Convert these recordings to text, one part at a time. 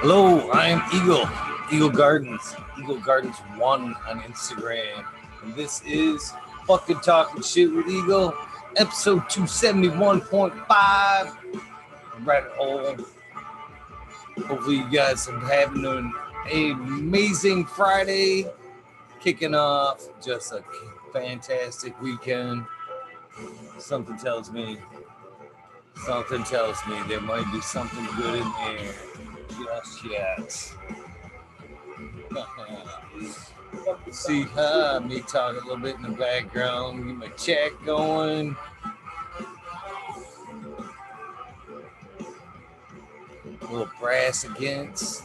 Hello, I am Eagle Gardens, Eagle Gardens 1 on Instagram. And this is Fucking Talking Shit with Eagle, episode 271.5. Rabbit hole. Hopefully you guys are having an amazing Friday, kicking off just a fantastic weekend. Something tells me there might be something good in there. Just yet. See me talk a little bit in the background, get my chat going. A little brass against,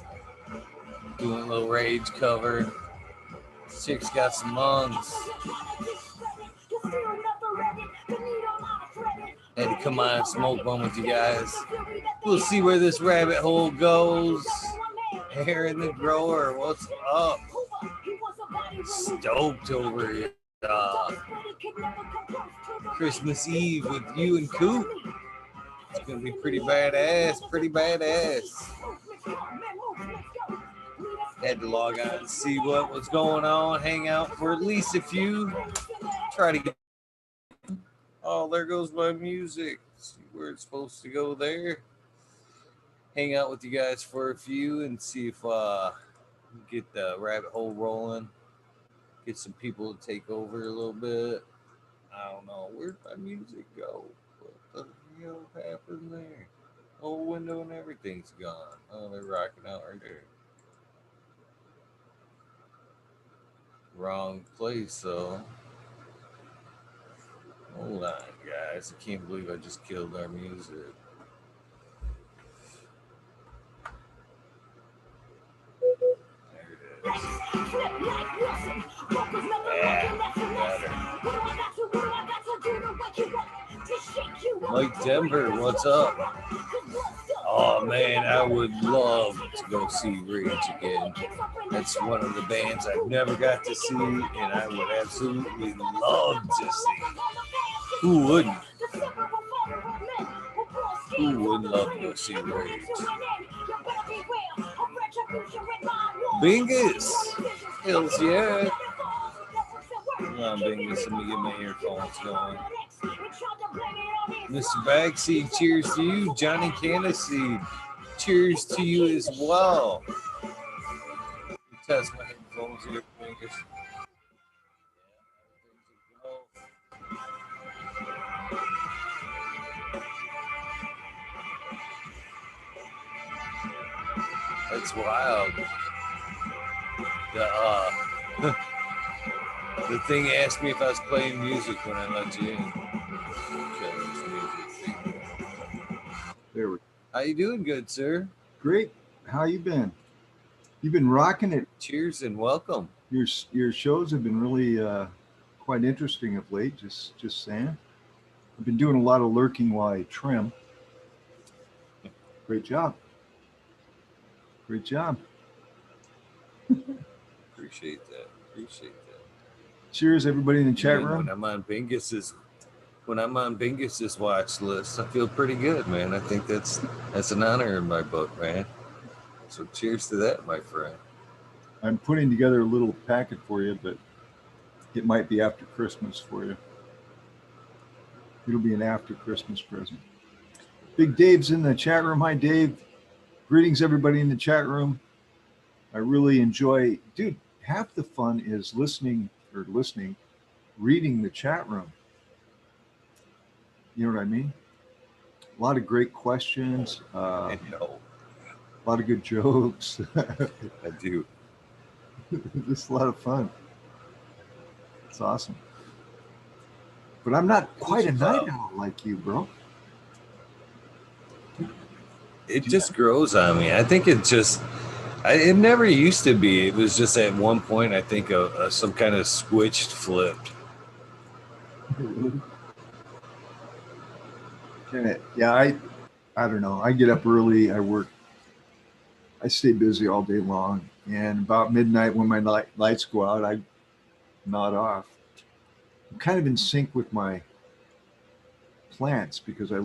doing a little rage cover. This chick's got some lungs. Had to come on and smoke one with you guys. We'll see where this rabbit hole goes. Hair in the grower, what's up? Stoked over here. Christmas Eve with you and Coop. It's gonna be pretty badass. Had to log on and see what was going on, hang out for at least a few. Try to get. Oh, there goes my music. See where it's supposed to go there. Hang out with you guys for a few and see if get the rabbit hole rolling. Get some people to take over a little bit. I don't know. Where'd my music go? What the hell happened there? Whole window and everything's gone. Oh, they're rocking out right there. Wrong place, though. Hold on, guys. I can't believe I just killed our music. Mike Denver, what's up? Oh man, I would love to go see Rage again. That's one of the bands I've never got to see, and I would absolutely love to see. Who wouldn't? Who wouldn't love to go see Rage? Bingus! Hells yeah! Come on, Bingus, let me get my earphones going. Mr. Bagseed, cheers to you. Johnny Cannaseed, cheers to you as well. Test my headphones here, Bingus. That's wild. The thing asked me if I was playing music when I let you in. There we go. How you doing, good sir? Great. How you been? You've been rocking it. Cheers and welcome. Your shows have been really quite interesting of late. Just saying. I've been doing a lot of lurking while I trim. Great job. Great job. Appreciate that. Cheers, everybody in the chat room. When I'm on Bingus's watch list, I feel pretty good, man. I think that's an honor in my book, man. So cheers to that, my friend. I'm putting together a little packet for you, but it might be after Christmas for you. It'll be an after Christmas present. Big Dave's in the chat room. Hi, Dave. Greetings, everybody in the chat room. I really enjoy, dude, half the fun is reading the chat room. You know what I mean? A lot of great questions. I know. A lot of good jokes. I do. Just a lot of fun. It's awesome. But I'm not quite a night owl like you, bro. It just grows on me. I think it never used to be. It was just at one point, I think, some kind of switched, flipped. Yeah, I don't know. I get up early. I work. I stay busy all day long. And about midnight when my lights go out, I nod off. I'm kind of in sync with my plants because I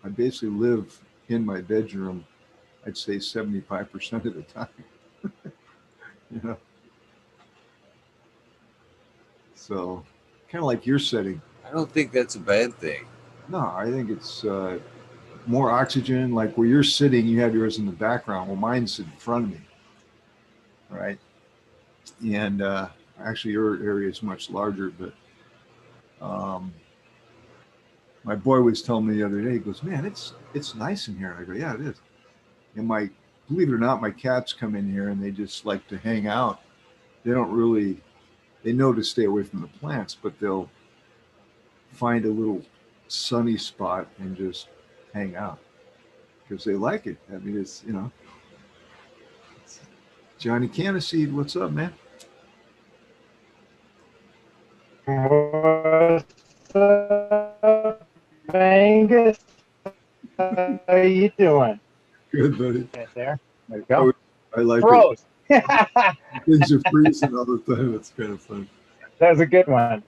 basically live in my bedroom I'd say 75% of the time. You know, so kind of like your setting. I don't think that's a bad thing. No, I think it's more oxygen. Like where you're sitting, you have yours in the background. Well, mine's in front of me, right? And actually, your area is much larger. But my boy was telling me the other day, he goes, "Man, it's nice in here." I go, "Yeah, it is." And believe it or not, my cats come in here and they just like to hang out. They don't really, they know to stay away from the plants, but they'll find a little sunny spot and just hang out because they like it. I mean, it's, Johnny Caniseed, what's up, man? What's up, Angus? How you doing? Good, buddy. Right there. There you go. I like Froze. it. Things are freezing all the time. It's kind of fun. That was a good one.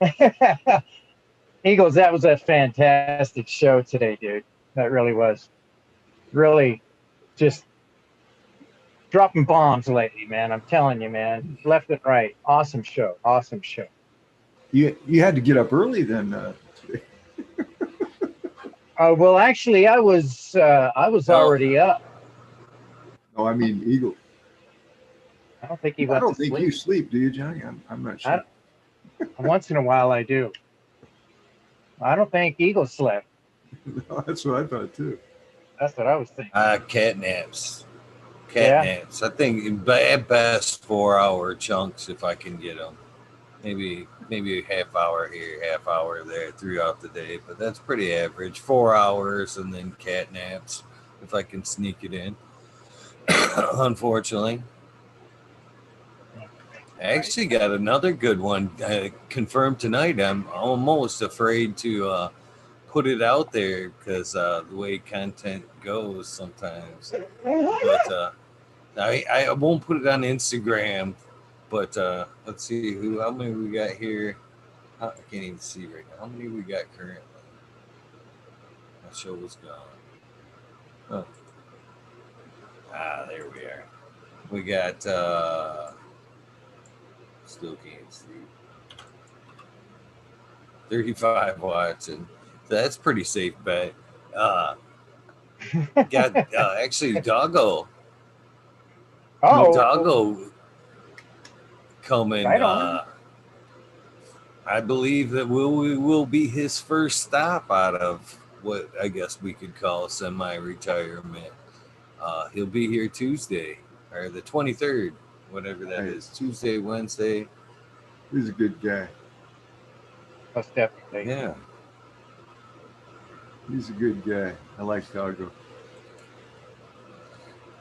Eagles, that was a fantastic show today, dude. That really was. Really just dropping bombs lately, man. I'm telling you, man. Left and right. Awesome show. Awesome show. You had to get up early then today. Well, actually, I was already up. No, I mean Eagle. I don't think he I went don't to think sleep. you sleep, do you, Johnny? I'm not sure. Once in a while, I do. I don't think Eagle slept. No, that's what I thought too. That's what I was thinking. Cat naps. Yeah. Naps. I think at best 4-hour chunks if I can get them. Maybe a half hour here, half hour there throughout the day, but that's pretty average. 4 hours and then cat naps if I can sneak it in. Unfortunately. I actually got another good one confirmed tonight. I'm almost afraid to put it out there because the way content goes sometimes. But I won't put it on Instagram. But let's see how many we got here. I can't even see right now. How many we got currently? My show was gone. Oh. There we are. We got still can't see. 35 watching. That's pretty safe bet. Got actually Doggo. Oh, Doggo coming. right on. I believe that we will be his first stop out of what I guess we could call semi-retirement. He'll be here Tuesday or the 23rd, whatever that is. Tuesday, Wednesday. He's a good guy. Most definitely. Yeah. He's a good guy. I like Doggo.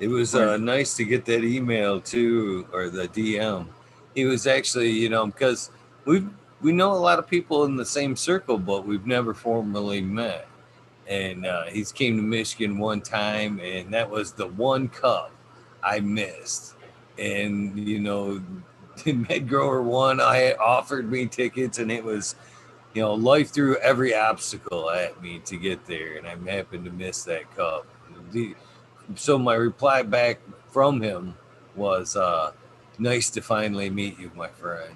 It was nice to get that email too, or the DM. He was actually, because we know a lot of people in the same circle, but we've never formally met. And he's came to Michigan one time, and that was the one cup I missed. And Med Grower One, I offered me tickets, and it was, life threw every obstacle at me to get there, and I happened to miss that cup. So my reply back from him was, "Nice to finally meet you, my friend."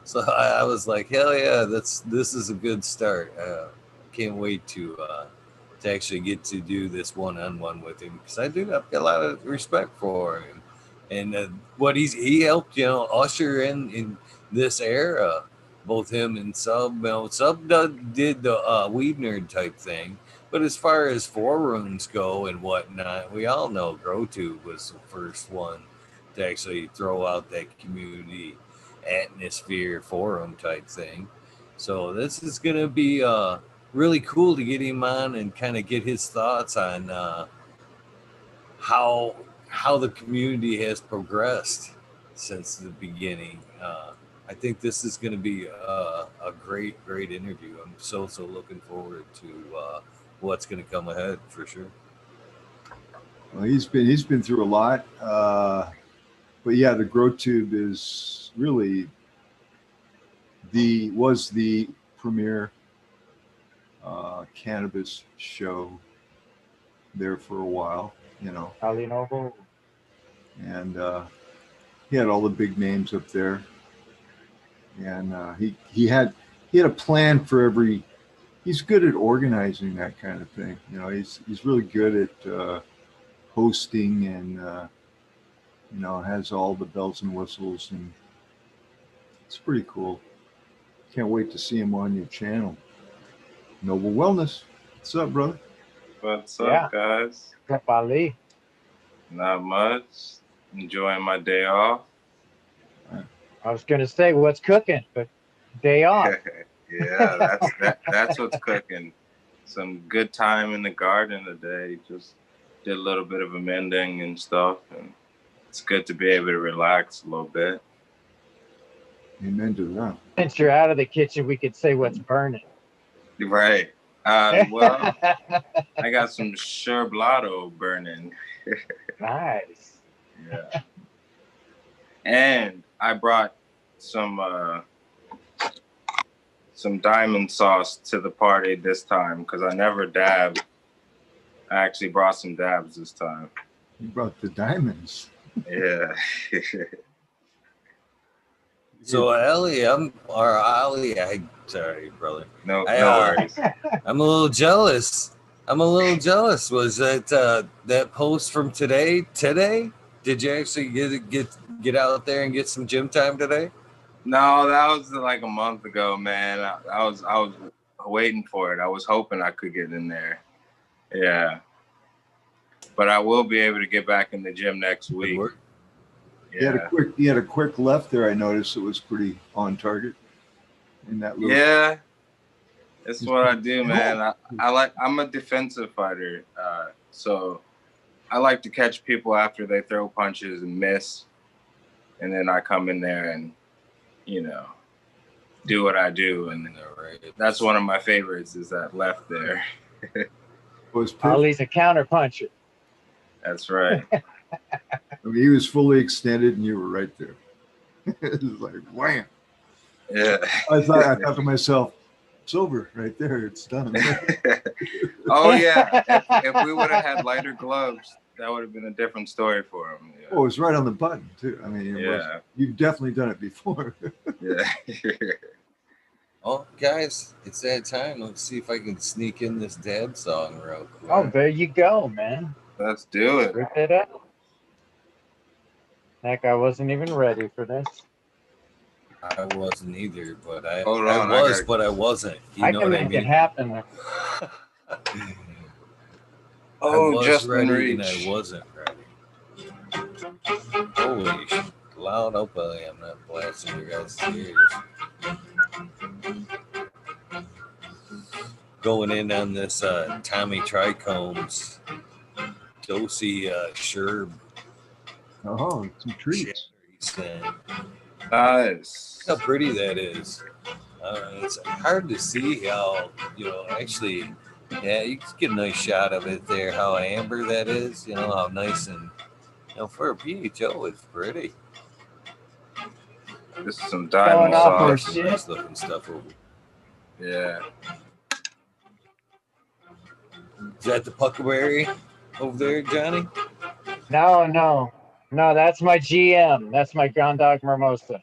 So I was like, "Hell yeah, this is a good start." Can't wait to actually get to do this one-on-one with him because I've got a lot of respect for him and what he helped usher in this era. Both him and Sub. Sub did the weed nerd type thing, but as far as forums go and whatnot, we all know GrowTube was the first one to actually throw out that community atmosphere forum type thing. So this is gonna be really cool to get him on and kind of get his thoughts on how the community has progressed since the beginning. I think this is going to be a great interview. I'm so looking forward to what's going to come ahead for sure. Well, he's been through a lot, but yeah, the GrowTube is really was the premier cannabis show there for a while, you know, Alinovo. and he had all the big names up there, and he had a plan for every. He's good at organizing that kind of thing. You know, he's really good at hosting, and you know, has all the bells and whistles, and it's pretty cool. Can't wait to see him on your channel. Noble Wellness. What's up, brother? What's up, guys? Ali. Not much. Enjoying my day off. I was gonna say what's cooking, but day off. Yeah, that's what's cooking. Some good time in the garden today. Just did a little bit of amending and stuff, and it's good to be able to relax a little bit. Amen to that. Since you're out of the kitchen, we could say what's burning. Right. Well, I got some Sherblato burning. Nice. Yeah. And I brought some diamond sauce to the party this time because I never dabbed. I actually brought some dabs this time. You brought the diamonds. Yeah. So Ali, sorry, brother. No worries. I'm a little jealous. Was that that post from today? Did you actually get out there and get some gym time today? No, that was like a month ago, man. I was waiting for it. I was hoping I could get in there. Yeah. But I will be able to get back in the gym next week. Yeah. He had a quick left there. I noticed it was pretty on target. In that little yeah, that's what I do, man. I'm a defensive fighter, so I like to catch people after they throw punches and miss, and then I come in there and, you know, do what I do, and that's one of my favorites is that left there. Ali's a counter puncher. That's right. I mean, he was fully extended, and you were right there. It was like wham. Yeah. I thought to myself, it's over right there. It's done. Oh yeah. If we would have had lighter gloves, that would have been a different story for him. Yeah. Oh, it was right on the button too. I mean, you've definitely done it before. Yeah. Oh, guys, it's that time. Let's see if I can sneak in this dab song real quick. Oh, there you go, man. Let's do it. Rip it up. Heck, I wasn't even ready for this. I wasn't either, but I wasn't. I can make it happen. Oh, just ready and I wasn't ready. Holy loud! Hopefully, I'm not blasting your guys' ears. Going in on this Tommy Trichomes Dosey Sherb. Oh, some treats. Nice. Look how pretty that is. It's hard to see how, actually, yeah, you can get a nice shot of it there, how amber that is, how nice and, for a PHO, it's pretty. This is some diamond sauce. Nice looking stuff over. Yeah. Is that the Puckleberry over there, Johnny? No, that's my GM. That's my Ground Dog Mimosa.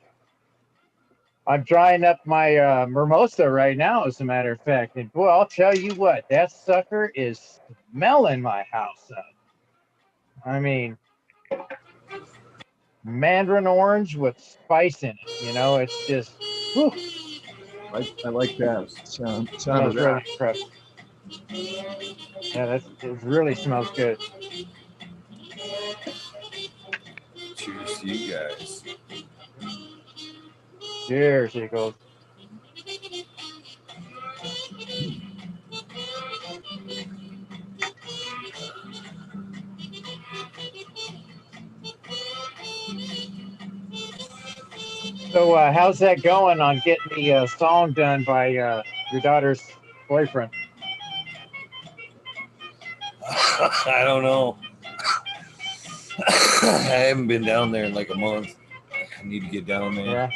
I'm drying up my Mimosa right now, as a matter of fact. And boy, I'll tell you what, that sucker is smelling my house up. I mean, mandarin orange with spice in it. It's just, whew. I like that sound of that. Really impressive. Yeah, it really smells good. Cheers to you guys. Cheers, Eagles. So, how's that going on getting the song done by your daughter's boyfriend? I don't know. I haven't been down there in like a month. I need to get down there. Yeah.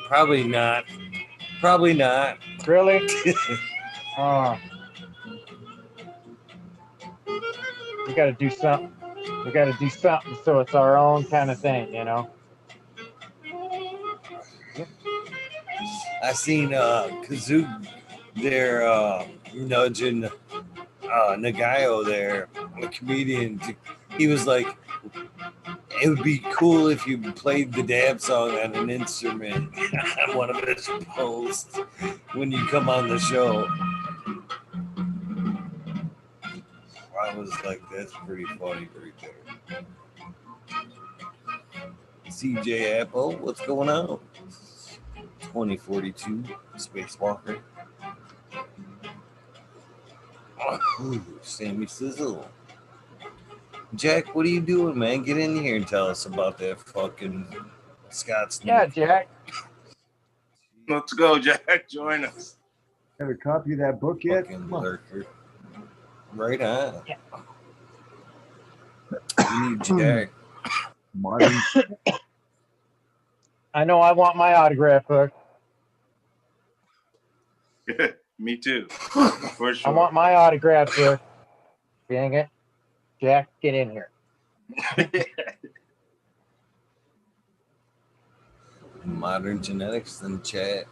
Probably not. Really? Oh. We got to do something. We got to do something so it's our own kind of thing, you know. I seen Kazoo there nudging Nagayo there, a comedian. He was like, it would be cool if you played the dab song on an instrument on one of his posts when you come on the show. I was like, that's pretty funny right there. CJ Apple, what's going on? 2042 Spacewalker. Ooh, Sammy Sizzle. Jack, what are you doing, man? Get in here and tell us about that fucking Scott's. Yeah, Jack. Let's go, Jack. Join us. Have a copy of that book yet? Fucking Come on. lurker. Right on. Yeah. We need Jack. Modern. I know I want my autograph book. Me too. For sure. I want my autograph book. Dang it. Jack, get in here. Modern Genetics in the chat.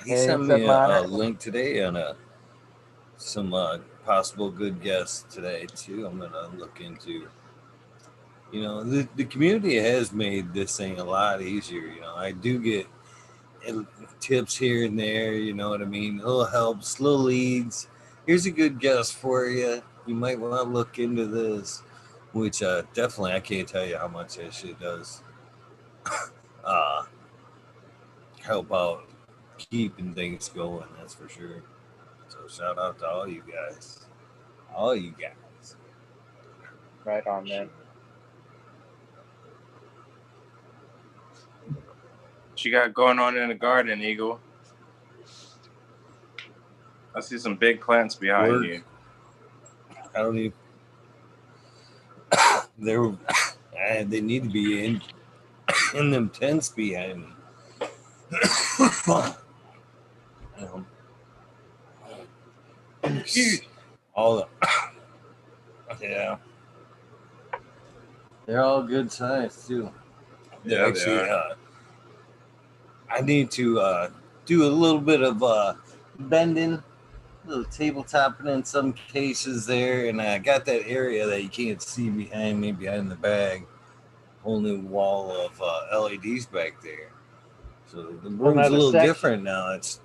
He Hey, sent what's up, me a Modern? link today on some possible good guests today too. I'm gonna look into. You know, the community has made this thing a lot easier. You know, I do get tips here and there. You know what I mean? Little helps, little leads. Here's a good guest for you. You might want to look into this. Which definitely, I can't tell you how much that shit does help out keeping things going. That's for sure. So shout out to all you guys. All you guys. Right on, man. What you got going on in the garden, Eagle? I see some big plants behind Work. you. I don't even. They need to be in them tents behind me. All the, yeah, they're all good size too. Yeah, Actually, they are. I need to do a little bit of bending, a little tabletopping in some cases there, and I got that area that you can't see behind me, behind the bag, whole new wall of LEDs back there. So the room's a Another little section. different now. It's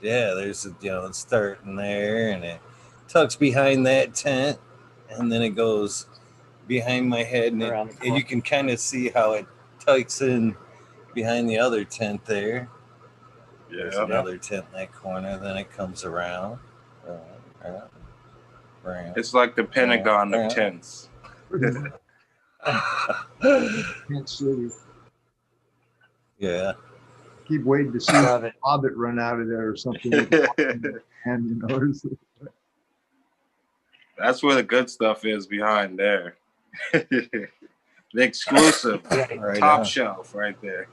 there's it's starting there, and it tucks behind that tent, and then it goes behind my head, and Around the corner. you can kind of see how it tucks in behind the other tent there. There's Yeah. another tent in that corner. Then it comes around. It's like the Pentagon of tents. Can't see. Yeah. Keep waiting to see Love it. Hobbit run out of there or something. And you know, That's where the good stuff is behind there. The exclusive Right top on. shelf right there.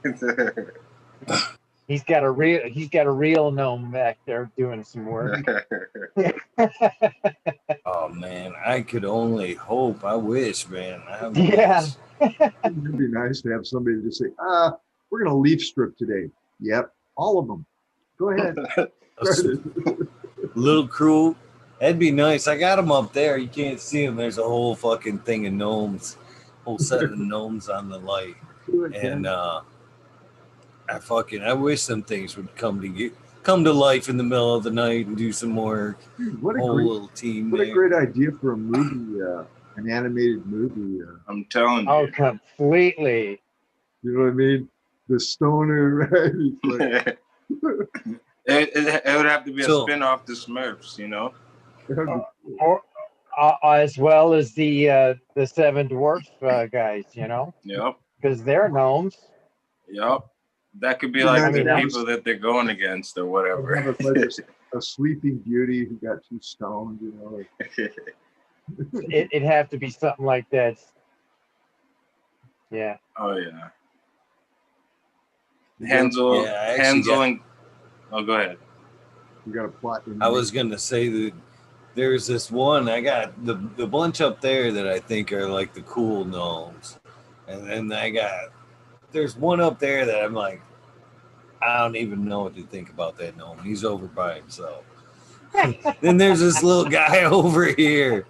He's got a real gnome back there doing some work. Oh man, I could only hope. I wish, man. I Yeah. wish. it'd be nice to have somebody to say, we're going to leaf strip today. Yep, all of them. Go ahead. Little crew. That'd be nice. I got them up there. You can't see them. There's a whole fucking thing of gnomes, whole set of gnomes on the light. And I wish some things would come to life in the middle of the night and do some work. Dude, what a Whole great, little team what there. a great idea for a movie, an animated movie. I'm telling Oh, you. completely. You know what I mean? The stoner, right? It's like, It would have to be a So- spin-off to Smurfs, you know? Or, as well as the Seven Dwarfs guys, you know, Yep. because they're gnomes. Yep. That could be You like know, the that people that they're going against or I'd whatever. have a sleeping beauty who got too stoned, you know. It'd have to be something like that. Yeah. Oh yeah. Hansel, Yeah, I actually Hansel and oh, go ahead. You got a plot. I was gonna say that there's this one I got the bunch up there that I think are like the cool gnomes, and then there's one up there that I'm like, I don't even know what to think about that gnome. He's over by himself. Then there's this little guy over here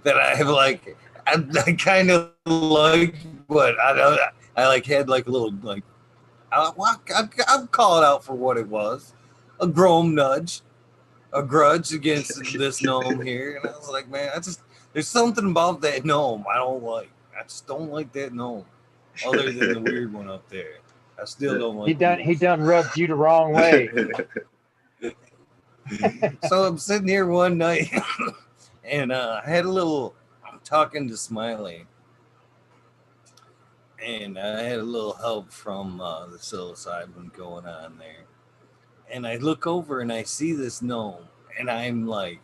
that I have like I kind of like, but I don't. I like had like a little like I'll call it out for what it was, a grudge against this gnome here, and I was like, man, there's something about that gnome I don't like. I just don't like that gnome, other than the weird one up there. I still don't like. He done rubbed you the wrong way. So I'm sitting here one night, and I had I'm talking to Smiley, and I had a little help from the psilocybin going on there. And I look over and I see this gnome, and I'm like,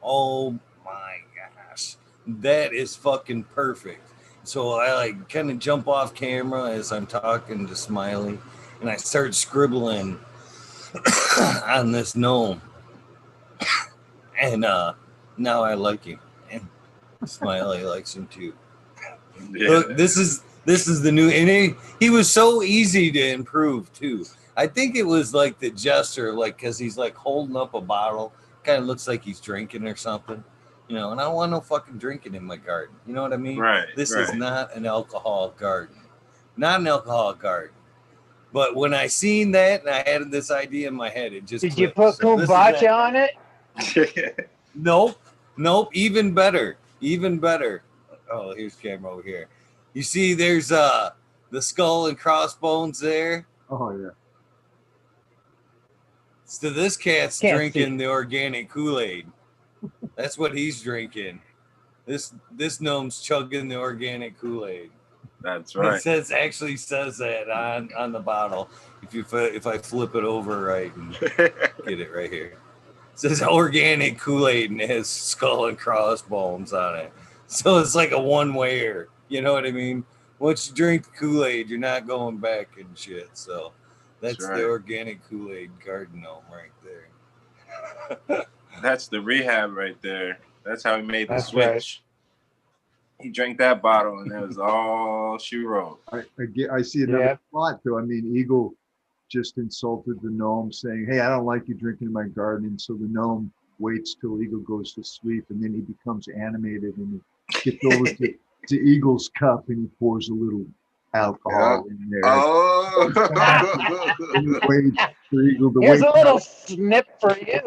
oh my gosh, that is fucking perfect. So I like kind of jump off camera as I'm talking to Smiley, and I start scribbling on this gnome. And now I like him, and Smiley likes him too. Yeah. Look, this is the new, and he was so easy to improve too. I think it was like the gesture, like because he's like holding up a bottle, kind of looks like he's drinking or something, you know. And I don't want no fucking drinking in my garden. You know what I mean? Right. This is not an alcohol garden, not an alcohol garden. But when I seen that and I had this idea in my head, it just Did you clicked. put So this is kombucha on it? Nope. Even better. Oh, here's camera over here. You see, there's the skull and crossbones there. Oh yeah. So this cat's Can't drinking see. the organic Kool-Aid. That's what he's drinking. This gnome's chugging the organic Kool-Aid. That's right. It actually says that on the bottle. If I flip it over right and get it right here. It says organic Kool-Aid and it has skull and crossbones on it. So it's like a one-wayer. You know what I mean? Once you drink the Kool-Aid, you're not going back and shit. So that's right. the organic Kool-Aid garden gnome right there. That's the rehab right there. That's how he made the That's switch. right. He drank that bottle and that was all she wrote. I see another plot too. I mean, Eagle just insulted the gnome, saying, "Hey, I don't like you drinking in my garden." And so the gnome waits till Eagle goes to sleep, and then he becomes animated and he gets over to Eagle's cup and he pours a little alcohol in there. Oh, And he waits for Eagle to Here's wake a little up. snip for you.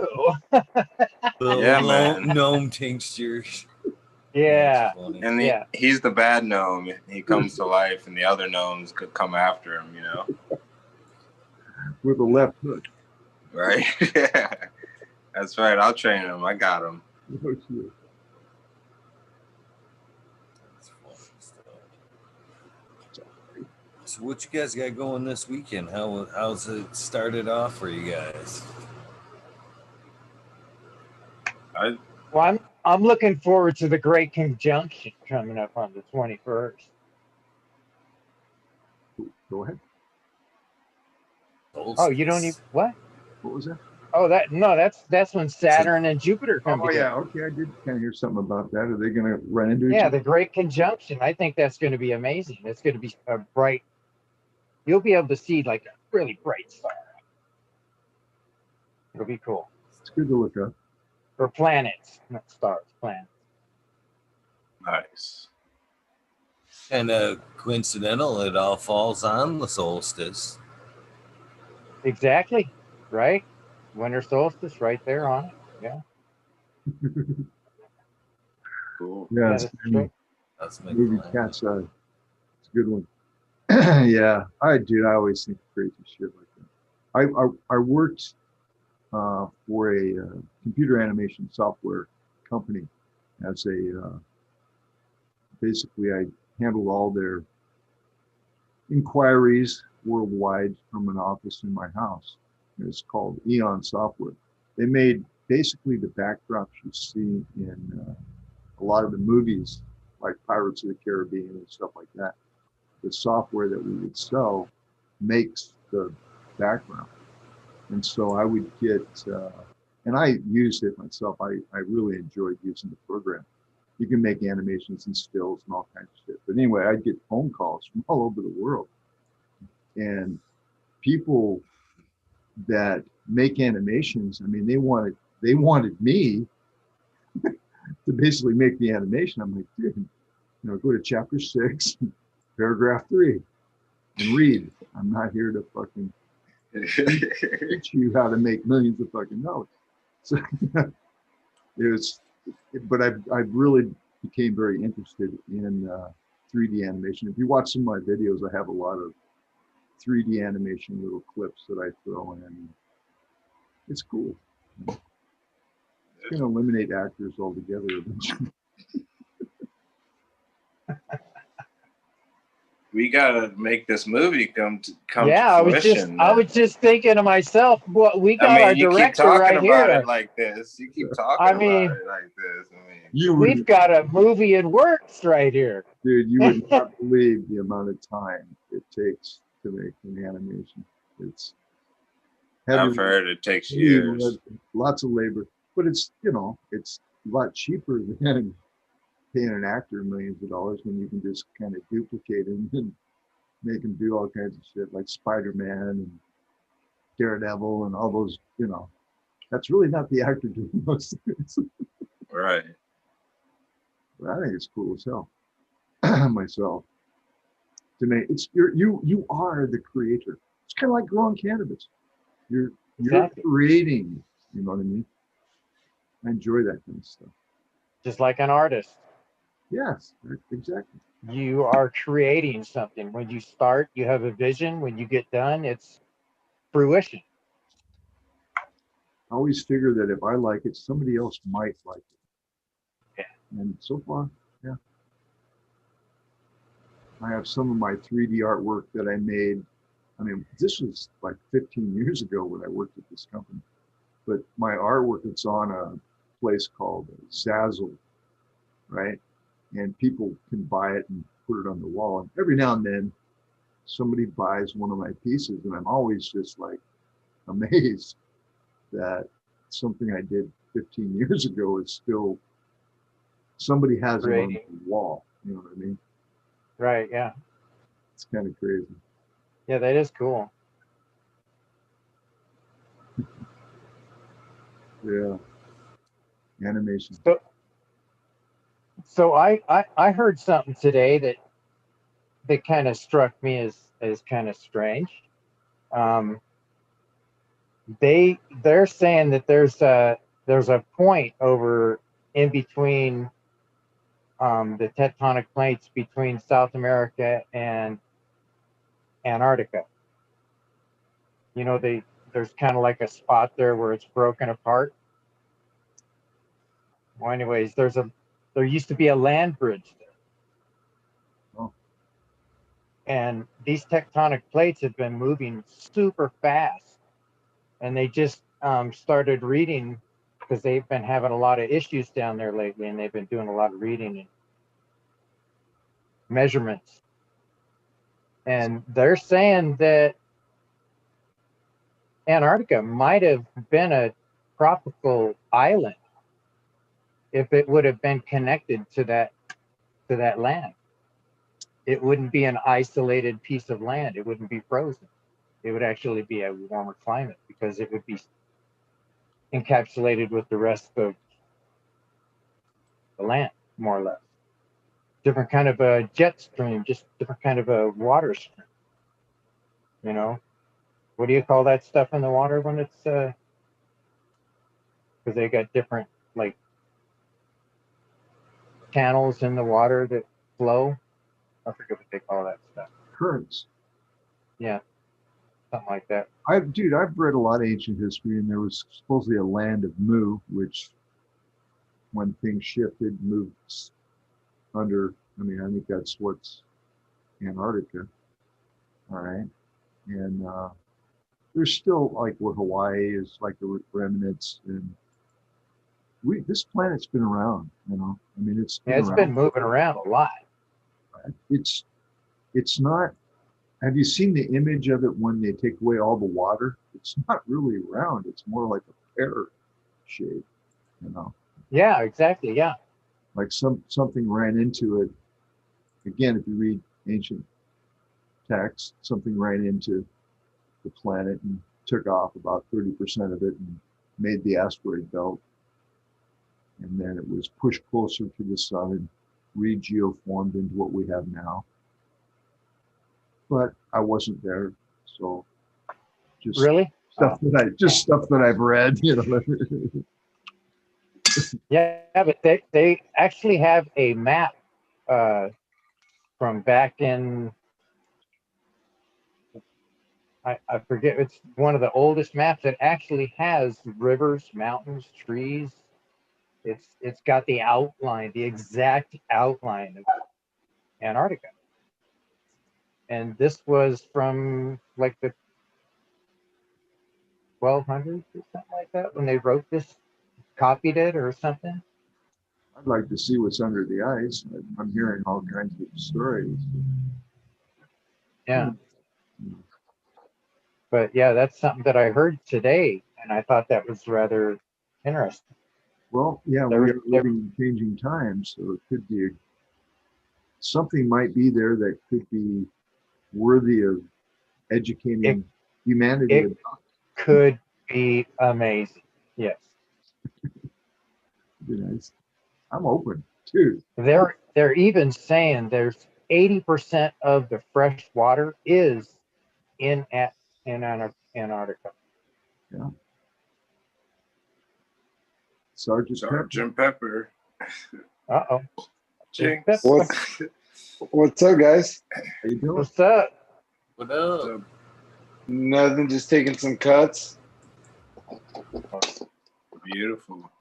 Yeah, man. Gnome tinctures. Yeah. and he's the bad gnome. He comes to life, and the other gnomes could come after him, you know? With a left hook. Right? Yeah. That's right. I'll train him. I got him. Oh, shit. So what you guys got going this weekend? How's it started off for you guys? Well, I'm looking forward to the Great Conjunction coming up on the 21st. Go ahead. Oh, you don't even what? What was that? Oh, that's when Saturn and Jupiter come Oh together. yeah, okay. I did kind of hear something about that. Are they going to run into each Yeah, other? the Great Conjunction. I think that's going to be amazing. It's going to be a bright. You'll be able to see like a really bright star. It'll be cool. It's good to look up. For planets, not stars, planets. Nice. And coincidental, it all falls on the solstice. Exactly. Right? Winter solstice right there on it. Yeah. Cool. Yeah, That's true. That's movie Cat's Eye. It's a good one. Yeah, I always think crazy shit like that. I worked for a computer animation software company as a basically I handled all their inquiries worldwide from an office in my house. It's called Eon Software. They made basically the backdrops you see in a lot of the movies like Pirates of the Caribbean and stuff like that. The software that we would sell makes the background. And so I would get and I used it myself. I really enjoyed using the program. You can make animations and stills and all kinds of shit. But anyway, I'd get phone calls from all over the world, and people that make animations. I mean, they wanted me to basically make the animation. I'm like, dude, go to chapter 6, paragraph 3, and read. I'm not here to fucking teach you how to make millions of fucking notes. So but I really became very interested in 3D animation. If you watch some of my videos, I have a lot of 3D animation little clips that I throw in. It's cool. It's going to eliminate actors altogether eventually. We gotta make this movie come Yeah, to fruition. I was just thinking to myself, well, we got our you keep director talking right about here. it like this. You keep talking about it like this. We've got a movie in works right here. Dude, you would not believe the amount of time it takes to make an animation. It's heavy. I've heard it takes years. Lots of labor, but it's it's a lot cheaper than paying an actor millions of dollars when you can just kind of duplicate him and make him do all kinds of shit like Spider-Man and Daredevil and all those. That's really not the actor doing most things. Right. But I think it's cool as hell. Myself, to make you are the creator. It's kind of like growing cannabis. You're Exactly. creating. You know what I mean? I enjoy that kind of stuff. Just like an artist. Yes, exactly. You are creating something. When you start, you have a vision. When you get done, it's fruition. I always figure that if I like it, somebody else might like it. Yeah. And so far, yeah. I have some of my 3D artwork that I made. I mean, this was like 15 years ago when I worked at this company. But my artwork, it's on a place called Zazzle, right? And people can buy it and put it on the wall. And every now and then, somebody buys one of my pieces, and I'm always just like amazed that something I did 15 years ago is still, somebody has it on the wall. You know what I mean? Right, yeah. It's kind of crazy. Yeah, that is cool. Yeah. Animation. So I heard something today that kind of struck me as kind of strange. They're saying that there's a point over in between the tectonic plates between South America and Antarctica. There's kind of like a spot there where it's broken apart. Well, anyways, there used to be a land bridge there. Oh. And these tectonic plates have been moving super fast. And they just started reading because they've been having a lot of issues down there lately, and they've been doing a lot of reading and measurements. And they're saying that Antarctica might have been a tropical island if it would have been connected to that land. It wouldn't be an isolated piece of land. It wouldn't be frozen. It would actually be a warmer climate because it would be encapsulated with the rest of the land, more or less. Different kind of a jet stream, just different kind of a water stream. What do you call that stuff in the water when it's because they got different like channels in the water that flow. I forget what they call that stuff. Currents. Yeah, something like that. I've read a lot of ancient history, and there was supposedly a land of Mu, which when things shifted, moved under. I mean, I think that's what's Antarctica. All right. And there's still like where Hawaii is like the remnants, and this planet's been around, I mean, it's been moving around a lot. It's not. Have you seen the image of it when they take away all the water? It's not really round. It's more like a pear. shape, you know. Yeah, exactly. Yeah. Like something ran into it. Again, if you read ancient texts, something ran into the planet and took off about 30% of it and made the asteroid belt. And then it was pushed closer to the sun and re-geoformed into what we have now. But I wasn't there, so just Really? stuff that I've read, you know. Yeah, but they actually have a map from back in, I forget, it's one of the oldest maps that actually has rivers, mountains, trees. It's got the outline, the exact outline of Antarctica. And this was from like the 1200s or something like that when they wrote this, copied it or something. I'd like to see what's under the ice. I'm hearing all kinds of stories. Yeah. But yeah, that's something that I heard today, and I thought that was rather interesting. Well, yeah, we are living in changing times, so it could be something might be there that could be worthy of educating humanity. It could be amazing. Yes. Be nice. I'm open too. They're even saying there's 80% of the fresh water is in Antarctica. Yeah. Sergeant Pepper. Uh-oh. Jinx. What's up, guys? How you doing? What's up? What up? Nothing, just taking some cuts. Beautiful.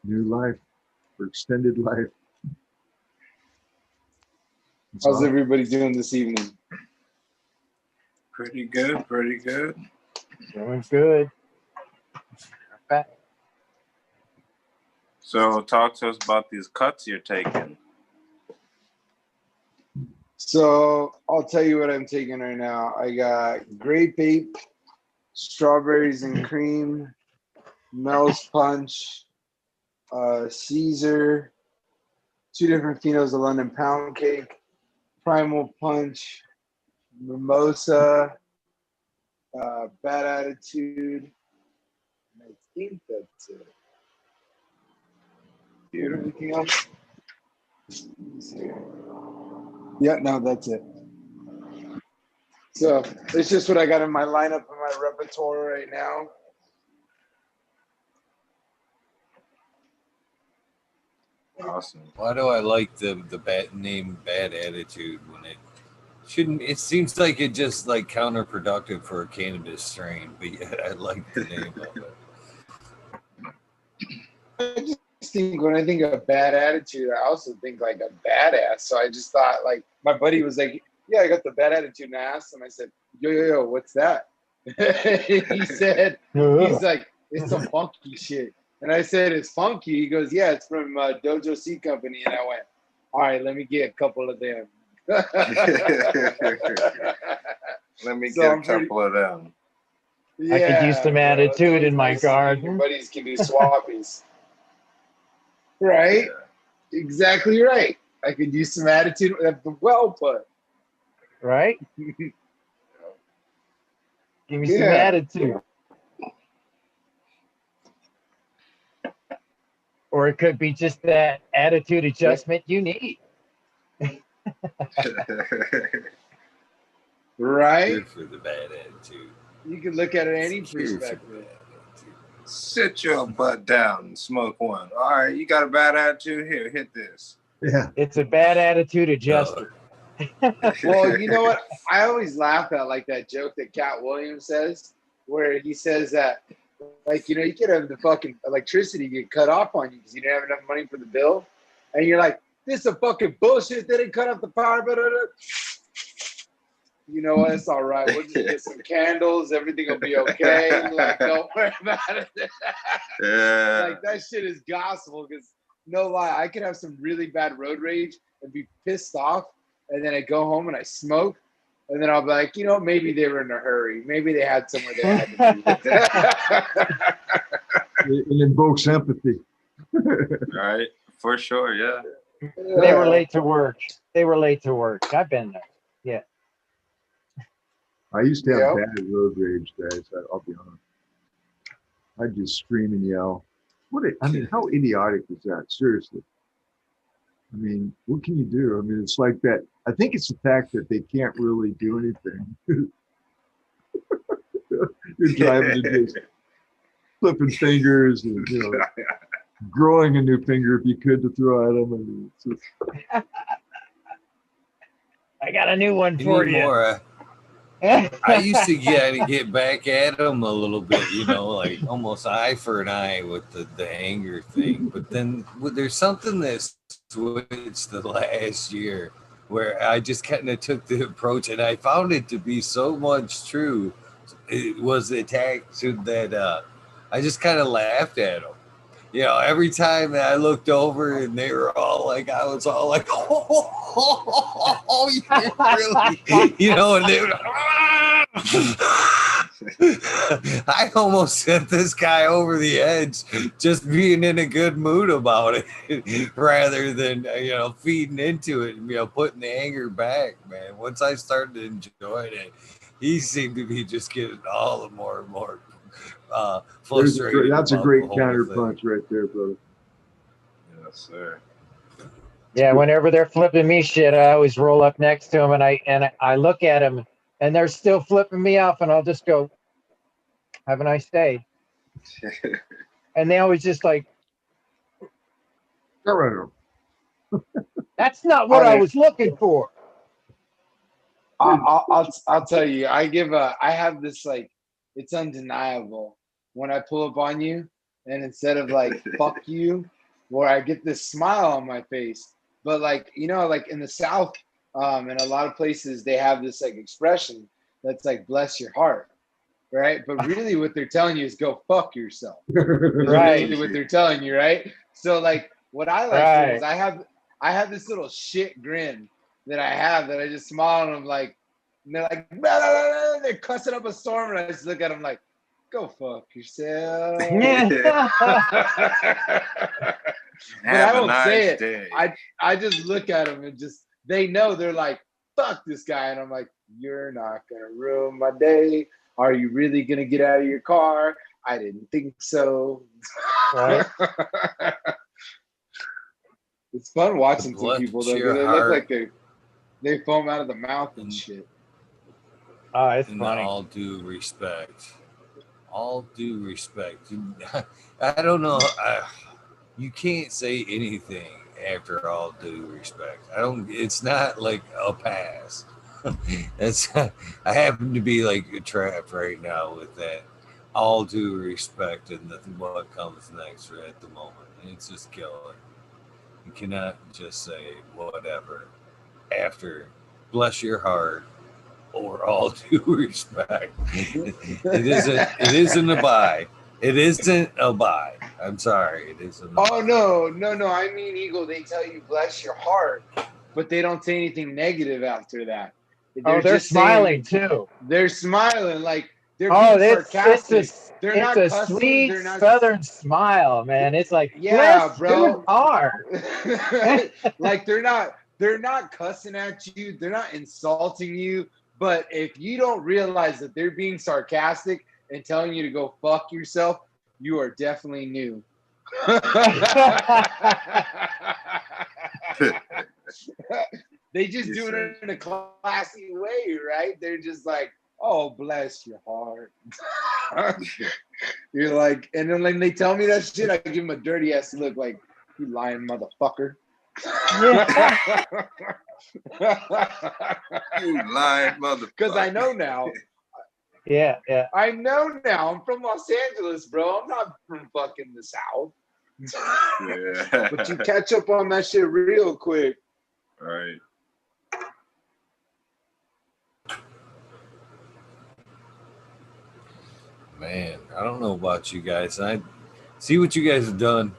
New life for extended life. How's everybody doing this evening? Pretty good, pretty good. Doing good. Okay. So talk to us about these cuts you're taking. So I'll tell you what I'm taking right now. I got grape ape, strawberries and cream, Mel's punch, Caesar, 2 different phenos of London pound cake, primal punch, mimosa, bad attitude. And I think that's it. Anything else? Yeah, no, that's it. So it's just what I got in my lineup in my repertoire right now. Awesome. Why do I like the bad name Bad Attitude when it shouldn't? It seems like it just like counterproductive for a cannabis strain, but yeah, I like the name of it. I just think when I think of bad attitude, I also think like a badass. So I just thought like my buddy was like, "Yeah, I got the bad attitude," and I asked him. I said, "Yo, what's that?" He said, "He's like, it's some funky shit." And I said, "It's funky." He goes, "Yeah, it's from Dojo Seed Company." And I went, "All right, let me get a couple of them." Let me get a couple of them. Yeah, I could use some attitude in my garden. Your buddies can do swappies. Right? Yeah. Exactly right. I could use some attitude. Well put. Right? Give me some attitude. Or it could be just that attitude adjustment you need. Right? Good for the bad attitude. You can look at it any perspective. Sit your butt down and smoke one. All right, you got a bad attitude? Here, hit this. Yeah. It's a bad attitude adjuster. Well, you know what? I always laugh at like that joke that Cat Williams says, where he says that, like, you know, you could have the fucking electricity get cut off on you because you didn't have enough money for the bill. And you're like, this is a fucking bullshit. They didn't cut off the power. Blah, blah, blah. You know what? It's all right. We'll just get some candles. Everything will be okay. Like, don't worry about it. Yeah. Like, that shit is gospel because, no lie, I could have some really bad road rage and be pissed off. And then I go home and I smoke. And then I'll be like, you know, maybe they were in a hurry. Maybe they had somewhere they had to be. It invokes empathy. Right, for sure, yeah. They were late to work. They were late to work. I've been there. Yeah. I used to have Yep. bad road rage, guys. I'll be honest. I'd just scream and yell. I mean, how idiotic is that? Seriously. I mean, what can you do? I mean, it's like that. I think it's the fact that they can't really do anything. You're driving and just flipping fingers and, growing a new finger if you could to throw at them. I mean, it's just... I got a new one You for need you. more. I used to get back at them a little bit, like almost eye for an eye with the anger thing. But then there's something that switched the last year where I just kind of took the approach, and I found it to be so much true. It was attacked to that I just kind of laughed at them. Every time that I looked over and they were all like, I was all like, oh, you really, and they were, I almost sent this guy over the edge just being in a good mood about it rather than, feeding into it and, putting the anger back, man. Once I started enjoying it, he seemed to be just getting all the more and more frustrated. That's a great counterpunch right there, brother. Yes, sir. Yeah, whenever they're flipping me shit, I always roll up next to them and I look at them and they're still flipping me off, and I'll just go, "Have a nice day." And they always just like, "That's not what I was looking for." I'll tell you. I have this like, it's undeniable when I pull up on you, and instead of like fuck you, where I get this smile on my face. But like, like in the South, in a lot of places they have this like expression that's like bless your heart, right? But really what they're telling you is go fuck yourself. Right. Really what they're telling you, right? So like what I like to do is I have this little shit grin that I just smile and I'm like, and they're like, blah, blah, blah, blah. They're cussing up a storm, and I just look at them like, go fuck yourself. But I don't say it. Day. I just look at them and just, they know, they're like, fuck this guy. And I'm like, you're not going to ruin my day. Are you really going to get out of your car? I didn't think so. Right. It's fun watching some people, though. They look like they foam out of the mouth and shit. Oh, it's In funny. all due respect. I don't know. You can't say anything after all due respect. It's not like a pass. I happen to be like trapped right now with that all due respect and what comes next at the moment. It's just killing. You cannot just say whatever after bless your heart or all due respect. It isn't a buy. It isn't a buy. I'm sorry. It isn't. Oh, no. I mean, Eagle, they tell you bless your heart, but they don't say anything negative after that. They're just smiling too. They're smiling like they're being sarcastic. It's a sweet Southern smile, man. It's like, yeah, bless bro. your heart. Like they're not cussing at you. They're not insulting you. But if you don't realize that they're being sarcastic and telling you to go fuck yourself, you are definitely new. They just do it in a classy way, right? They're just like, oh, bless your heart. You're like, and then when they tell me that shit, I give them a dirty ass look like, you lying motherfucker. You lying motherfucker. Because I know now. Yeah. I know now. I'm from Los Angeles, bro. I'm not from fucking the South. Yeah. But you catch up on that shit real quick. Right. Man, I don't know about you guys. I see what you guys have done.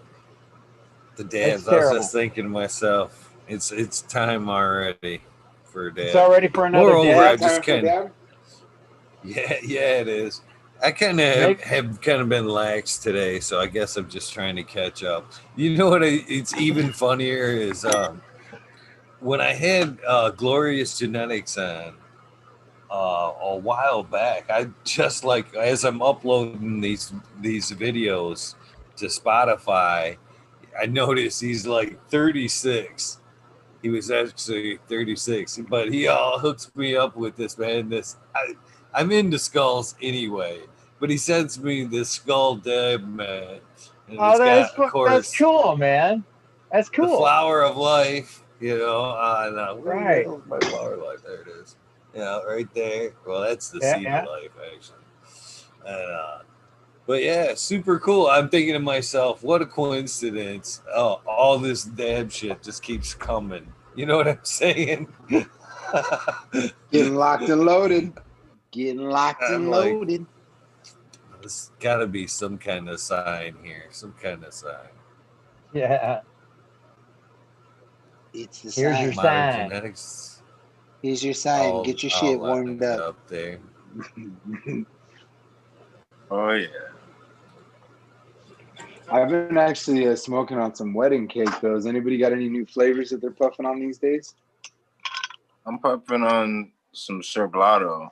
The dabs. I was just thinking to myself, it's time already for a dab. It's already for another Moreover, dab. I just kind of, yeah, it is. I kind of have kind of been lax today, so I guess I'm just trying to catch up. You know what? It's even funnier is when I had Glorious Genetics on a while back. I just like as I'm uploading these videos to Spotify, I noticed he's like 36. He was actually 36, but he hooks me up with this, man. I'm into skulls anyway, but he sends me this skull deb, man. And Oh, it's got, of course, that's cool, man. That's the cool. flower of life, you know. Where the Right. hell is my flower of life? There it is. Yeah, right there. Well, that's the seed of life, actually. And, but yeah, super cool. I'm thinking to myself, what a coincidence. Oh, all this dab shit just keeps coming. You know what I'm saying? Getting locked and loaded. Getting locked and loaded. There's got to be some kind of sign here. Some kind of sign. Yeah. It's the Here's sign. your Modern sign. genetics. Here's your sign. Get your shit warmed up. There. Oh yeah. I've been actually smoking on some wedding cake though. Has anybody got any new flavors that they're puffing on these days? I'm puffing on some Cerblado.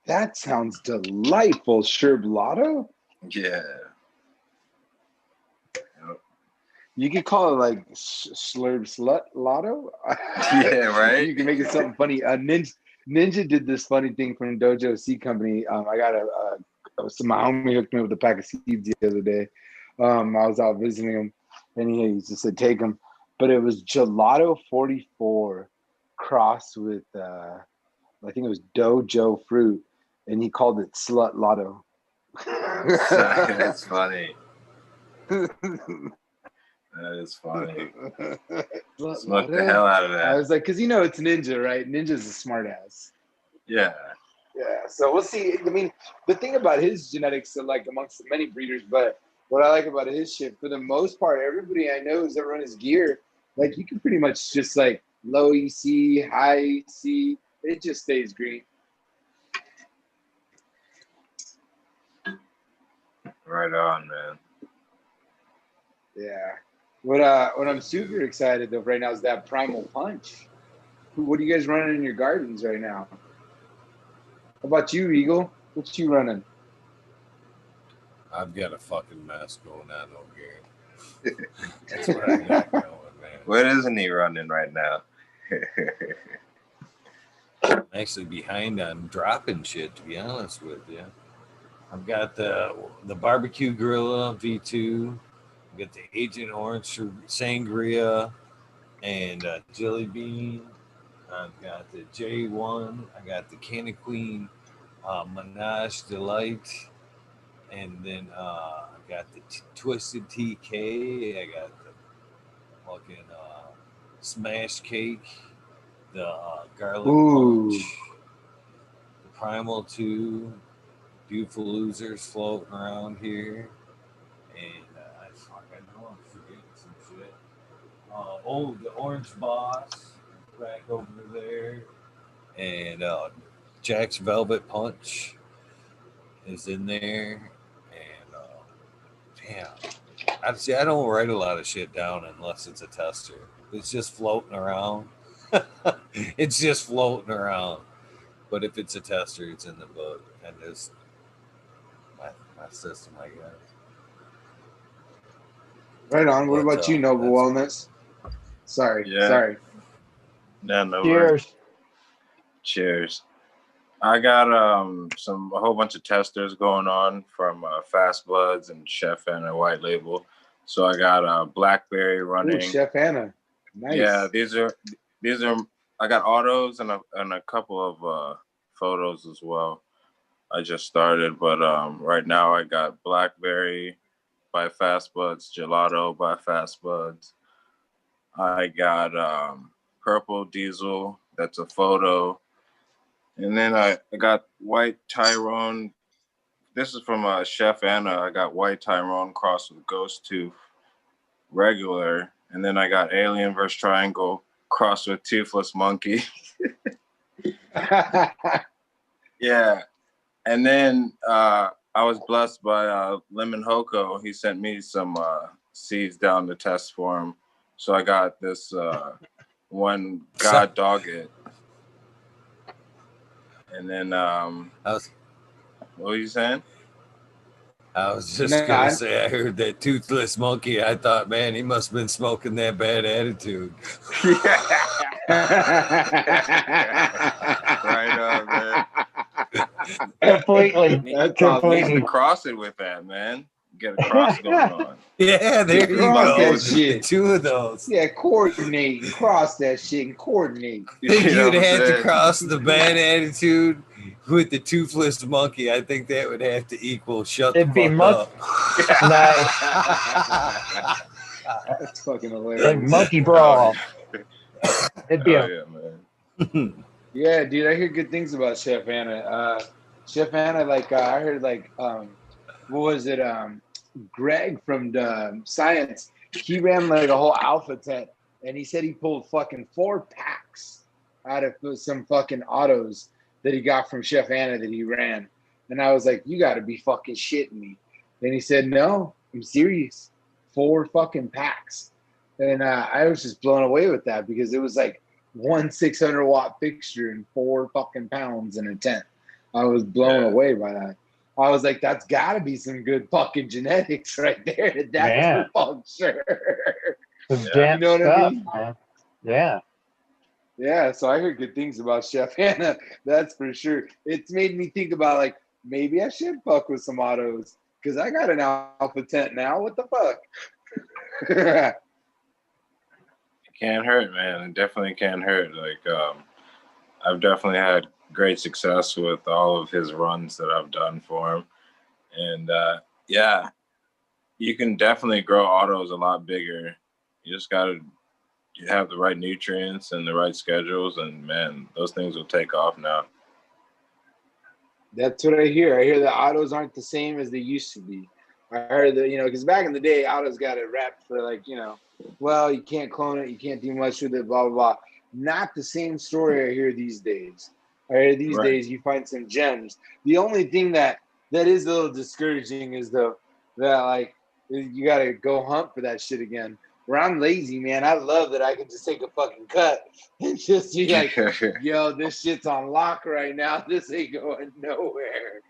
That sounds delightful. Cerblado? Yeah. You could call it like slurb slut lotto. Yeah, right. You can make it something funny. Ninja did this funny thing from Dojo Seed Company. I got my homie hooked me with a pack of seeds the other day. I was out visiting him, and he just said take them, but it was Gelato 44 crossed with I think it was Dojo fruit, and he called it Slut Lotto. That's funny. That is funny. Smoke the hell out of that. I was like, because it's Ninja, right? Ninja's a smart ass. Yeah. Yeah. So we'll see. I mean, the thing about his genetics, like amongst many breeders, but what I like about his shit, for the most part, everybody I know who's ever run his gear, like you can pretty much just like low EC, high EC, it just stays green. Right on, man. Yeah. What I'm super excited of right now is that Primal Punch. What are you guys running in your gardens right now? How about you, Eagle? What you running? I've got a fucking mess going on over here. That's what I got going, man. What isn't he running right now? I'm actually behind on dropping shit, to be honest with you. I've got the barbecue gorilla V2. I've got the Agent Orange Sangria and Jelly Bean. I've got the J1. I got the Candy Queen Menage Delight. And then I got the Twisted TK. I got the fucking Smash Cake. The Garlic Punch. The Primal 2. Beautiful Losers floating around here. And I know I'm forgetting some shit. The Orange Boss back over there. And Jack's Velvet Punch is in there. And damn. I don't write a lot of shit down unless it's a tester. It's just floating around. It's just floating around. But if it's a tester, it's in the book. And it's my system, I guess. Right on. What about you, Noble Wellness? Sorry. Yeah, no Cheers. Cheers. I got a whole bunch of testers going on from Fast Bloods and Chef Anna White Label. So I got Blackberry running. Ooh, Chef Anna. Nice. Yeah, these are. I got autos and a couple of photos as well. I just started, but right now I got Blackberry by Fast Buds, Gelato by Fast Buds. I got Purple Diesel, that's a photo. And then I got White Tyrone. This is from Chef Anna. I got White Tyrone crossed with Ghost Tooth, regular. And then I got Alien vs. Triangle crossed with Toothless Monkey. Yeah. And then I was blessed by Lemon Hoko. He sent me some seeds down to test for him. So I got this one God Dog It. And then what were you saying? I was just gonna say, I heard that toothless monkey. I thought, man, he must have been smoking that bad attitude. Right on, man. Completely. That's completely. Need to cross it with that, man. Get a cross going on. Yeah, there you Cross go. that shit. Two of those. Yeah, coordinate and cross that shit and coordinate. I think You know you'd what I'm have to saying? cross the bad attitude with the toothless monkey. I think that would have to equal shut It'd the be fuck up. Nice. That's fucking hilarious. Like monkey brawl. It'd be Oh, yeah, man. Yeah, dude, I hear good things about Chef Anna. Chef Anna, like I heard, like what was it? Greg from Science. He ran like a whole alpha tent, and he said he pulled fucking 4 packs out of some fucking autos that he got from Chef Anna that he ran. And I was like, you got to be fucking shitting me. Then he said, no, I'm serious. 4 fucking packs. And I was just blown away with that because it was like one 600-watt fixture and 4 fucking pounds in a tent. I was blown away by that. I was like, that's got to be some good fucking genetics right there. That's for sure. Yeah. You know what I mean? Man. Yeah. Yeah, so I heard good things about Chef Anna. That's for sure. It's made me think about, like, maybe I should fuck with some autos because I got an alpha tent now. What the fuck? It can't hurt, man. It definitely can't hurt. Like, I've definitely had great success with all of his runs that I've done for him. And yeah, you can definitely grow autos a lot bigger. You just got to have the right nutrients and the right schedules, and man, those things will take off now. That's what I hear. I hear the autos aren't the same as they used to be. I heard that, because back in the day, autos got it wrapped for, like, well, you can't clone it, you can't do much with it, blah, blah, blah. Not the same story I hear these days. I hear these days you find some gems. The only thing that is a little discouraging is that like you got to go hunt for that shit again. Where I'm lazy, man. I love that I can just take a fucking cut and just be like, yo, this shit's on lock right now. This ain't going nowhere.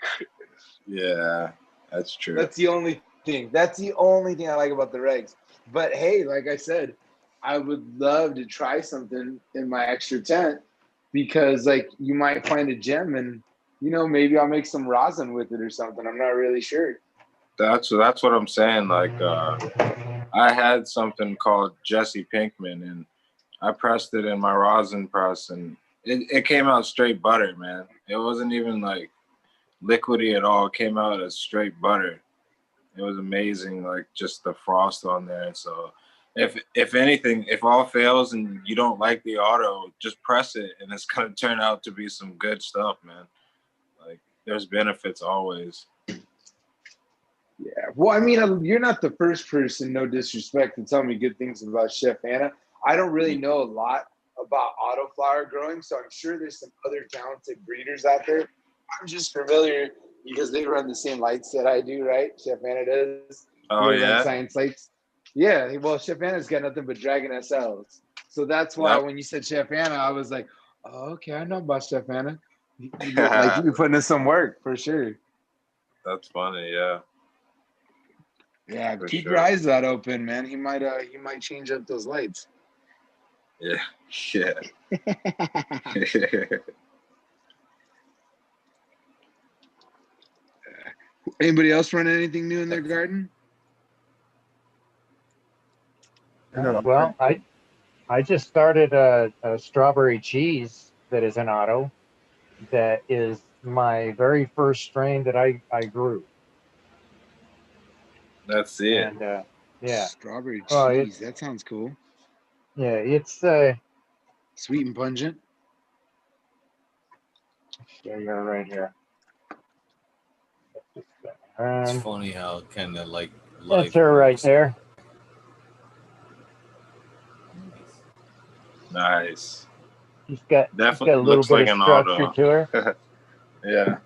Yeah, that's true. That's the only thing. That's the only thing I like about the regs. But hey, like I said, I would love to try something in my extra tent because, like, you might find a gem and, maybe I'll make some rosin with it or something. I'm not really sure. That's what I'm saying. Like, I had something called Jesse Pinkman, and I pressed it in my rosin press, and it came out straight butter, man. It wasn't even like liquidy at all. It came out as straight butter. It was amazing, like just the frost on there. And so if anything, if all fails and you don't like the auto, just press it and it's gonna turn out to be some good stuff, man. Like, there's benefits always. Yeah. Well, I mean, you're not the first person, no disrespect, to tell me good things about Chef Anna. I don't really know a lot about autoflower growing, so I'm sure there's some other talented breeders out there. I'm just familiar because they run the same lights that I do, right? Chef Anna does. Oh, yeah? Science lights. Yeah, well, Chef Anna's got nothing but Dragon SLs. So that's why when you said Chef Anna, I was like, oh, okay, I know about Chef Anna. Like, you be putting in some work for sure. That's funny, yeah. Yeah, for keep sure. your eyes wide open, man. He might change up those lights. Yeah. Yeah. Anybody else run anything new in their garden? Well, I just started a strawberry cheese that is an auto. That is my very first strain that I grew. That's it. And yeah. Strawberry Oh, cheese. That sounds cool. Yeah, it's Sweet and pungent. There you are, right here. It's funny how kind of like That's her right there. Nice. She's got Definitely a little looks bit like of an structure auto. to her. Yeah.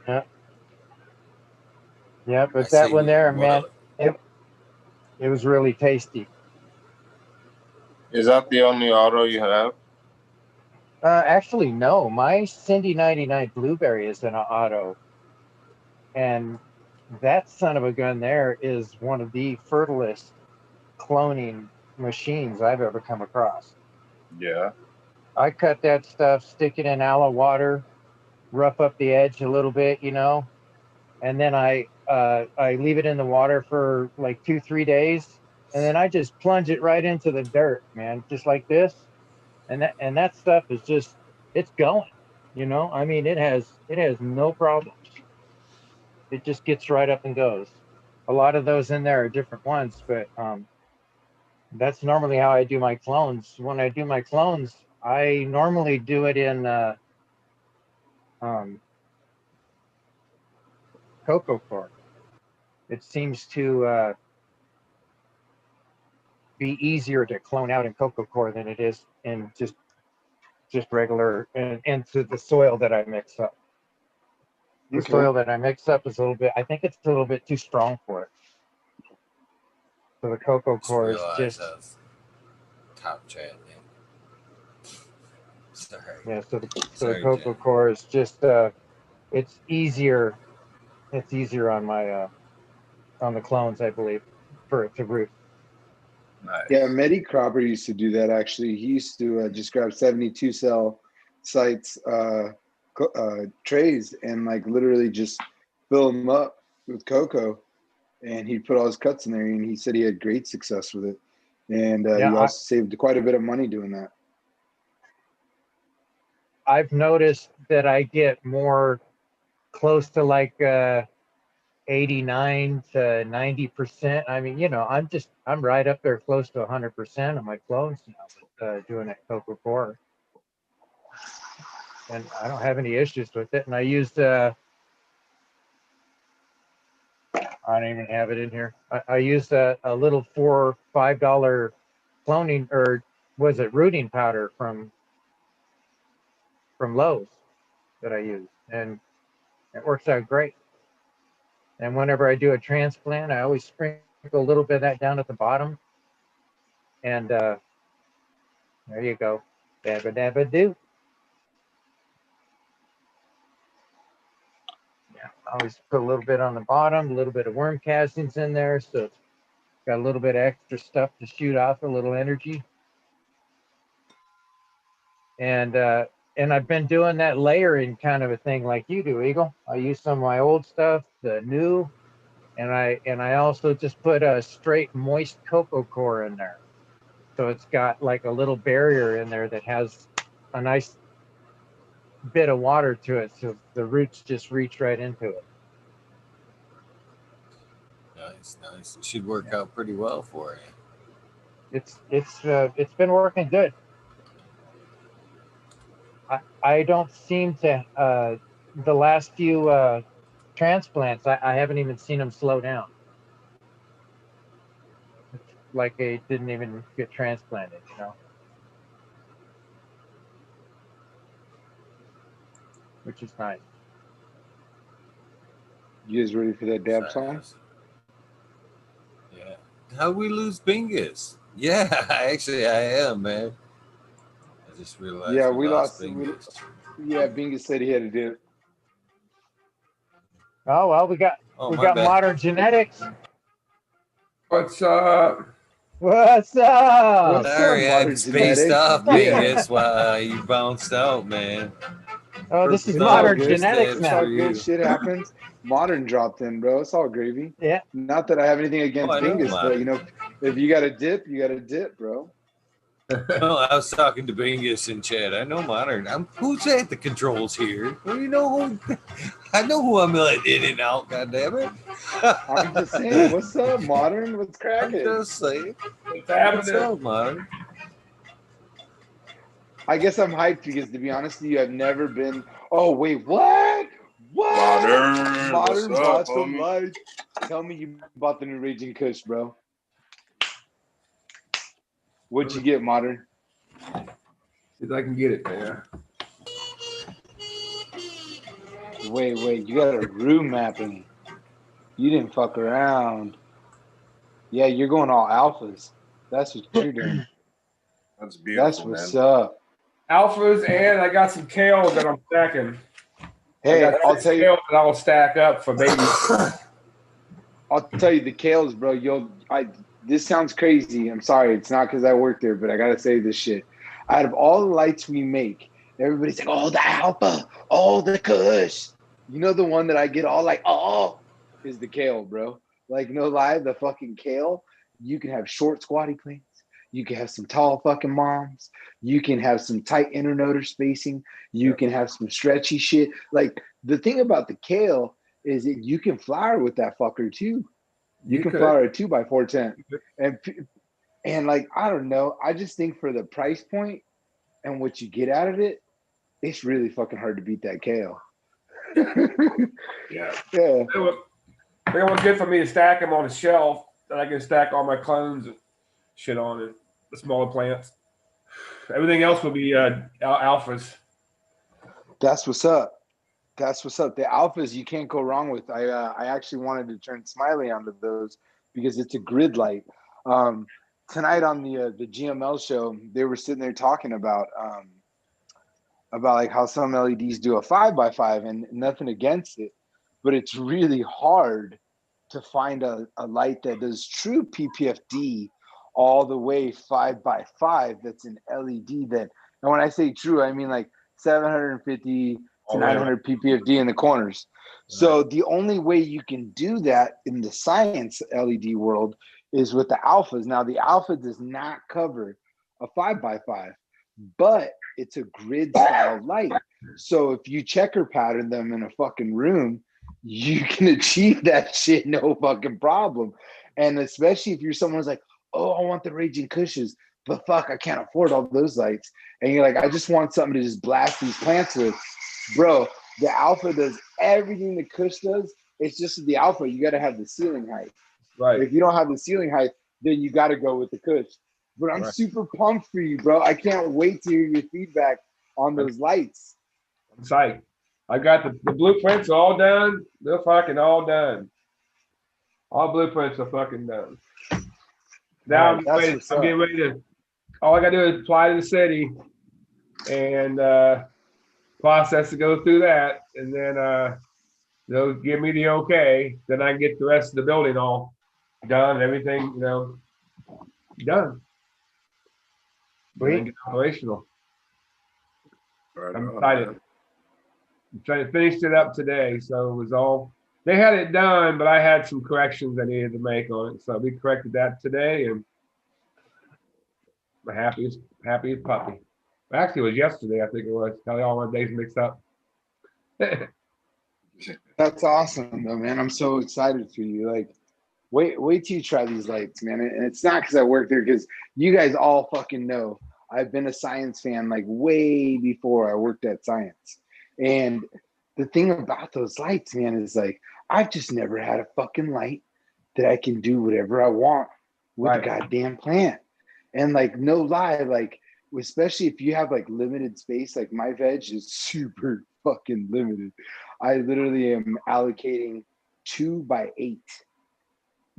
Yeah. Yeah, but I that say one there, man, what? it was really tasty. Is that the only auto you have? Actually, no. My Cindy 99 Blueberry is an auto, and that son of a gun there is one of the fertilest cloning machines I've ever come across. Yeah. I cut that stuff, stick it in aloe water, rough up the edge a little bit, you know, and then I leave it in the water for like 2-3 days, and then I just plunge it right into the dirt, man, just like this, and that stuff is just, it's going, you know. I mean, it has no problems. It just gets right up and goes. A lot of those in there are different ones, but that's normally how I do my clones. When I do my clones, I normally do it in um, cocoa core. It seems to be easier to clone out in cocoa core than it is in just regular and into the soil that I mix up. The Okay. soil that I mix up is a little bit, I think it's a little bit too strong for it. So the cocoa Just core is realized just, I was top chat, man. Sorry. yeah, so the Sorry, cocoa Jen. core is just it's easier, it's easier on my on the clones, I believe, for it to root. Nice. Yeah, Medi Cropper used to do that actually. He used to just grab 72 cell sites trays and like literally just fill them up with cocoa, and he'd put all his cuts in there, and he said he had great success with it, and Yeah, he also saved quite a bit of money doing that. I've noticed that I get more close to like 89 to 90%. I mean, you know, I'm right up there close to 100% of my clones now with doing it cocoa core, and I don't have any issues with it. And I used I don't even have it in here. I used a little $4 or $5 cloning, or was it rooting powder from Lowe's that I use, and it works out great. And whenever I do a transplant, I always sprinkle a little bit of that down at the bottom, and there you go, dabba dabba do. Yeah, I always put a little bit on the bottom, a little bit of worm castings in there, so it's got a little bit of extra stuff to shoot off, a little energy. And I've been doing that layering kind of a thing like you do, Eagle. I use some of my old stuff, the new, and I also just put a straight moist cocoa core in there. So it's got like a little barrier in there that has a nice bit of water to it, so the roots just reach right into it. Nice, nice. It should work out pretty well for you. It's been working good. I don't seem to the last few transplants, I haven't even seen them slow down. It's like they didn't even get transplanted, you know, which is nice. You guys ready for that dab Sorry, song? yeah. How we lose Bingus? Yeah, actually, I am, man. I just realized Yeah, we we lost lost. Bingus. Yeah, Bingus said he had to do it. Oh well, we got My bad. modern genetics. What's up? What's up? What's Sorry, up, I modern spaced genetics? off Yeah. Bingus while you bounced out, man. Oh, this is It's all modern good. genetics Steps It's now. all for good. you. Shit happens. Modern dropped in, bro. It's all gravy. Yeah. Not that I have anything against I know, Bingus, but Modern. you know, if you got to dip, you got to dip, bro. No, I was talking to Bingus in chat. I know Modern. Who's at the controls here? Well, you know who? I know who I'm letting in and out. God damn it! I'm just saying, what's up, Modern? What's I'm cracking? just saying. What's What's happening? up, Modern? I guess I'm hyped because, to be honest with you, I've never been. Oh wait, what? What? Modern, Modern what's bought up, some homie? lights. Tell me you bought the new Raging Kush, bro. What'd you get, Modern? See if I can get it there. Wait. You got a room mapping. You didn't fuck around. Yeah, you're going all alphas. That's what you're doing. That's beautiful, That's what's man. up. Alphas, and I got some kale that I'm stacking. Hey, I'll tell you. Kale that I'll stack up for babies. I'll tell you the kales, bro. This sounds crazy. I'm sorry. It's not because I work there, but I gotta say this shit. Out of all the lights we make, everybody's like, "Oh, the alpha, oh, the kush." You know the one that I get all like, "Oh," is the kale, bro. Like no lie, the fucking kale. You can have short squatty plants. You can have some tall fucking moms. You can have some tight internoder spacing. You can have some stretchy shit. Like the thing about the kale is that you can flower with that fucker too. You can flower a 2x410. And like, I don't know. I just think for the price point and what you get out of it, it's really fucking hard to beat that kale. Yeah. Yeah. They were good for me to stack them on a shelf that I can stack all my clones and shit on it. The smaller plants. Everything else will be alphas. That's what's up. That's what's up. The alphas you can't go wrong with. I actually wanted to turn Smiley onto those because it's a grid light. Tonight on the GML show, they were sitting there talking about like how some LEDs do a 5x5 and nothing against it, but it's really hard to find a light that does true PPFD all the way 5x5 that's an LED that, and when I say true, I mean like 750 to 900 PPFD in the corners. So the only way you can do that in the science LED world is with the alphas. Now the alpha does not cover a 5x5, but it's a grid style light. So if you checker pattern them in a fucking room, you can achieve that shit no fucking problem. And especially if you're someone who's like, oh, I want the Raging Kushes, but fuck, I can't afford all those lights. And you're like, I just want something to just blast these plants with. Bro, the alpha does everything the Kush does. It's just the alpha, you got to have the ceiling height. Right. If you don't have the ceiling height, then you got to go with the Kush. But I'm super pumped for you, bro. I can't wait to hear your feedback on those lights. I'm psyched. I got the blueprints all done. They're fucking all done. All blueprints are fucking done. Now I'm getting ready to. All I gotta do is apply to the city, and process to go through that, and then they'll give me the okay. Then I can get the rest of the building all done, everything done. Get operational. I'm excited. I finished it up today, so it was all. They had it done, but I had some corrections I needed to make on it, so we corrected that today, and I'm happy as puppy. Actually, it was yesterday. I think it was. Got all my days mixed up. That's awesome, though, man. I'm so excited for you. Like, wait till you try these lights, man. And it's not because I work there, because you guys all fucking know I've been a science fan like way before I worked at science. And the thing about those lights, man, is like I've just never had a fucking light that I can do whatever I want with a goddamn plant. And like, no lie, like, especially if you have like limited space, like my veg is super fucking limited. I literally am allocating 2x8,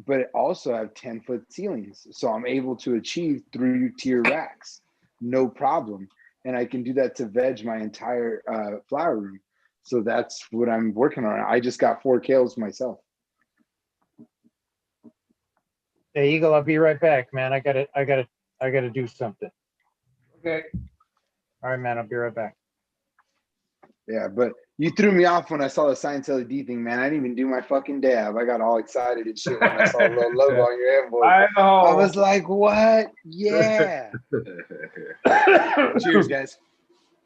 but also I have 10-foot ceilings. So I'm able to achieve 3-tier racks, no problem. And I can do that to veg my entire flower room. So that's what I'm working on. I just got 4 kales myself. Hey, Eagle, I'll be right back, man. I gotta do something. Okay. All right, man. I'll be right back. Yeah, but you threw me off when I saw the science LED thing, man. I didn't even do my fucking dab. I got all excited and shit when I saw the little logo on your envelope. I know. I was like, what? Yeah. Cheers, guys.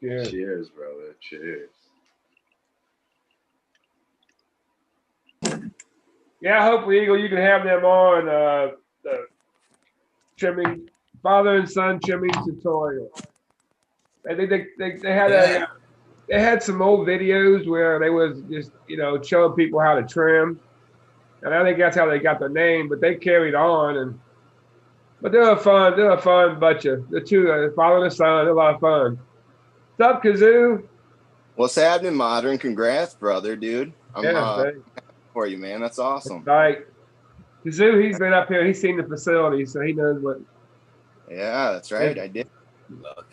Yeah. Cheers, brother. Cheers. Yeah, hopefully, Eagle, you can have them on the trimming, father and son trimming tutorial. I think they had they had some old videos where they was just showing people how to trim, and I think that's how they got their name. But they carried on, but they're a fun bunch of the two, father and son. They're a lot of fun. What's up, Kazoo? What's happening, Modern? Congrats, brother, dude. I'm Yeah, thanks. for you, man. That's awesome. Right. Kazoo, he's been up here. He's seen the facility, so he knows what. Yeah, that's right. I did.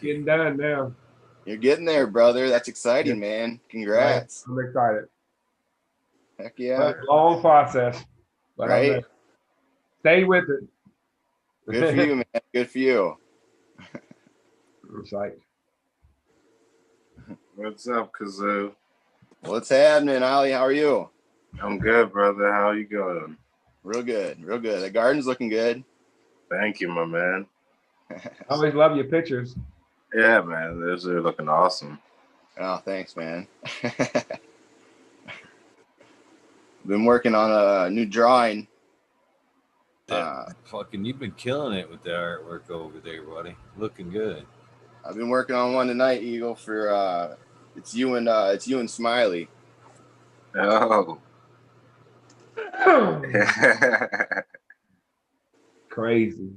Getting done now. You're getting there, brother. That's exciting, man. Congrats. Right. I'm excited. Heck yeah. Well, it's a long process, but right. Stay with it. Good for you, man. Good for you. Right. What's up, Kazoo? What's happening, Ollie? How are you? I'm good, brother. How you going? Real good. Real good. The garden's looking good. Thank you, my man. I always love your pictures. Yeah, man. Those are looking awesome. Oh, thanks, man. Been working on a new drawing. Fucking, you've been killing it with the artwork over there, buddy. Looking good. I've been working on one tonight, Eagle, for it's you and Smiley. Oh. Crazy.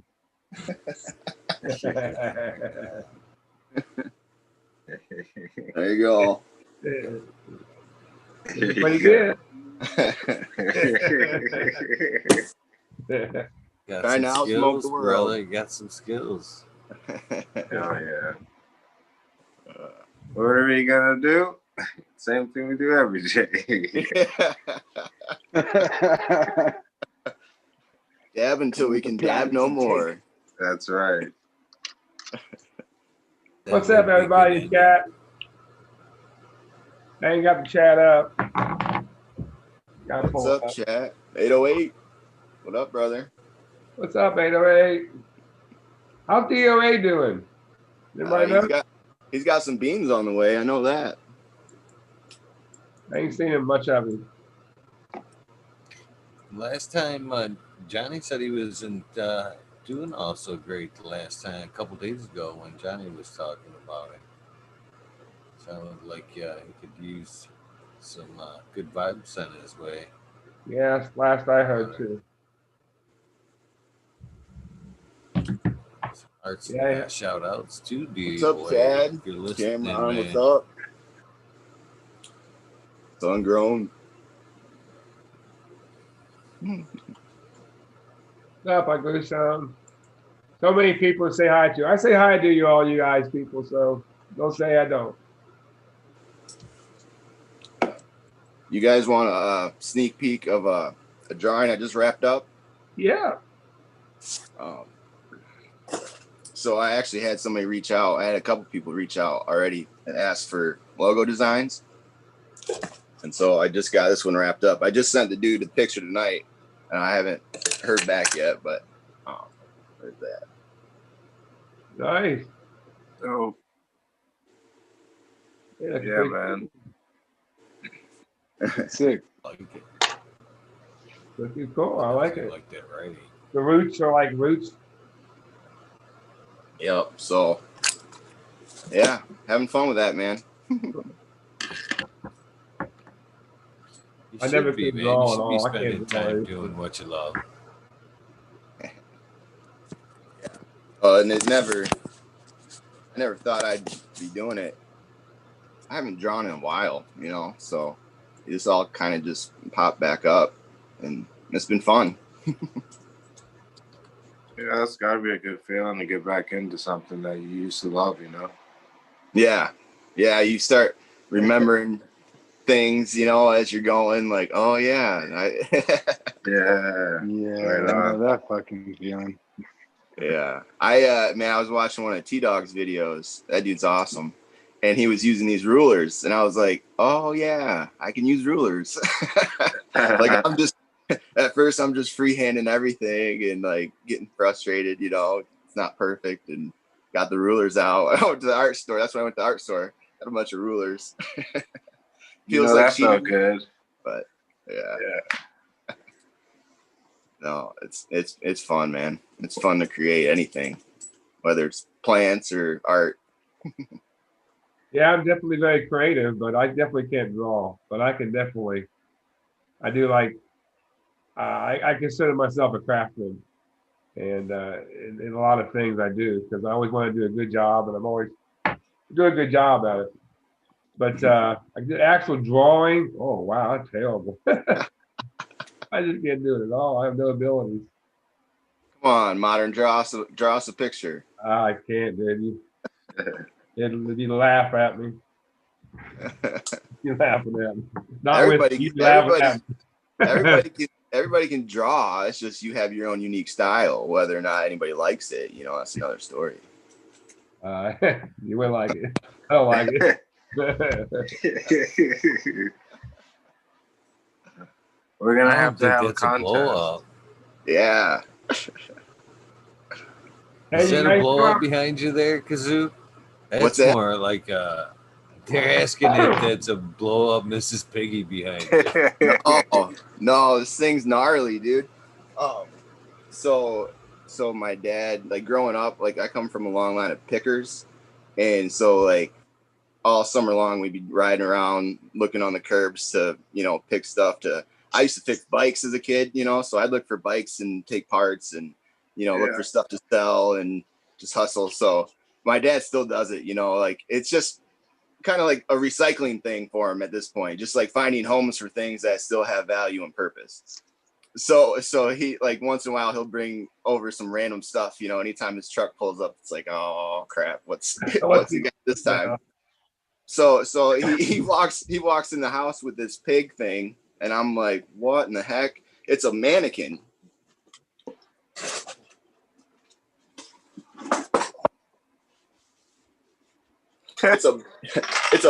There you go. Pretty good. Got Trying to some outsmoke skills, the world. brother. You got some skills. Hell yeah. Whatever you gonna do, same thing we do every day. Dab until we can dab no more. That's right. What's up, everybody in chat? I ain't got the chat up. What's up, chat? 808. What up, brother? What's up, 808? How's DOA doing? Anybody know? He's got some beans on the way. I know that. I ain't seen him much of him. Last time, Johnny said he wasn't doing all so great the last time, a couple days ago when Johnny was talking about it. Sounded like he could use some good vibes sent his way. Yeah, last I heard too. Arts yeah. Shout outs to D. What's up, Chad? Cameron, what's up? Sungrown. Up, I go some. So many people say hi to you. I say hi to you, all you guys people. So don't say I don't. You guys want a sneak peek of a drawing I just wrapped up? Yeah. So I actually had somebody reach out. I had a couple people reach out already and ask for logo designs. And so I just got this one wrapped up. I just sent the dude the picture tonight, and I haven't heard back yet, but there's that. Nice. Oh. Yeah, man. Sick. Like it. Looking cool. I like it. Like that writing. The roots are like roots. Yep. So, yeah, having fun with that, man. I never be, could man. draw You at should all. be I spending can't draw time anything. doing what you love. And I never thought I'd be doing it. I haven't drawn in a while, so this all kind of just popped back up, and it's been fun. Yeah, that's gotta be a good feeling to get back into something that you used to love, Yeah, you start remembering things, as you're going, like, oh yeah, Yeah. Right I know that fucking feeling. Yeah, I was watching one of T-Dog's videos. That dude's awesome, and he was using these rulers, and I was like, oh yeah, I can use rulers. Like at first I'm just freehanding everything and like getting frustrated, it's not perfect, and got the rulers out. I went to the art store. That's when I went to the art store. Got a bunch of rulers. Feels like that felt good. But yeah. No, it's fun, man. It's fun to create anything, whether it's plants or art. Yeah, I'm definitely very creative, but I definitely can't draw. But I can definitely. I do like. I consider myself a craftsman, and in a lot of things I do because I always want to do a good job, and I'm always do a good job at it. But actual drawing, oh wow, that's terrible. I just can't do it at all. I have no abilities. Come on, modern, draw us a picture. I can't, dude. You laugh at me. You're laughing at me. Not with you laughing at me. Everybody can draw. It's just you have your own unique style. Whether or not anybody likes it, you know, that's another story. You wouldn't like it. I don't like it. We're gonna have to have a contest. Yeah. Is that a blow up behind you there, Kazoo? That's What's that? More like they're asking if that's a blow up Mrs. Piggy behind you. No, this thing's gnarly, dude. So my dad, like growing up, like I come from a long line of pickers, and so like all summer long we'd be riding around looking on the curbs to, you know, pick stuff to. I used to fix bikes as a kid, you know, so I'd look for bikes and take parts and, you know, look for stuff to sell and just hustle. So my dad still does it, you know, like it's just kind of like a recycling thing for him at this point, just like finding homes for things that still have value and purpose. So he, like, once in a while he'll bring over some random stuff, you know, anytime his truck pulls up, it's like, oh crap, what's he got this time? So he walks in the house with this pig thing, and I'm like, what in the heck? It's a mannequin. It's a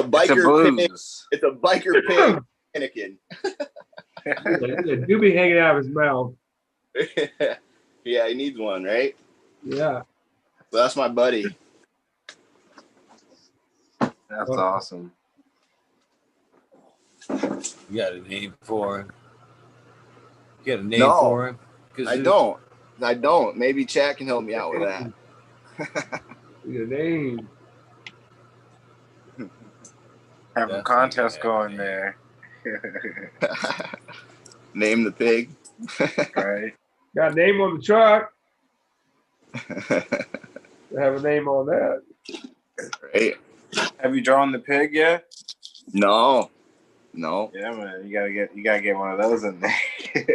biker pig. It's a biker pig mannequin. Do be hanging out of his mouth. Yeah, he needs one, right? Yeah. So that's my buddy. That's awesome. You got a name for him? You got a name for him? I don't. Maybe Chad can help me out with that. Your name. Have a contest going there. Name the pig. Right. Got a name on the truck. Have a name on that. Right. Have you drawn the pig yet? No. Yeah, man. You gotta get one of those in there.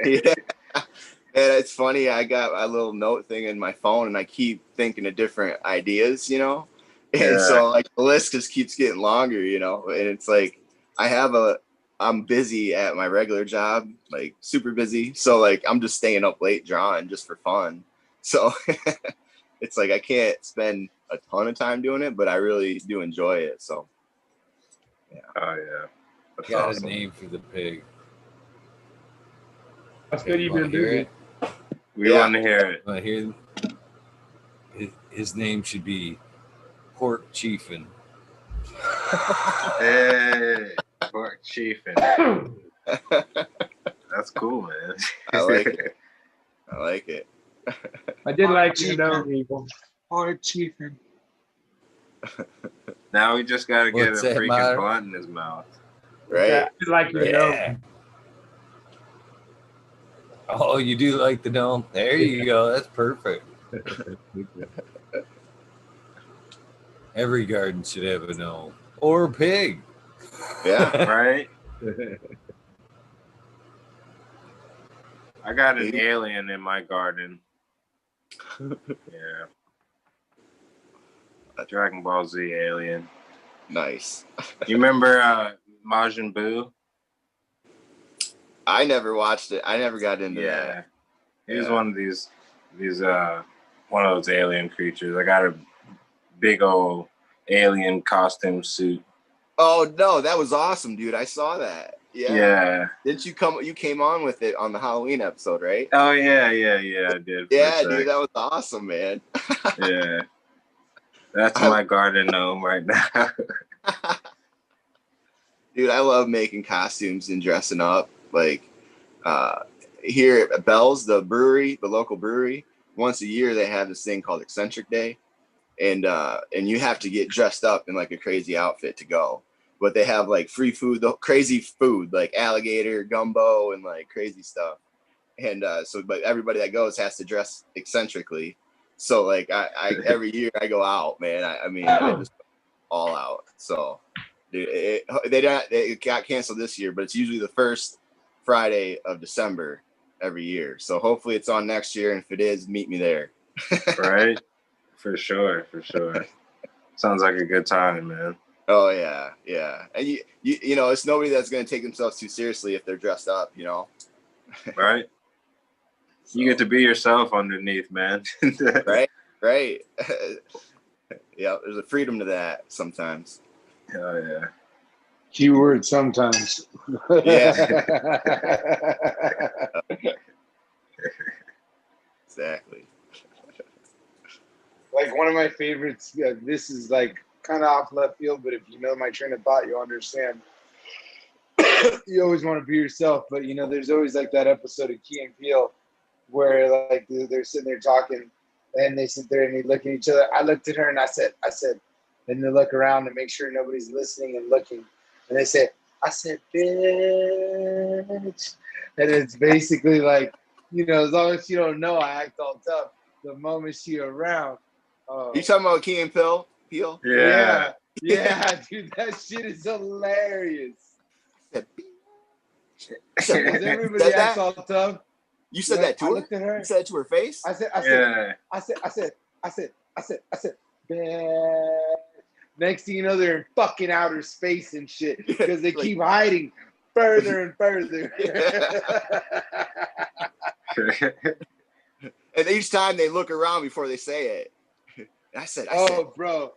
Yeah. And it's funny, I got a little note thing in my phone and I keep thinking of different ideas, you know? And so like the list just keeps getting longer, you know? And it's like I'm busy at my regular job, like super busy. So like I'm just staying up late drawing just for fun. So it's like I can't spend a ton of time doing it, but I really do enjoy it. So yeah. Oh yeah. That's got awesome. a name for the pig. That's good you've been busy. We want to hear it. Want to hear his name should be Pork Chiefin. Hey, Pork Chiefin. That's cool, man. I like it. I did like you know people. Pork Chiefin. Now we just gotta get What's a that, freaking Myra? blunt in his mouth. Right. Yeah, I did like you know. Oh, you do like the dome? There you go. That's perfect. Every garden should have a gnome or a pig. Yeah. Right? I got an alien in my garden. Yeah. A Dragon Ball Z alien. Nice. You remember Majin Buu? I never watched it. I never got into that. He was one of these one of those alien creatures. I got a big old alien costume suit. Oh no, that was awesome, dude. I saw that. Yeah. Didn't you came on with it on the Halloween episode, right? Oh yeah, I did. Yeah, dude, that was awesome, man. Yeah. That's my garden gnome right now. Dude, I love making costumes and dressing up. Like here at Bell's, the local brewery, once a year they have this thing called Eccentric Day. And you have to get dressed up in like a crazy outfit to go. But they have like free food, crazy food, like alligator, gumbo, and like crazy stuff. And but everybody that goes has to dress eccentrically. So like I every year I go out, man. I mean, I just all out. So Dude, it got canceled this year, but it's usually the first Friday of December every year. So hopefully it's on next year, and if it is, meet me there. Right? For sure. Sounds like a good time, man. Oh yeah. And you know, it's nobody that's gonna take themselves too seriously if they're dressed up, you know. Right? So, you get to be yourself underneath, man. right. Yeah, there's a freedom to that sometimes. Hell yeah. Keyword sometimes. Yeah. Exactly. Like one of my favorites, this is like kind of off left field, but if you know my train of thought, you'll understand. You always want to be yourself, but you know, there's always like that episode of Key and Peele where like they're sitting there talking and they sit there and they look at each other. I looked at her and I said, and they look around to make sure nobody's listening and looking. And they say, I said, bitch. And it's basically like, you know, as long as she don't know I act all tough, the moment she around. You talking about Key and Peele? Yeah, dude, that shit is hilarious. Does everybody act all tough? You said that to her? Looked at her. You said it to her face? I said, bitch. Next thing you know, they're in fucking outer space and shit because they keep hiding further and further. And each time they look around before they say it. I said, bro,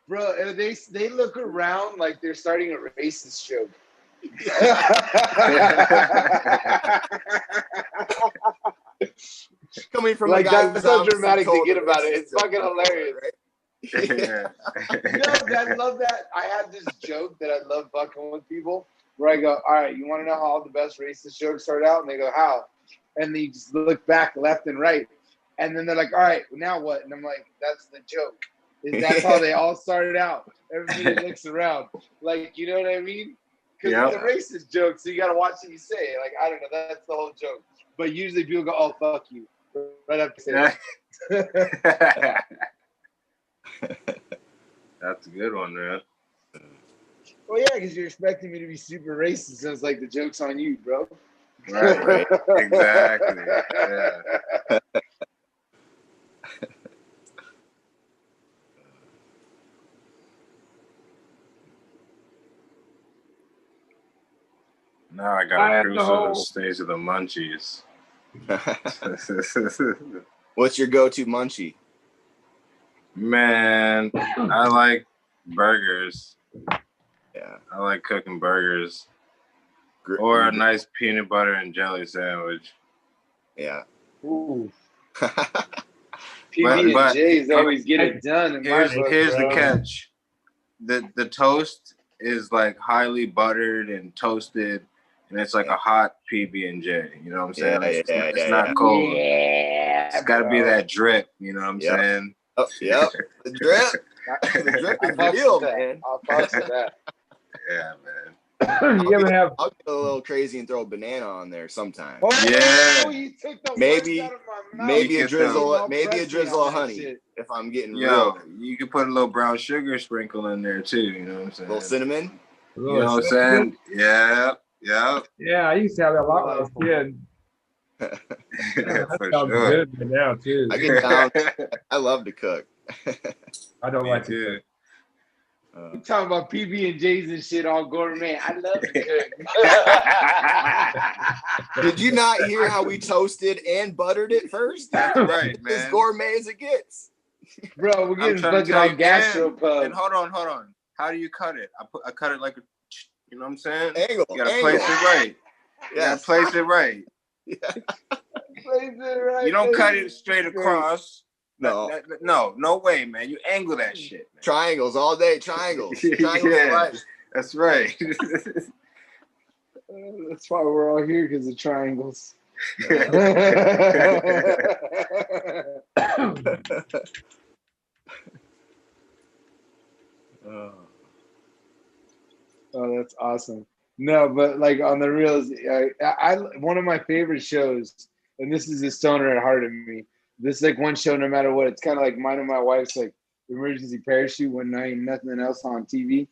they look around like they're starting a racist joke. Coming from like a guy that's so dramatic to get about it. It's fucking hilarious. Right? Yeah. I love that. I have this joke that I love fucking with people where I go, all right, you want to know how all the best racist jokes start out? And they go, how? And they just look back left and right. And then they're like, all right, now what? And I'm like, that's the joke. That's how they all started out. Everybody looks around. Like, you know what I mean? Because it's a racist joke, so you got to watch what you say. Like, I don't know. That's the whole joke. But usually people go, oh, fuck you. Right after say that. That's a good one, man. Well, yeah, because you're expecting me to be super racist. So it's like the joke's on you, bro. Right. Exactly. Yeah. Now I gotta cruise to the stage of the Munchies. What's your go-to munchie? Man, I like burgers. Yeah. I like cooking burgers. Or a nice peanut butter and jelly sandwich. Yeah. Ooh. PB and J's always get it done in my book, here's the catch. The toast is like highly buttered and toasted, and it's like a hot PB and J. You know what I'm saying? It's not cold. Yeah, it's got to be that drip. You know what I'm saying? Oh, yep. The drip. The drip is real, man. I'll fuck with that. Yeah, man. I'll get a little crazy and throw a banana on there sometime. Oh, yeah. You took the maybe words out of my mouth. maybe a drizzle of honey shit. if I'm getting real. You can put a little brown sugar sprinkle in there too. You know what I'm saying? A little cinnamon. You know what I'm saying? Yeah. Yeah, I used to have that a lot when I was a kid. For sounds sure. good now too. I get down. I love to cook. I don't like to cook. You talking about PB and J's and shit all gourmet. I love to cook. Did you not hear how we toasted and buttered it first? That's right, man. As gourmet as it gets. Bro, we're getting fucking on gastropub. And hold on. How do you cut it? I cut it like a, you know what I'm saying? Angle. You gotta place it right. You gotta place it right. Place it right. You don't cut it straight across. No. No way, man. You angle that shit, man. Triangles all day. Triangles. Triangles right. That's right. That's why we're all here, because of triangles. Oh, that's awesome. No, but like on the reels, I one of my favorite shows, and this is a stoner at heart of me. This is like one show, no matter what. It's kind of like mine and my wife's like Emergency Parachute when I ain't nothing else on TV.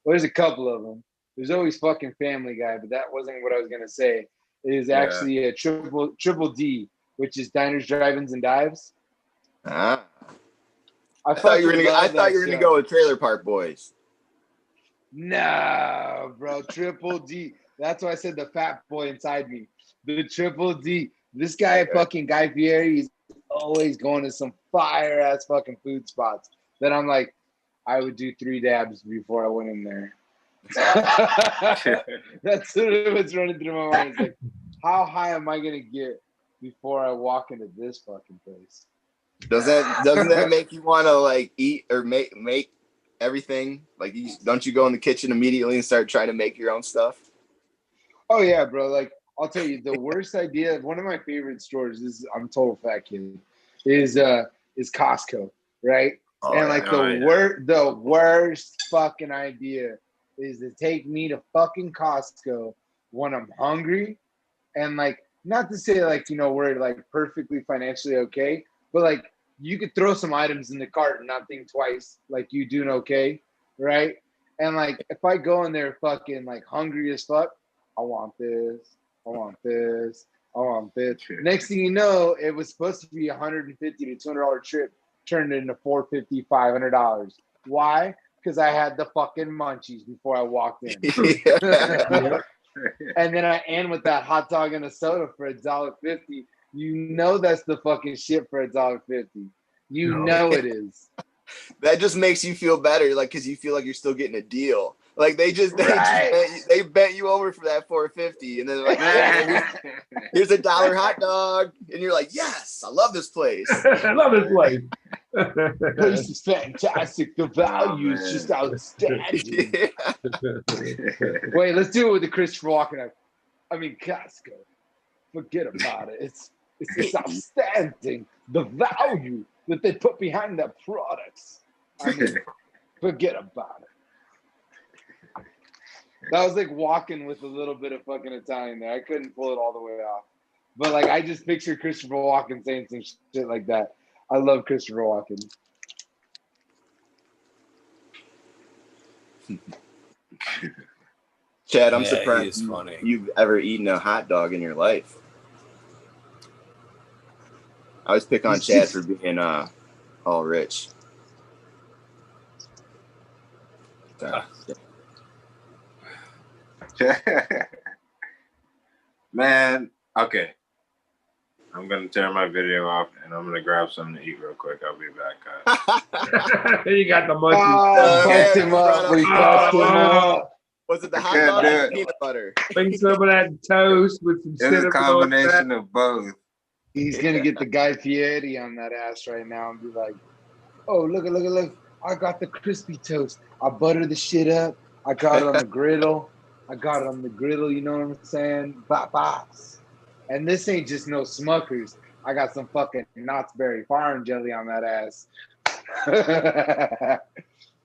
Well, there's a couple of them. There's always fucking Family Guy, but that wasn't what I was gonna say. It is actually a triple D, which is Diners, Drive-ins, and Dives. Ah. I thought you were gonna go with Trailer Park Boys. No, bro, Triple D. That's why I said the fat boy inside me. The Triple D. This guy, fucking Guy Fieri, he's always going to some fire ass fucking food spots that I'm like, I would do 3 dabs before I went in there. That's what's running through my mind. It's like, how high am I gonna get before I walk into this fucking place? Doesn't that make you want to like eat or make everything? Like, don't you go in the kitchen immediately and start trying to make your own stuff? Oh yeah, bro. Like, I'll tell you, the worst idea. One of my favorite stores is I'm total fat kid. Is Costco, right? Oh, and like the worst fucking idea is to take me to fucking Costco when I'm hungry, and like, not to say like, you know, we're like perfectly financially okay, but like you could throw some items in the cart and not think twice, like you doing okay, right? And like if I go in there fucking like hungry as fuck, I want this, I want this, I want this. Next thing you know, it was supposed to be $150 to $200 trip, turned into $450, $500. Why? Because I had the fucking munchies before I walked in. And then I end with that hot dog and a soda for $1.50. You know that's the fucking shit for $1.50. You know it is. That just makes you feel better, like, because you feel like you're still getting a deal. Like they bent you over for that $4.50, and then like, here's $1 hot dog, and you're like, yes, I love this place. I love this place. The place is fantastic. The value is just outstanding. Wait, let's do it with the Christopher Walken. I mean, Costco. Forget about it. It's just outstanding. The value that they put behind their products. I mean, forget about it. That was like walking with a little bit of fucking Italian there. I couldn't pull it all the way off. But like, I just pictured Christopher Walken saying some shit like that. I love Christopher Walken. Chad, I'm surprised you've ever eaten a hot dog in your life. I always pick on Chad for being all rich. Man, okay. I'm gonna turn my video off and I'm gonna grab something to eat real quick. I'll be back, guys. You got the munchies. Him up. We fucked him up. Was it the hot dog or peanut butter? Bring some of that toast with some cinnamon. It's a combination of both. He's gonna get the Guy Fieri on that ass right now and be like, "Oh, look! I got the crispy toast. I butter the shit up. I got it on the griddle. You know what I'm saying? Boss. And this ain't just no Smuckers. I got some fucking Knott's Berry Farm jelly on that ass."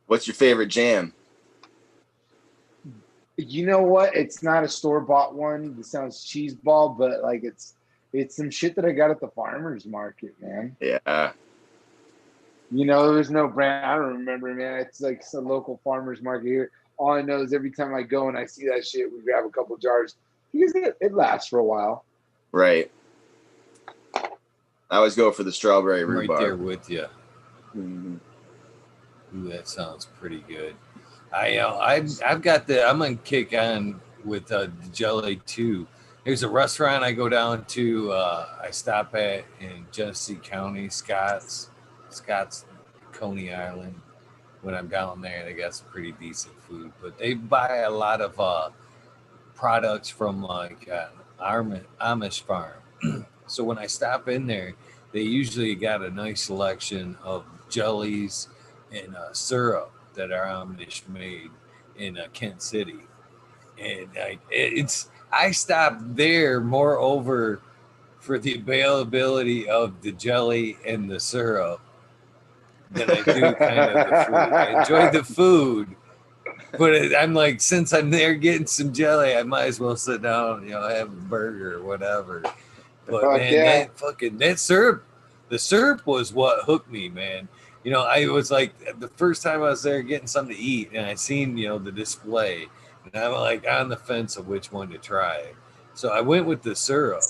What's your favorite jam? You know what? It's not a store-bought one. It sounds cheeseball, but like it's some shit that I got at the farmer's market, man. Yeah. You know, there's no brand. I don't remember, man. It's like some local farmer's market here. All I know is every time I go and I see that shit, we grab a couple jars because it lasts for a while. Right. I always go for the strawberry rhubarb. Right there with you. Mm-hmm. Ooh, that sounds pretty good. I've got I'm gonna kick on with the jelly too. There's a restaurant I go down to. I stop at in Genesee County, Scotts, Coney Island. When I'm down there, they got some pretty decent food, but they buy a lot of products from like Amish farm. So when I stop in there, they usually got a nice selection of jellies and syrup that are Amish made in Kent City. And I stopped there moreover for the availability of the jelly and the syrup than I do kind of the food. I enjoy the food, but I'm like, since I'm there getting some jelly, I might as well sit down, you know, have a burger or whatever. But man, that syrup, the syrup was what hooked me, man. You know, I was like the first time I was there getting something to eat, and I seen the display, and I'm like on the fence of which one to try. So I went with the syrup,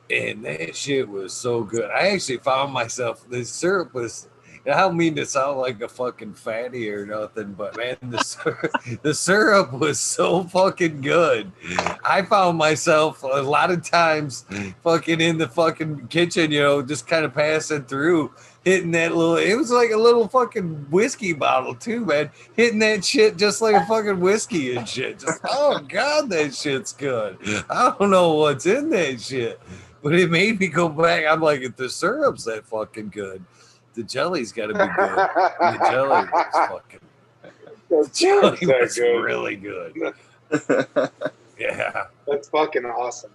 and that shit was so good. I actually found myself the syrup was. I don't mean to sound like a fucking fatty or nothing, but man, the syrup was so fucking good. I found myself a lot of times fucking in the fucking kitchen, just kind of passing through, hitting that little, it was like a little fucking whiskey bottle too, man. Hitting that shit just like a fucking whiskey and shit. Just, oh God, that shit's good. I don't know what's in that shit, but it made me go back. I'm like, if the syrup's that fucking good, the jelly's got to be good. And the jelly was fucking. The jelly was good. Really good. Yeah, that's fucking awesome.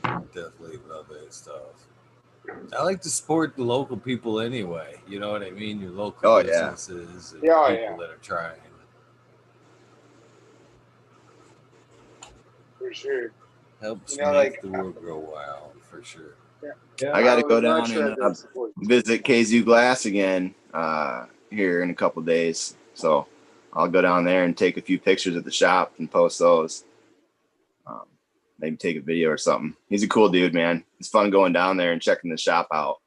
Definitely love that stuff. I like to support the local people anyway. You know what I mean? Your local businesses and people that are trying. For sure. Helps make the world go wild, for sure. Yeah, I got to go down and visit KZU Glass again here in a couple days. So I'll go down there and take a few pictures at the shop and post those. Maybe take a video or something. He's a cool dude, man. It's fun going down there and checking the shop out.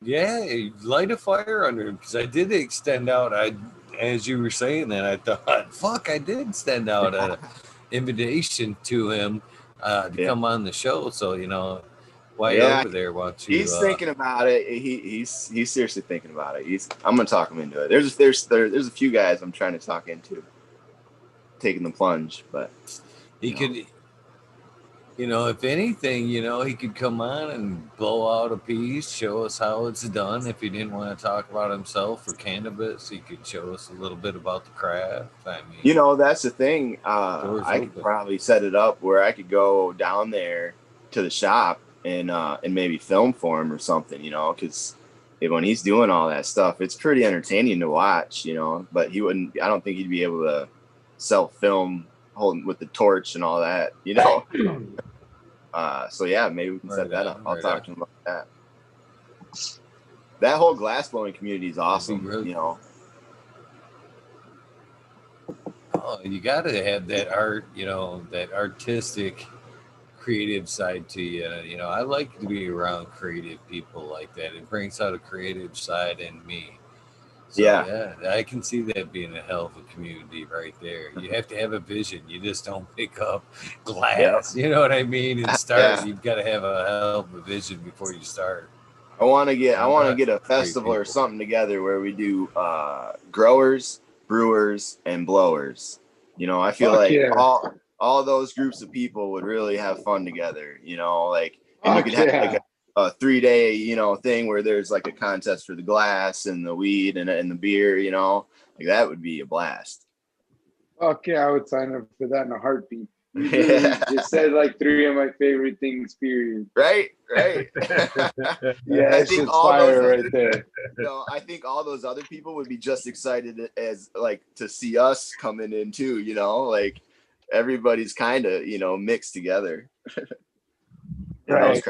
Yeah, light a fire under him, because I did extend out. As you were saying that, I thought, fuck, I did extend out an invitation to him to come on the show. So while you're over there, why don't you? He's thinking about it. He's seriously thinking about it. I'm gonna talk him into it. There's a few guys I'm trying to talk into taking the plunge, but he could. If anything, he could come on and blow out a piece, show us how it's done. If he didn't want to talk about himself or cannabis, he could show us a little bit about the craft. I mean, that's the thing. I could probably set it up where I could go down there to the shop and maybe film for him or something, because when he's doing all that stuff, it's pretty entertaining to watch, but I don't think he'd be able to self-film holding with the torch and all that, so yeah, maybe we can set that up. I'll talk to him about that. That whole glass blowing community is awesome. Oh, you got to have that art, that artistic, creative side to you. I like to be around creative people like that. It brings out a creative side in me. So, yeah, I can see that being a hell of a community right there. You have to have a vision. You just don't pick up glass. You know what I mean? And start. You've got to have a hell of a vision before you start. I want to get a festival or something together where we do growers, brewers, and blowers. I feel all those groups of people would really have fun together. And you could have like a 3-day, thing where there's like a contest for the glass and the weed and the beer, like that would be a blast. Okay, I would sign up for that in a heartbeat. Just said like 3 of my favorite things, period. Right. Yeah, it's just fire right there. I think all those other people would be just excited as like to see us coming in too, like everybody's kind of, mixed together. Right.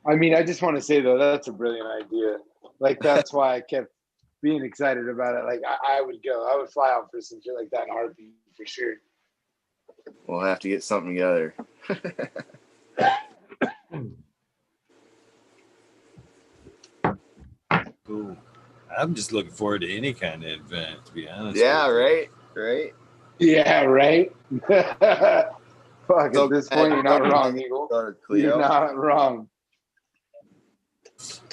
I mean, I just want to say though, that's a brilliant idea. Like that's why I kept being excited about it. Like I would fly out for some shit like that in a heartbeat for sure. We'll have to get something together. Cool. I'm just looking forward to any kind of event, to be honest. Yeah, right. Yeah, right. Fuck, at this point, you're not wrong, Eagle. You're not wrong.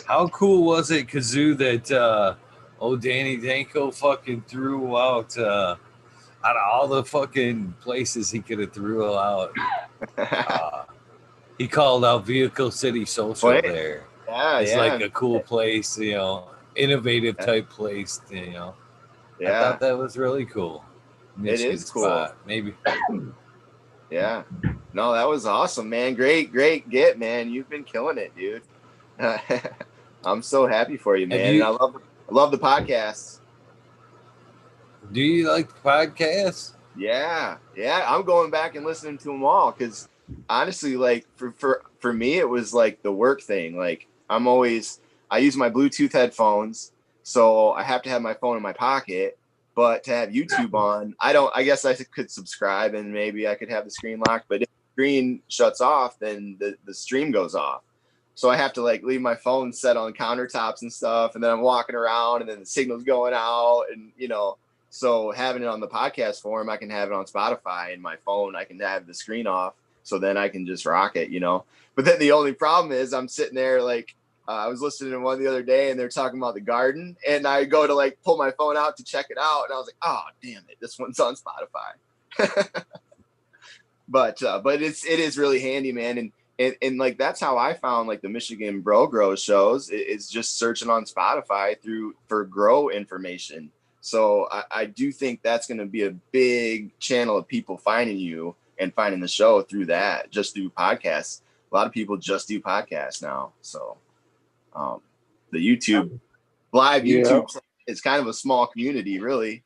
How cool was it, Kazoo, that Danny Danko fucking threw out of all the fucking places he could have threw out. He called out Vehicle City Social there. Yeah, it's like a cool place, innovative type place. I thought that was really cool. It is cool. Spot, maybe. Yeah. No, that was awesome, man. Great get, man. You've been killing it, dude. I'm so happy for you, man. I love the podcasts. Do you like the podcasts? Yeah, I'm going back and listening to them all because honestly, like for me, it was like the work thing. Like I use my Bluetooth headphones, so I have to have my phone in my pocket. But to have YouTube on, I guess I could subscribe and maybe I could have the screen locked. But if the screen shuts off, then the stream goes off. So I have to like leave my phone set on countertops and stuff, and then I'm walking around, and then the signal's going out, and so having it on the podcast form, I can have it on Spotify, and my phone, I can have the screen off, so then I can just rock it, But then the only problem is I'm sitting there like I was listening to one the other day, and they're talking about the garden, and I go to like pull my phone out to check it out, and I was like, oh damn it, this one's on Spotify. but it is really handy, man, and like that's how I found like the Michigan Bro Grow shows is just searching on Spotify for grow information. So I do think that's going to be a big channel of people finding you and finding the show through that, just through podcasts. A lot of people just do podcasts now. So the YouTube, live YouTube is kind of a small community, really.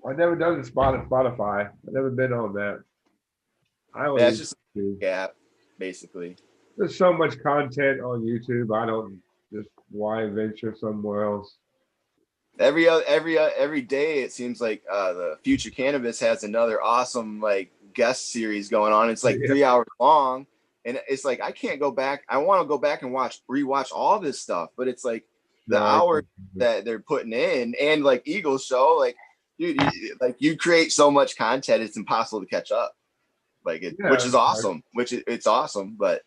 I've never done the Spotify. I've never been on that. That's just a gap, basically. There's so much content on YouTube. Why venture somewhere else? Every day it seems like the Future Cannabis has another awesome like guest series going on. It's like 3 hours long, and it's like I can't go back. I want to go back and rewatch all this stuff, but it's like the hours that they're putting in, and like Eagle's show, like dude, you create so much content, it's impossible to catch up. Like which is awesome, it's awesome, but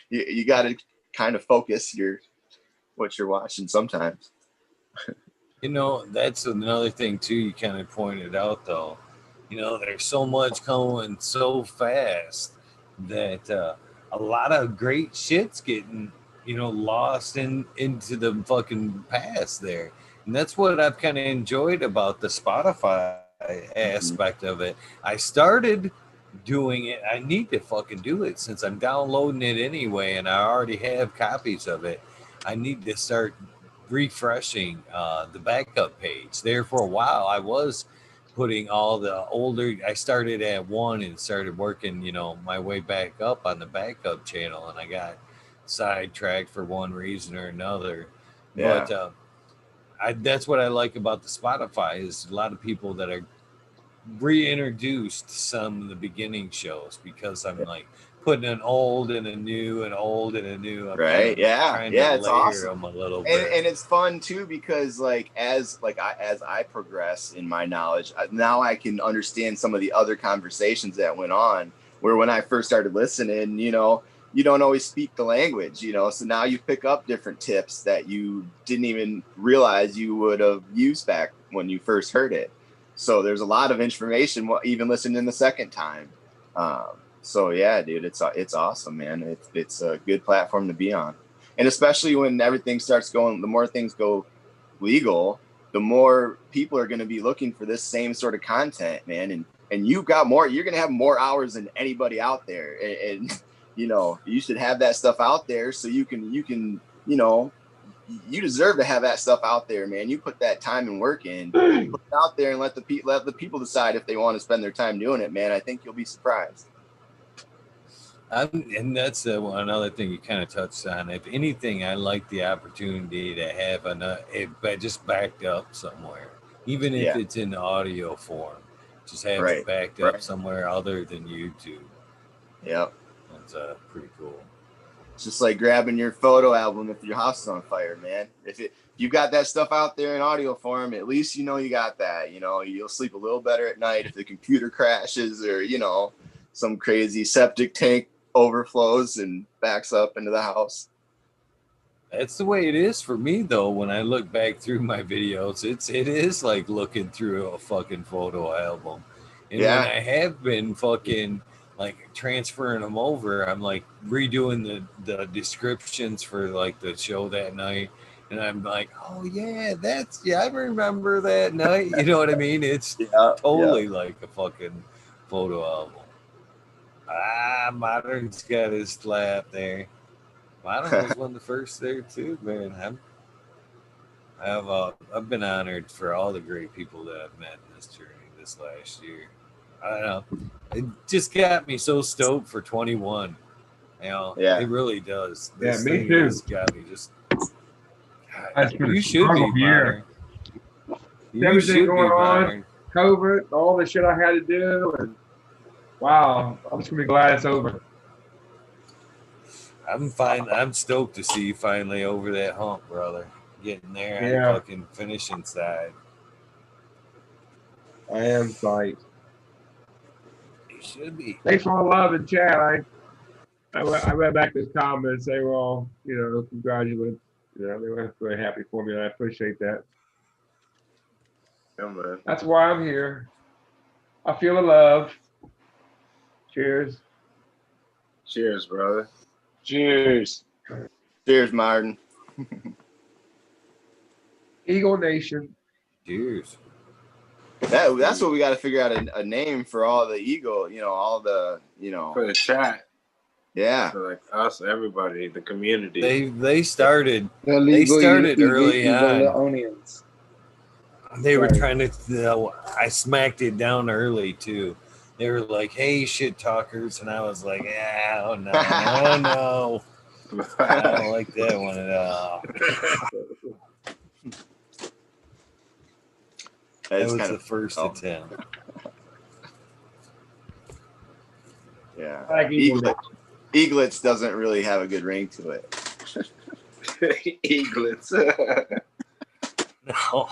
you got to kind of focus what you're watching sometimes. That's another thing too. You kind of pointed out, though. There's so much going so fast that a lot of great shit's getting, lost into the fucking past there. And that's what I've kind of enjoyed about the Spotify aspect of it. I started doing it. I need to fucking do it since I'm downloading it anyway, and I already have copies of it. I need to start refreshing the backup page. There for a while, I was putting all the older. I started at one and started working, my way back up on the backup channel, and I got sidetracked for one reason or another. Yeah. But that's what I like about the Spotify is a lot of people that are reintroduced some of the beginning shows because I'm like putting an old and a new and old and a new. I'm right. Trying to it's layer awesome. them a little bit. And it's fun too because as I progress in my knowledge, now I can understand some of the other conversations that went on. Where when I first started listening, you don't always speak the language, so now you pick up different tips that you didn't even realize you would have used back when you first heard it. So there's a lot of information, even listening the second time. So yeah, dude, it's awesome, man. It's a good platform to be on, and especially when everything starts going, the more things go legal, the more people are going to be looking for this same sort of content, man. And you've got more. You're going to have more hours than anybody out there, and you should have that stuff out there so you can you deserve to have that stuff out there, man. You put that time and work in, put it out there, and let the people decide if they want to spend their time doing it, man. I think you'll be surprised. And that's another thing you kind of touched on. If anything, I like the opportunity to have it just backed up somewhere, even if it's in audio form. Just have it backed up somewhere other than YouTube. Yep, that's pretty cool. It's just like grabbing your photo album if your house is on fire, man. If you got that stuff out there in audio form, at least you got that. You'll sleep a little better at night if the computer crashes or some crazy septic tank overflows and backs up into the house. That's the way it is for me, though. When I look back through my videos, it is like looking through a fucking photo album. And when I have been fucking like transferring them over, I'm like redoing the descriptions for like the show that night, and I'm like, oh yeah, I remember that night. You know what I mean? It's totally like a fucking photo album. Modern's got his slap there. Modern was one of the first there too, man. I've been honored for all the great people that I've met in this journey, this last year. I don't know. It just got me so stoked for 21. You know, Yeah. it really does. Yeah, This me thing too. has got me just. That's been a You should be struggle here. modern. You Everything should going be on. modern. COVID, all the shit I had to do, and wow, I'm just gonna be glad it's over. I'm fine. I'm stoked to see you finally over that hump, brother. Getting there on the Yeah. fucking finishing side. I am psyched. You should be. Thanks for all the love in chat. I read back this comment and say, well, you know, congratulations. You know, they were very happy for me, and I appreciate that. Yeah, man. That's why I'm here. I feel the love. Cheers. Cheers, brother. Cheers. Cheers, Martin. Eagle Nation. Cheers. That's what we got to figure out a name for all the eagle. You know, all the For the chat. Yeah. For like us, everybody, the community. They started. The They started early on. onions. They were trying to. I smacked it down early too. They were like, "Hey, shit talkers," and I was like, "Yeah, oh no, no, I don't like that one at all." That was the first attempt. Yeah. Like Eaglets doesn't really have a good ring to it. Eaglets. No.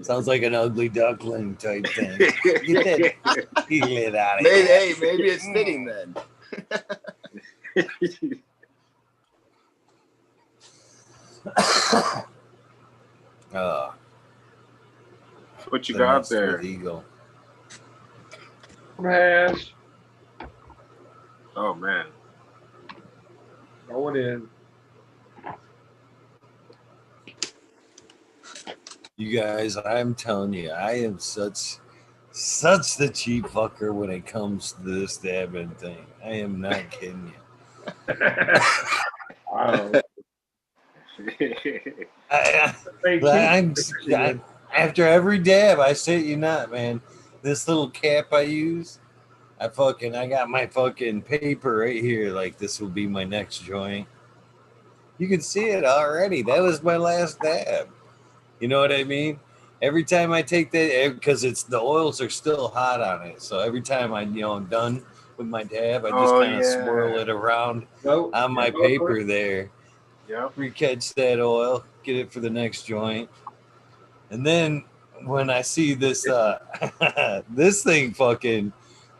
Sounds like an ugly duckling type thing. Get that eaglet out of here. Hey, maybe it's fitting then. What you got there? Eagle. Hash. Oh man. Going in. You guys, I'm telling you, I am such the cheap fucker when it comes to this dabbing thing. I am not kidding you. I'm after every dab, I say you not, man. This little cap I use, I got my fucking paper right here. Like this will be my next joint. You can see it already. That was my last dab. You know what I mean? Every time I take that, because the oils are still hot on it. So every time I'm done with my dab, I just kind of swirl it around on my paper there. Yeah. Recatch that oil, get it for the next joint. And then when I see this this thing fucking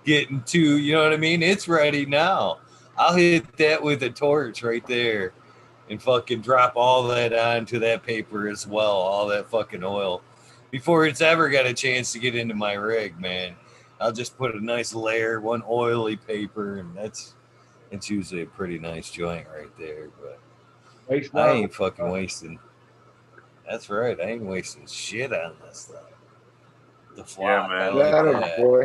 getting to, you know what I mean? It's ready now. I'll hit that with a torch right there and fucking drop all that onto that paper as well, all that fucking oil, before it's ever got a chance to get into my rig, man. I'll just put a nice layer, one oily paper, and it's usually a pretty nice joint right there. But I ain't fucking wasting. That's right, I ain't wasting shit on this stuff. The flock, yeah, man. Boy.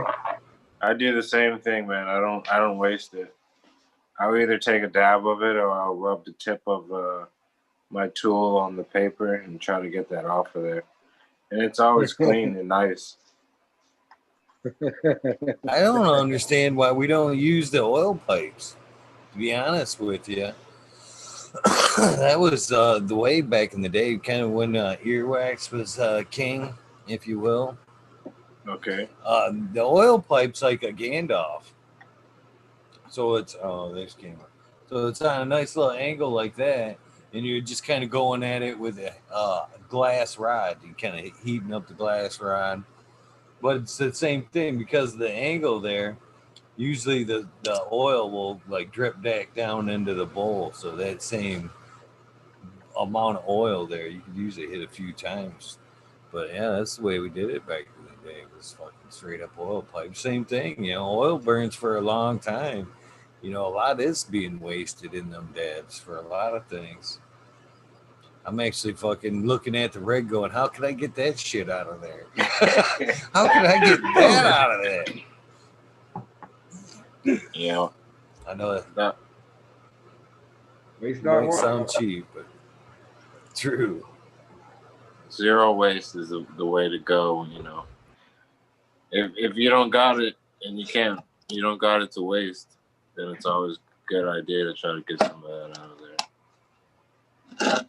I do the same thing, man. I don't waste it. I'll either take a dab of it or I'll rub the tip of my tool on the paper and try to get that off of there. And it's always clean and nice. I don't understand why we don't use the oil pipes, to be honest with you. That was the way back in the day, kind of when earwax was king, if you will. Okay. The oil pipe's like a Gandalf. So it's there's camera. So it's on a nice little angle like that, and you're just kind of going at it with a glass rod. You kind of heating up the glass rod, but it's the same thing because of the angle there. Usually the oil will like drip back down into the bowl, so that same amount of oil there you could usually hit a few times. But yeah, that's the way we did it back in the day. It was fucking straight up oil pipe. Same thing, oil burns for a long time. A lot is being wasted in them dabs for a lot of things. I'm actually fucking looking at the rig going, how can I get that shit out of there? How can I get that out of there? Yeah. I know that might sound cheap, but true. Zero waste is the way to go, if you don't got it and you don't got it to waste, then it's always a good idea to try to get some of that out of there.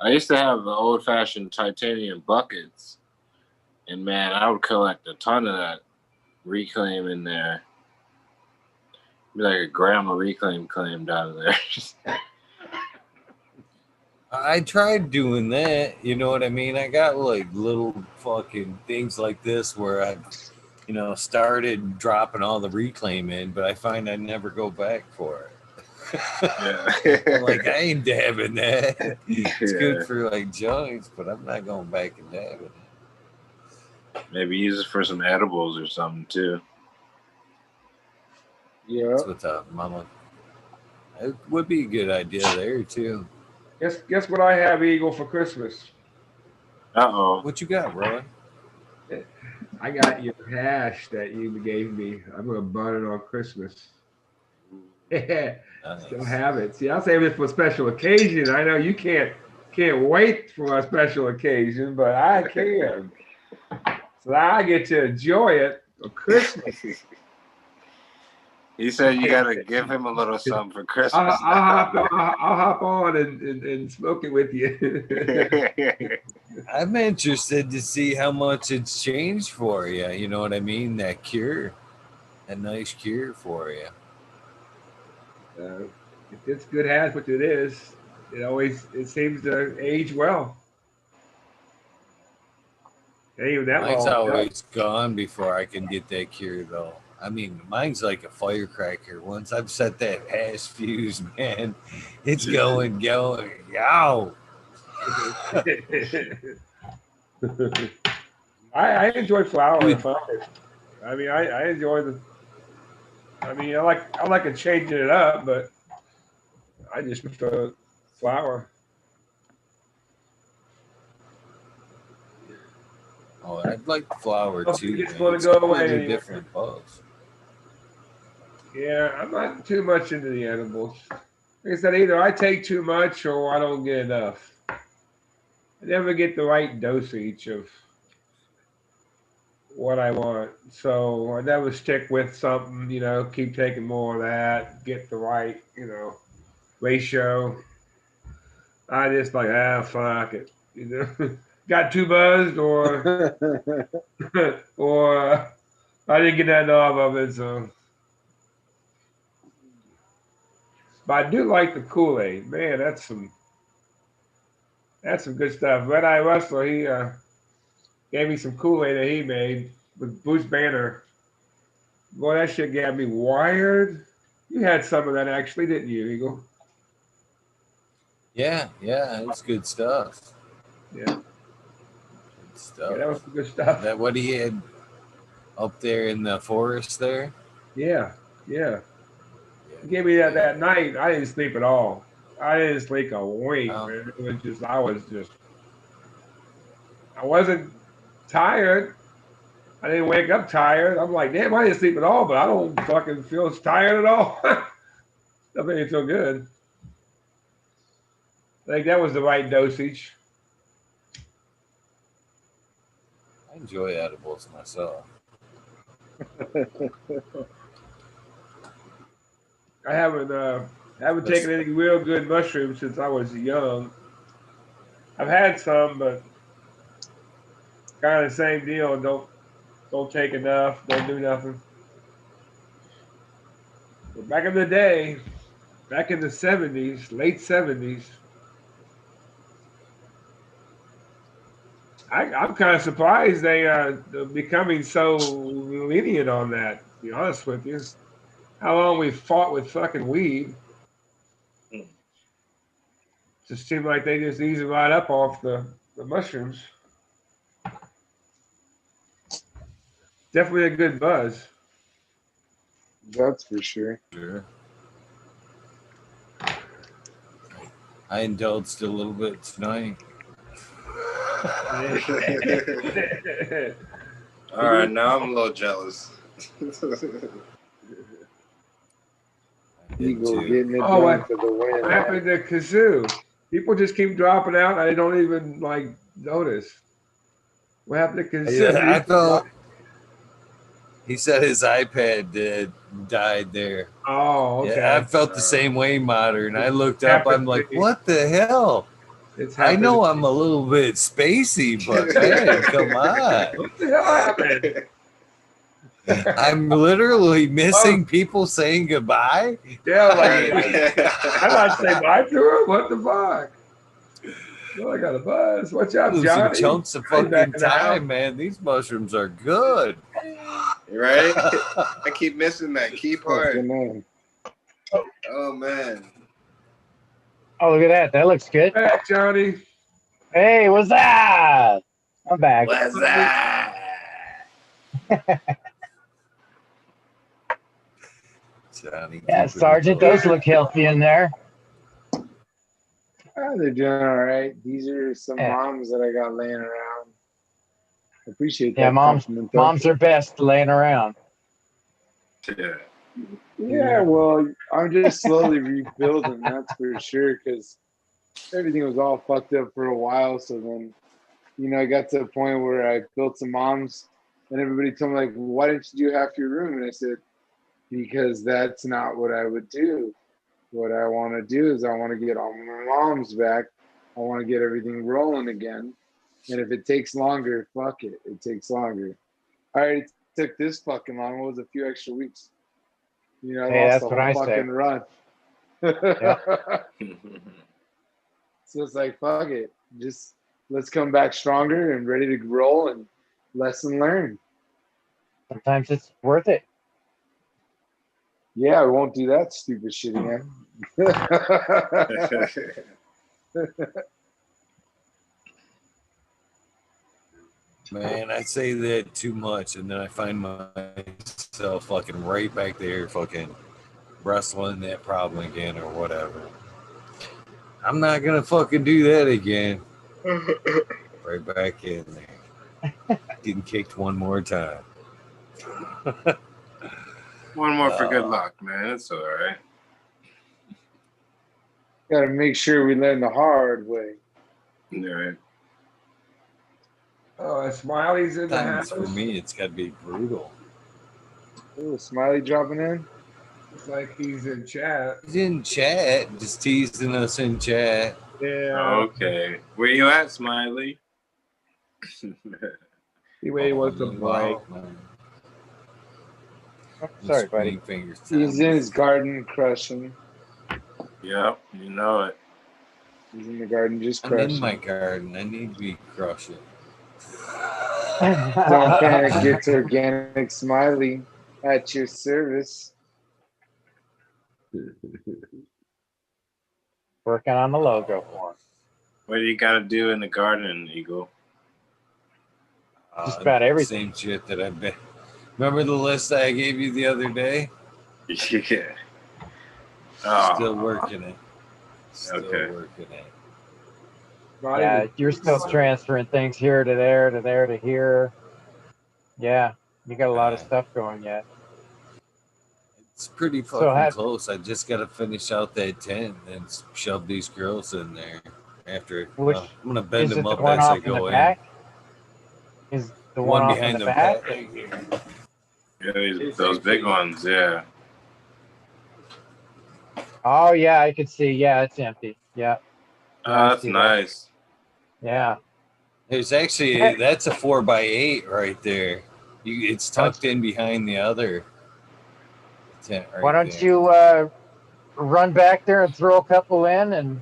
I used to have the old-fashioned titanium buckets, and man, I would collect a ton of that reclaim in there. Be like a gram of reclaim claimed out of there. I tried doing that, you know what I mean? I got like little fucking things like this where I, started dropping all the reclaim in, but I find I never go back for it. I'm like, I ain't dabbing that. It's good for like joints, but I'm not going back and dabbing it. Maybe use it for some edibles or something too. Yeah. That's what's up, mama. It would be a good idea there too. Guess what I have, Eagle, for Christmas? Uh-oh. What you got, Roy? I got your hash that you gave me. I'm gonna burn it on Christmas. Nice. Still have it. See, I'll save it for a special occasion. I know you can't wait for a special occasion, but I can. So I get to enjoy it for Christmas. He said you gotta give him a little something for Christmas. I'll hop on and smoke it with you. I'm interested to see how much it's changed for you. You know what I mean? That cure, a nice cure for you. If it's good hash, which it is, it seems to age well. Ain't even that Mine's long. always gone before I can get that cure, though. I mean, mine's like a firecracker. Once I've set that hash fuse, man, it's going. Yow! I enjoy flower. I mean, I enjoy the. I mean, I like it changing it up, but I just prefer flower. Oh, I'd like flower too. It's Man. going to It's go completely away. different bugs. Yeah, I'm not too much into the edibles. Like I said, either I take too much or I don't get enough. I never get the right dosage of what I want. So I never stick with something, keep taking more of that, get the right, ratio. I just like, fuck it. Got too buzzed or or I didn't get that knob of it, so. But I do like the Kool-Aid. Man, that's some good stuff. Red Eye Rustler, he gave me some Kool-Aid that he made with Bruce Banner. Boy, that shit got me wired. You had some of that actually, didn't you, Eagle? Yeah, it's good stuff. Yeah. Good stuff. Yeah, that was some good stuff. That what he had up there in the forest there? Yeah. He gave me that night. I didn't sleep at all. I didn't sleep a wink, man. It was just, I wasn't tired. I didn't wake up tired. I'm like, damn, I didn't sleep at all, but I don't fucking feel tired at all. That made me feel good. I think that was the right dosage. I enjoy edibles myself. I haven't taken any real good mushrooms since I was young. I've had some, but kind of the same deal. Don't take enough. Don't do nothing. But back in the day, back in the 70s, late 70s, I'm kind of surprised they are becoming so lenient on that, to be honest with you. How long we fought with fucking weed. Just seemed like they just ease it right up off the mushrooms. Definitely a good buzz. That's for sure. Sure. I indulged a little bit tonight. All right, now I'm a little jealous. Eagle getting it Oh, done for the win. What happened to Kazoo? People just keep dropping out. I don't even notice. What happened to Kazoo? Yeah, He said his iPad died there. Oh, okay. Yeah, I felt the same way, Modern. I looked up. I'm like, what the hell? I know I'm a little bit spacey, but man, come on. What the hell happened? I'm literally missing people saying goodbye. Yeah, like I'm not saying bye to her. What the fuck? Well, I got a buzz. Watch out, Losing Johnny. chunks of Johnny back fucking in the house. time, man. These mushrooms are good. Right? I keep missing that key part. Fucking man. Oh man. Oh, look at that. That looks good. Back, Johnny. Hey, what's that? I'm back. What's that? Johnny, Yeah, Sergeant, those look healthy in there. Oh, they're doing all right. These are some Yeah. moms that I got laying around. I appreciate that. Yeah, compliment, though. moms are best laying around. Yeah. Yeah, well, I'm just slowly rebuilding, that's for sure, because everything was all fucked up for a while. So then, I got to a point where I built some moms, and everybody told me, like, why didn't you do half your room? And I said, because that's not what I would do. What I want to do is I want to get all my moms back. I want to get everything rolling again. And if it takes longer, fuck it. It takes longer. I already took this fucking long. What was a few extra weeks? I Hey, lost that's the what I whole say. fucking run. So it's like, fuck it. Just let's come back stronger and ready to roll and lesson learned. Sometimes it's worth it. Yeah, I won't do that stupid shit again. Man, I say that too much, and then I find myself fucking right back there, fucking wrestling that problem again or whatever. I'm not gonna fucking do that again. Right back in there. Getting kicked one more time. One more for good luck, man. It's all right. Got to make sure we learn the hard way. All right. Oh, Smiley's in the Times house. for me, it's got to be brutal. Ooh, Smiley dropping in. It's like he's in chat. He's in chat, just teasing us in chat. Yeah. Okay. Where you at, Smiley? He wants to break. Oh, sorry, buddy. Fingers He's in his garden crushing. Yep, you know it. He's in the garden just I'm crushing. in my garden. I need to be crushing. Don't panic, it's organic Smiley at your service. Working on the logo for him. What do you got to do in the garden, Eagle? Just about everything. Same shit that I've been. Remember the list I gave you the other day? Yeah. Still working it. Still Okay. working it. Yeah, you're still transferring things here to there to there to here. Yeah, you got a lot of stuff going yet. It's pretty fucking close. I just got to finish out that tent and shove these girls in there. After Which I'm gonna bend is them it, up the one as I off in the go in. back? Is the one off in behind the the back? Yeah, those big ones, yeah. Oh yeah, I could see. Yeah, it's empty. Yeah. That's nice. Yeah. There's actually that's a 4x8 right there. It's tucked in behind the other tent right Why don't there. you run back there and throw a couple in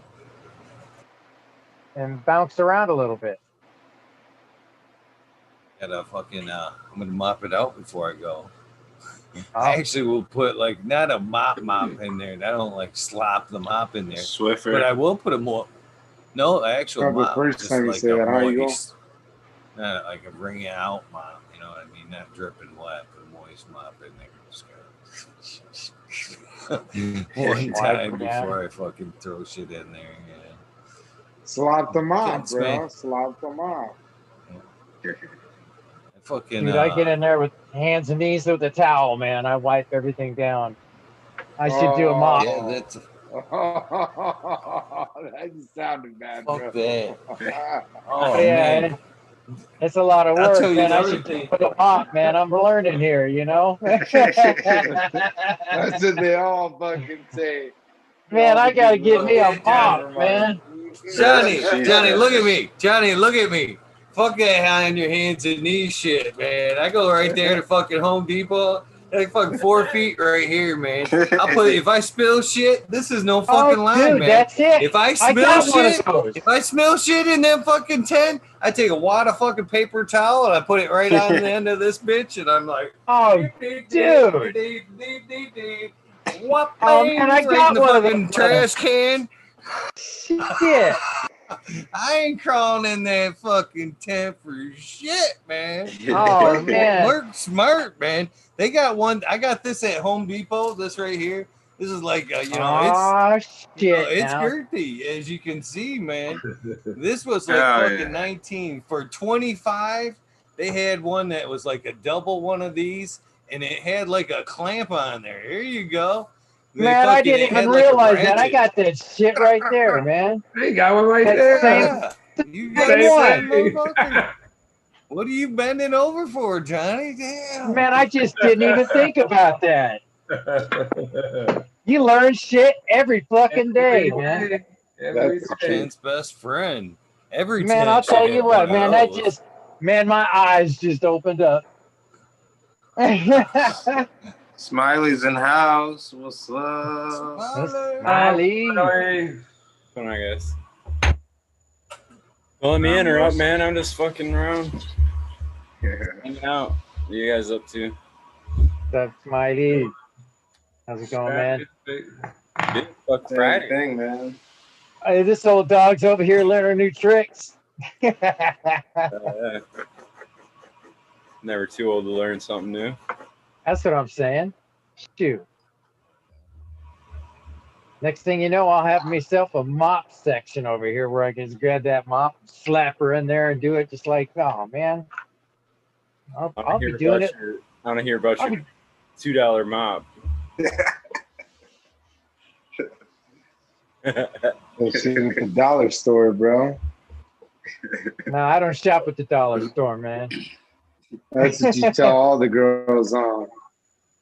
and bounce around a little bit? Gotta fucking I'm gonna mop it out before I go. I actually will put like not a mop in there. I don't like slop the mop in there. Swiffer. But I will put a more actual The mop. first Just time you like say a that, how you go? moist, not like a bring it out mop. You know what I mean? Not dripping wet, but a moist mop in there. Just one time before I fucking throw shit in there. Yeah. Slop them up, Kids, bro. man. Slop them up. Fucking, Dude, I get in there with hands and knees with a towel, man. I wipe everything down. I should do a mop. Yeah, that's That just sounded bad, fuck bro. that. Oh yeah. man. It's a lot of I'll work, tell you man. I the should other thing. put a mop, man. I'm learning here, you know. That's what they all fucking say. Man, All I the gotta good get me a little Johnny. mop, man. Johnny, She Johnny, said. look at me. Johnny, look at me. Fuck that on your hands and knees shit, man. I go right there to fucking Home Depot. Like fucking 4 feet right here, man. I'll put if I spill shit, this is no fucking Oh, lie, dude, man. that's it. If I I smell got one of shit, those. if I smell shit in them fucking tent, I take a wad of fucking paper towel and I put it right on the end of this bitch, and I'm like, Oh, dude. Oh, man, I right in got the one of fucking those. trash can. Shit. I ain't crawling in that fucking tent for shit, man. Oh, man. Work smart, man. They got one. I got this at Home Depot. This right here. This is like, Oh, shit. it's Now. girthy, as you can see, man. This was like Hell fucking yeah. 19 for 25. They had one that was like a double one of these, and it had like a clamp on there. Here you go. Man, I didn't it had even like a realize that. I ratchet. got that shit right there, man. They got one right That there. same- You Same got the one. same motherfucker. What are you bending over for, Johnny? Damn. Man, I just didn't even think about that. You learn shit every fucking day, man. Every That's day. Tent's best friend. Every Man, tent I'll should tell you have what, one man, of that those. just, man, my eyes just opened up. Smiley's in house. What's up? Smiley. Sorry. Come on, guys. Don't let me interrupt, man. I'm just fucking around, hanging out. What are you guys up to? What's up, Smiley? How's it going, man? Good. Fuck Same Friday. thing, man. Hey, this old dog's over here learning new tricks. Never too old to learn something new. That's what I'm saying. Shoot. Next thing you know, I'll have myself a mop section over here where I can just grab that mop, slap her in there, and do it just like, oh man, I'll be doing it. I want to hear about your $2 mop. It's in the dollar store, bro. No, I don't shop at the dollar store, man. That's what you tell all the girls on.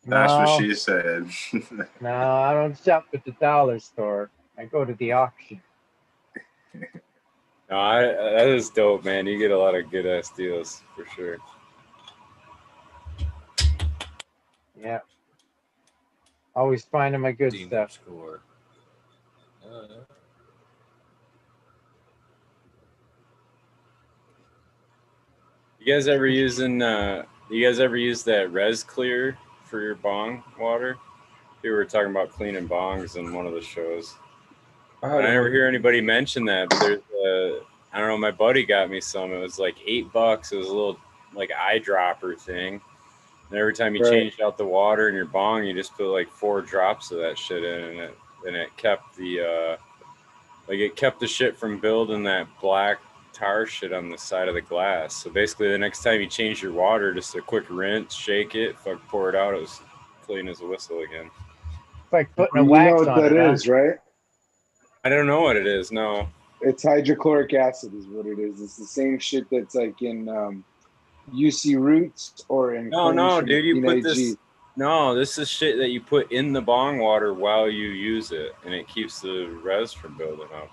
That's No, what she said. no, I don't shop at the dollar store. I go to the auction. No, that is dope, man. You get a lot of good ass deals for sure. Yeah. Always finding my good Demon stuff. score. You guys ever use that res clear for your bong water? We were talking about cleaning bongs in one of the shows. I never hear anybody mention that, but there's I don't know, my buddy got me some. It was like $8. It was a little like eyedropper thing. And every time you changed out the water in your bong, you just put like 4 drops of that shit in, and it kept the shit from building that black tar shit on the side of the glass. So basically the next time you change your water, just a quick rinse, shake it, pour it out, it was clean as a whistle again. It's like putting a You wax know what on that it, huh? is, right? I don't know what it is, no. It's hydrochloric acid is what it is. It's the same shit that's like in UC Roots or in No, dude, you put PNAG. this. No, this is shit that you put in the bong water while you use it, and it keeps the res from building up.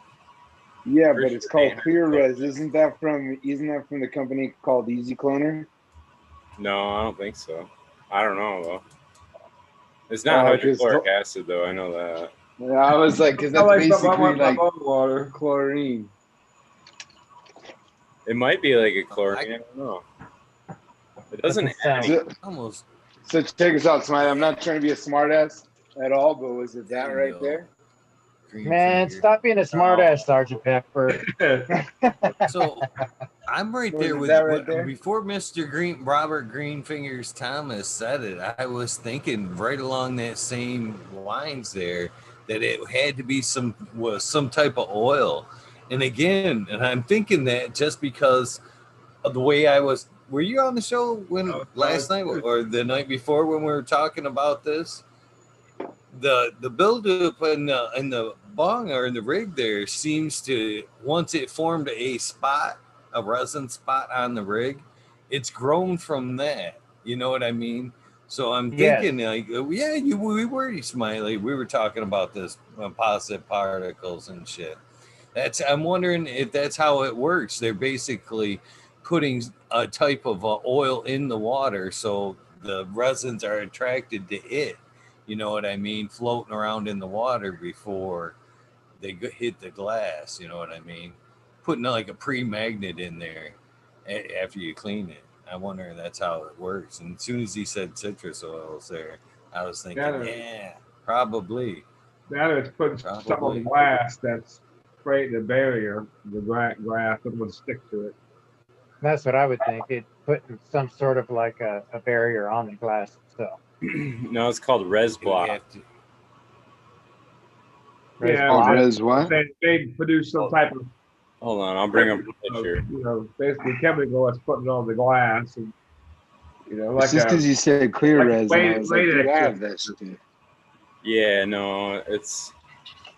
Yeah, but it's called Clear Res. Isn't that from the company called Easy Cloner? No, I don't think so. I don't know though. It's not hydrochloric acid though. I know that. Yeah, I was like, because that's basically like water, chlorine. It might be like a chlorine. I don't know. It doesn't sound almost. So check us out, Smiley. I'm not trying to be a smartass at all, but was it that right there? Man, stop being a smartass, Sergeant Pepper. So I'm right there with before Mr. Robert Greenfingers Thomas said it. I was thinking right along that same lines there that it had to be some type of oil. And again, and I'm thinking that just because of the way I was. Were you on the show last night or the night before when we were talking about this? The buildup in the bong or in the rig there seems to, once it formed a spot a resin spot on the rig, it's grown from that. You know what I mean? So I'm thinking, like, yeah, we were Smiley. We were talking about this positive particles and shit. I'm wondering if that's how it works. They're basically putting a type of oil in the water, so the resins are attracted to it. You know what I mean? Floating around in the water before they hit the glass. You know what I mean? Putting like a pre-magnet in there after you clean it. I wonder if that's how it works. And as soon as he said citrus oils there, I was thinking, yeah, probably. Now it's putting something on the glass that's creating a barrier. The glass would stick to it. That's what I would think. It putting some sort of like a barrier on the glass itself. No, it's called res block. Res what? They produce some type of. Hold on, I'll bring up a picture. You know, basically chemical that's putting on the glass, and you know, like it's just because you said clear like res, and I was like, dude, I have that shit. Yeah, no, it's.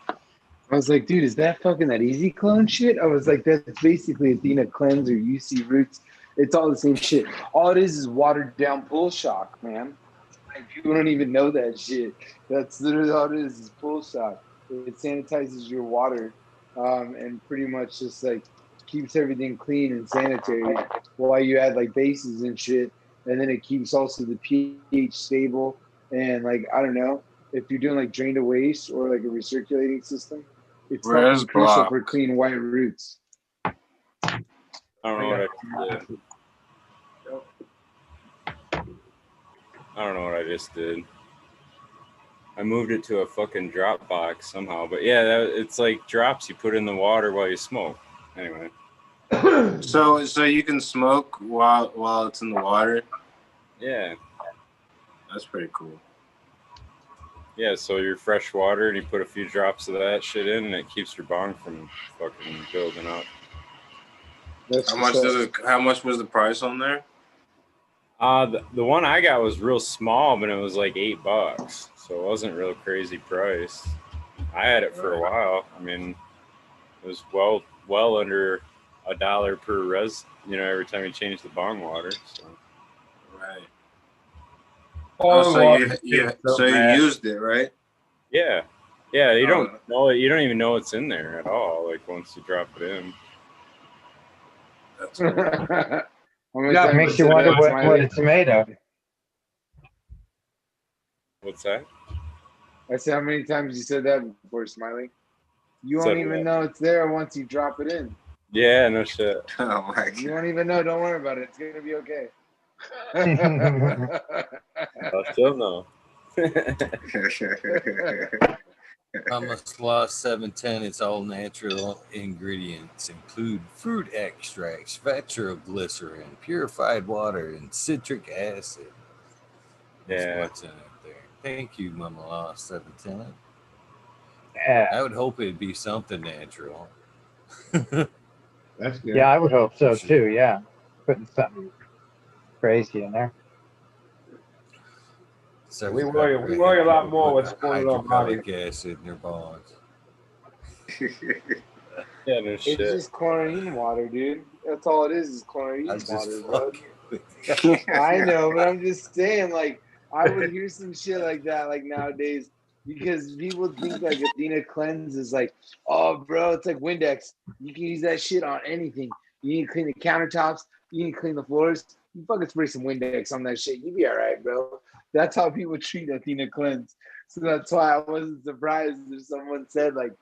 I was like, dude, is that fucking that easy clone shit? I was like, that's basically Athena cleanse or UC roots. It's all the same shit. All it is watered down pull shock, man. Like, people don't even know that shit. That's literally all it is pull shock. It sanitizes your water, and pretty much just like keeps everything clean and sanitary while you add like bases and shit. And then it keeps also the pH stable. And like, I don't know, if you're doing like drain to waste or like a recirculating system, it's fucking crucial for clean white roots. I don't know what I did. I don't know what I just did. I moved it to a fucking drop box somehow, but yeah, it's like drops you put in the water while you smoke. Anyway. So you can smoke while it's in the water? Yeah. That's pretty cool. Yeah, so your fresh water and you put a few drops of that shit in and it keeps your bong from fucking building up. How much was the price on there? The one I got was real small, but it was like $8, so it wasn't real crazy price. I had it for a while. I mean, it was well under $1 per res. You know, every time you change the bong water. So. Right. Oh, so you used it, right? Yeah. Yeah, you don't know it. You don't even know what's in there at all. Like once you drop it in. That's Yeah, it makes you wonder what it's made of. What's that? I said, how many times you said that before, Smiley? You won't even know it's there once you drop it in. Yeah, no shit. Oh my God. You won't even know. Don't worry about it. It's gonna be okay. I still know. Thomas Law 710, it's all natural ingredients, include fruit extracts, nitroglycerin, purified water, and citric acid. Yeah. What's in it there. Thank you, Mama Law 710. Yeah. I would hope it'd be something natural. That's good. Yeah, I would hope so too. Yeah, putting something crazy in there. So we worry a lot more what's going on in our body. Acid in their bonds. Yeah, no shit. It's just chlorine water, dude. That's all it is chlorine water, bro. I know, but I'm just saying, like, I would hear some shit like that, like nowadays, because people think like Athena cleanse is like, oh, bro, it's like Windex. You can use that shit on anything. You need to clean the countertops. You need to clean the floors. You fucking spray some Windex on that shit. You be all right, bro. That's how people treat Athena cleanse. So that's why I wasn't surprised if someone said like,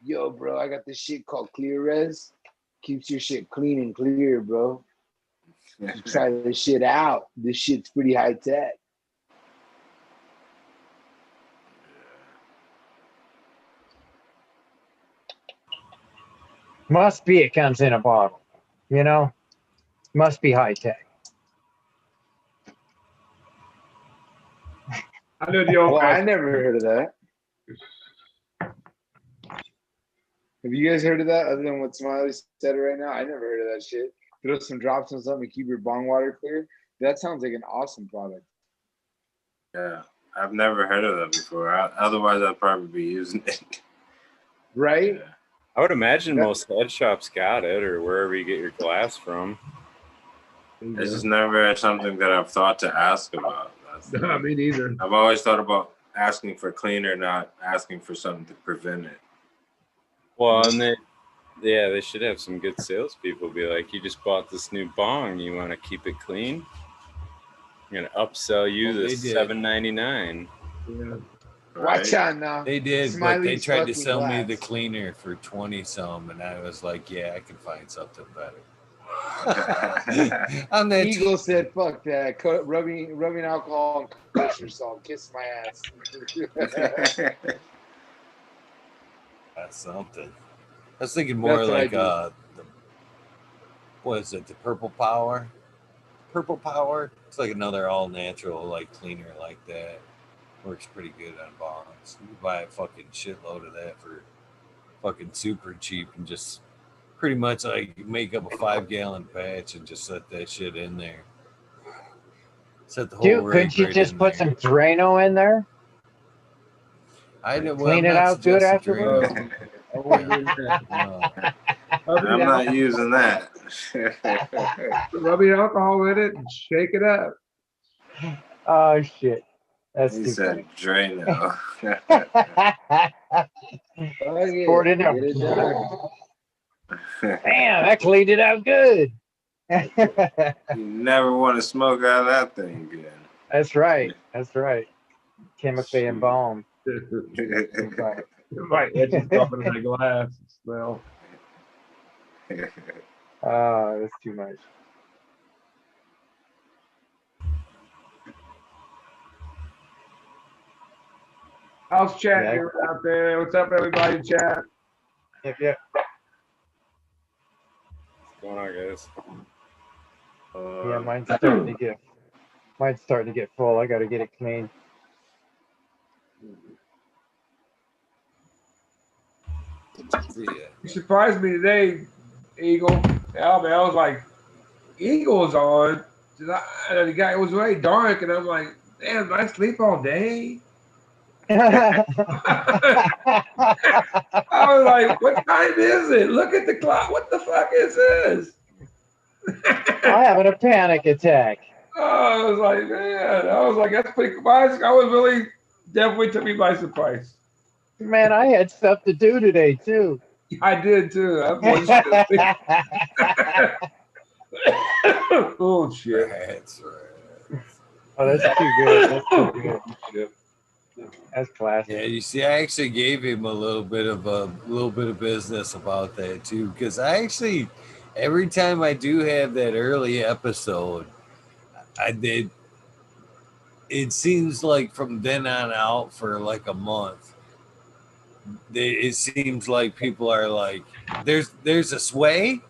yo, bro, I got this shit called Clear Res. Keeps your shit clean and clear, bro. Try this shit out. This shit's pretty high tech. Must be it comes in a bottle, you know? Must be high tech. I know the old Well, guy. I never heard of that. Have you guys heard of that other than what Smiley said right now? I never heard of that shit. Throw some drops on something to keep your bong water clear. That sounds like an awesome product. Yeah, I've never heard of that before. Otherwise, I'd probably be using it. Right? Yeah. I would imagine most head shops got it, or wherever you get your glass from. This is never something that I've thought to ask about. No, me neither. I've always thought about asking for cleaner, not asking for something to prevent it. Well, and they should have some good salespeople. Be like, you just bought this new bong, you want to keep it clean? I'm gonna upsell you this $7.99. Yeah. Watch out now. They did, but they Smiley's tried to fucking sell me glass. the cleaner for 20 some, and I was like, yeah, I can find something better. I'm that Eagle said, "Fuck that! Rubbing alcohol and kosher salt, kiss my ass." That's something. I was thinking more like what is it? The Purple Power. Purple Power. It's like another all natural like cleaner like that. Works pretty good on bongs. You buy a fucking shitload of that for fucking super cheap and just pretty much like make up a 5-gallon patch and just set that shit in there. Set the whole Dude, rig couldn't you right just in put there. some Drano in there? Clean it out good afterwards? I'm not using that. Rubbing alcohol in it and shake it up. Oh shit. That's He too said funny. Drano. Poured in there. Damn, that cleaned it out good. You never want to smoke out of that thing again. That's right. That's right. Chemically embalmed. Right, it's just dropping in the glass and smell. Oh, that's too much. How's chat doing out there? What's up, everybody in chat? Yep. What's going on, guys? Yeah, mine's starting to get full. I gotta get it clean. You surprised me today, Eagle. Yeah, man, I was like, Eagle's on. And the guy, it was very dark, and I'm like, damn, did I sleep all day? I was like, what time is it? Look at the clock. What the fuck is this? I'm having a panic attack. Oh, I was like, man, that's pretty cool. I was really, definitely took me by surprise. Man, I had stuff to do today, too. I did, too. Oh, shit. That's right. Oh, that's too good. That's too good. That's classic. Yeah, you see, I actually gave him a little bit of business about that too, because I actually, every time I do have that early episode, it seems like from then on out for like a month, it seems like people are like, there's a sway.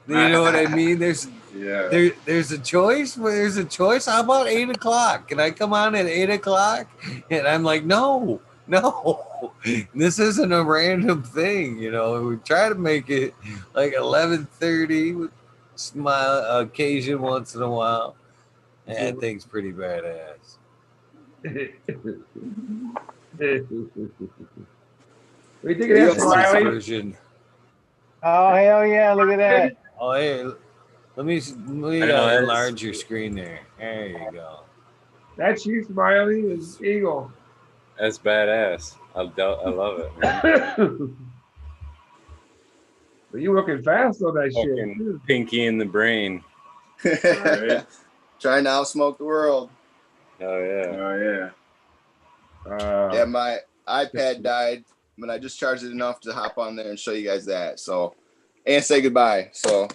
You know what I mean? There's a choice. There's a choice. How about 8 o'clock? Can I come on at 8 o'clock? And I'm like, no. This isn't a random thing. You know, we try to make it like 11:30. Smile occasion once in a while. Yeah, that thing's pretty badass. What do you think of that, Smiley? Version. Oh, hell yeah. Look at that. Oh, hey, let me enlarge your screen there. There you go. That's you, Smiley, is Eagle. That's badass. I love it, man. But you working fast on that Fucking shit. Pinky in the brain. Trying to outsmoke the world. Oh yeah. Yeah, my iPad died, but I just charged it enough to hop on there and show you guys that. So, and say goodbye. So,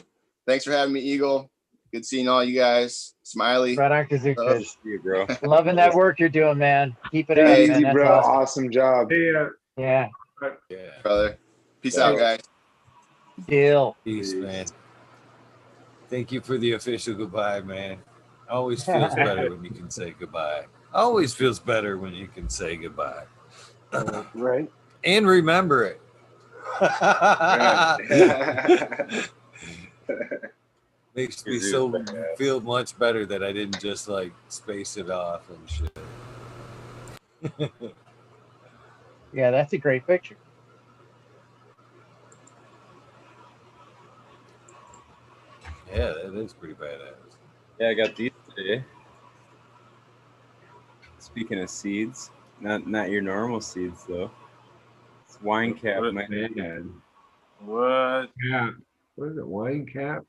thanks for having me, Eagle. Good seeing all you guys. Smiley. Right on, Kazuka. See you, bro. Loving that work you're doing, man. Keep it up, Easy, man. That's bro. awesome. Awesome job. Yeah. Brother. Peace out, guys. Deal. Peace, man. Thank you for the official goodbye, man. Always feels better when you can say goodbye. Always feels better when you can say goodbye. Right. And remember it. Makes me feel much better that I didn't just like space it off and shit. Yeah, that's a great picture. Yeah, that is pretty badass. Yeah, I got these today. Speaking of seeds, not your normal seeds though. It's wine cap. What? Yeah. What is it? Wine cap?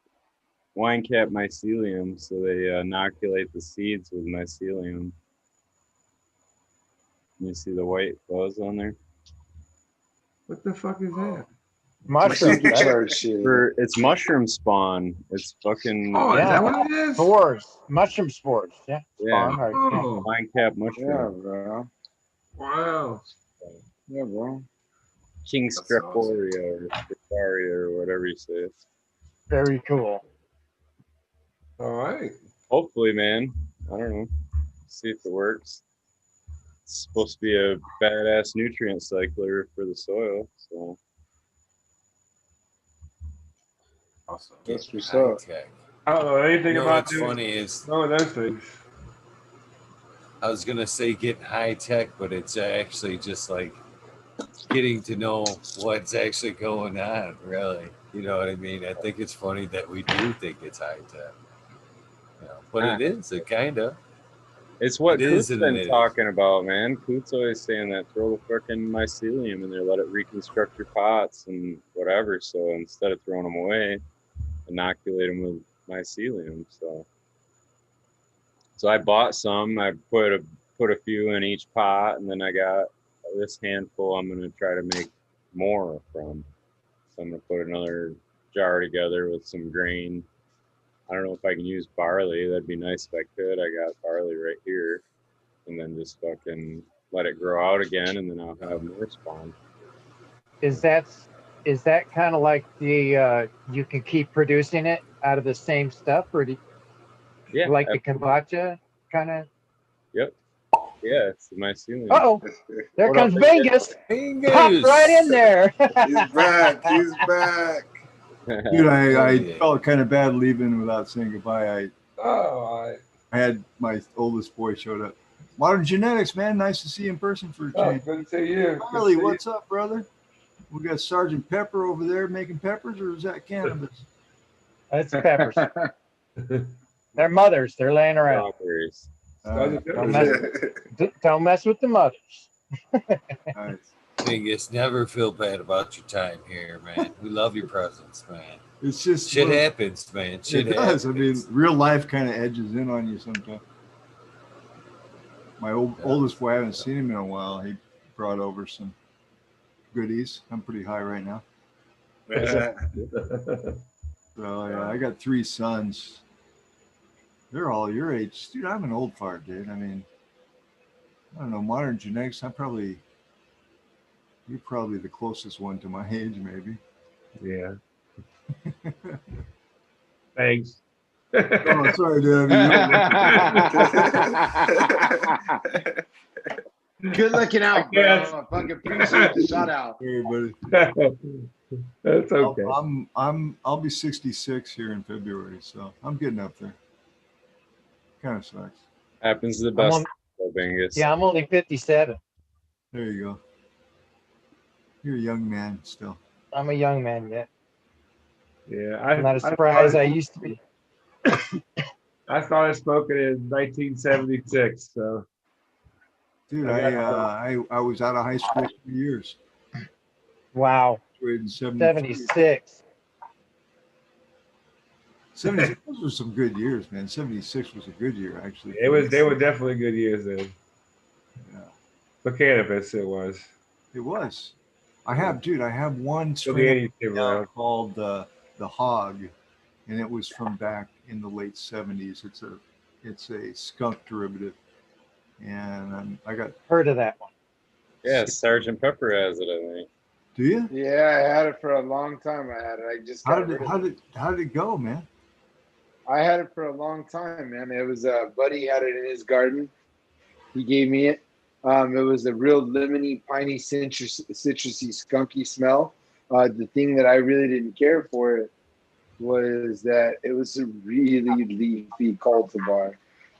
Wine cap mycelium. So they inoculate the seeds with mycelium. You see the white fuzz on there? What the fuck is that? Mushrooms, right? Supercharged shit. It's mushroom spawn. It's fucking Oh, is that what it is? Spores, mushroom spores. Yeah, Yeah. spawn, right? Yeah. Oh, wine cap Yeah, mushroom. bro. wow. Yeah, bro. King That's Streporia or Streparia or whatever you say. Very cool. All right. Hopefully, man. I don't know. See if it works. It's supposed to be a badass nutrient cycler for the soil. So Awesome. That's what's High up. tech. I don't know anything You know about what's funny is No, those things. I was gonna say getting high tech, but it's actually just like getting to know what's actually going on, really. You know what I mean? I think it's funny that we do think it's high tech. You know, but it is, it kind of. it's what It is Coot's and been it is. talking about, man. Coot's always saying that throw the fucking mycelium in there, let it reconstruct your pots and whatever. So instead of throwing them away, inoculate them with mycelium. So I bought some. I put a few in each pot, and then I got this handful. I'm gonna try to make more from. So I'm gonna put another jar together with some grain. I don't know if I can use barley. That'd be nice if I could. I got barley right here, and then just fucking let it grow out again, and then I'll have more spawn. Is that kind of like the you can keep producing it out of the same stuff, or do Yeah. you like the kombucha kind of? Yep. Yeah, it's the mycelium. Oh, there What comes up, Vengus. Pop Bingus! right in there. He's back. He's back. Dude, Oh, I yeah. felt kind of bad leaving without saying goodbye. Oh, I had my oldest boy showed up. Modern Genetics, man. Nice to see you in person for a change. good to see you. Good to Charlie, see you. what's up, brother? We got Sergeant Pepper over there making peppers, or is that cannabis? That's peppers. They're mothers. They're laying around. Strawberries. Don't mess with the mothers. Nice. Bingus, never feel bad about your time here, man. We love your presence, man. It's just Shit happens, man. Shit It does. happens. I mean, real life kind of edges in on you sometimes. My oldest boy, I haven't seen him in a while. He brought over some goodies. I'm pretty high right now. So yeah, I got 3 sons. They're all your age. Dude, I'm an old fart, dude. I mean, I don't know, Modern Genetics, you're probably the closest one to my age, maybe. Yeah. Thanks. Oh, sorry, dude. I mean, Good looking out, bro. Yes. I fucking appreciate the shout out. everybody. That's okay. I'll be 66 here in February, so I'm getting up there. Kind of sucks. Happens to the best. Bingus. Yeah, I'm only 57. There you go. You're a young man still. I'm a young man yet. Yeah, I'm not as surprised I used to be. I started smoking in 1976, so Dude, I was out of high school for years. Wow. Graduated in 73. 76. 76 those were some good years, man. 76 was a good year, actually. they were definitely good years then. Yeah, For cannabis, it was. it was. I have one Till the strain 80s came around. called the Hog, and it was from back in the late 70s. It's a skunk derivative, and I got. Heard of that one. Yeah, Sergeant Pepper has it, I think. Do you? Yeah, I had it for a long time. I just How got rid of it. did it go, man? I had it for a long time, man. It was a buddy had it in his garden. He gave me it. It was a real lemony, piney, citrusy, skunky smell. The thing that I really didn't care for it was that it was a really leafy cultivar.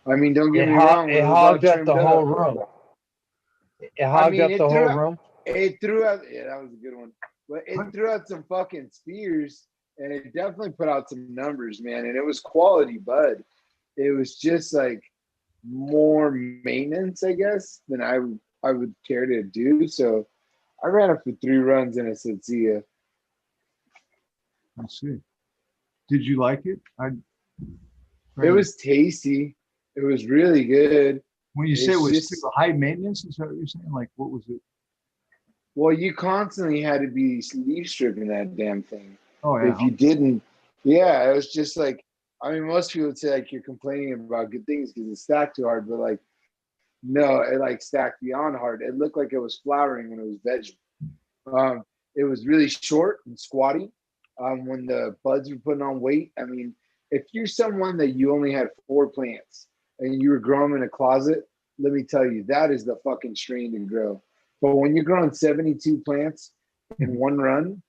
I mean, don't get me wrong. It hogged up the whole room. It hogged up the whole room. It threw out. Yeah, that was a good one. But it threw out some fucking spears. and it definitely put out some numbers, man. And it was quality bud. It was just like more maintenance, I guess, than I would care to do. So I ran it for 3 runs and I said, see ya. I see. Did you like it? It was tasty. It was really good. When you say it It's was just- high maintenance, is that what you're saying? Like, what was it? Well, you constantly had to be leaf stripping that damn thing. Oh, yeah. If you didn't, yeah, it was just like, I mean, most people would say like you're complaining about good things because it's stacked too hard, but like, no, it like stacked beyond hard. It looked like it was flowering when it was veg. It was really short and squatty. When the buds were putting on weight, I mean, if you're someone that you only had 4 plants and you were growing them in a closet, let me tell you, that is the fucking strain to grow. But when you're growing 72 plants in 1 run,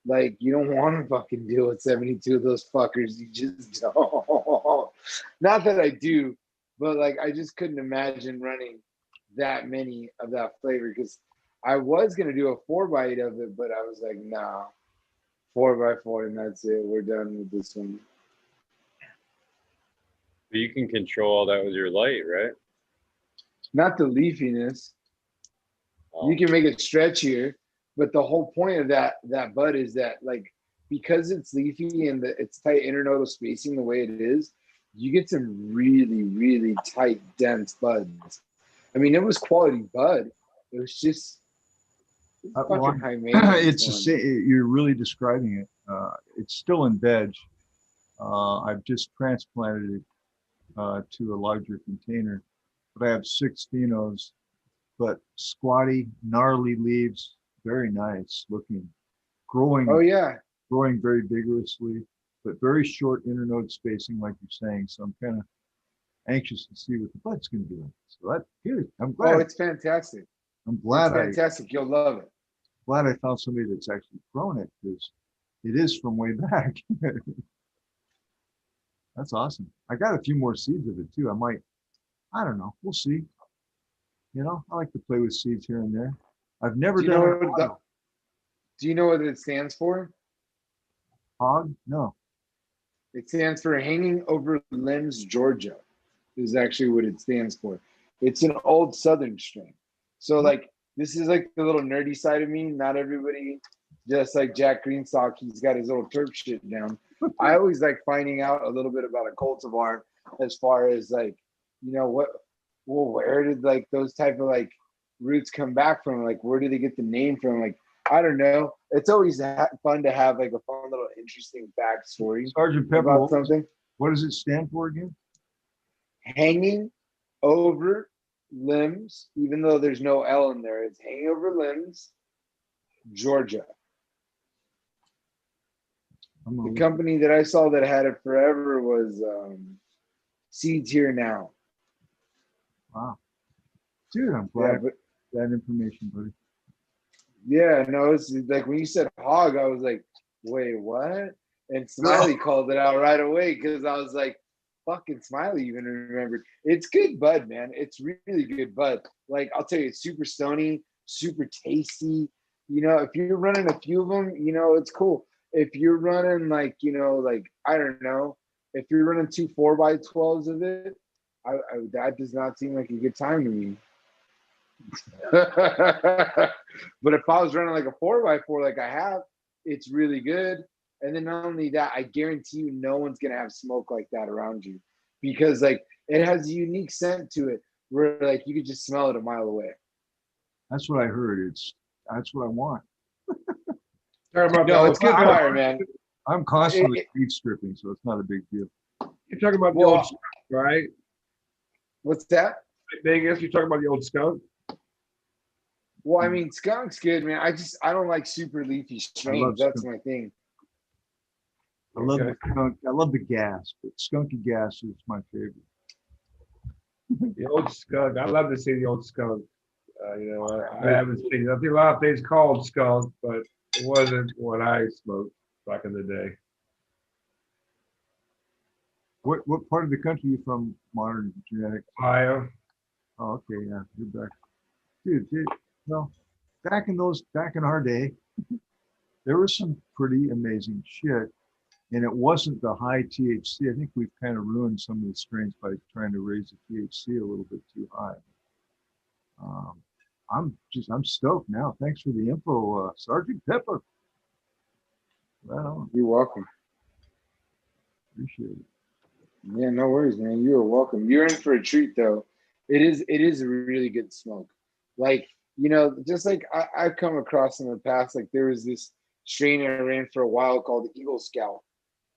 like you don't want to fucking deal with 72 of those fuckers. You just don't. Not that I do, but like I just couldn't imagine running that many of that flavor because I was gonna do a 4x8 of it, but I was like, nah, 4x4 and that's it. We're done with this one. But you can control all that with your light, right? Not the leafiness. Oh. You can make it stretchier, but the whole point of that bud is that like because it's leafy and it's tight internodal spacing the way it is, you get some really, really tight, dense buds. I mean, it was quality bud. It was just fucking high maintenance. You're really describing it. It's still in veg. I've just transplanted it to a larger container, but I have 6 phenos, but squatty, gnarly leaves, very nice looking, growing. Oh yeah, growing very vigorously, but very short internode spacing, like you're saying. So I'm kind of anxious to see what the bud's going to be like. So that's good. I'm glad. Oh, it's fantastic. I'm glad. It's fantastic. You'll love it. Glad I found somebody that's actually grown it because it is from way back. That's awesome. I got a few more seeds of it too. I don't know. We'll see. You know, I like to play with seeds here and there. I've never Do you know what it stands for? Hog? No. It stands for Hanging Over Limbs, Georgia, is actually what it stands for. It's an old Southern strain. So like, this is like the little nerdy side of me. Not everybody, just like Jack Greenstock, he's got his little terp shit down. I always like finding out a little bit about a cultivar as far as like, you know, where did like those type of like roots come back from? Like, where do they get the name from? Like, I don't know. It's always fun to have like a fun little interesting backstory Sergeant Pepper, about something. What does it stand for again? Hanging over limbs, even though there's no L in there, it's Hanging Over Limbs, Georgia. The company that I saw that had it forever was Seeds Here Now. Wow. Dude, I'm glad that information, buddy. Yeah, no, it's like when you said hog, I was like, wait, what? And Smiley called it out right away because I was like, fucking Smiley even remembered. It's good bud, man. It's really good bud. Like, I'll tell you, it's super stony, super tasty. You know, if you're running a few of them, you know, it's cool. If you're running like, you know, like, I don't know, if you're running 2 4x12s of it, that does not seem like a good time to me. But if I was running like a 4x4 like I have, it's really good. And then not only that, I guarantee you no one's gonna have smoke like that around you because like it has a unique scent to it where like you could just smell it a mile away. That's what I heard. That's what I want. No, it's good fire, man. I'm constantly leaf stripping, so it's not a big deal. You're talking about the old skunk, right? What's that? Vegas, you're talking about the old skunk? Well, I mean, skunk's good, man. I don't like super leafy strains. That's my thing. I love the skunk. I love the gas, but skunky gas is my favorite. The old skunk. I love to see the old skunk. You know, I haven't seen. I think a lot of things called skunk, but it wasn't what I smoked back in the day. What part of the country are you from? Modern genetics. Ohio. Oh, okay, yeah, you're back, dude. Well, back in our day, there was some pretty amazing shit And it wasn't the high THC. I think we've kind of ruined some of the strains by trying to raise the THC a little bit too high. I'm stoked now. Thanks for the info, Sergeant Pepper. Well, you're welcome. Appreciate it. Yeah, no worries, man. You are welcome. You're in for a treat, though. It is a really good smoke. Like, you know, just like I've come across in the past, like there was this strain I ran for a while called Eagle Scout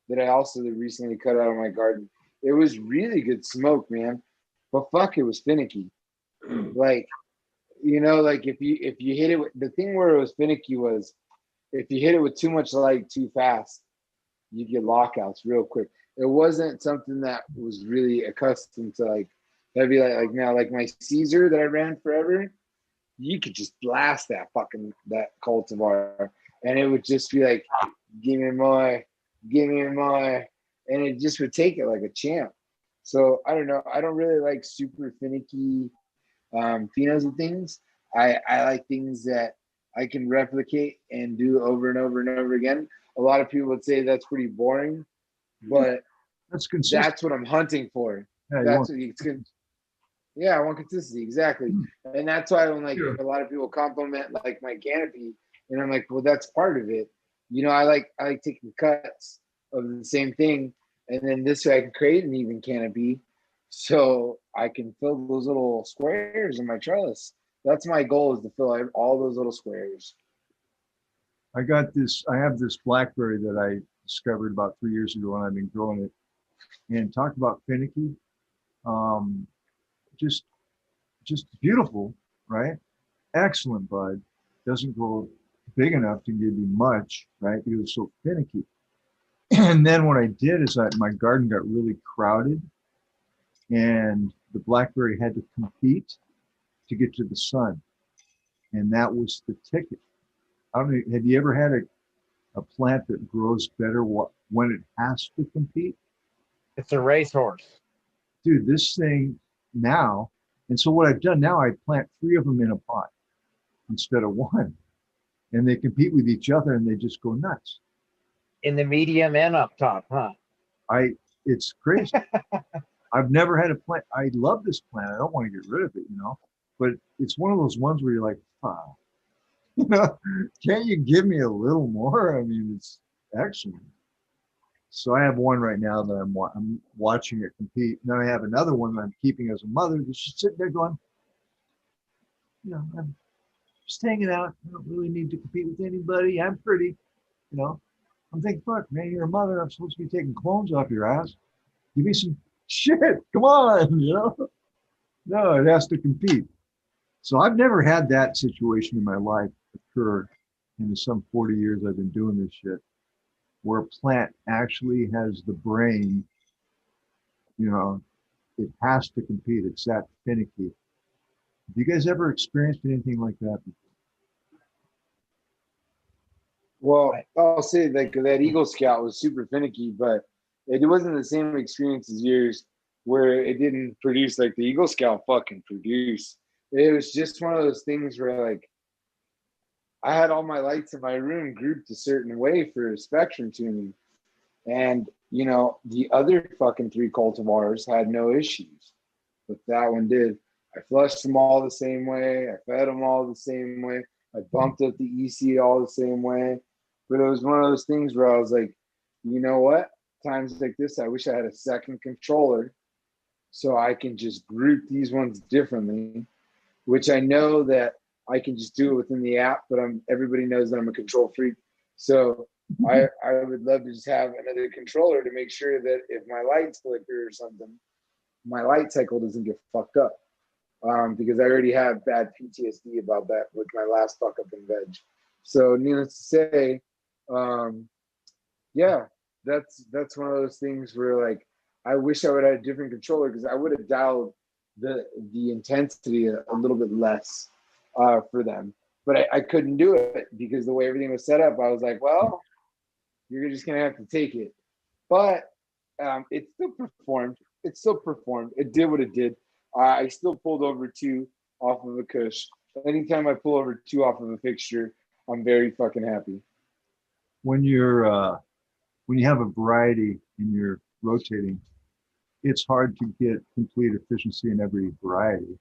that I also recently cut out of my garden. It was really good smoke, man. But fuck, it was finicky. Like, you know, like if you hit it with, the thing where it was finicky was if you hit it with too much light too fast, you get lockouts real quick. It wasn't something that was really accustomed to like heavy like now, like my Caesar that I ran forever, you could just blast that cultivar and it would just be like, give me more, and it just would take it like a champ. So I don't know. I don't really like super finicky phenos and things. I like things that I can replicate and do over and over and over again. A lot of people would say that's pretty boring, but that's what I'm hunting for. Yeah, that's what it's good. Yeah, I want consistency, exactly. And that's why when like a lot of people compliment like my canopy, and I'm like, well, that's part of it. You know, I like taking cuts of the same thing, and then this way I can create an even canopy, so I can fill those little squares in my trellis. That's my goal, is to fill all those little squares. I have this blackberry that I discovered about 3 years ago, and I've been growing it. And talk about finicky, just beautiful, right? Excellent bud. Doesn't grow big enough to give you much, right? It was so finicky. And then what I did is my garden got really crowded, and the blackberry had to compete to get to the sun, and that was the ticket. I don't know. Have you ever had a plant that grows better when it has to compete? It's a racehorse. Dude, this thing now, and so what I've done now, I plant 3 of them in a pot instead of 1. And they compete with each other and they just go nuts. In the medium and up top, huh? It's crazy. I've never had a plant. I love this plant. I don't want to get rid of it, you know, but it's one of those ones where you're like, oh, you know, can't you give me a little more? I mean, it's excellent. So I have one right now that I'm watching it compete. And then I have another one that I'm keeping as a mother that's just sitting there going, you know, I'm just hanging out. I don't really need to compete with anybody. I'm pretty, you know. I'm thinking, fuck, man, you're a mother. I'm supposed to be taking clones off your ass. Give me some shit. Come on, you know. No, it has to compete. So I've never had that situation in my life occur in the some 40 years I've been doing this shit, where a plant actually has the brain, you know, it has to compete. It's that finicky. Have you guys ever experienced anything like that before? Well, I'll say like that Eagle Scout was super finicky, but it wasn't the same experience as yours, where it didn't produce like the Eagle Scout fucking produced. It was just one of those things where like I had all my lights in my room grouped a certain way for spectrum tuning. And, you know, the other fucking 3 cultivars had no issues, but that one did. I flushed them all the same way. I fed them all the same way. I bumped up the EC all the same way. But it was one of those things where I was like, you know what? Times like this, I wish I had a second controller so I can just group these ones differently, which I know that I can just do it within the app, but everybody knows that I'm a control freak. So I would love to just have another controller to make sure that if my lights flicker or something, my light cycle doesn't get fucked up. Because I already have bad PTSD about that with my last fuck up in veg. So needless to say, yeah, that's one of those things where like I wish I would have a different controller, because I would have dialed the intensity a little bit less for them. But I couldn't do it because the way everything was set up. I was like, well, you're just gonna have to take it. But it still performed. It did what it did. I still pulled over 2 off of a Kush. Anytime I pull over 2 off of a fixture, I'm very fucking happy. When you're when you have a variety and you're rotating, it's hard to get complete efficiency in every variety.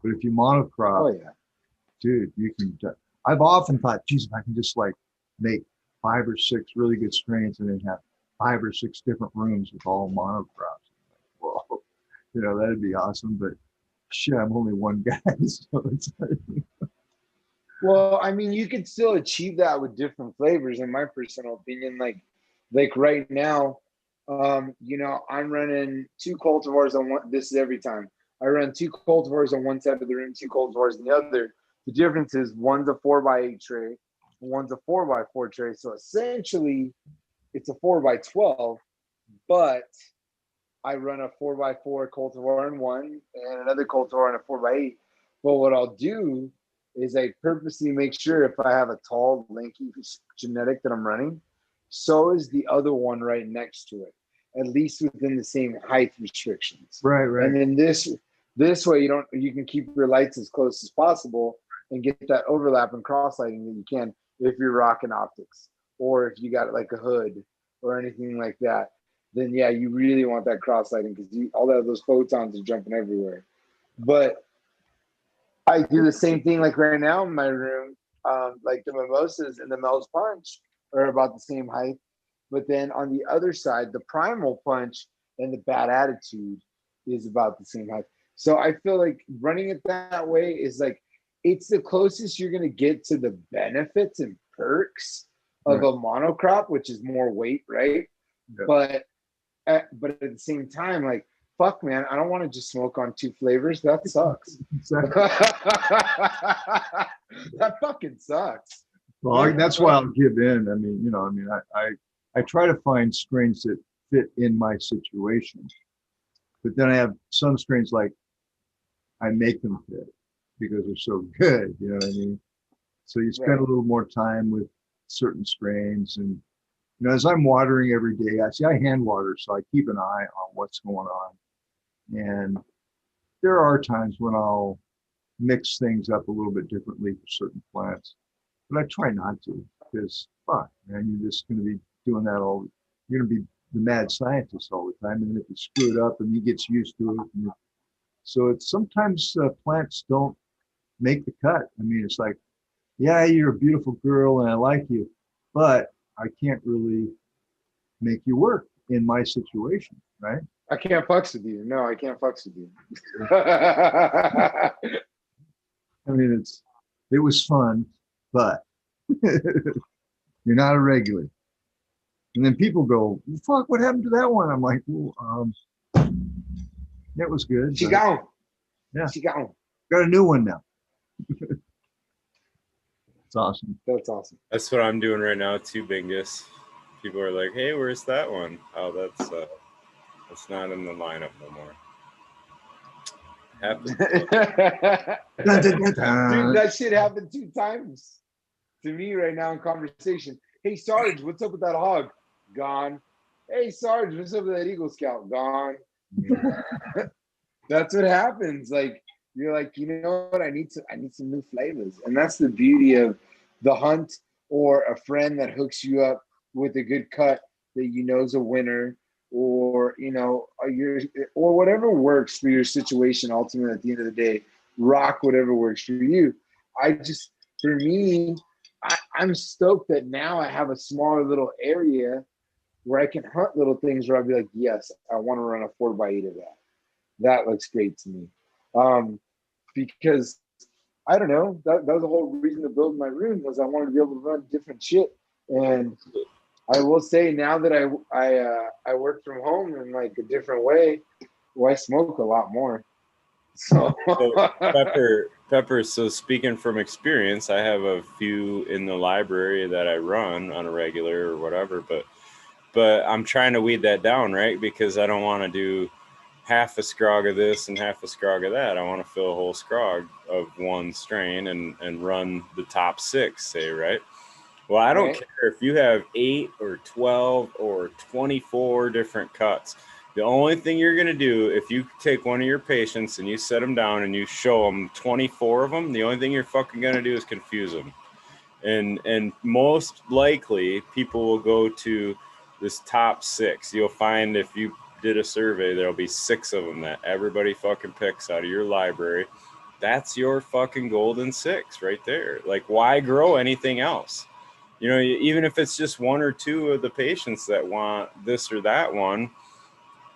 But if you monocrop, Oh yeah. dude, you can. I've often thought, geez, if I can just like make 5 or 6 really good strains and then have 5 or 6 different rooms with all monocrops. Whoa, you know, that'd be awesome. But shit, I'm only one guy, so it's like, Well, I mean, you could still achieve that with different flavors, in my personal opinion. Like right now, you know, I'm running 2 cultivars on one. This is every time I run 2 cultivars on one side of the room, 2 cultivars on the other. The difference is one's a 4x8 tray, and one's a 4x4 tray. So essentially, it's a 4x12, but I run a 4x4 cultivar on one and another cultivar on a 4x8. But what I'll do is I purposely make sure if I have a tall, lanky genetic that I'm running, so is the other one right next to it, at least within the same height restrictions. right. And then this way you can keep your lights as close as possible and get that overlap and cross lighting that you can if you're rocking optics or if you got like a hood or anything like that. Then yeah, you really want that cross lighting because all those photons are jumping everywhere. But I do the same thing like right now in my room. Like the mimosas and the Mel's Punch are about the same height. But then on the other side, the Primal Punch and the Bad Attitude is about the same height. So I feel like running it that way is like, it's the closest you're going to get to the benefits and perks of a monocrop, which is more weight, right? Yeah. But at the same time, like, fuck, man, I don't want to just smoke on 2 flavors. That sucks. That fucking sucks. Well, that's why I'll give in. I mean, you know, I try to find strains that fit in my situation, but then I have some strains like I make them fit because they're so good. You know what I mean? So you spend a little more time with certain strains, and you know, as I'm watering every day, I hand water, so I keep an eye on what's going on. And there are times when I'll mix things up a little bit differently for certain plants, but I try not to because, fuck, man, you're just going to be doing that you're going to be the mad scientist all the time. And if you screw it up and he gets used to it. So it's sometimes plants don't make the cut. I mean, it's like, yeah, you're a beautiful girl and I like you, but I can't really make you work in my situation, right? I can't fucks with you. No, I can't fucks with you. I mean, it was fun, but you're not a regular. And then people go, fuck, what happened to that one? I'm like, well, that was good. She gone. Yeah. She gone. Got a new one now. It's awesome. That's awesome. That's what I'm doing right now too, Bingus. People are like, hey, where's that one? Oh, that's not in the lineup no more. Dude, that shit happened 2 times to me right now in conversation. Hey, Sarge, what's up with that hog? Gone. Hey, Sarge, what's up with that Eagle Scout? Gone. That's what happens. Like, you're like, you know what? I need some new flavors. And that's the beauty of the hunt or a friend that hooks you up with a good cut that you know is a winner, or, you know, or whatever works for your situation. Ultimately, at the end of the day, rock whatever works for you. For me, I'm stoked that now I have a smaller little area where I can hunt little things where I'll be like, yes, I want to run a 4x8 of that. That looks great to me. Because I don't know, that was the whole reason to build my room, was I wanted to be able to run different shit. And I will say, now that I work from home in like a different way, I smoke a lot more. So Pepper, so speaking from experience, I have a few in the library that I run on a regular or whatever, but I'm trying to weed that down, right? Because I don't want to do half a scrog of this and half a scrog of that. I want to fill a whole scrog of one strain and run the top 6, say, right? Well, I don't care if you have 8 or 12 or 24 different cuts. The only thing you're going to do, if you take one of your patients and you set them down and you show them 24 of them, the only thing you're fucking going to do is confuse them. And most likely people will go to this top 6. You'll find if you did a survey, there'll be 6 of them that everybody fucking picks out of your library. That's your fucking golden 6 right there. Like, why grow anything else? You know, even if it's just 1 or 2 of the patients that want this or that one,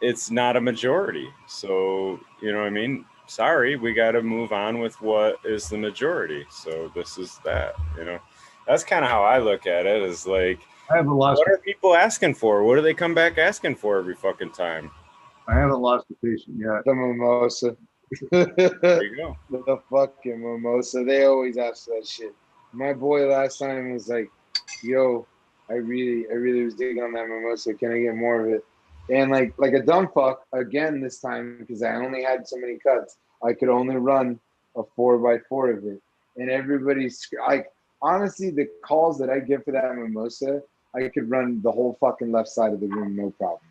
it's not a majority. So, you know what I mean? Sorry, we got to move on with what is the majority. So this is that, you know. That's kind of how I look at it, is like, I haven't lost. What are people asking for? What do they come back asking for every fucking time? I haven't lost a patient yet. The mimosa. There you go. The fucking mimosa. They always ask that shit. My boy last time was like, yo, I really was digging on that mimosa. Can I get more of it? And like a dumb fuck, again this time, because I only had so many cuts, I could only run a 4x4 of it. And everybody's like, honestly, the calls that I get for that mimosa, I could run the whole fucking left side of the room, no problem.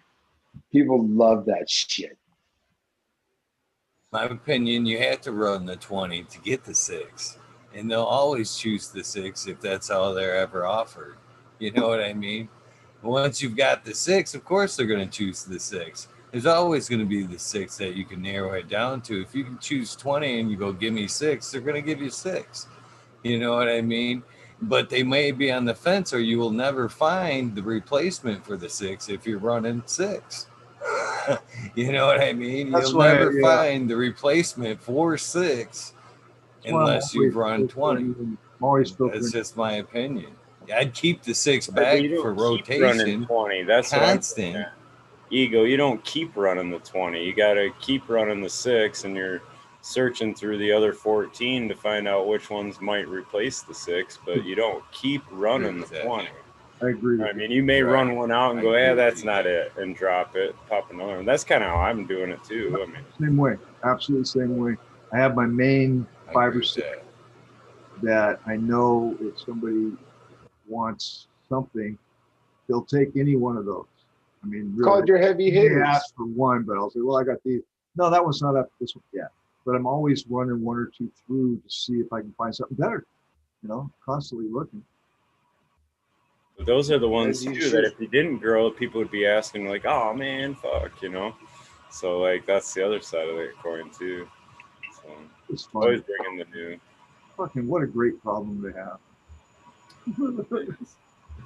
People love that shit. My opinion, you have to run the 20 to get the 6. And they'll always choose the 6 if that's all they're ever offered. You know what I mean? Once you've got the 6, of course they're going to choose the 6. There's always going to be the 6 that you can narrow it down to. If you can choose 20 and you go, give me 6, they're going to give you 6. You know what I mean? But they may be on the fence, or you will never find the replacement for the 6 if you're running 6. You know what I mean? You'll never find the replacement for 6 unless you've run 20. That's just my opinion. I'd keep the 6 back for rotation. 20. That's constant. What Ego, you don't keep running the 20. You got to keep running the 6, and you're searching through the other 14 to find out which ones might replace the 6, but you don't keep running the 20. I agree. I mean, you may run one out and go, yeah, that's not it, and drop it, pop another one. That's kind of how I'm doing it too. I mean, same way, absolutely same way. I have my main 5 or 6 that I know if somebody wants something, they'll take any one of those. I mean, really, called your heavy hitters. They ask for one, but I'll say, well, I got these. No, that one's not up. This one, yeah. But I'm always running 1 or 2 through to see if I can find something better. You know, constantly looking. But those are the ones too that if you didn't grow, people would be asking like, "Oh man, fuck," you know. So like that's the other side of the coin too. So it's fun. Always bringing the new. Fucking what a great problem to have.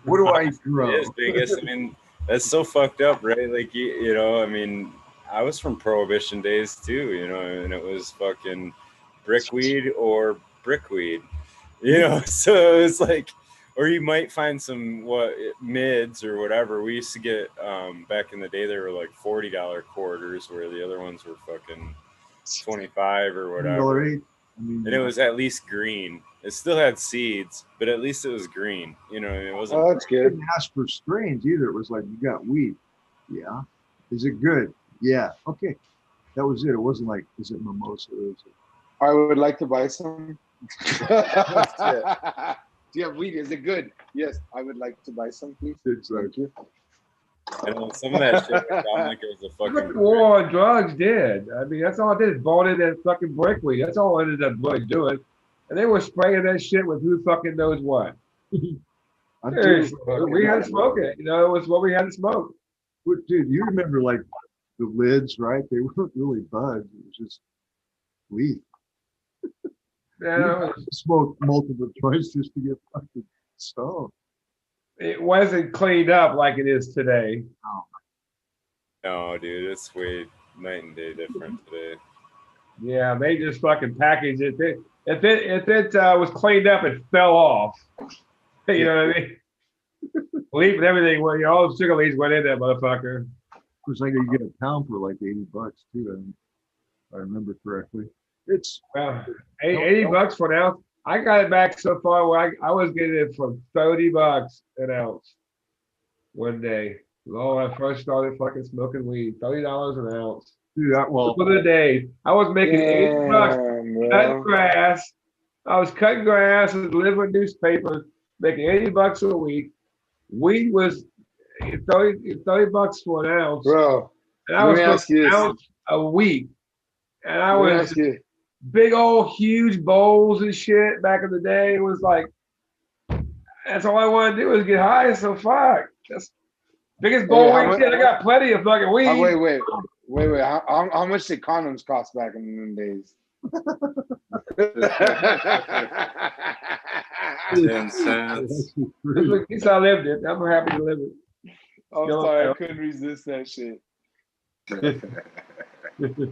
What do I grow? It is biggest. I mean, that's so fucked up, right? Like you know, I mean, I was from Prohibition days too, you know, and it was fucking brickweed or brickweed, you know. So it's like. Or you might find some mids or whatever. We used to get back in the day, they were like $40 quarters, where the other ones were fucking 25 or whatever. I mean, and it was at least green. It still had seeds, but at least it was green. You know, it wasn't. Oh, that's good. I didn't ask for strains either. It was like, you got weed. Yeah. Is it good? Yeah. Okay. That was it. It wasn't like, is it mimosa? Is it? I would like to buy some. Do you have weed? Is it good? Yes, I would like to buy some, please. Thank you. And some of that shit went down like it was a fucking. What the war on drugs did. I mean, that's all it did. Bought it that fucking brickweed. That's all it ended up really doing. And they were spraying that shit with who fucking knows what. We had to smoke it. You know, it was what we had to smoke. Dude, you remember like the lids, right? They weren't really buds. It was just weed. Yeah, smoked multiple joints just to get fucking stoned. It wasn't cleaned up like it is today. Oh. No, dude, it's way night and day different today. Yeah, they just fucking packaged it. If it was cleaned up, it fell off. You know what I mean? Leaf and everything, well, all the sugar leaves went in that motherfucker. Of course, I could get a pound for like $80 too, if I remember correctly. It's well, $80 for an ounce. I got it back so far where I was getting it for $30 an ounce one day. Oh, I first started fucking smoking weed. $30 an ounce. Dude, well, for the day, I was making $80 cutting grass. I was cutting grass and delivering newspapers, making $80 a week. Weed was $30 for an ounce, bro. And I was smoking an ounce a week, and I was. Big old huge bowls and shit back in the day. It was like, that's all I wanted to do was get high. So fuck. Biggest bowl we did. I got plenty of fucking weed. Wait. How much did condoms cost back in them days? 10 cents. At least I lived it. I'm happy to live it. I'm sorry, I couldn't resist that shit.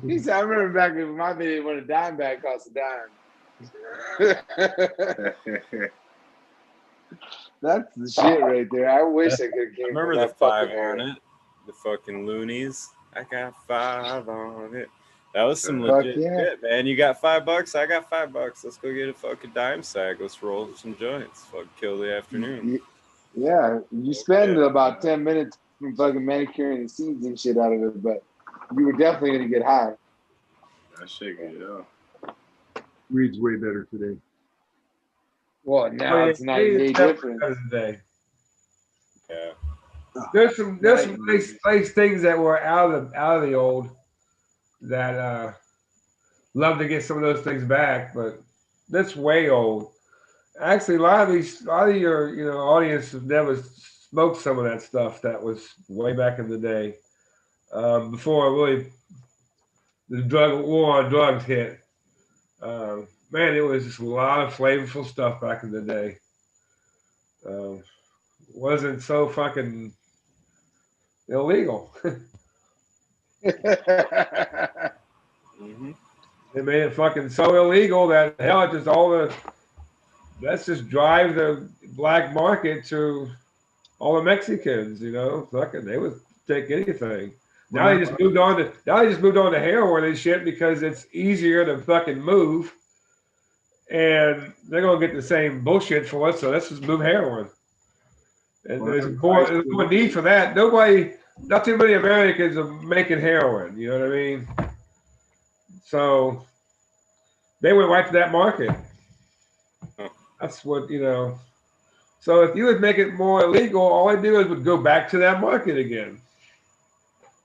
He said, I remember back in my day when a dime bag cost a dime. That's the shit right there. I wish I could have came. Remember the 5 on it? The fucking loonies. I got 5 on it. That was some legit shit, man. You got $5, I got $5. Let's go get a fucking dime sack. Let's roll some joints. Fucking kill the afternoon. Yeah, you spend about 10 minutes fucking manicuring the seeds and shit out of it, but you were definitely gonna get high. That shit good, yeah. Weed's way better today. Well, now it's not any different. Today. Yeah. There's some nice things that were out of the old that love to get some of those things back, but that's way old. Actually, a lot of your audience has never smoked some of that stuff that was way back in the day, before really the war on drugs hit. Man, it was just a lot of flavorful stuff back in the day. Wasn't so fucking illegal. Mm-hmm. They made it fucking so illegal that hell, it just let's just drive the black market to all the Mexicans, fucking they would take anything. Now they just moved on to heroin and shit because it's easier to fucking move, and they're gonna get the same bullshit for us. So let's just move heroin. And there's more need for that. Not too many Americans are making heroin. You know what I mean? So they went right to that market. That's what So if you would make it more illegal, all I do is would go back to that market again.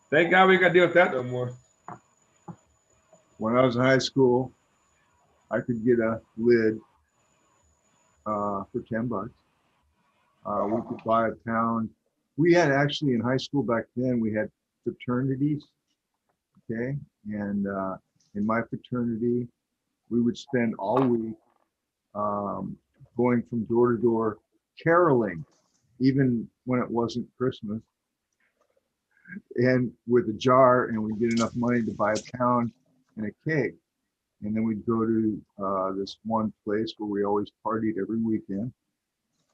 Thank God we got to deal with that no more. When I was in high school, I could get a lid for $10. We could buy a pound. We had actually in high school back then, we had fraternities. Okay. And in my fraternity, we would spend all week going from door to door caroling, even when it wasn't Christmas, and with a jar, and we'd get enough money to buy a pound and a cake. And then we'd go to this one place where we always partied every weekend,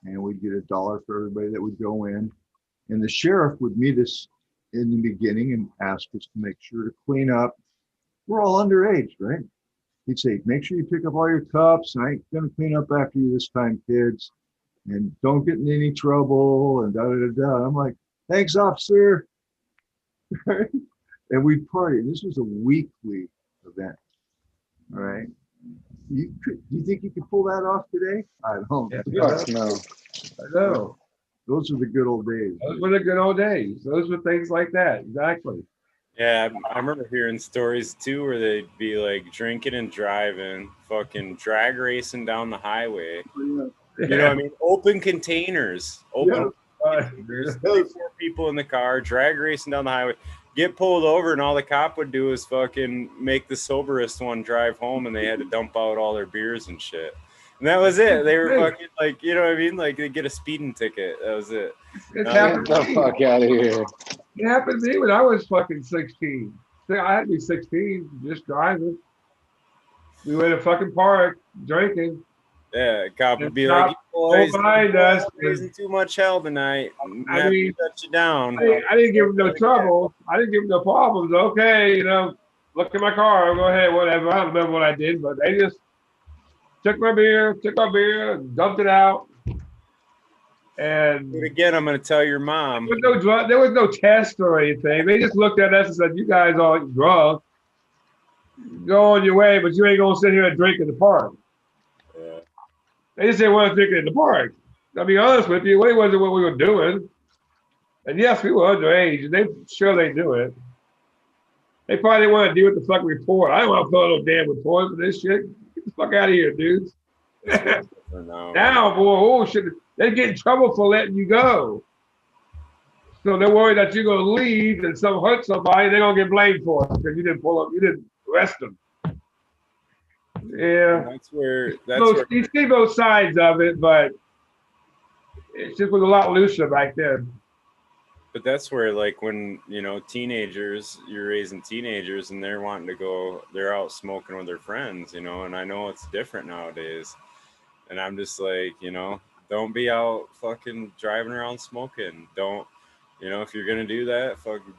and we'd get $1 for everybody that would go in. And the sheriff would meet us in the beginning and ask us to make sure to clean up. We're all underage, right? He'd say, make sure you pick up all your cups. I ain't gonna clean up after you this time, kids. And don't get in any trouble and da-da-da-da. I'm like, thanks, officer. And we'd party. This was a weekly event. All right. Do you think you could pull that off today? I don't know. I know. Those are the good old days. Those were the good old days. Those were things like that. Exactly. Yeah, I remember hearing stories too where they'd be like drinking and driving, fucking drag racing down the highway. You know what I mean? Open containers. There's 3-4 people in the car, drag racing down the highway, get pulled over, and all the cop would do is fucking make the soberest one drive home, and they had to dump out all their beers and shit. And that was it. They were fucking like, you know what I mean? Like they get a speeding ticket. That was it. Get the fuck out of here. It happened to me when I was fucking 16. I had to be 16, just driving. We went to fucking park, drinking. Yeah, cop would be like, boys, raising too much hell tonight. I mean, shut you down. I didn't give them no trouble. I didn't give them no problems. Okay, look at my car. Go ahead, whatever. I don't remember what I did, but they just took our beer, dumped it out. And again, I'm going to tell your mom. There was no test or anything. They just looked at us and said, you guys are drunk. Go on your way, but you ain't going to sit here and drink in the park. Yeah. They just didn't want to drink in the park. I'll be honest with you, it wasn't what we were doing. And yes, we were underage, and they knew it. They probably didn't want to do with the fucking report. I don't want to put no damn report for this shit. Get the fuck out of here, dudes. Now, boy, oh shit. They get in trouble for letting you go. So they're worried that you're gonna leave and hurt somebody. They're gonna get blamed for it because you didn't pull up, you didn't arrest them. Yeah, And that's where you see both sides of it, but it just was a lot looser back then. But that's where, like, when, you know, teenagers, you're raising teenagers and they're wanting to go, they're out smoking with their friends, you know, and I know it's different nowadays. And I'm just like, you know, don't be out fucking driving around smoking. Don't, you know, if you're going to do that, fucking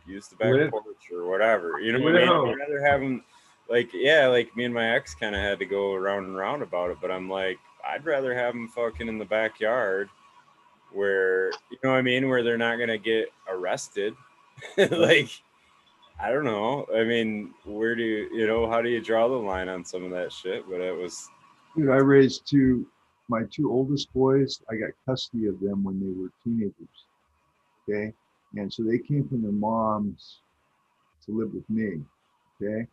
use the back porch or whatever. You know what I mean? I'd rather have them, like, yeah, like me and my ex kind of had to go round and round about it, but I'm like, I'd rather have them fucking in the backyard where, you know what I mean, where they're not gonna get arrested. Like, I don't know. I mean, where do you know, how do you draw the line on some of that shit? But it was, dude, I raised my two oldest boys. I got custody of them when they were teenagers. Okay, and so they came from their moms to live with me. Okay.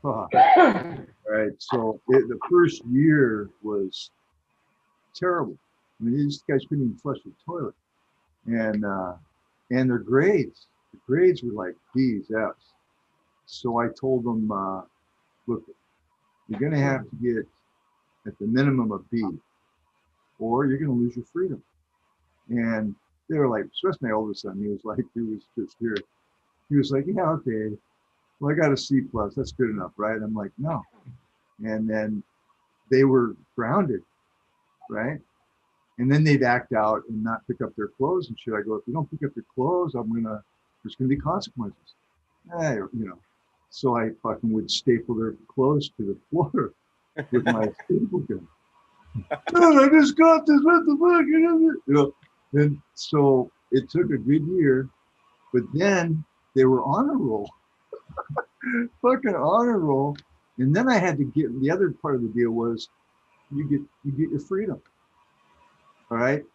All right. So the first year was terrible. I mean, these guys couldn't even flush the toilet, and their grades were like D's, F's. So I told them, look, you're going to have to get at the minimum a B, or you're going to lose your freedom. And they were like, especially my oldest son, he was just here. He was like, yeah, okay. Well, I got a C+. That's good enough, right? I'm like, no. And then they were grounded, right? And then they'd act out and not pick up their clothes and shit. I go, if you don't pick up your clothes, there's gonna be consequences. You know. So I fucking would staple their clothes to the floor with my staple gun. Dude, I just got this. What the fuck? You know. And so it took a good year, but then they were on a roll. Fucking honor roll. And then I had to get, the other part of the deal was you get your freedom. All right.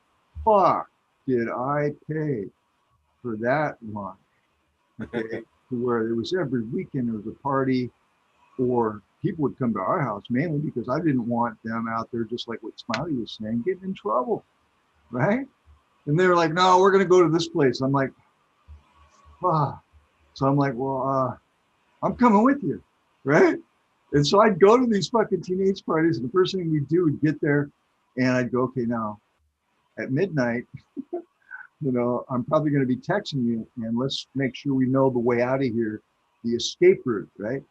Fuck, did I pay for that one? Okay. To where it was every weekend there was a party, or people would come to our house mainly because I didn't want them out there, just like what Smiley was saying, getting in trouble. Right. And they were like, no, we're gonna go to this place. I'm like, fuck. So I'm like, well, I'm coming with you, right? And so I'd go to these fucking teenage parties, and the first thing we'd do would get there, and I'd go, okay, now at midnight, you know, I'm probably going to be texting you, and let's make sure we know the way out of here, the escape route, right?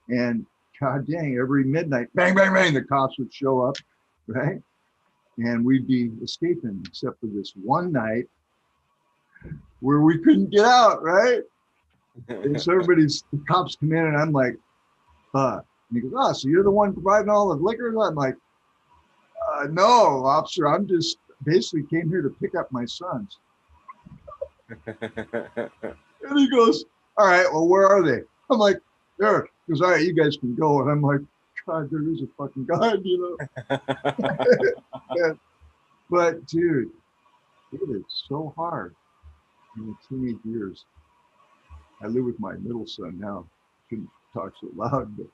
And god dang, every midnight, bang, bang, bang, the cops would show up, right? And we'd be escaping, except for this one night where we couldn't get out, right? And so the cops come in, and I'm like, and he goes, oh, so you're the one providing all the liquor? I'm like, no, officer, I'm just basically came here to pick up my sons. And he goes, all right, well, where are they? I'm like, there. He goes, all right, you guys can go. And I'm like, God, there is a fucking God, you know? Yeah. But dude, it is so hard in the teenage years. I live with my middle son now. Shouldn't talk so loud, but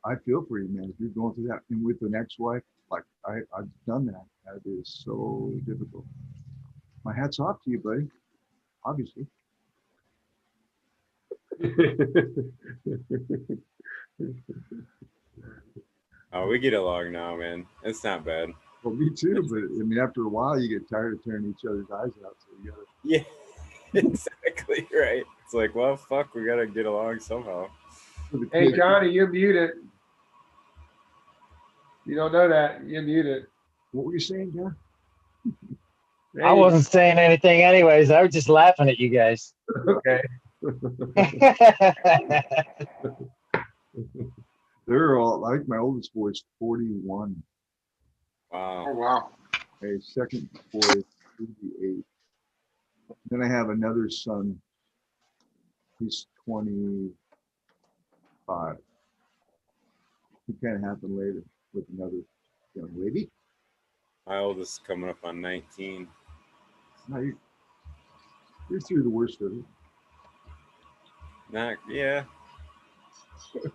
I feel for you, man. If you're going through that, and with an ex-wife, like I've done that. That is so difficult. My hat's off to you, buddy. Obviously. Oh, we get along now, man. It's not bad. Well, me too, but I mean, after a while, you get tired of tearing each other's eyes out. So you gotta. Yeah, exactly right. It's like, well, fuck, we gotta get along somehow. Hey, Johnny, you're muted. You don't know that. You're muted. What were you saying, John? I wasn't saying anything anyways. I was just laughing at you guys. Okay. They're all, like my oldest boy is 41. Wow. Oh, wow. My second boy is 38. Then I have another son. He's 25. It kind of happened later with another young lady. My oldest is coming up on 19. No, you're through the worst of it. Yeah.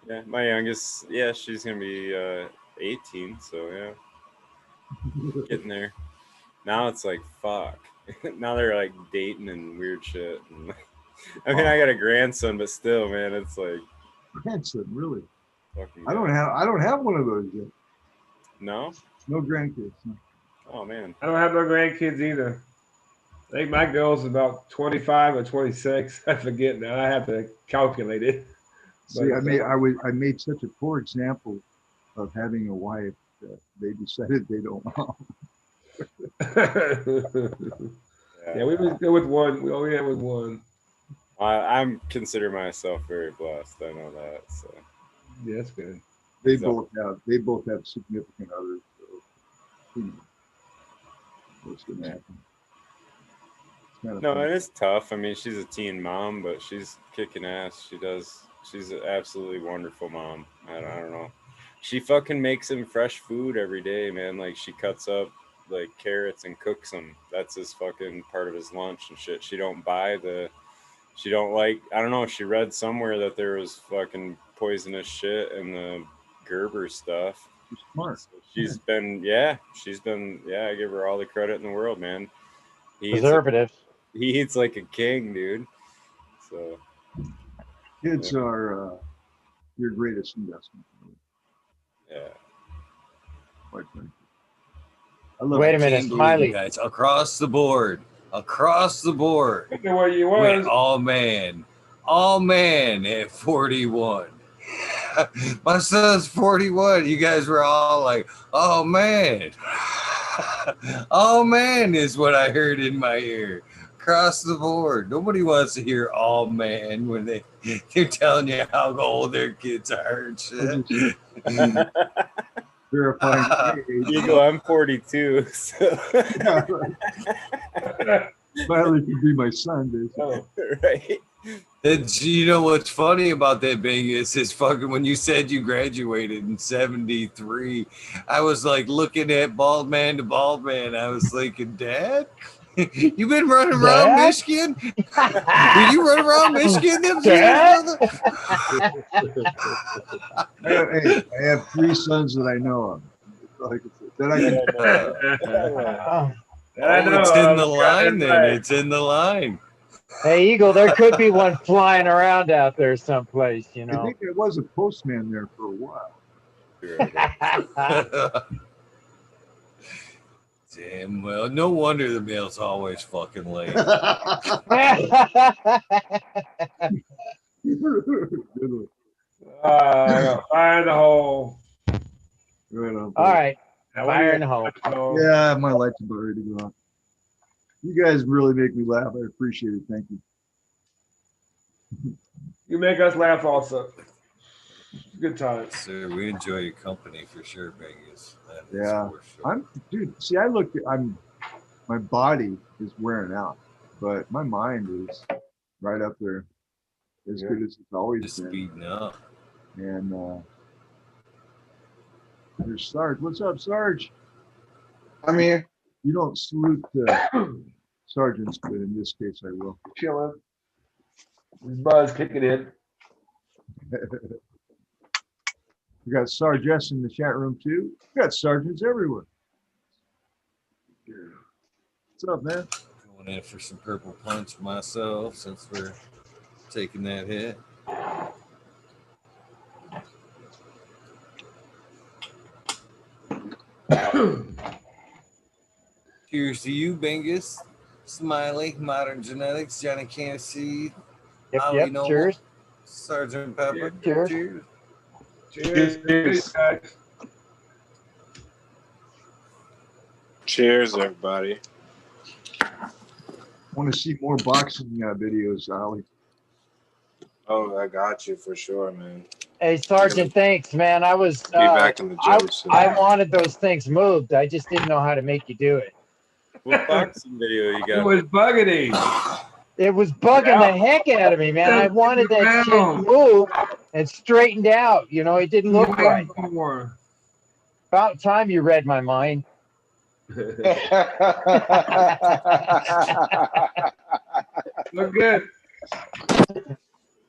Yeah, my youngest, yeah, she's gonna be 18, so yeah. Getting there. Now it's like, fuck. Now they're like dating and weird shit. And, I mean, I got a grandson, but still, man, it's like grandson, really? fucking. I don't have one of those yet. No. No grandkids. No. Oh man. I don't have no grandkids either. I think my girl's about 25 or 26. I forget now. I have to calculate it. See, I made such a poor example of having a wife that they decided they don't want. Yeah, we was good with one. We only had with one. I'm consider myself very blessed. I know that. So yeah, that's good. They both have significant others. So, what's gonna happen? No, it is tough. I mean, she's a teen mom, but she's kicking ass. She's an absolutely wonderful mom. I don't know. She fucking makes him fresh food every day, man. Like she cuts up like carrots and cooks them. That's his fucking part of his lunch and shit. She don't like, I don't know. She read somewhere that there was fucking poisonous shit in the Gerber stuff. She's smart. So she's been, I give her all the credit in the world, man. Preservatives. He eats like a king, dude. So kids are your greatest investment. Yeah. Quite frankly. I love Wait a minute, Smiley. Guys, across the board. Across the board. Look at where you was. Went all man at 41. My son's 41. You guys were all like, oh man. Oh man is what I heard in my ear. Across the board. Nobody wants to hear all man when they're telling you how old their kids are and shit. Verifying you go, I'm 42. So. Smiley could be my son, basically. Right. You know what's funny about that, Bing, is fucking when you said you graduated in 73, I was like looking at bald man to bald man. I was thinking, Dad, you been running around Michigan? Did you run around Michigan them years, brother? I have 3 sons that I know of. It's in the line then. It's in the line. Hey, Eagle, there could be one flying around out there someplace, you know. I think there was a postman there for a while. Damn, well, no wonder the mail's always fucking late. Fire in the hole. Right on, all right, fire in the hole. Yeah, my light's about ready to go off. You guys really make me laugh. I appreciate it. Thank you. You make us laugh also. Good times. Sir, we enjoy your company for sure, Vegas. Yeah. Sure. Dude, see, my body is wearing out, but my mind is right up there as good as it's always just been. speeding up. And there's Sarge. What's up, Sarge? I'm here. You don't salute sergeants, but in this case, I will. Chilling. His buzz kicking in. We got Sarge S in the chat room too. We got sergeants everywhere. What's up, man? Going in for some purple punch myself since we're taking that hit. Cheers to you, Bingus, Smiley, Modern Genetics, Johnny Can't See, Yep, cheers. Sergeant Pepper. Cheers. Cheers. Cheers. Cheers, everybody. I want to see more boxing videos, Ollie. Oh, I got you for sure, man. Hey, Sergeant, thanks, man. I was Be back in the gym soon. I wanted those things moved. I just didn't know how to make you do it. What boxing video you got? It was bugging him. It was bugging the heck out of me, man. I wanted that shit moved and straightened out. You know, it didn't look right. About time you read my mind. Look good.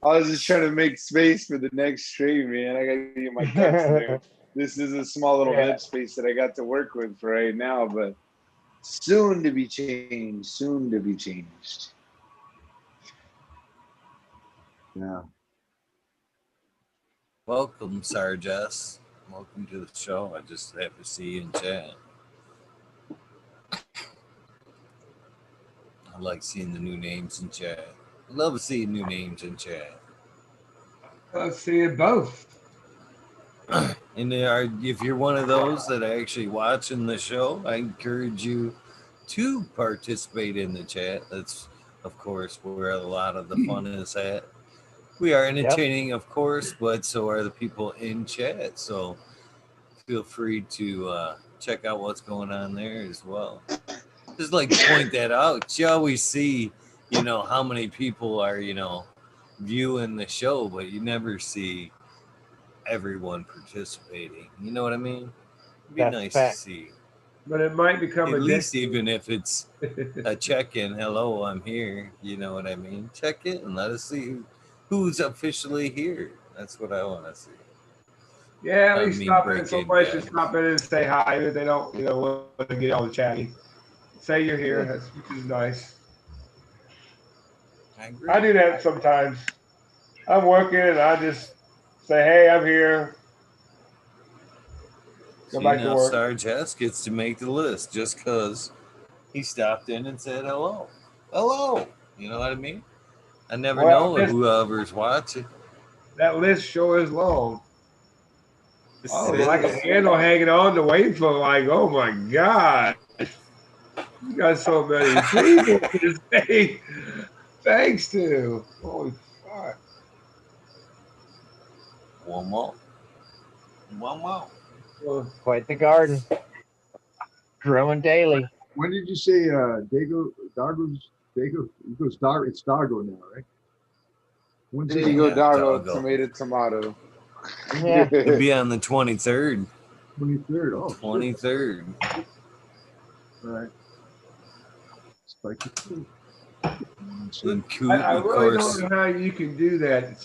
I was just trying to make space for the next stream, man. I gotta get my cuts there. This is a small little head space that I got to work with for right now, but Soon to be changed. Soon to be changed. Yeah. Welcome, Sarges. Welcome to the show. I just have to see you in chat. I like seeing the new names in chat. I love seeing new names in chat. Let's see it both. And if you're one of those that are actually watching the show, I encourage you to participate in the chat. That's, of course, where a lot of the fun is at. We are entertaining, of course, but so are the people in chat. So feel free to check out what's going on there as well. Just like to point that out. You always see, how many people are, viewing the show, but you never see everyone participating. You know what I mean? It'd be nice to see. But it might become at least even if it's a check-in. Hello, I'm here. You know what I mean? Check in and let us see who's officially here. That's what I want to see. Yeah, at least stop in. Somebody should stop in and say hi if they don't, want to get all the chatty. Say you're here. Which is nice. I do that sometimes. I'm working and I just say, hey, I'm here. Go back to work. Sarge Hess gets to make the list just because he stopped in and said hello. Hello. You know what I mean? I never know whoever's watching. That list sure is long. Oh, like a handle hanging on to wait for, like, oh my God. You got so many people to say thanks to. Holy fuck. One more. Quite the garden. Growing daily. When did you say it's Dago now, right? When's Dago, tomato. Yeah. It'll be on the 23rd. 23rd. Oh, 23rd. All right. Spiky food. I really don't know how you can do that,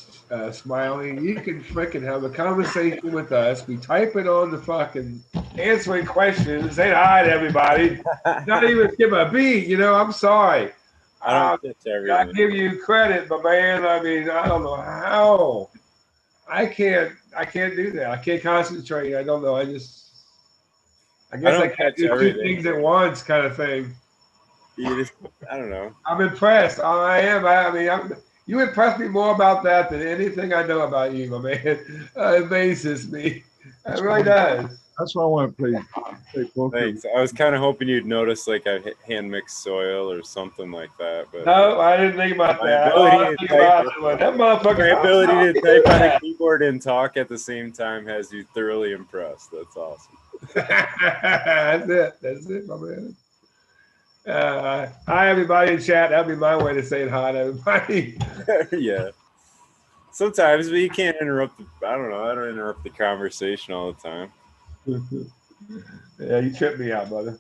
Smiley. You can freaking have a conversation with us. We type it on the fucking answering questions, say hi to everybody. Not even give a beat, I'm sorry. I give you credit, but man, I mean, I don't know how. I can't do that. I can't concentrate. I don't know. I guess I can't do two things at once kind of thing. I don't know. I'm impressed. I am. You impress me more about that than anything I know about you, my man. It amazes me. It really does. That's why I want to play poker. Thanks. I was kind of hoping you'd notice like a hand mixed soil or something like that. But no, I didn't think about that. My ability to type on a keyboard and talk at the same time has you thoroughly impressed. That's awesome. That's it, my man. Hi, everybody in chat. That'd be my way to say hi to everybody. Yeah. Sometimes, but you can't interrupt. I don't interrupt the conversation all the time. Yeah, you tripped me out, brother.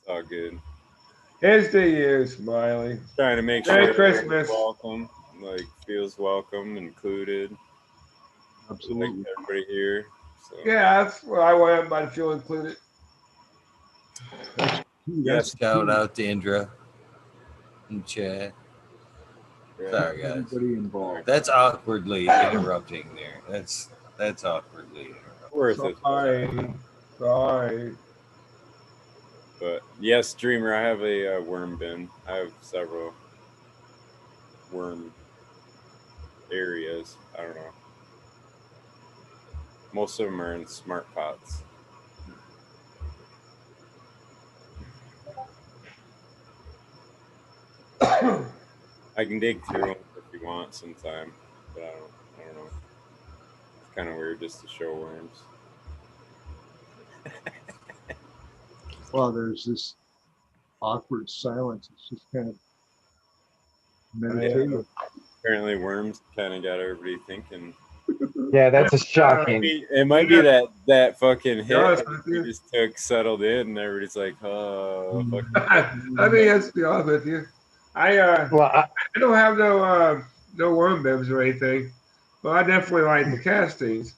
It's all good. Here's to you, Smiley. Trying to make Merry sure Christmas. Welcome, feels welcome, included. Absolutely. Like everybody here. So. Yeah, that's what I want everybody to feel included. Yes, shout out to Indra in chat. Sorry, guys. Everybody involved. That's awkwardly interrupting there. That's awkwardly interrupting. Worth it. Sorry. But yes, Dreamer, I have a worm bin. I have several worm areas. I don't know. Most of them are in smart pots. I can dig through them if you want sometime, but I don't know. It's kind of weird just to show worms. Well, there's this awkward silence. It's just kind of meditative. Apparently, worms kind of got everybody thinking. Yeah, that's a shocking. It might be that fucking hit we just took settled in, and everybody's like, "Oh." I mean, let's be honest with you. I don't have no worm bibs or anything, but I definitely like the castings.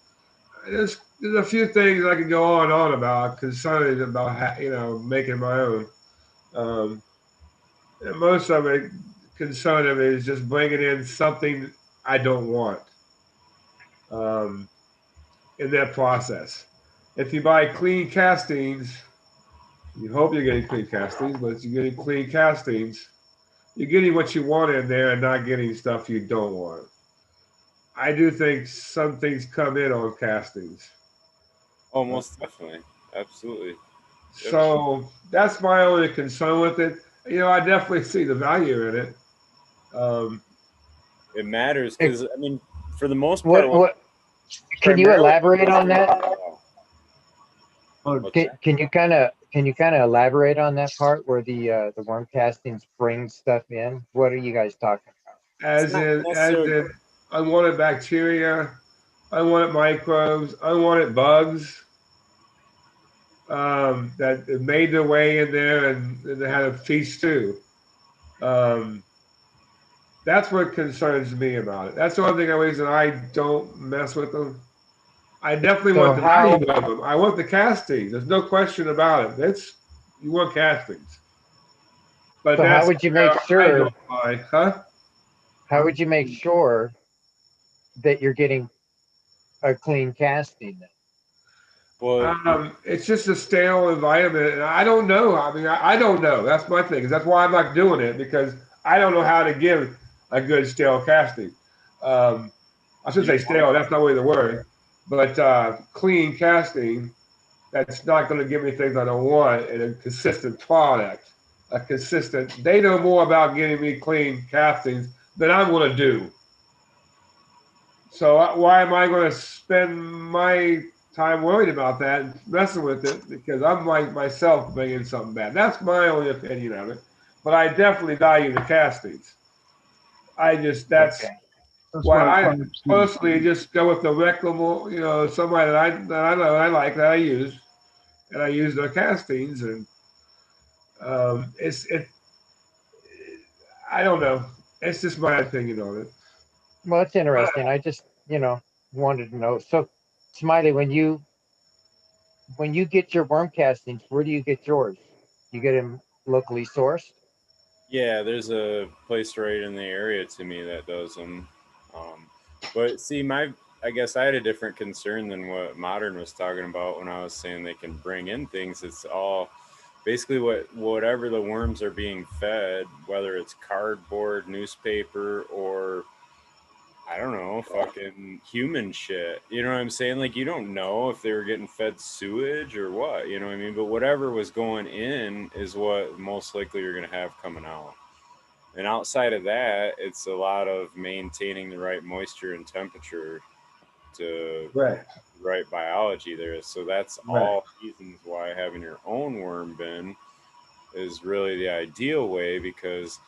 There's there's a few things I could go on and on about concerning about making my own. And most of it concern of it is just bringing in something I don't want in that process. If you buy clean castings, you hope you're getting clean castings, but if you're getting clean castings, you're getting what you want in there and not getting stuff you don't want. I do think some things come in on castings. Oh, most definitely. Absolutely. Yep. So that's my only concern with it. I definitely see the value in it. It matters because, I mean, for the most part, what can you elaborate on that? Can you kind of elaborate on that part where the worm castings bring stuff in? What are you guys talking about? As in unwanted bacteria, unwanted microbes, unwanted bugs that made their way in there and they had a feast too. That's what concerns me about it. That's the only reason I don't mess with them. I definitely want the value of them. I want the castings. There's no question about it. You want castings. But so how would you make sure? How would you make sure that you're getting a clean casting? Well, it's just a stale environment, and I don't know. I mean, I don't know. That's my thing. That's why I'm not doing it, because I don't know how to give a good stale casting. I should say stale. That's not really the word, but clean casting. That's not going to give me things I don't want in a consistent product. They know more about getting me clean castings than I'm going to do. So why am I going to spend my time worried about that and messing with it? Because I'm like myself bringing something bad. That's my only opinion of it. But I definitely value the castings. That's why I personally just go with the reputable, somebody that I know I like, that I use, and I use their castings, and I don't know. It's just my opinion on it. Well, it's interesting. I just, wanted to know. So, Smiley, when you get your worm castings, where do you get yours? You get them locally sourced? Yeah, there's a place right in the area to me that does them. But see, I guess I had a different concern than what Modern was talking about when I was saying they can bring in things. It's all basically whatever the worms are being fed, whether it's cardboard, newspaper, or I don't know, fucking human shit. You know what I'm saying? Like, you don't know if they were getting fed sewage or what, you know what I mean? But whatever was going in is what most likely you're going to have coming out. And outside of that, it's a lot of maintaining the right moisture and temperature to right biology there. So that's all reasons why having your own worm bin is really the ideal way, because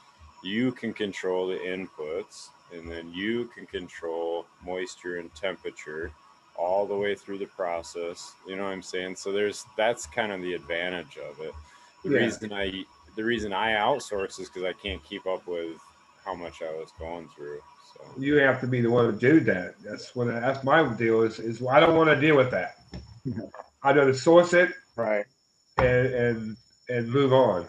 you can control the inputs and then you can control moisture and temperature all the way through the process. You know what I'm saying? So that's kind of the advantage of it. The reason I outsource is because I can't keep up with how much I was going through. So you have to be the one to do that. That's my deal is I don't want to deal with that. I'd rather source it and move on.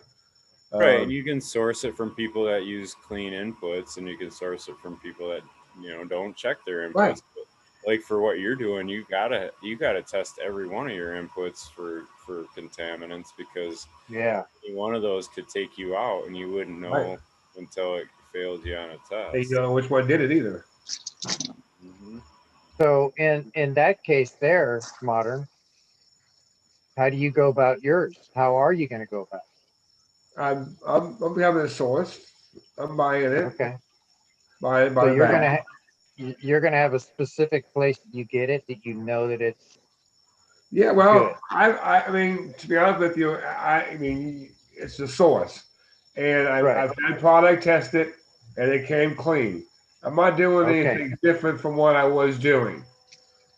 Right, and you can source it from people that use clean inputs, and you can source it from people that don't check their inputs. Right. But like for what you're doing, you gotta test every one of your inputs for contaminants, because one of those could take you out, and you wouldn't know until it failed you on a test. You don't know which one did it either. Mm-hmm. So in that case, there, Modern, how do you go about yours? How are you going to go about it? I'm having a source. I'm buying it. Okay. So you're gonna have a specific place that you get it, that you know that it's well, good. I mean, to be honest with you, I mean, it's the source, and I've had product tested, and it came clean. I'm not doing anything different from what I was doing.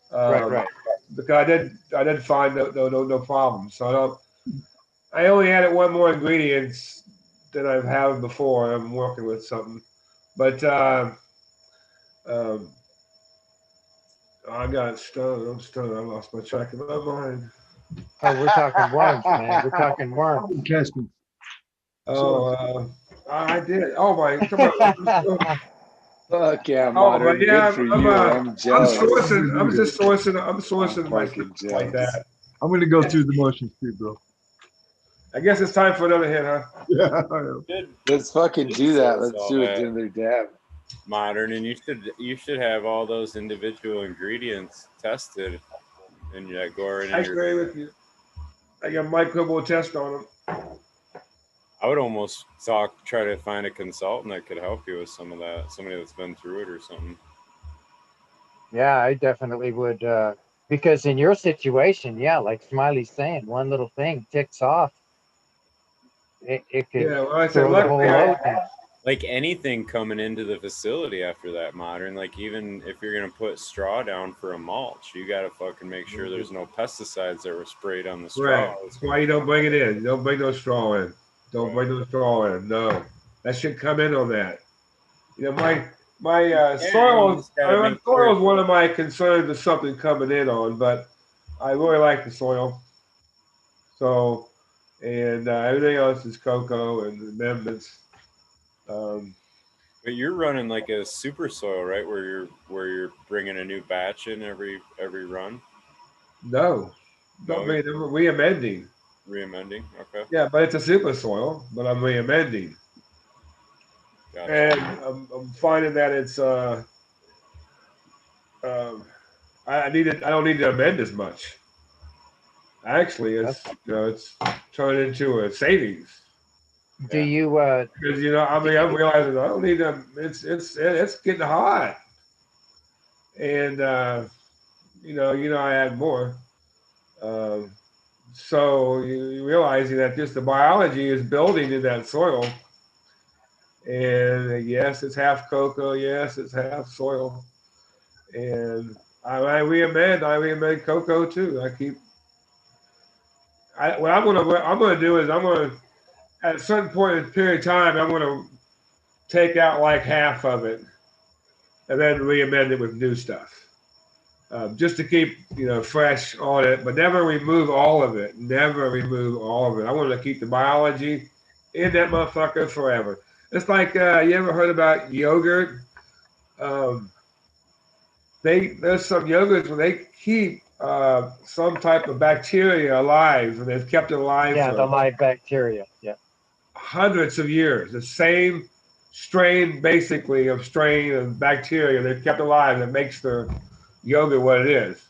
Because I did find no problem. So I only added one more ingredient than I've had before. I'm working with something, but I got stoned. I'm stoned. I lost my track of my mind. Oh, we're talking worms, man. We're talking worms. Testing. Oh, I did. Oh my! Come on. Fuck yeah, Oh, modern. but yeah, Good for you. I'm I'm jealous. sourcing. I'm just sourcing. I'm sourcing I'm my fucking stuff like jealous. that. I'm going to go through the motions too, bro. I guess it's time for another hit, huh? Yeah, I know. Let's fucking do that. Let's do it another dab. Modern, and you should have all those individual ingredients tested, and you go right I in agree with you. I got microbial test on them. I would almost try to find a consultant that could help you with some of that, somebody that's been through it or something. Yeah, I definitely would. Because in your situation, yeah, like Smiley's saying, one little thing ticks off. It could Yeah, well, I said, throw the whole luckily, load down. Like anything coming into the facility after that, modern, like even if you're gonna put straw down for a mulch, you gotta fucking make sure there's no pesticides that were sprayed on the straw. right. That's why you don't bring it in. You don't bring no straw in. Don't bring no straw in. No, that should come in on that. You know, my soil. Soil is one of my concerns of something coming in on, but I really like the soil. So, and everything else is cocoa and amendments. But you're running like a super soil, right? Where you're bringing a new batch in every run. No, don't mean re-amending. Re-amending, okay. Yeah, but it's a super soil, but I'm re-amending. Gotcha. And I'm finding that it's I don't need to amend as much. Actually, it's turned into a savings. Do you? Because I'm realizing I don't need to. It's getting hot, and I add more. So you're realizing that just the biology is building in that soil, and yes, it's half cocoa. Yes, it's half soil, and I re-amend cocoa too. What I'm gonna do is I'm gonna at a certain point in a period of time I'm gonna take out like half of it and then re-amend it with new stuff, just to keep fresh on it, but never remove all of it. Never remove all of it. I want to keep the biology in that motherfucker forever. It's like you ever heard about yogurt? There's some yogurts where they keep some type of bacteria alive, and they've kept it alive Yeah, for the live bacteria. Yeah, hundreds of years. The same strain, basically, of bacteria they've kept alive that makes their yogurt what it is.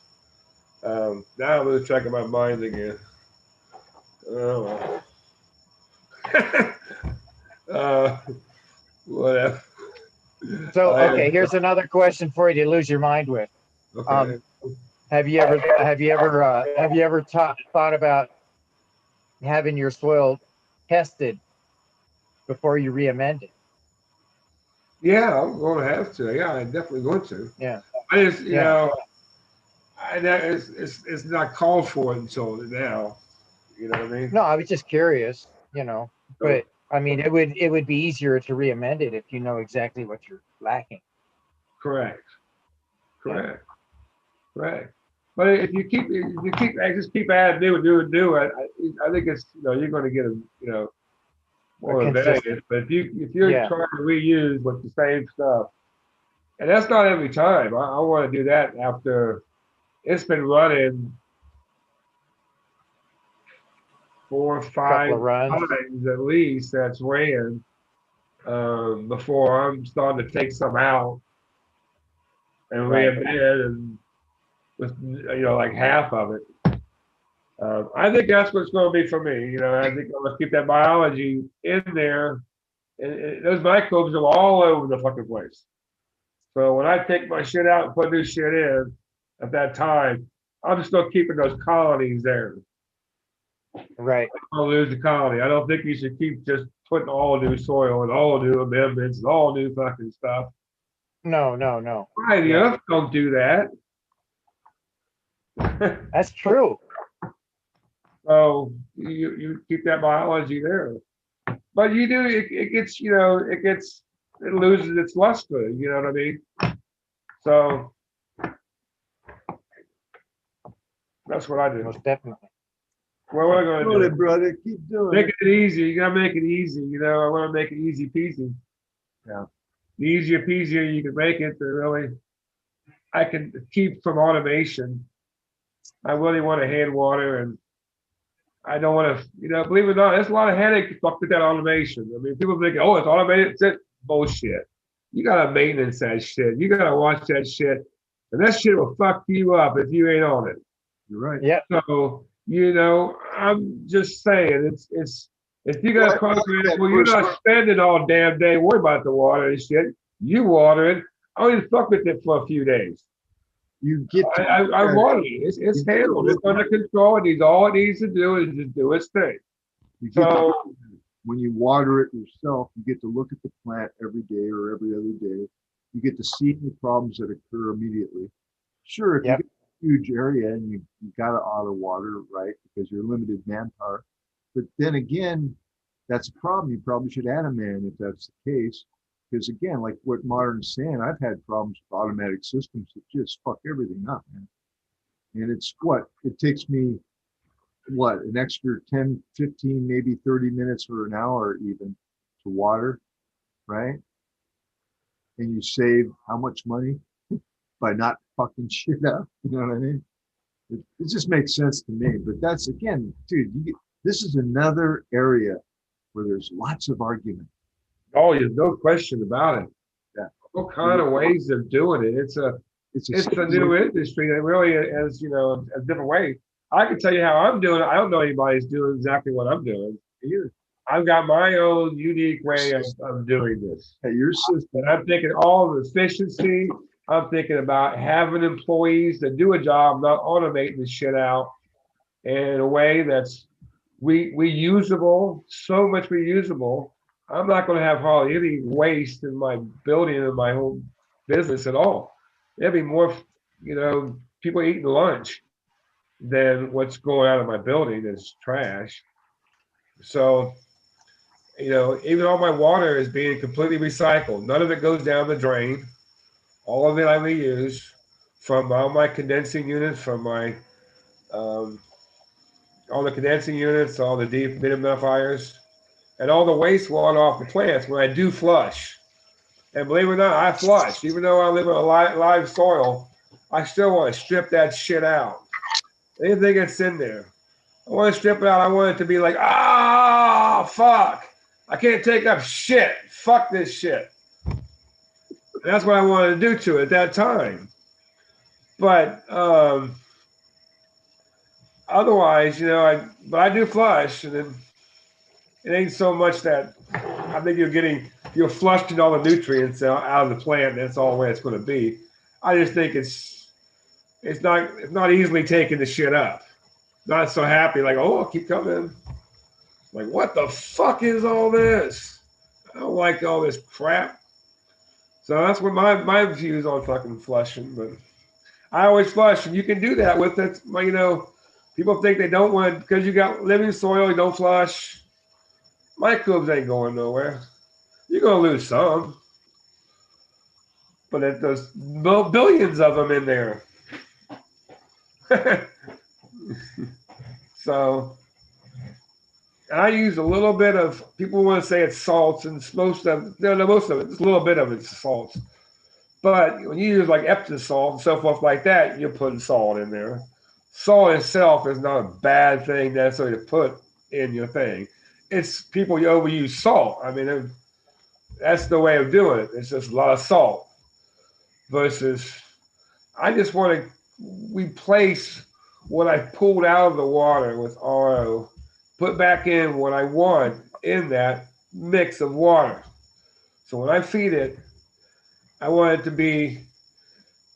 Now I'm losing track of my mind again. Oh well. Whatever. So okay, here's another question for you to lose your mind with. Okay. Have you ever thought about having your soil tested before you re-amend it? Yeah, I'm going to have to. Yeah, I'm definitely going to. Yeah. I just, it's not called for until now. You know what I mean? No, I was just curious, but I mean, it would be easier to re-amend it if you know exactly what you're lacking. Correct. But if you just keep adding new, I think it's you're going to get more advantage. But if you're trying to reuse with the same stuff, and that's not every time. I want to do that after it's been running 4 or 5 times at least. That's ran before I'm starting to take some out and re-amend and with like half of it. I think that's what's going to be for me. I think I'm going to keep that biology in there, and those microbes are all over the fucking place. So when I take my shit out and put new shit in at that time, I'm still keeping those colonies there. Right. I don't lose the colony. I don't think you should keep just putting all new soil and all new amendments and all new fucking stuff. No. Right, the earth don't do that. That's true. So you keep that biology there, but you do it loses its luster. You know what I mean? So That's what I do. Most definitely. What am I going to Doing do? it, brother. Keep doing Making it. it easy. You gotta make it easy. You know, I want to make it easy peasy. Yeah. The easier peasier you can make it, the really I can keep from automation. I really want to hand water, and I don't want to, you know, believe it or not, there's a lot of headache fucked with that automation. I mean, people think, oh, it's automated, it's it. Bullshit. You gotta maintenance that shit. You gotta watch that shit, and that shit will fuck you up if you ain't on it. You're right. Yep. So, you know, I'm just saying, it's if you got a program, well, you're not spending all damn day worry about the water and shit. You water it. I don't even fuck with it for a few days. You get to I water it. It's handled. It's under control. All it needs to do is just do its thing. So when you water it yourself, you get to look at the plant every day or every other day. You get to see the problems that occur immediately. Sure, if you get a huge area and you got to auto water, right, because you're limited manpower. But then again, that's a problem. You probably should add a man if that's the case. Because again, like what Modern's saying, I've had problems with automatic systems that just fuck everything up, man. And it's what? It takes me, what, an extra 10, 15, maybe 30 minutes or an hour even to water, right? And you save how much money by not fucking shit up? You know what I mean? It just makes sense to me. But that's, again, dude, this is another area where there's lots of argument. Oh, there's no question about it. Yeah. All kind of ways of doing it. It's a new industry that really has, you know, a different way. I can tell you how I'm doing it. I don't know anybody's doing exactly what I'm doing either. I've got my own unique way of doing this. Hey, your system. And I'm thinking all the efficiency. I'm thinking about having employees that do a job, not automating the shit out in a way that's reusable, so much reusable. I'm not going to have hardly any waste in my building and my whole business at all. There'll be more, you know, people eating lunch than what's going out of my building is trash. So, you know, even all my water is being completely recycled. None of it goes down the drain. All of it I reuse from all my condensing units, from my all the condensing units, all the dehumidifiers, and all the wastewater off the plants when I do flush. And believe it or not, I flush. Even though I live in a live soil, I still want to strip that shit out. Anything that's in there. I want to strip it out. I want it to be like, fuck. I can't take up shit. Fuck this shit. And that's what I wanted to do to it at that time. But otherwise, you know, I do flush, and then it ain't so much that I think you're flushing all the nutrients out of the plant. That's all the way it's going to be. I just think it's not easily taking the shit up. Not so happy, like, oh, keep coming. Like, what the fuck is all this? I don't like all this crap. So that's what my views on fucking flushing. But I always flush, and you can do that with it. You know, people think they don't want it because you got living soil, you don't flush. Microbes ain't going nowhere. You're gonna lose some, but there's billions of them in there. So I use a little bit of. People want to say it's salts, and most of it, it's a little bit of it's salts. But when you use like Epsom salt and so forth like that, you're putting salt in there. Salt itself is not a bad thing necessarily to put in your thing. It's people overuse salt. I mean, that's the way of doing it. It's just a lot of salt. Versus, I just want to replace what I pulled out of the water with RO, put back in what I want in that mix of water. So when I feed it, I want it to be,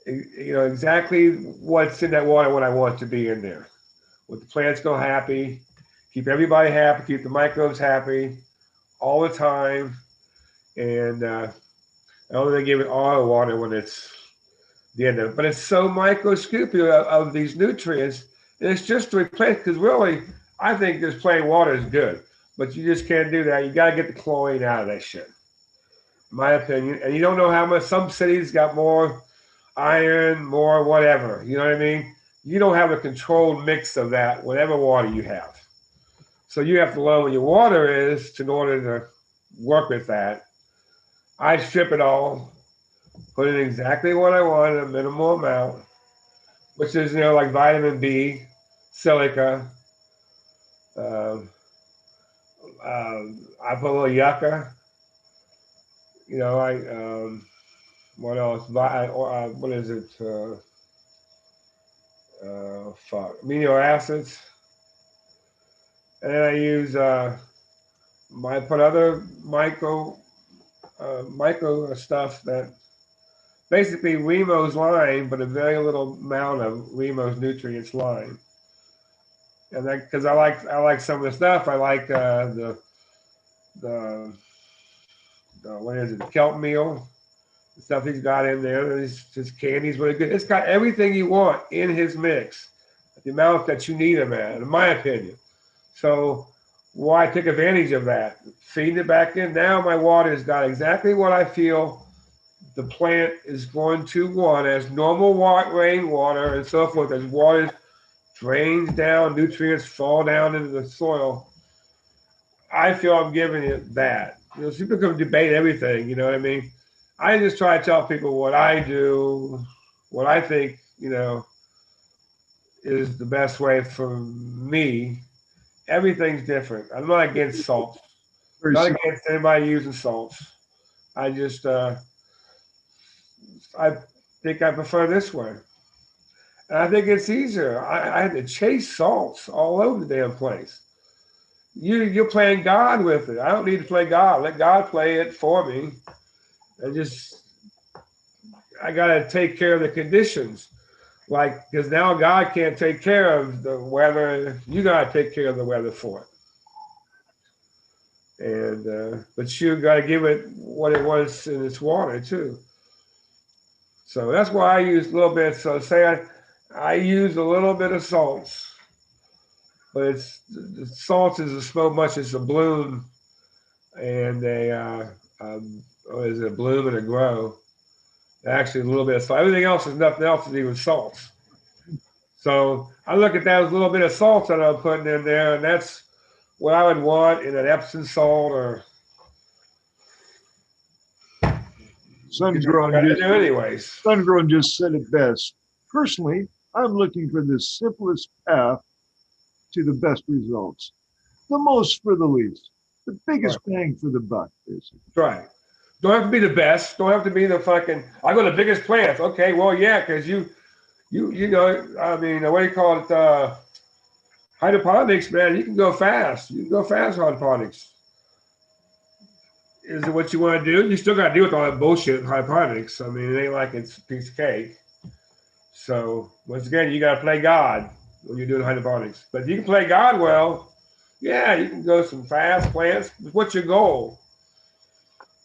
you know, exactly what's in that water, what I want to be in there. With the plants go happy, keep everybody happy, keep the microbes happy all the time. And I only give it all the water when it's the end of it. But it's so microscopic of these nutrients, and it's just to replace, because really, I think this plain water is good. But you just can't do that. You got to get the chlorine out of that shit, in my opinion. And you don't know how much, some cities got more iron, more whatever. You know what I mean? you don't have a controlled mix of that, whatever water you have. So you have to learn what your water is in order to work with that. I strip it all, put in exactly what I want, a minimal amount, which is, like vitamin B, silica. I put a little yucca. What else? What is it? Amino acids. And then I use, I put other micro stuff that basically Remo's lime, but a very little amount of Remo's nutrients lime. And that, because I like some of the stuff. I like the what is it? The kelp meal. The stuff he's got in there. His candy's really good. It's got everything you want in his mix, the amount that you need him at, in my opinion. So why take advantage of that? Feeding it back in. Now my water's got exactly what I feel the plant is going to want as normal rainwater and so forth. As water drains down, nutrients fall down into the soil. I feel I'm giving it that. People can debate everything, you know what I mean? I just try to tell people what I do, what I think, is the best way for me. Everything's different. I'm not against salts. Not against anybody using salts. I just, I think I prefer this way. And I think it's easier. I had to chase salts all over the damn place. You're playing God with it. I don't need to play God. Let God play it for me. I got to take care of the conditions. Because now God can't take care of the weather. You got to take care of the weather for it. And but you got to give it what it was in its water too. So that's why I use a little bit. So say I use a little bit of salts, but the salts is as much as a bloom and a bloom and a grow. Actually, a little bit of salt. Everything else is nothing else is even salts. So I look at that as a little bit of salt that I'm putting in there, and that's what I would want in an Epsom salt or. Sungrown just said it best. Personally, I'm looking for the simplest path to the best results. The most for the least. The biggest bang for the buck, basically. Right. Don't have to be the best. Don't have to be the fucking. I got the biggest plants. Okay, well, yeah, because you know, I mean, what do you call it? Hydroponics, man. You can go fast. You can go fast hydroponics. Is it what you want to do? You still got to deal with all that bullshit in hydroponics. I mean, it ain't like it's a piece of cake. So once again, you got to play God when you're doing hydroponics. But if you can play God well, yeah, you can go some fast plants. What's your goal?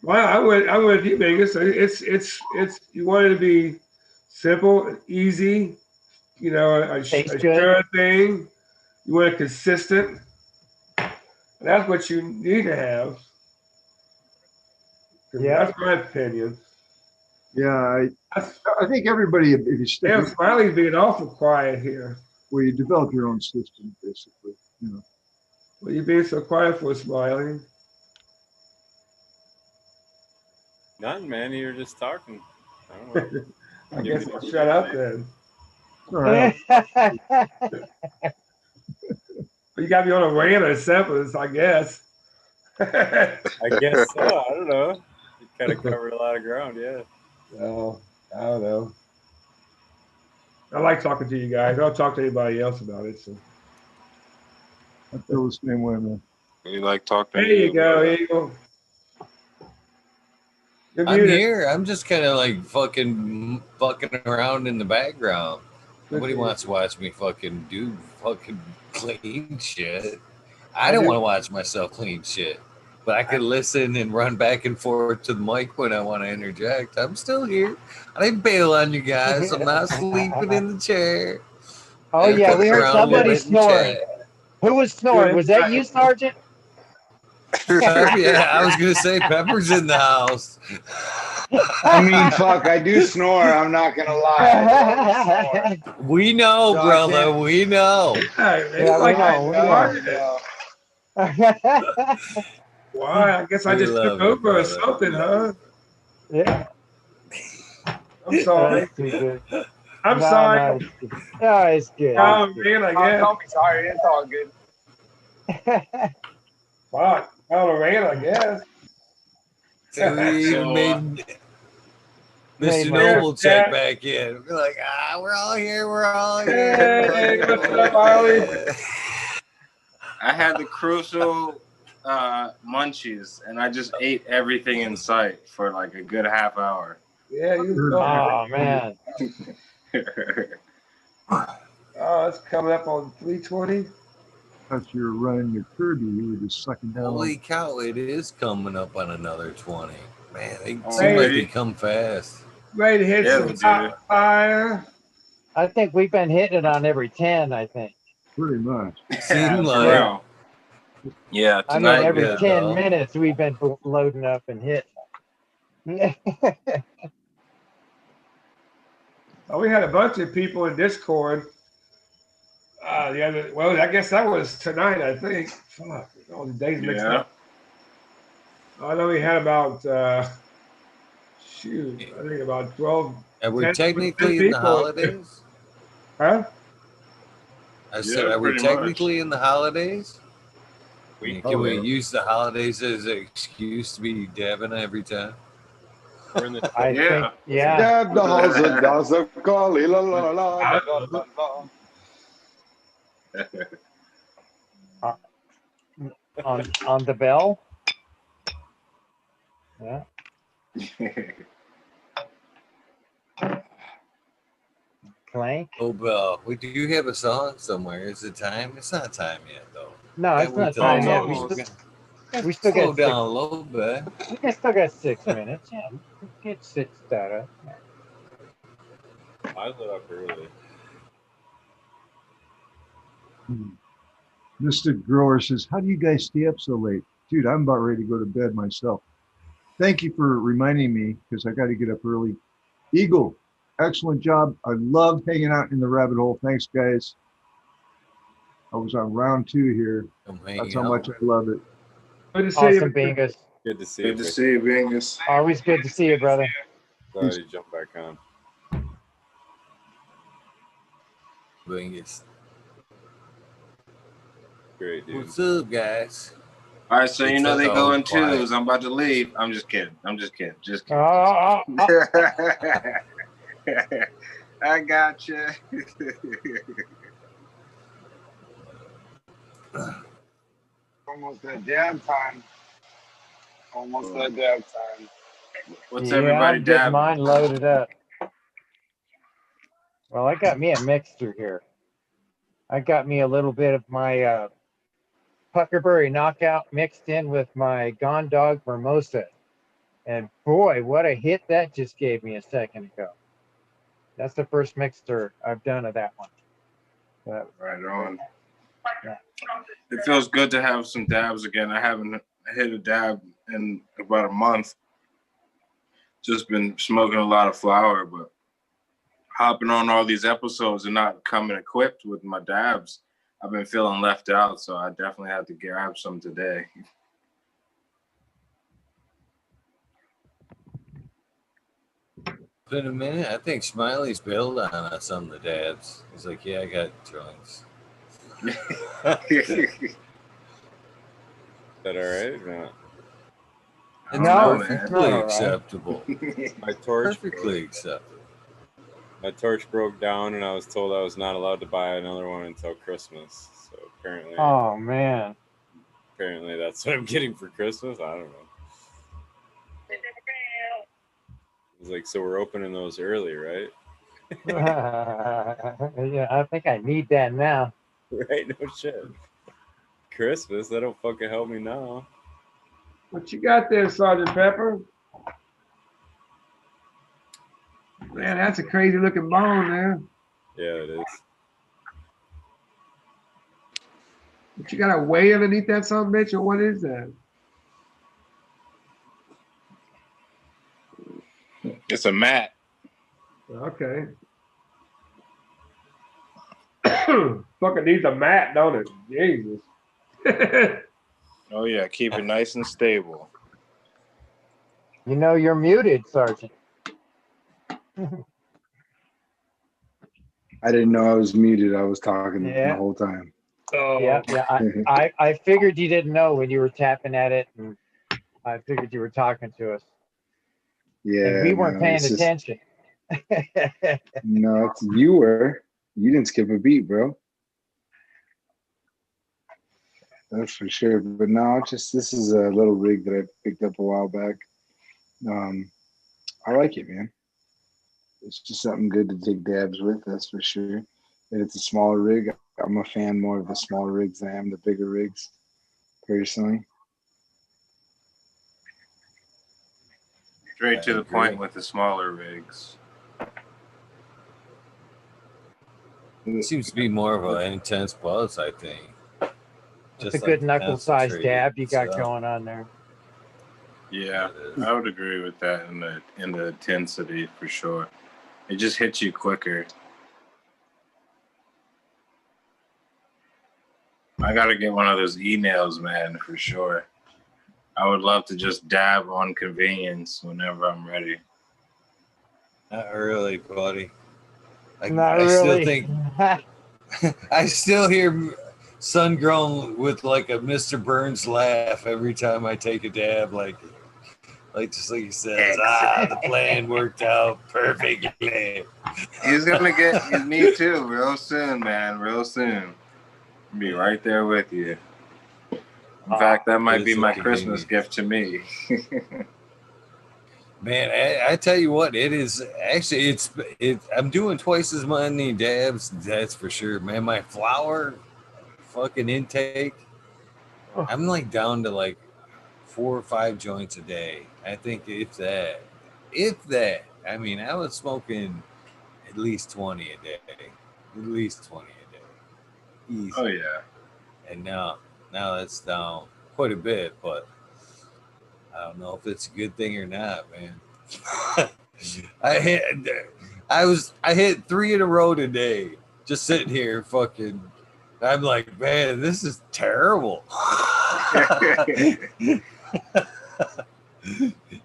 Well, I'm with you, Mingus. It's you want it to be simple, easy, a sure thing. You want it consistent. That's what you need to have. Yeah, that's my opinion. Yeah, I think everybody, if you stay. Yeah, Smiley's being awful quiet here. Well, you develop your own system, basically. Well, you being so quiet for, Smiley? None, man. You were just talking. I don't know. I guess I'll shut up then. All right. You got me on a rant or something, I guess. I guess so. I don't know. You kind of covered a lot of ground, yeah. No, I don't know. I like talking to you guys. I don't talk to anybody else about it. So. I feel the same way, man. You like talking? There you go, Eagle. I'm here. I'm just kind of like fucking around in the background. Nobody wants to watch me fucking do fucking clean shit. I don't want to watch myself clean shit, but I can listen and run back and forth to the mic when I want to interject. I'm still here. I didn't bail on you guys. I'm not sleeping in the chair. Oh yeah, we heard somebody snoring. Who was snoring? Was that you, Sergeant? Yeah, I was gonna say Pepper's in the house. I mean, fuck, I do snore. I'm not gonna lie. We know, So I brother. can't- We know. Yeah, we know. Why? I guess I We just took love you, over or brother. something, huh? Yeah. I'm sorry. That's too good. I'm No, sorry. no, it's good. No, it's good. Oh, man, I guess. Don't be sorry. It's all good. Fuck. Oh, rain, I guess. So we even So, made Made Mr. my- Noble check Yeah. back in. We're like, we're all here. We're all Hey, here. what's up, Harley? I had the crucial munchies, and I just ate everything in sight for like a good half hour. Yeah, you Oh man. Oh, it's coming up on 3:20. Thought you were running your Kirby. You were just sucking down. Holy cow, it is coming up on another 20. Man, they Oh, seem like really? they come fast. Ready to hit Yeah, some they do. hot fire. I think we've been hitting it on every 10, I think. Pretty much. Seem For like real. Yeah, I mean, tonight. every good, 10 though. minutes we've been loading up and hitting. Oh, we had a bunch of people in Discord. Well, I guess that was tonight, I think. Fuck, all the days mixed Yeah. up. I know we had about, shoot, I think about 12. And we're 10 technically in the people. holidays. Huh? I said, Yeah, are we pretty technically in the holidays? We Can we use the holidays as an excuse to be dabbing every time? We're in the I Yeah. think, yeah. Dab the halls of Daza Kali, la la la la la la. On the bell. Yeah. Clank. Oh, Bell, we do have a song somewhere. Is it time? It's not time yet, though. No, it's Can't wait not till time the yet. song's- We still slow got down a little bit. we still got 6 minutes. Yeah, we get 6 started. I lit up early. Mr. Grower says, how do you guys stay up so late? Dude, I'm about ready to go to bed myself. Thank you for reminding me because I got to get up early. Eagle, excellent job. I love hanging out in the rabbit hole. Thanks, guys. I was on round 2 here. Come That's hang how out. much I love it. Good to see you. Awesome, Bingus. Good to see Good you. to Vic. see you, Bingus. Always good to see you, brother. Glad you jumped back on. Bingus. Great, dude. What's up, guys? All right, so you know they It's go all in quiet. twos. I'm about to leave. I'm just kidding. Just kidding. Oh, I got you. Almost that dab time. Almost that dab time. What's yeah, everybody I'm getting dabbing? mine loaded up. Well, I got me a mixture here. I got me a little bit of my Puckerberry Knockout mixed in with my Gone Dog Mimosa. And boy, what a hit that just gave me a second ago. That's the first mixture I've done of that one. Right on. Yeah. It feels good to have some dabs again. I haven't hit a dab in about a month. Just been smoking a lot of flower, but hopping on all these episodes and not coming equipped with my dabs, I've been feeling left out, so I definitely have to grab some today. Been a minute. I think Smiley's bailed on us on the dabs. He's like, yeah, I got joints. Is that all right? No. I don't No, know, man. it's Perfectly not all right. acceptable. My torch Perfectly acceptable. My torch broke down, and I was told I was not allowed to buy another one until Christmas. So apparently, Oh man. apparently that's what I'm getting for Christmas. I don't know. It's like, so we're opening those early, right? Yeah, I think I need that now. Right? No shit. Christmas, that don't fucking help me now. What you got there, Sergeant Pepper? Man, that's a crazy looking bone there. Yeah, it is. But you got a way underneath that son bitch, or what is that? It's a mat. Okay. Fucking needs a mat, don't it? Jesus. Oh yeah, keep it nice and stable. You know you're muted, Sergeant. I didn't know I was muted. I was talking the Yeah. whole time. Oh, Yeah, I figured you didn't know when you were tapping at it, and I figured you were talking to us, Yeah, and we weren't no, paying it's just, attention. no, it's you were. You didn't skip a beat, bro. That's for sure. But no, just this is a little rig that I picked up a while back. I like it, man. It's just something good to take dabs with, that's for sure. And it's a smaller rig. I'm a fan more of the smaller rigs than I am the bigger rigs, personally. Straight to I the agree. point with the smaller rigs. It seems to be more of an intense buzz, I think. It's Just a good the knuckle-sized concentrate dab you got itself. going on there. Yeah, It is. I would agree with that in the intensity for sure. It just hits you quicker. I gotta get one of those e-nails, man, for sure. I would love to just dab on convenience whenever I'm ready. Not really, buddy. Not I still really. think I still hear Sun Grown with like a Mr. Burns laugh every time I take a dab, like just like he says, the plan worked out perfectly. He's gonna get me too, real soon, man, real soon. Be right there with you. In fact, that might be my Christmas gift to me. Man, I tell you what, it is actually I'm doing twice as many dabs, that's for sure, man. My flower fucking intake, I'm like down to like 4 or 5 joints a day. I think if that. I mean, I was smoking at least 20 a day. At least 20 a day. Easy. Oh yeah. And now that's down quite a bit, but I don't know if it's a good thing or not, man. I hit 3 in a row today, just sitting here fucking. I'm like, man, this is terrible.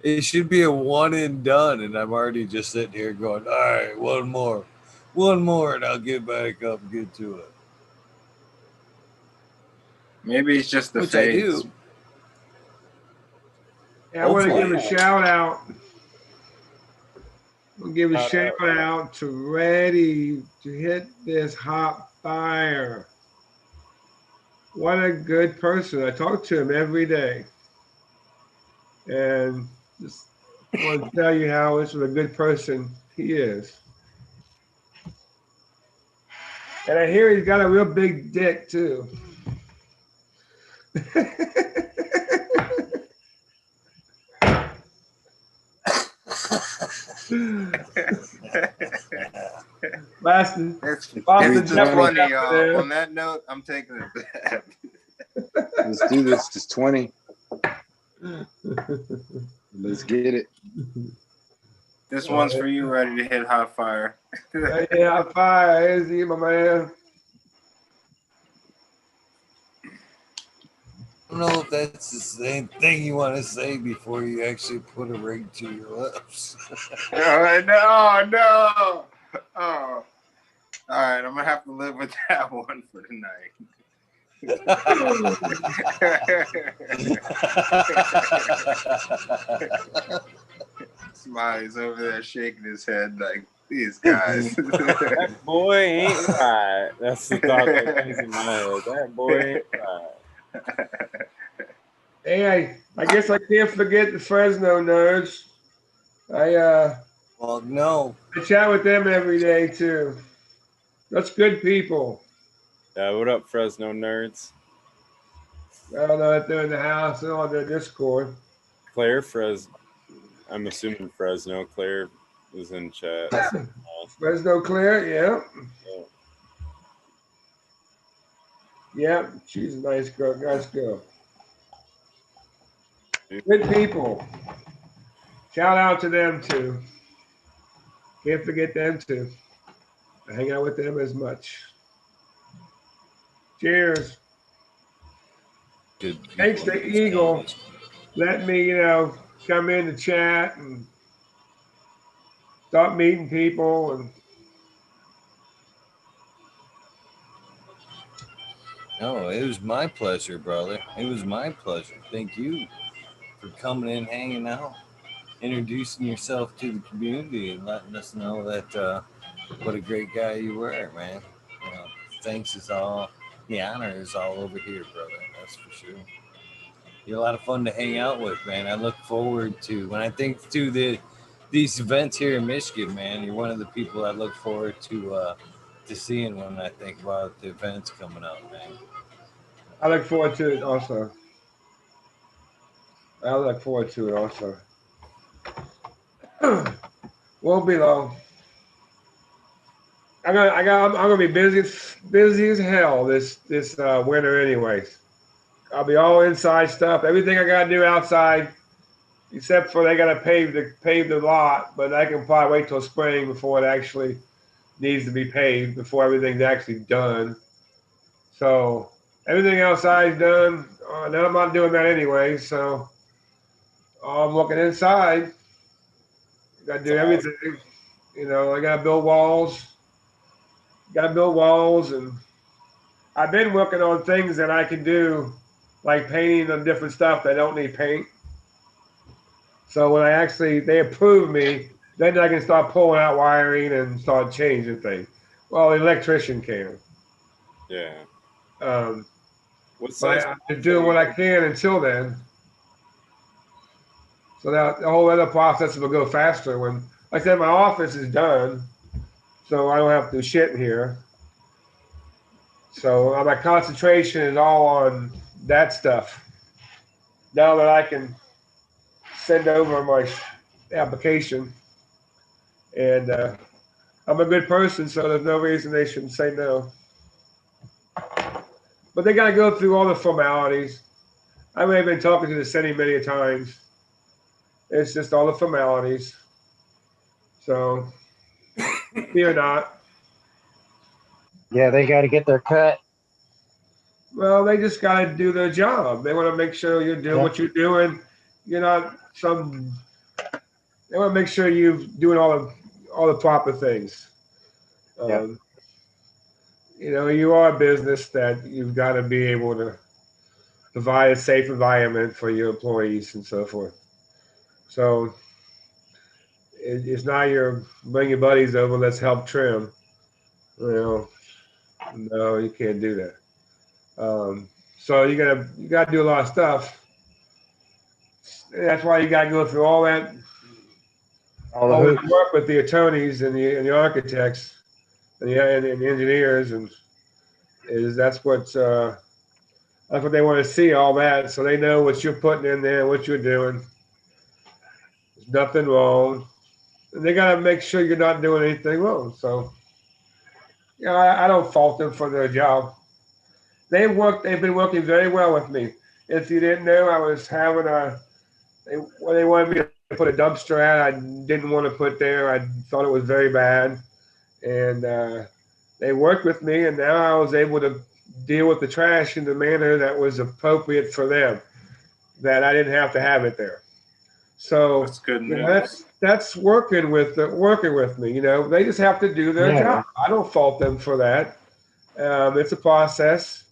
It should be a one and done, and I'm already just sitting here going, all right, one more, and I'll get back up and get to it. Maybe it's just the Which fades. I do. Yeah, I want to give a Hopefully. shout out. We'll give a shout out to Ready to hit this hot fire. What a good person. I talk to him every day. And just want to tell you how much of a good person he is. And I hear he's got a real big dick too. It's 20, y'all. On that note, I'm taking it back. Let's do this. It's 20. Let's get it. This one's for you, ready to hit hot fire. Yeah, hot fire. Here's you, my man. I don't know if that's the same thing you want to say before you actually put a ring to your lips. No. Oh. All right, I'm going to have to live with that one for tonight. Smiley's over there shaking his head like, these guys. That boy ain't right. That's the thought that comes in my head. That boy ain't right. Hey, I guess I can't forget the Fresno nerds. I chat with them every day too. That's good people. Yeah, what up, Fresno nerds? I don't know if they're in the house or on their Discord. Claire I'm assuming Fresno. Claire is in chat. Fresno Claire, yeah. Yeah, she's a nice girl. Nice girl. Good people. Shout out to them too. Can't forget them too. I hang out with them as much. Cheers. Good Thanks people to in this Eagle. cannabis. Let me, come in to chat and start meeting people. And No, it was my pleasure, brother. It was my pleasure. Thank you for coming in, hanging out, introducing yourself to the community, and letting us know that what a great guy you were, man. You know, thanks is all. The honor is all over here, brother. That's for sure. You're a lot of fun to hang out with, man. I look forward to when I think to these events here in Michigan, man. You're one of the people I look forward to seeing when I think about the events coming up, man. I look forward to it also. I look forward to it also. Won't be long. I'm gonna be busy as hell this winter anyways. I'll be all inside stuff. Everything I gotta do outside, except for they gotta pave the lot, but I can probably wait till spring before it actually needs to be paved, before everything's actually done. So everything outside is done. Now I'm not doing that anyway, so I'm looking inside. Gotta do everything. I gotta build walls. And I've been working on things that I can do, like painting on different stuff that don't need paint. So when they approve me, then I can start pulling out wiring and start changing things. Well, the electrician can. Yeah. What But size? I'm doing what I can until then. So that the whole other process will go faster when, like I said, my office is done, so I don't have to do shit in here. So my concentration is all on that stuff. Now that I can send over my application, and I'm a good person, so there's no reason they shouldn't say no. But they got to go through all the formalities. I may have been talking to the city many times. It's just all the formalities. So fear not. Yeah, they got to get their cut. Well, they just got to do their job. They want to make sure you're doing what you're doing. You're not some. They want to make sure you're doing all the proper things. You are a business that you've got to be able to provide a safe environment for your employees and so forth. So it's not bring your buddies over, let's help trim. No, you can't do that. So you gotta do a lot of stuff. That's why you gotta go through all that. Always work with the attorneys and the architects and the engineers, and that's what they want to see, all that, so they know what you're putting in there, what you're doing. There's nothing wrong, and they got to make sure you're not doing anything wrong. So, I don't fault them for their job. They've been working very well with me. If you didn't know, I was having they wanted me to put a dumpster out I didn't want to put there. I thought it was very bad, and they worked with me, and now I was able to deal with the trash in the manner that was appropriate for them, that I didn't have to have it there. So that's good news. That's working with me. They just have to do their job. I don't fault them for that. It's a process,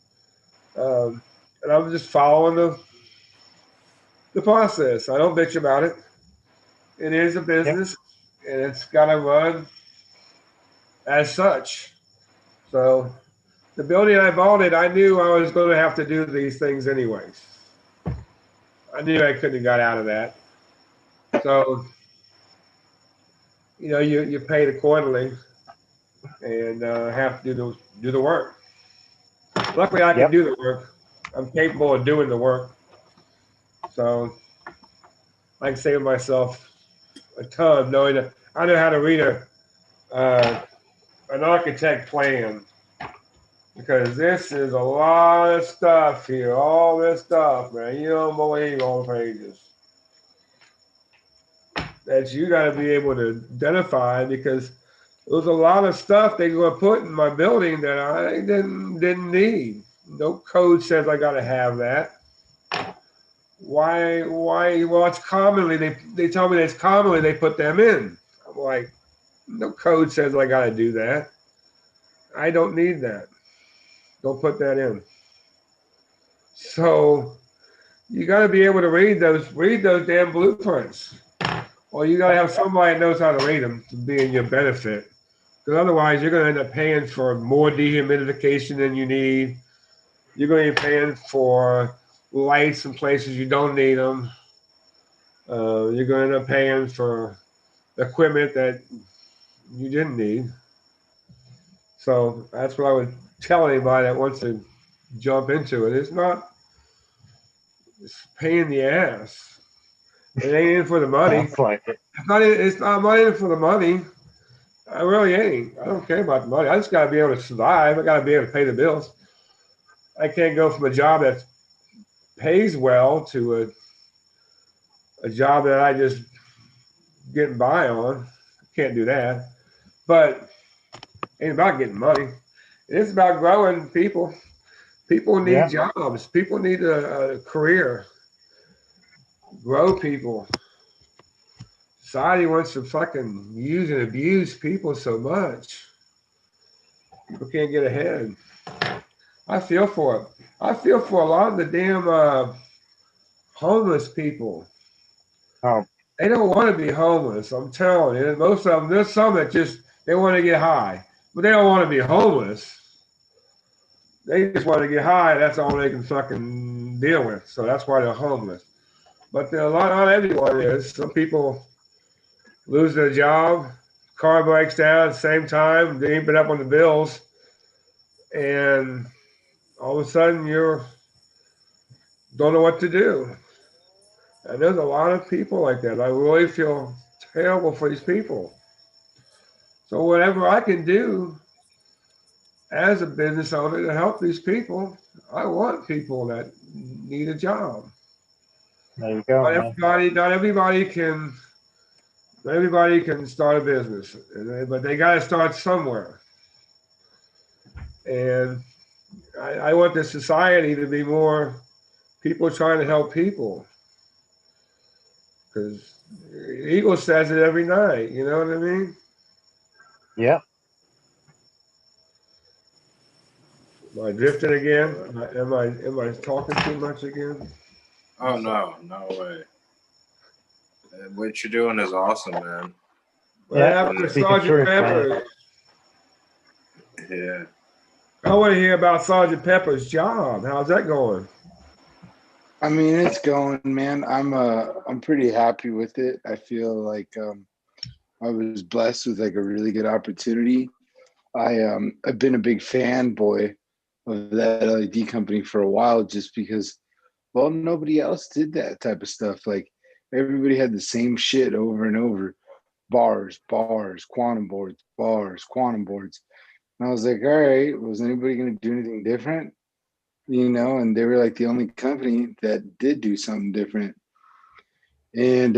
and I'm just following the process. I don't bitch about it. It is a business, and it's got to run as such. So the building I bought I knew I was going to have to do these things anyways. I knew I couldn't have got out of that. So, you're paid accordingly, and have to do the work. Luckily, I can do the work. I'm capable of doing the work. So I can save myself a ton knowing that I know how to read an architect plan, because this is a lot of stuff here. All this stuff, man. You don't believe all the pages. that you got to be able to identify, because there's a lot of stuff they're going to put in my building that I didn't need. No code says I got to have that. Why? Well, it's commonly, they tell me that it's commonly they put them in. I'm like, no code says I got to do that. I don't need that. Don't put that in. So you got to be able to read those damn blueprints. Or you got to have somebody that knows how to read them to be in your benefit. Because otherwise, you're going to end up paying for more dehumidification than you need. You're going to be paying for lights in places you don't need them. You're going to end up paying for equipment that you didn't need. So that's what I would tell anybody that wants to jump into it. It's pain in the ass. It ain't in for the money. Sounds like it. It's not money in for the money. I really ain't. I don't care about the money. I just got to be able to survive. I got to be able to pay the bills. I can't go from a job that pays well to a job that I just getting by on. Can't do that. But it ain't about getting money. It's about growing people. People need jobs. People need a career. Grow people. Society wants to fucking use and abuse people so much. People can't get ahead. I feel for it. I feel for a lot of the damn homeless people. Oh. They don't want to be homeless. I'm telling you. Most of them, there's some that just, they want to get high. But they don't want to be homeless. They just want to get high. That's all they can fucking deal with. So that's why they're homeless. But not everyone is. Some people lose their job, car breaks down at the same time, they ain't been up on the bills, and all of a sudden you don't know what to do. And there's a lot of people like that. I really feel terrible for these people. So whatever I can do as a business owner to help these people, I want people that need a job. There you go. Not everybody can start a business, but they got to start somewhere. And I want the society to be more people trying to help people. Because Eagle says it every night, you know what I mean? Yeah. Am I drifting again? Am I talking too much again? Oh no way. What you're doing is awesome, man. What happened to Sergeant Pepper? Yeah. I want to hear about Sergeant Pepper's job. How's that going? I mean, it's going, man. I'm pretty happy with it. I feel like I was blessed with like a really good opportunity. I've been a big fanboy of that LED company for a while, just because, well, nobody else did that type of stuff. Like everybody had the same shit over and over: bars, quantum boards, quantum boards. And I was like, all right, was anybody going to do anything different? You know, and they were like the only company that did do something different. And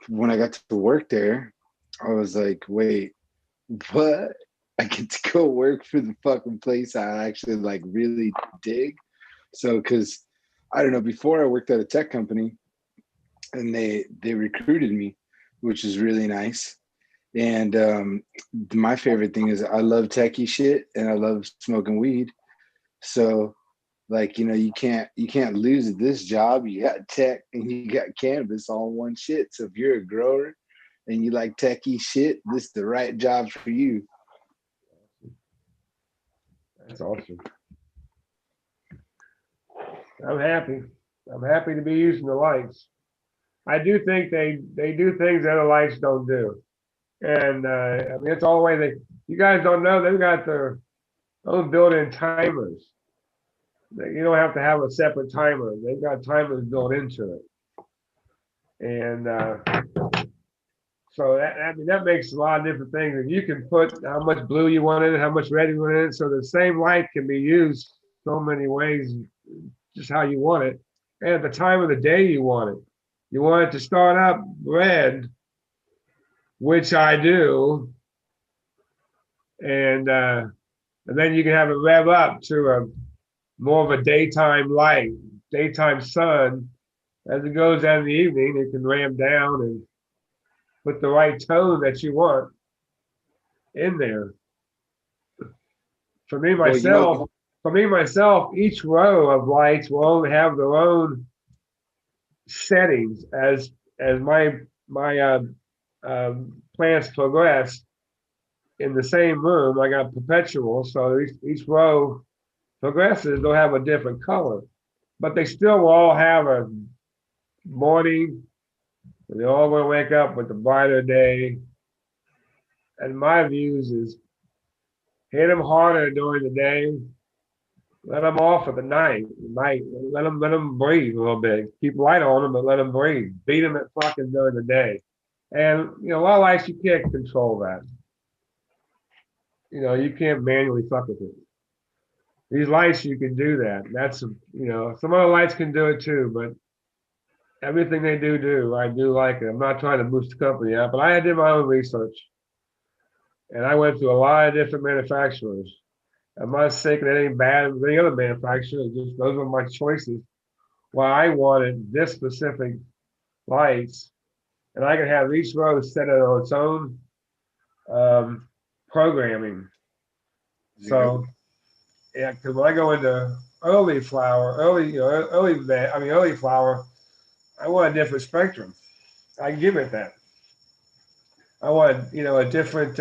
when I got to work there, I was like, wait, what? I get to go work for the fucking place I actually like really dig. So, because I don't know, before I worked at a tech company, and they recruited me, which is really nice. And my favorite thing is I love techie shit and I love smoking weed. So, like, you know, you can't lose at this job. You got tech and you got cannabis all in one shit. So if you're a grower and you like techie shit, this is the right job for you. That's awesome. I'm happy. I'm happy to be using the lights. I do think they do things that other lights don't do. And I mean, it's all the way you guys don't know, they've got their own built-in timers. You don't have to have a separate timer. They've got timers built into it. And so that makes a lot of different things. And you can put how much blue you want in it, how much red you want in it. So the same light can be used so many ways, just how you want it. And at the time of the day you want it. You want it to start up red which I do, and then you can have it rev up to a more of a daytime light, daytime sun. As it goes down in the evening, it can ramp down and put the right tone that you want in there. For me myself, each row of lights will only have their own settings as my plants progress in the same room. I got perpetual, so each row progresses. They'll have a different color, but they still will all have a morning. And they're all going to wake up with the brighter day. And my views is hit them harder during the day. Let them off at the night. Let them breathe a little bit. Keep light on them, but let them breathe. Beat them at fucking during the day. And a lot of lights you can't control that. You can't manually fuck with it. These lights you can do that. That's some other lights can do it too, but everything they do, I do like it. I'm not trying to boost the company up, but I did my own research. And I went through a lot of different manufacturers. I'm not saying that any bad with any other manufacturer. Just those were my choices. Why I wanted this specific lights, and I can have each row set it on its own programming. So, yeah, because when I go into early flower, I want a different spectrum. I give it that. I want a different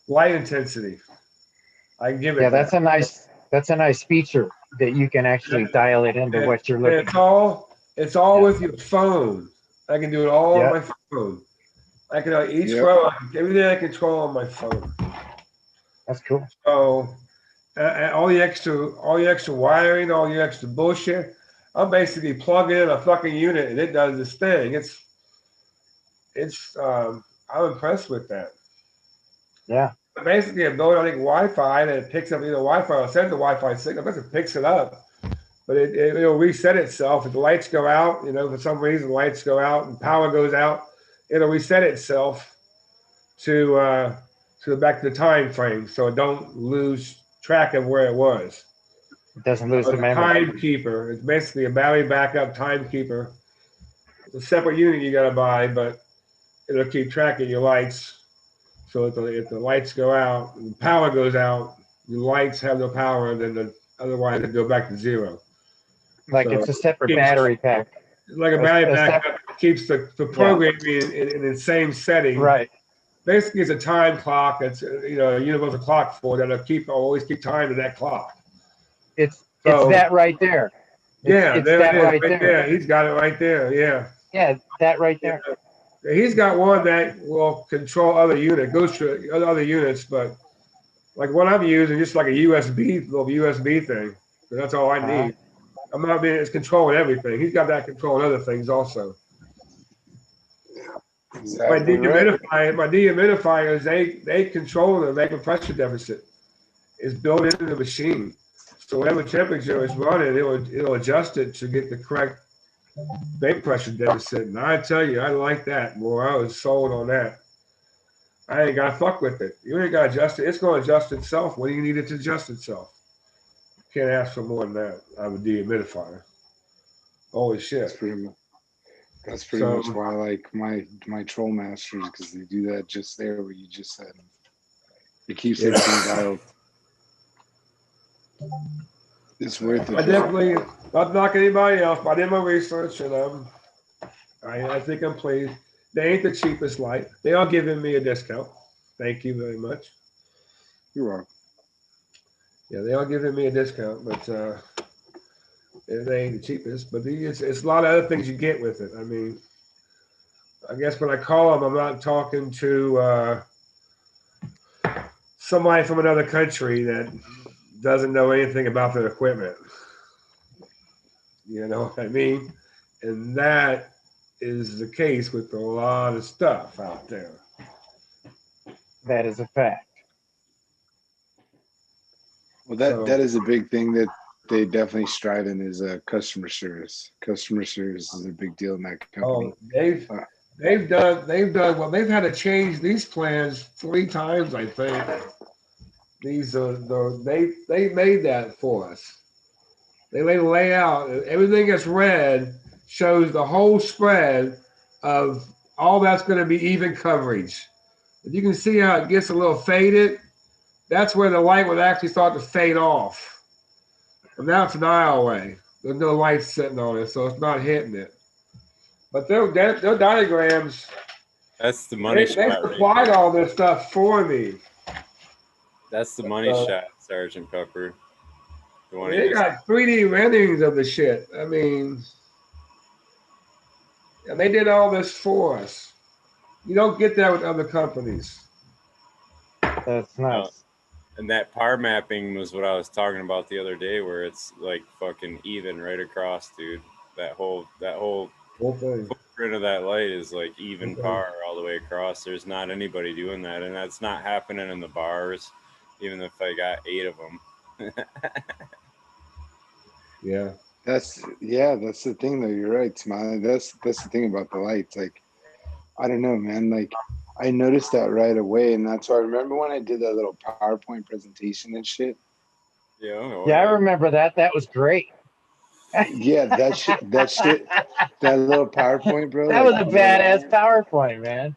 light intensity. I give it. Yeah, that's a nice feature that you can actually dial it into what you're looking for. It's all with your phone. I can do it all on my phone. I can each row, everything I control on my phone. That's cool. So all the extra wiring, all the extra bullshit, I'm basically plugging in a fucking unit and it does this thing. I'm impressed with that. Yeah. Basically, I'm building, I think, Wi-Fi, and it picks up either Wi-Fi or sends the Wi-Fi signal. It picks it up, but it'll reset itself. If the lights go out, for some reason, the lights go out and power goes out, it'll reset itself to back to the time frame, so it don't lose track of where it was. It doesn't lose the memory. Timekeeper. It's basically a battery backup timekeeper. It's a separate unit you got to buy, but it'll keep track of your lights. So if the lights go out, and the power goes out, the lights have no power, then otherwise they go back to zero. Like it's a separate battery pack. Like a battery backup keeps the programming in the same setting. Right. Basically, it's a time clock. It's a universal clock for that'll always keep time to that clock. It's that right there. It's that right there. He's got it right there. Yeah. Yeah, that right there. He's got one that will control other units, goes to other units, but like what I'm using, just like a little USB thing. So that's all I need. I'm not being it's controlling everything. He's got that controlling other things also. Exactly. My dehumidifiers, they control the vapor pressure deficit. It's built into the machine. So whatever temperature is running, it'll adjust it to get the correct vapor pressure deficit. And I tell you, I like that more. I was sold on that. I ain't got to fuck with it. You ain't got to adjust it. It's going to adjust itself when you need it to adjust itself. Can't ask for more than that. I have a dehumidifier. Holy shit. That's pretty much why I like my Troll Masters, because they do that just there what you just said. It keeps everything dialed. It's worth it. I definitely not knocking anybody else, but I did my research and I think I'm pleased. They ain't the cheapest light. They are giving me a discount. Thank you very much. You're welcome. Yeah, they are giving me a discount, but they ain't the cheapest. But it's a lot of other things you get with it. I mean, I guess when I call them, I'm not talking to somebody from another country that doesn't know anything about their equipment. You know what I mean? And that is the case with a lot of stuff out there. That is a fact. Well, that is a big thing that they definitely strive in is customer service. Customer service is a big deal in that company. Oh, They've done well. They've had to change these plans 3 times, I think. These they made that for us. They lay the layout. Everything that's red shows the whole spread of all that's going to be even coverage. If you can see how it gets a little faded, that's where the light would actually start to fade off. And now it's an aisle away. There's no light sitting on it, so it's not hitting it. But their diagrams, That's the money they shot. supplied all this stuff for me. That's the money shot, Sergeant Pepper. The one They got 3D renderings of the shit. I mean, and they did all this for us. You don't get that with other companies. That's nice. And that par mapping was what I was talking about the other day, where it's like fucking even right across, dude. That whole footprint of that light is like even par all the way across. There's not anybody doing that, and that's not happening in the bars, even if I got 8 of them. Yeah. That's the thing though. You're right, Smiley. That's the thing about the lights. Like, I don't know, man. Like, I noticed that right away, and that's why I remember when I did that little PowerPoint presentation and shit. Yeah, I remember that. That was great. Yeah, that shit, that little PowerPoint, bro. That was a badass PowerPoint, man.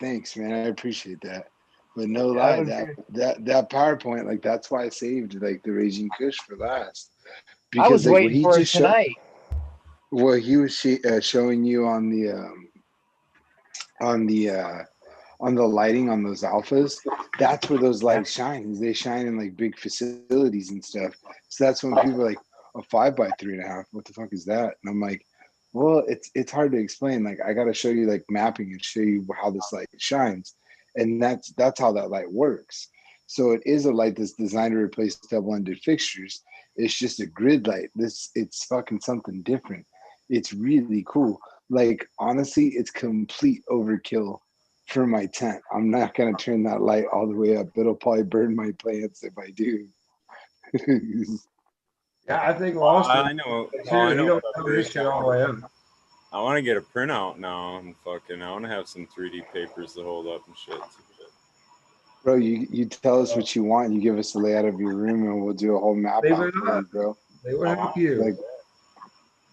Thanks, man. I appreciate that. But no lie, that PowerPoint, like, that's why I saved like the Raging Kush for last. Because I was like, waiting for it tonight. Well, he was showing you on the lighting on those alphas. That's where those lights shine. They shine in like big facilities and stuff. So that's when people are like, a 5x3.5. What the fuck is that? And I'm like, well, it's hard to explain. Like, I got to show you like mapping and show you how this light shines, and that's how that light works. So it is a light that's designed to replace double-ended fixtures. It's just a grid light. It's fucking something different. It's really cool. Like, honestly, it's complete overkill for my tent. I'm not gonna turn that light all the way up. It'll probably burn my plants if I do. Yeah, I think Austin. I know. You don't have this shit all the way up. I want to get a printout now. I want to have some 3D papers to hold up and shit. Bro, you tell us what you want. You give us the layout of your room, and we'll do a whole map out for you, bro. They will help you. Like,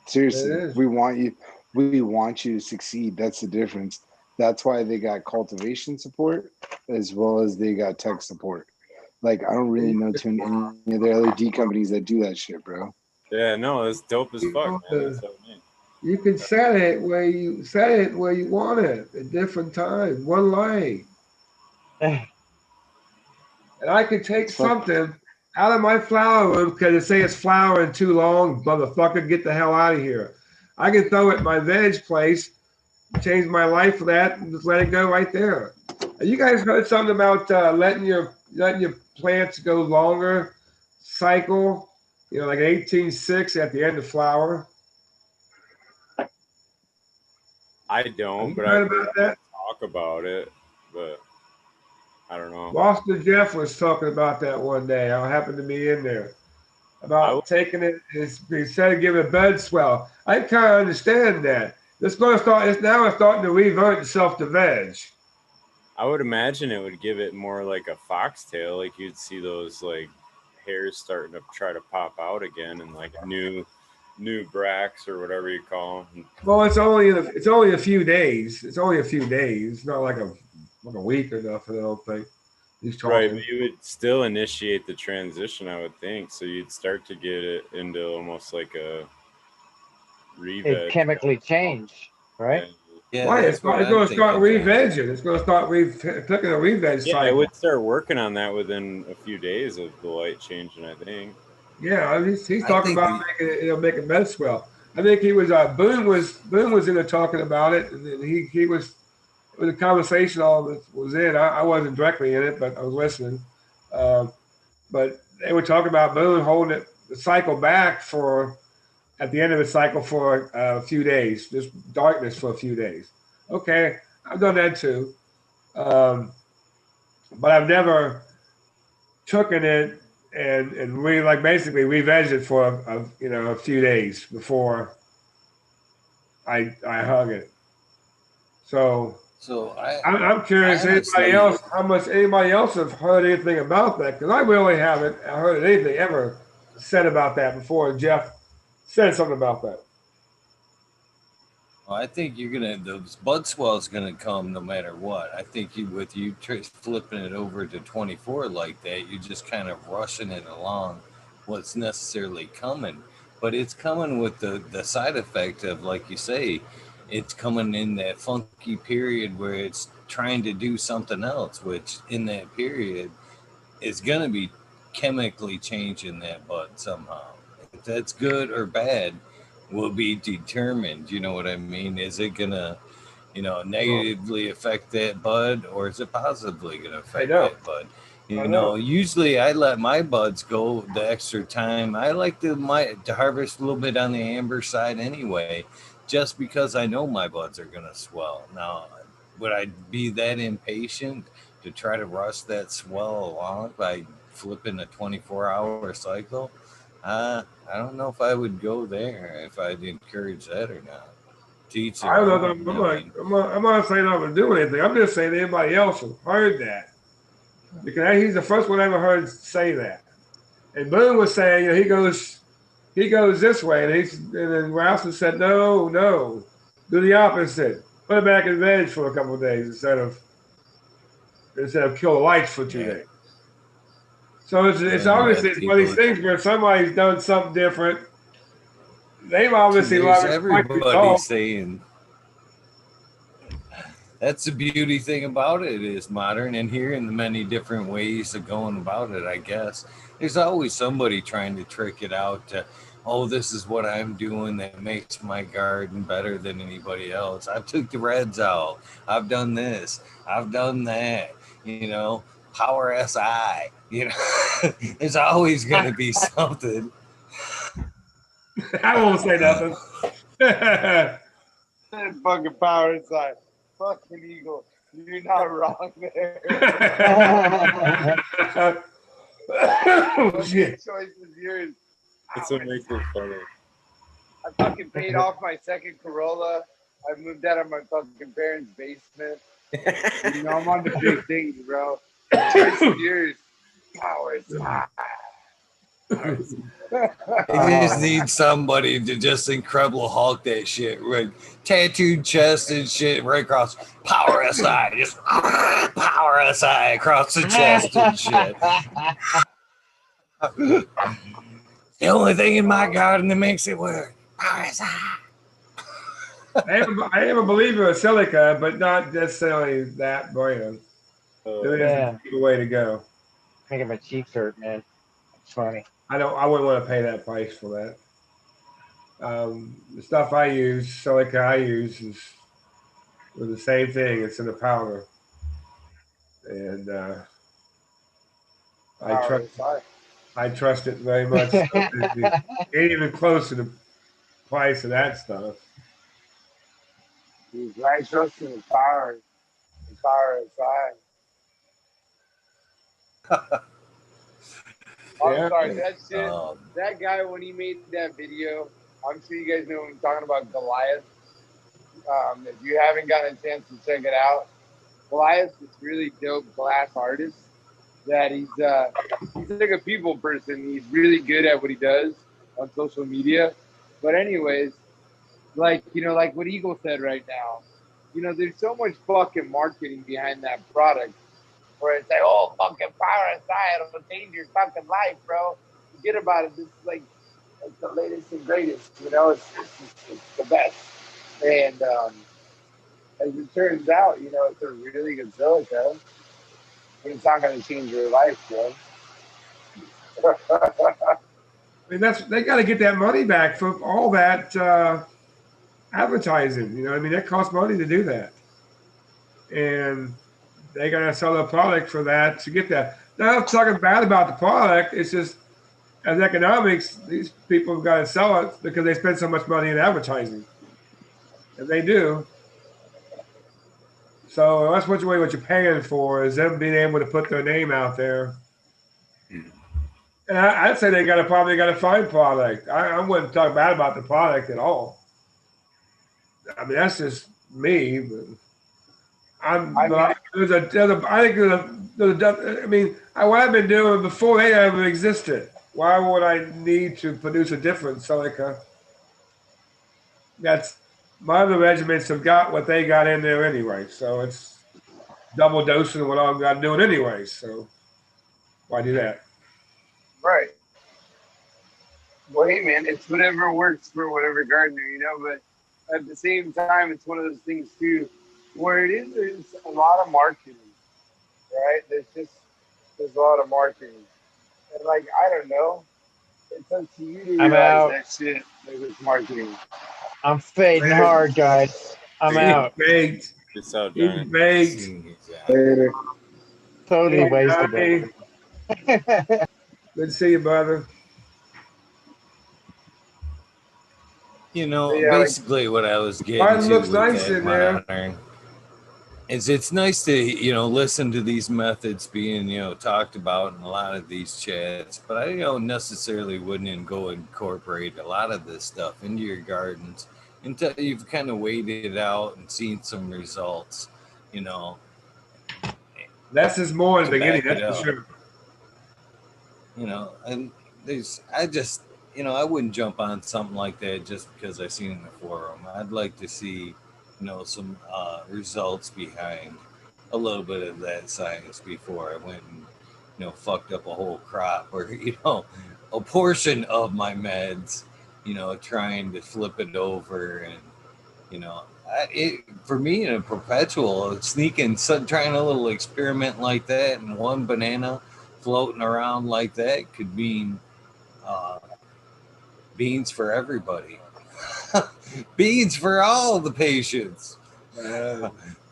seriously, we want you. We want you to succeed. That's the difference. That's why they got cultivation support as well as they got tech support. Like, I don't really know too many of the LED companies that do that shit, bro. Yeah, no, that's dope as fuck, man. That's what I mean. You can set it where you want it at different times. One light. And I could take something out of my flower room because it say it's flowering too long, motherfucker, get the hell out of here. I can throw it in my veg place, change my life for that, and just let it go right there. You guys heard something about letting your plants go longer cycle, like 18.6 at the end of flower? I don't, but I talk about it, but I don't know. Boston Jeff was talking about that one day. I happened to be in there about taking it instead of giving it bud swell. I kind of understand that. It's starting to revert itself to veg. I would imagine it would give it more like a foxtail, like you'd see those like hairs starting to try to pop out again, and like new bracts or whatever you call them. Well, it's only a few days. It's only a few days. It's not like a week or nothing. I don't think. Right, but you would still initiate the transition, I would think. So you'd start to get it into almost like a re-veg. It chemically change, right? Yeah. Why? It's going to start re-vegging. It's going to start picking a re-veg cycle. Yeah, I would start working on that within a few days of the light changing, I think. Yeah, he's talking about making med swell. I think he was Boone was in there talking about it, and he was. It was a conversation all that was in. I wasn't directly in it, but I was listening. But they were talking about Boone holding the cycle back at the end of the cycle for a few days, just darkness for a few days. Okay, I've done that too. But I've never taken it and basically re-vegged it for a few days before I hug it. So I'm curious, honestly, how much anybody else have heard anything about that? Because I really haven't heard anything ever said about that before. Jeff said something about that. I think the bud swell is gonna come no matter what. I think with you flipping it over to 24 like that, you're just kind of rushing it along what's necessarily coming. But it's coming with the side effect of, like you say, it's coming in that funky period where it's trying to do something else, which in that period is gonna be chemically changing that bud somehow. If that's good or bad will be determined. You know what I mean? Is it gonna, negatively affect that bud, or is it positively gonna affect that bud? Usually I let my buds go the extra time. I like to harvest a little bit on the amber side anyway, just because I know my buds are gonna swell. Now, would I be that impatient to try to rush that swell along by flipping a 24-hour cycle? I don't know if I would go there, if I'd encourage that or not. Teach I don't know. I'm not saying I'm going to do anything. I'm just saying anybody else has heard that. Because he's the first one I ever heard say that. And Boone was saying, he goes this way. And then Ralston said, no, do the opposite. Put it back in veg for a couple of days instead of kill the lights for 2 days. So it's obviously one of these things where somebody's done something different. They've obviously loved everybody saying. That's the beauty thing about it is modern, and hearing the many different ways of going about it. I guess there's always somebody trying to trick it out to, oh, this is what I'm doing that makes my garden better than anybody else. I've took the reds out. I've done this. I've done that. Power SI. There's always going to be something. I won't say nothing. Fucking power SI. Fucking Eagle. You're not wrong there. Oh, shit. Choice is yours. That's what makes it funny. I fucking paid off my second Corolla. I moved out of my fucking parents' basement. I'm on the big things, bro. Choice is yours. Power SI. You just need somebody to just Incredible Hulk that shit, right? Tattooed chest and shit right across. Power SI, just Power SI across the chest and shit. The only thing in my garden that makes it work. Power SI. I am a believer of silica, but not necessarily that brand. It is the way to go. Making my cheeks hurt, man. It's funny. I wouldn't want to pay that price for that. The stuff I use, silica I use, is the same thing. It's in a powder, and I trust it very much. It ain't even close to the price of that stuff. I trust in the power SI. I'm sorry, that shit. That guy, when he made that video, I'm sure you guys know when I'm talking about Goliath. If you haven't gotten a chance to check it out, Goliath's this really dope glass artist that he's like a people person. He's really good at what he does on social media. But anyways, like what Eagle said right now, there's so much fucking marketing behind that product. Where it's like, oh, fucking power SI, it'll change your fucking life, bro. Forget about it. This is like the latest and greatest. It's the best. And as it turns out, it's a really good silica. But it's not going to change your life, bro. I mean, they got to get that money back from all that advertising. That costs money to do that, and they got to sell a product for that to get that. Now, I'm talking bad about the product. It's just, as economics, these people have got to sell it because they spend so much money in advertising. And they do. So that's what you're paying for, is them being able to put their name out there. And I'd say they probably got to find product. I wouldn't talk bad about the product at all. I mean, that's just me. But I mean, what I've been doing before they ever existed. Why would I need to produce a different silica? That's my other regiments have got what they got in there anyway, so it's double dosing what I've got doing anyway. So why do that? Right. Well, hey, man, it's whatever works for whatever gardener, you know. But at the same time, it's one of those things too, where there's a lot of marketing, right? There's a lot of marketing, and like I don't know, it's up to you to realize that shit that it's marketing. I'm fading hard, guys. I'm out. Baked. It's out, He's Johnny. baked. Later. Totally wasted Johnny. it. Good to see you, brother. You know, Yeah, basically what I was getting Martin to looks with nice that in there. monitoring is it's nice to, you know, listen to these methods being, you know, talked about in a lot of these chats, but I don't necessarily wouldn't go incorporate a lot of this stuff into your gardens until you've kind of waited it out and seen some results, you know. Less is more in the To beginning, back it that's for up. sure. You know, and I just, you know, I wouldn't jump on something like that just because I seen it in the forum. I'd like to see, you know, some results behind a little bit of that science before I went and, you know, fucked up a whole crop or, you know, a portion of my meds, you know, trying to flip it over and, you know, for me in a perpetual sneaking, trying a little experiment like that and one banana floating around like that could mean beans for everybody. Beans for all the patients.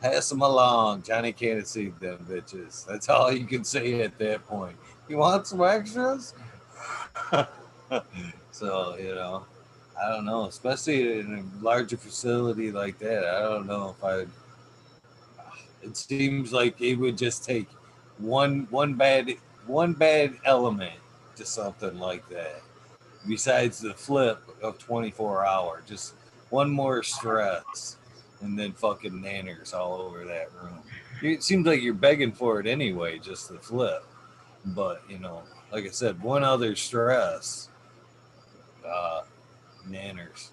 Pass them along. Johnny can't see them bitches. That's all you can say at that point. You want some extras? So, you know, I don't know, especially in a larger facility like that. I don't know if it seems like it would just take one bad element to something like that. Besides the flip of 24 hour, just one more stress and then fucking nanners all over that room. It seems like you're begging for it anyway, just the flip. But, you know, like I said, one other stress, nanners.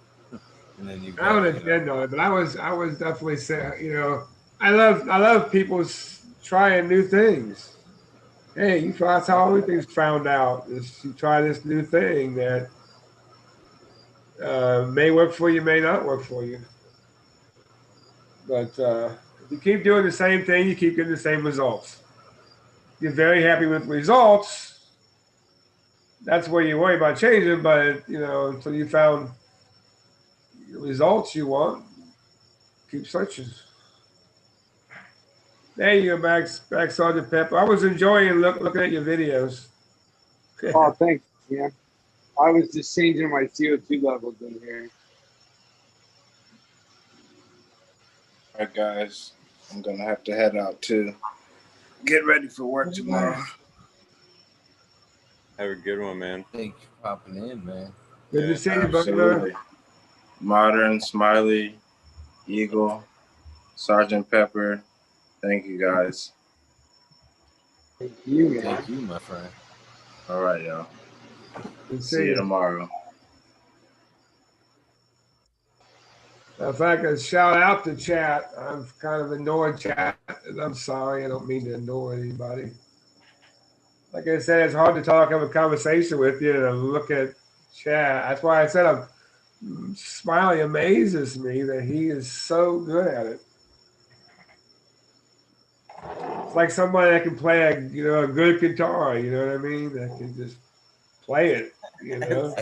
And then you've I got, don't intend on it, but I was definitely saying, you know, I love people trying new things. Hey, that's how everything's found out. Is you try this new thing that may work for you, may not work for you. But if you keep doing the same thing, you keep getting the same results. You're very happy with results. That's where you worry about changing, but you know, until you found the results you want, keep searching. There you go, back Sergeant Pepper. I was enjoying looking at your videos. Oh, thanks, man. I was just changing my CO2 levels in here. All right, guys, I'm gonna have to head out too. Get ready for work tomorrow. Have a good one, man. Thanks for popping in, man. Good to see you, brother. Absolutely. Modern, Smiley, Eagle, Sergeant Pepper. Thank you, guys. Thank you, man. Thank you, my friend. All right, y'all. Good to See you tomorrow. If I could shout out to chat, I've kind of ignored chat. I'm sorry, I don't mean to ignore anybody. Like I said, it's hard to have a conversation with you and look at chat. That's why I said Smiley amazes me that he is so good at it. It's like somebody that can play a good guitar, you know what I mean? That can just play it, you know.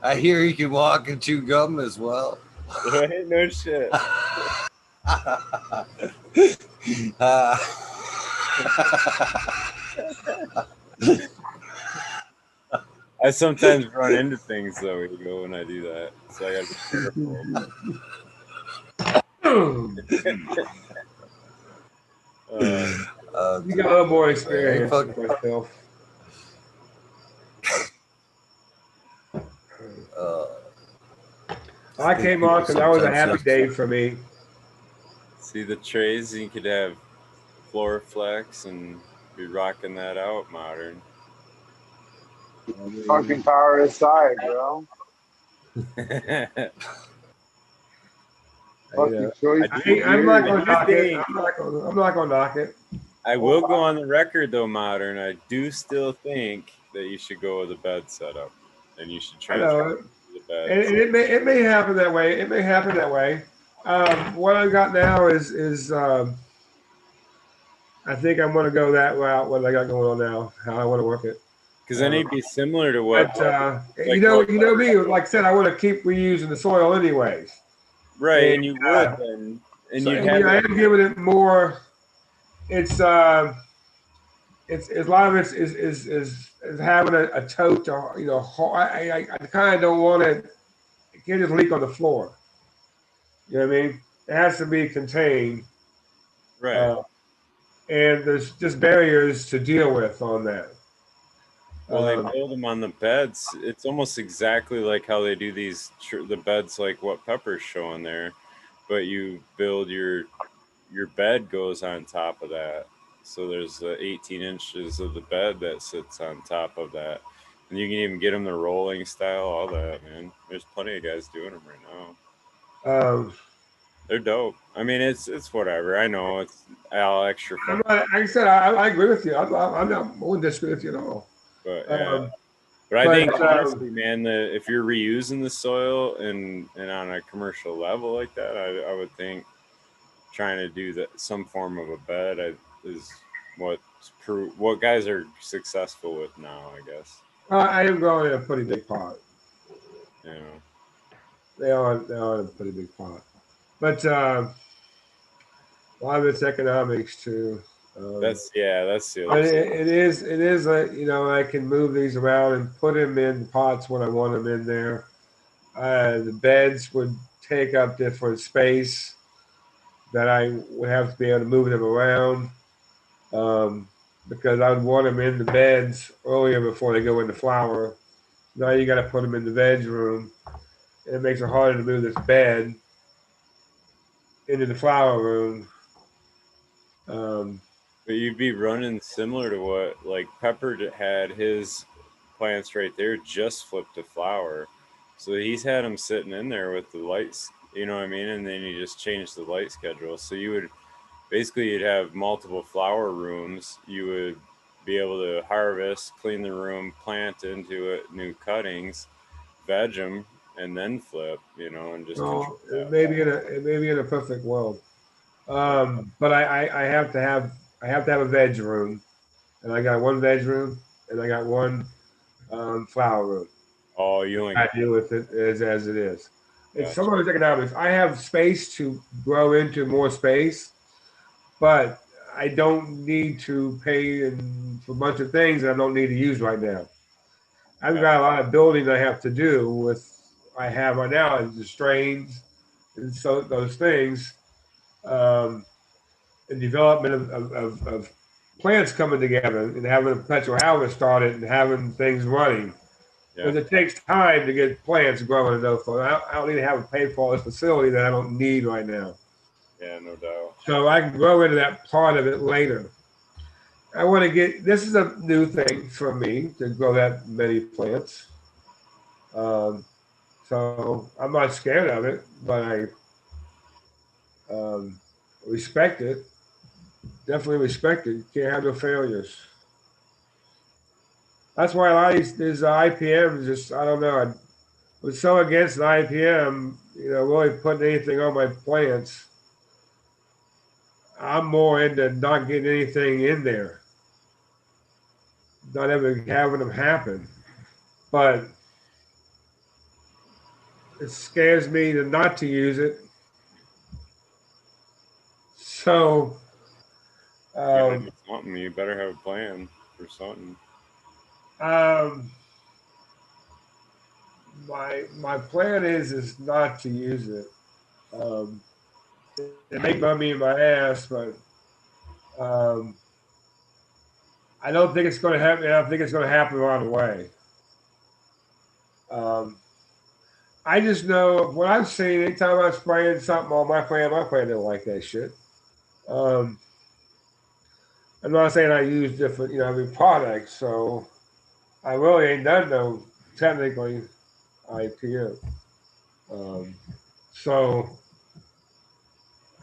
I hear you can walk and chew gum as well. Right? No shit. I sometimes run into things though, Eagle, when I do that. So I gotta be careful. You got a little more experience with myself. I came on because that was a happy day for me. See the trays, you could have Floraflex and be rocking that out modern. Fucking power aside, bro. Fucking choice. I'm not gonna knock it. I'm not gonna knock it. I will go on the record though, modern. I do still think that you should go with a bed setup, and you should transfer to the bed. And it may happen that way. It may happen that way. What I got now is I think I'm going to go that route. What I got going on now, how I want to work it. Because then it'd be similar to what. But, you know me. Like I said, I want to keep reusing the soil anyways. Right, and you would then, and you'd have. I am giving it more. It's a lot of it is having a tote. You know, I kind of don't want it. It can't just leak on the floor. You know what I mean? It has to be contained. Right. And there's just barriers to deal with on that. Well, they build them on the beds. It's almost exactly like how they do these the beds, like what Pepper's showing there. But you build your bed goes on top of that. So there's 18 inches of the bed that sits on top of that. And you can even get them the rolling style, all that, man. There's plenty of guys doing them right now. They're dope. I mean, it's whatever. I know it's all extra fun. Like I said, I agree with you. I wouldn't disagree with you at all. But I think honestly, man, if you're reusing the soil and on a commercial level like that, I would think trying to do that some form of a bed is what guys are successful with now, I guess. I am growing in a pretty big pot. Yeah. They are in a pretty big pot. But a lot of it's economics too. That's the other side. It is I can move these around and put them in pots when I want them in there. The beds would take up different space that I would have to be able to move them around because I would want them in the beds earlier before they go into flower. Now you got to put them in the veg room. It makes it harder to move this bed into the flower room. But you'd be running similar to what like Pepper had his plants right there just flipped to flower. So he's had them sitting in there with the lights, you know what I mean? And then you just change the light schedule. So you'd have multiple flower rooms. You would be able to harvest, clean the room, plant into it new cuttings, veg them, and then flip, and just control that. It may be in a perfect world. But I have to have a veg room, and I got one veg room, and I got one flower room. Oh, I deal with it as it is. It's some of it's economics. I have space to grow into more space, but I don't need to pay for a bunch of things that I don't need to use right now. I've got a lot of building I have to do with I have right now is the strains and so those things. The development of plants coming together and having a perpetual harvest started and having things running. Because it takes time to get plants growing and those. I don't need to have a paid for this facility that I don't need right now. Yeah, no doubt. So I can grow into that part of it later. I want to this is a new thing for me to grow that many plants. So I'm not scared of it, but I respect it. Definitely respect it. You can't have no failures. That's why a lot of these IPMs just, I don't know. I was so against an IPM, really putting anything on my plants. I'm more into not getting anything in there. Not ever having them happen. But it scares me not to use it. So you better have a plan for something. My plan is not to use it. It may bum me in my ass, but I don't think it's going to happen. I don't think it's going to happen right away. I just know what I've seen. Anytime I'm spraying something on my plant don't like that shit. I'm not saying I use different, every product, so I really ain't done no technically IPM. So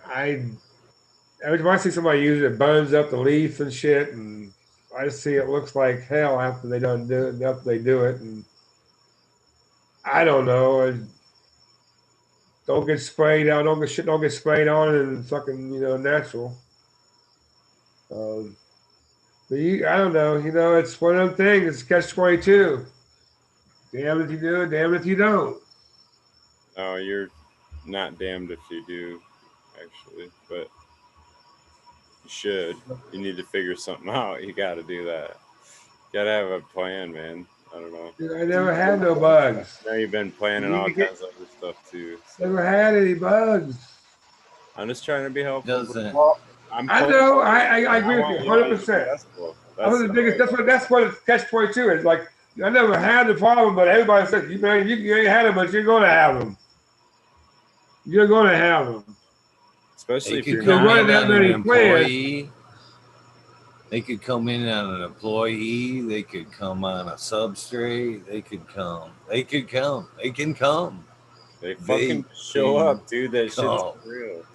I every time I see somebody use it, it burns up the leaf and shit, and I see it looks like hell after they done do it, after they do it, and I don't know. Don't get sprayed out. Don't get sprayed on and fucking natural. Um, but I don't know. It's one of them things. It's catch-22. Damn if you do, damn if you don't. No, you're not damned if you do, actually, but you should. You need to figure something out. You got to do that. You got to have a plan, man. I don't know. Dude, I never had no bugs. Now you've been planning all kinds of other stuff too. So. Never had any bugs. I'm just trying to be helpful. Doesn't. Well, I know. I agree with you 100%. That's what catch-22 is. Like, I never had the problem, but everybody says you ain't had them, but you're going to have them. You're going to have them. Especially if you're not running that many employee. They could come in on an employee. They could come on a substrate. They can come. They can come. They fucking show up, dude. That shit's real.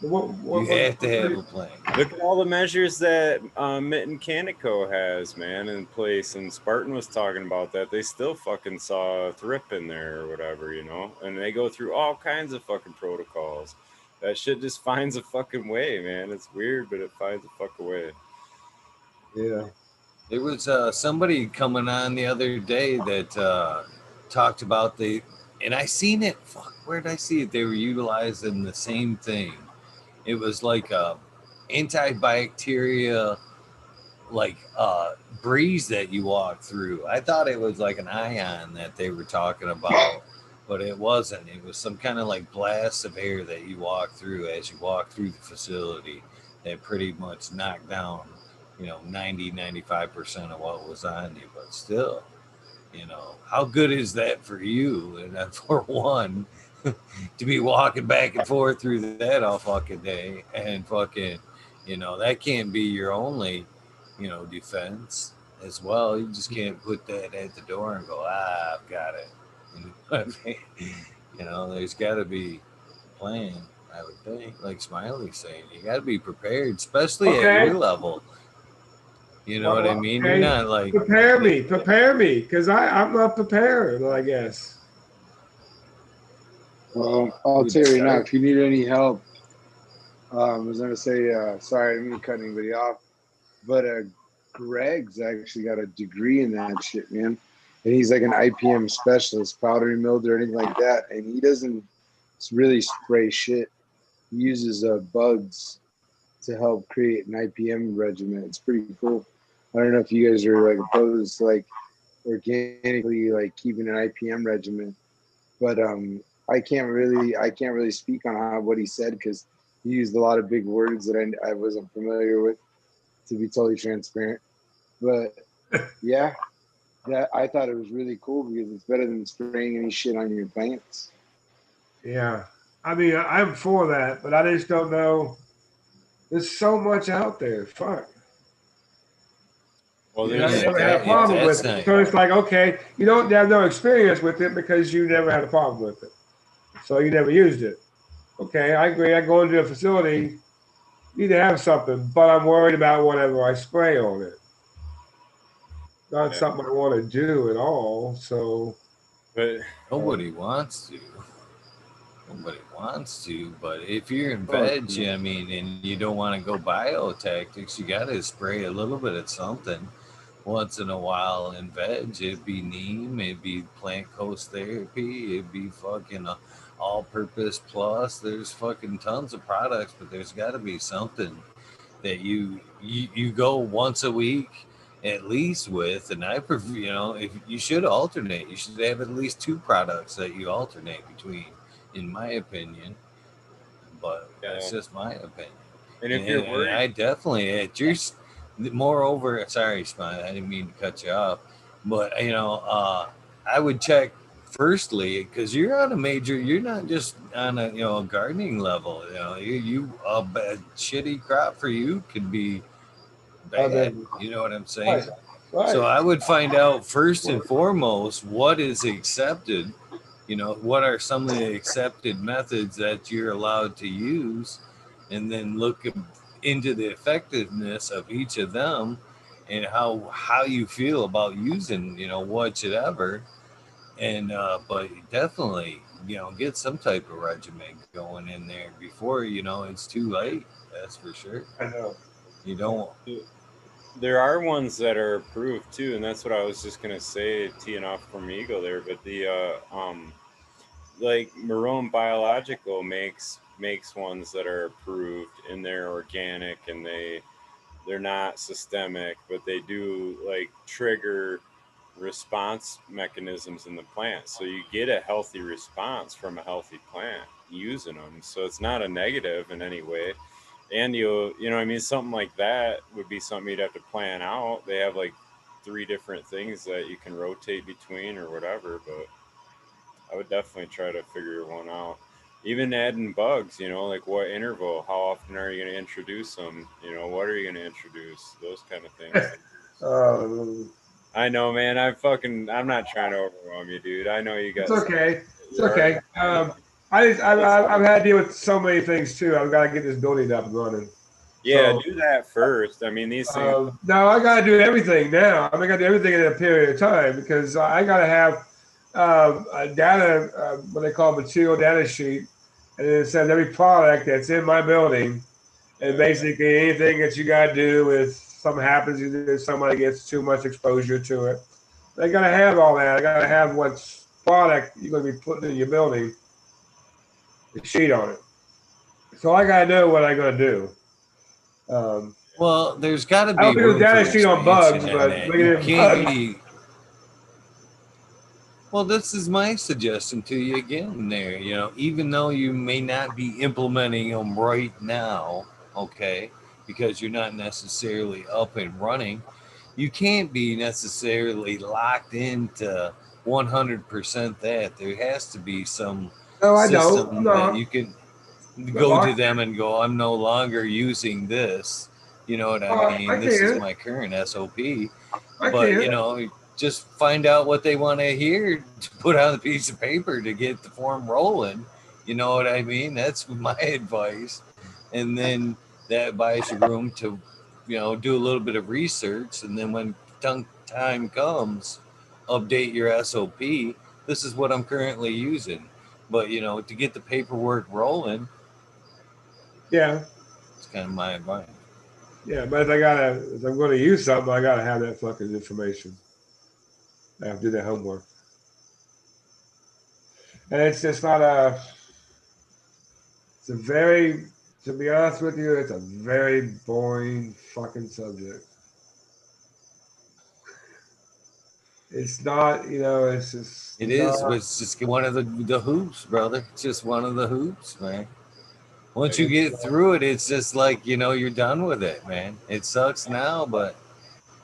You have to have a plan. Look at all the measures that Mitten Canico has, man, in place. And Spartan was talking about that. They still fucking saw a thrip in there or whatever, And they go through all kinds of fucking protocols. That shit just finds a fucking way, man. It's weird, but it finds a fucking way. Yeah. There was somebody coming on the other day that talked about and I seen it. Fuck, where did I see it? They were utilizing the same thing. It was like a antibacteria, like breeze that you walk through. I thought it was like an ion that they were talking about, but it wasn't. It was some kind of like blast of air that you walk through as you walk through the facility that pretty much knocked down, 90-95% of what was on you. But still, how good is that for you? And for one, to be walking back and forth through that all fucking day and fucking, that can't be your only, defense as well. You just can't put that at the door and go, I've got it. There's got to be a plan, I would think, like Smiley's saying. You got to be prepared, especially at your level. You know what I mean? Okay. You're not like... Prepare me, because I'm not prepared, I guess. Well, I'll tell you now, if you need any help, I was going to say, sorry, I didn't mean to cut anybody off, but Greg's actually got a degree in that shit, man. And he's like an IPM specialist, powdery mildew or anything like that. And he doesn't really spray shit. He uses bugs to help create an IPM regimen. It's pretty cool. I don't know if you guys are like opposed to like organically like keeping an IPM regimen, but I can't really speak on what he said because he used a lot of big words that I wasn't familiar with, to be totally transparent. But yeah, that I thought it was really cool because it's better than spraying any shit on your plants. Yeah, I mean I'm for that, but I just don't know. There's so much out there. Fuck. Well, I never had a problem with it. So it's like, okay, you don't have no experience with it because you never had a problem with it. So you never used it. Okay, I agree. I go into a facility, need to have something, but I'm worried about whatever I spray on it. Not something I want to do at all. So, but nobody wants to. Nobody wants to, but if you're in veg, I mean, and you don't want to go biotactics, you got to spray a little bit of something once in a while in veg. It'd be neem, it'd be plant coast therapy, it'd be fucking all-purpose plus. There's fucking tons of products, but there's got to be something that you go once a week at least with. And I prefer, if you should alternate, you should have at least 2 products that you alternate between, in my opinion. But that's just my opinion. And if you're worried, I definitely moreover, sorry, Smile, I didn't mean to cut you off, but I would check firstly, because you're on a major, you're not just on a a gardening level. You a bad shitty crop for you could be bad. You know what I'm saying? Right. So I would find out first and foremost what is accepted. What are some of the accepted methods that you're allowed to use, and then look into the effectiveness of each of them, and how you feel about using whatever. And but definitely get some type of regimen going in there before it's too late. That's for sure. I know. You don't. There are ones that are approved too, and that's what I was just gonna say, teeing off from Eagle there. But the like Marone Biological makes ones that are approved, and they're organic, and they're not systemic, but they do like trigger response mechanisms in the plant, so you get a healthy response from a healthy plant using them. So it's not a negative in any way. And you know what I mean, something like that would be something you'd have to plan out. They have like 3 different things that you can rotate between or whatever, but I would definitely try to figure one out. Even adding bugs, like what interval, how often are you going to introduce them? What are you going to introduce? Those kind of things. I know, man. I'm not trying to overwhelm you, dude. I know you guys. It's okay. It's okay. I've had to deal with so many things too. I've got to get this building up and running. Yeah, do that first. I mean, these things. No, I got to do everything now. I got to do everything in a period of time, because I got to have a data, what they call material data sheet, and it says every product that's in my building, and basically anything that you got to do if something happens, either somebody gets too much exposure to it. I got to have all that. I got to have what product you're going to be putting in your building, the sheet on it. So I got to know what I'm going to do. Well, there's got to be. I don't think data sheet on bugs, but you can't be. Well, this is my suggestion to you again there. Even though you may not be implementing them right now, okay, because you're not necessarily up and running, you can't be necessarily locked into 100% that. There has to be some system that you can go to them and go, I'm no longer using this. You know what I mean? This is my current SOP. But, just find out what they want to hear to put on a piece of paper to get the form rolling. You know what I mean? That's my advice. And then that buys you room to, do a little bit of research. And then when time comes, update your SOP. This is what I'm currently using. But, to get the paperwork rolling. Yeah. It's kind of my advice. Yeah, but if I'm going to use something, I got to have that fucking information. I have to do that homework. And it's just not to be honest with you, it's a very boring fucking subject. It's not, it's just. It is. It's just one of the hoops, brother. It's just one of the hoops, man. Once you get through it, it's just like, you're done with it, man. It sucks now, but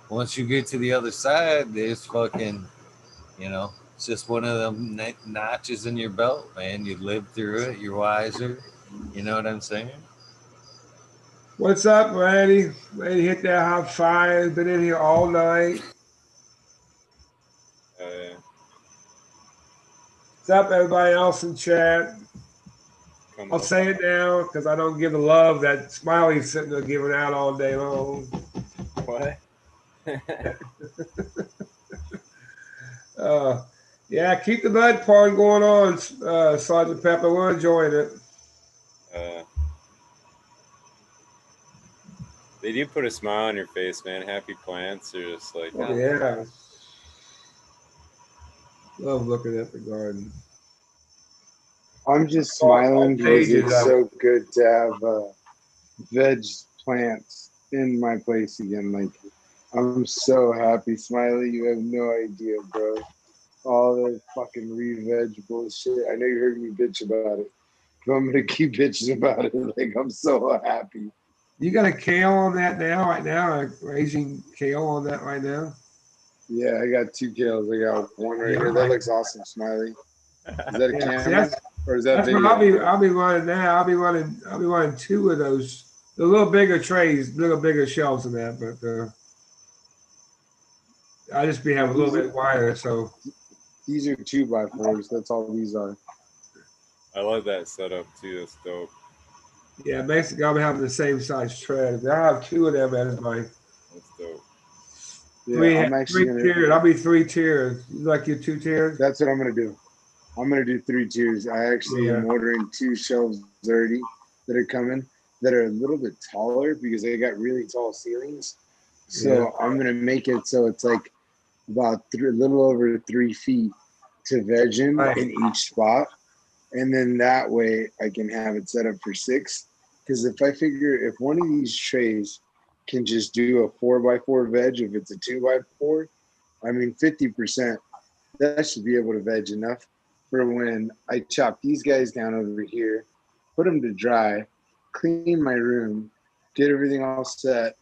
once you get to the other side, it's fucking, it's just one of them notches in your belt, man. You live through it. You're wiser. You know what I'm saying? What's up, Randy? Ready to hit that hot fire. Been in here all night. What's up, everybody else in chat? I'll say it now because I don't give the love that Smiley's sitting there giving out all day long. What? Yeah, keep the bud porn going on, Sergeant Pepper. We're enjoying it. They do put a smile on your face, man. Happy plants are just like. Oh, yeah. Love looking at the garden. I'm just smiling because it's so good to have veg plants in my place again. Like, I'm so happy, Smiley. You have no idea, bro. All the fucking re-veg bullshit. I know you heard me bitch about it, but I'm gonna keep bitching about it. Like, I'm so happy. You got a kale on that now, right now? Like raising kale on that right now? Yeah, I got 2 kills. I got one right here. That looks awesome, Smiley. Is that a camera or is that That's video? what I'll be running now. I'll be running 2 of those. The little bigger trays, little bigger shelves than that, but I just be having a little bit wider. So these are 2x4s. That's all these are. I love that setup too. That's dope. yeah, basically I'll be having the same size tray. I have 2 of them as my That's dope. Yeah, I'm actually three tiered. I'll be 3 tiers. You like your 2 tiers? That's what I'm gonna do. I'm gonna do 3 tiers. I actually am ordering 2 shelves already that are coming that are a little bit taller because they got really tall ceilings. So I'm gonna make it so it's like about a little over 3 feet to veg in each spot, and then that way I can have it set up for 6. Because if I figure if one of these trays can just do a 4x4 veg, if it's a 2x4, I mean 50%, that should be able to veg enough for when I chop these guys down over here, put them to dry, clean my room, get everything all set,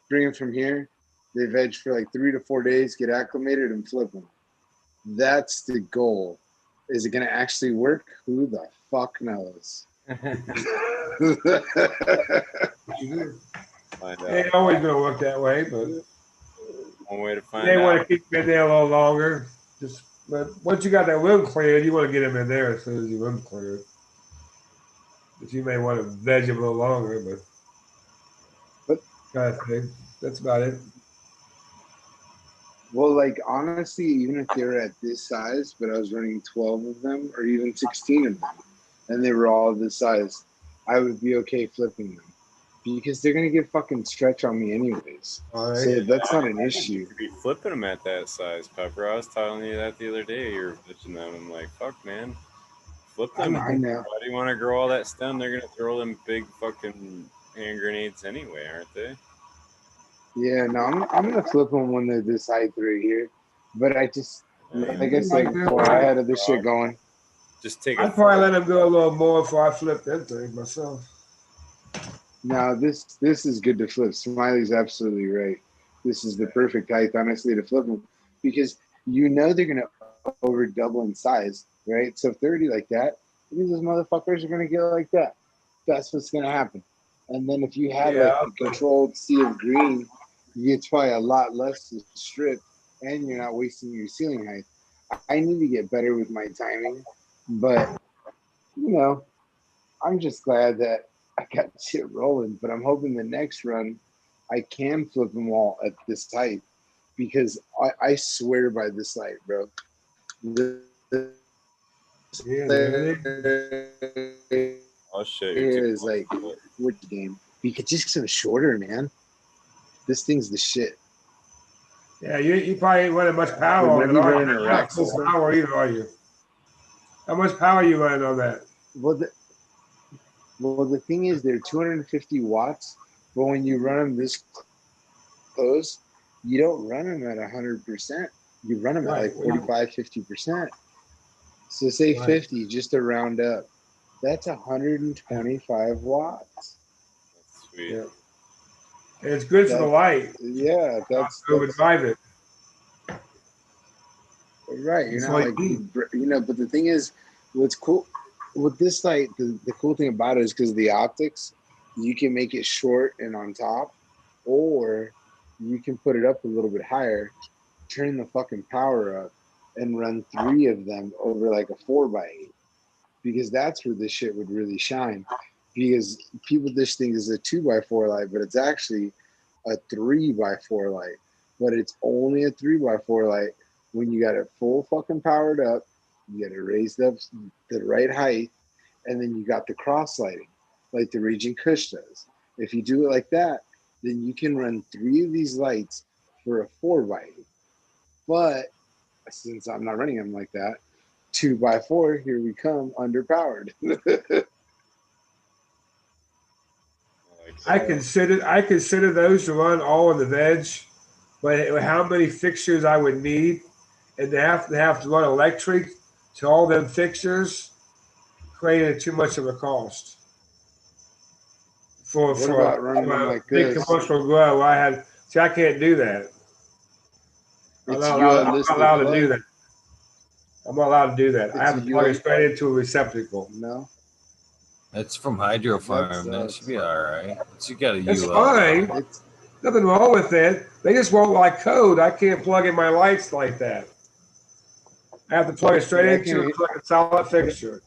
bring them from here. They veg for like 3 to 4 days, get acclimated, and flip them. That's the goal. Is it going to actually work? Who the fuck knows? Ain't always gonna work that way, but one way to find they out. want to keep them in there a little longer. But once you got that room cleared, you want to get them in there as soon as your room cleared. But you may want to veg them a little longer, but kind of thing. That's about it. Well, like honestly, even if they were at this size, but I was running 12 of them or even 16 of them, and they were all this size, I would be okay flipping them because they're gonna get fucking stretch on me anyways. So that's not an issue. You could be flipping them at that size, Pepper. I was telling you that the other day. You were pitching them. I'm like, fuck, man. Flip them. I know. Why do you want to grow all that stem? They're gonna throw them big fucking hand grenades anyway, aren't they? Yeah, no, I'm gonna flip them when they're this height right here. But I just, like I said before, I had other shit going. Just take. I'd probably let them go a little more before I flip that thing myself. No, this is good to flip. Smiley's absolutely right. This is the perfect height, honestly, to flip them because you know they're gonna over double in size, right? So if they're already like that, these motherfuckers are gonna get like that. That's what's gonna happen. And then if you had like a controlled sea of green, it's probably a lot less to strip, and you're not wasting your ceiling height. I need to get better with my timing, but you know, I'm just glad that I got shit rolling. But I'm hoping the next run I can flip them all at this height because I swear by this light, bro. Oh shit! Is like what game? Because just so shorter, man. This thing's the shit. Yeah, you probably ain't running much power on it. Not full power either, are you? How much power are you running on that? Well, the thing is, they're 250 watts, but when you run them this close, you don't run them at 100%. You run them at like 45, 50%. So say 50, just to round up. That's 125 watts. Sweet. Yeah. It's good for the light. Yeah, that's overdrive it. Right. You're not like, but the thing is, what's cool with this light, the cool thing about it is because of the optics, you can make it short and on top, or you can put it up a little bit higher, turn the fucking power up, and run 3 of them over like a 4x8. Because that's where this shit would really shine. Because people just think it's a 2x4 light, but it's actually a 3x4 light. But it's only a 3x4 light when you got it full fucking powered up, you got it raised up the right height, and then you got the cross lighting, like the Raging Kush does. If you do it like that, then you can run 3 of these lights for a 4x8. But since I'm not running them like that, 2x4, here we come, underpowered. I consider those to run all in the veg, but how many fixtures I would need, and they have to run electric to all them fixtures, created too much of a cost. For about running them like big this? commercial grow, I can't do that. I'm It's not your allowed, I'm list not of allowed to do plug. that. I'm not allowed to do that. I It's have a to plug it UL straight into a receptacle. No, That's from Hydro Farm. That That sucks. should be all right. But you got a It's UL. fine. it's Nothing wrong with it. They just won't like code. I can't plug in my lights like that. I have to plug it straight I into can. a fucking solid fixture.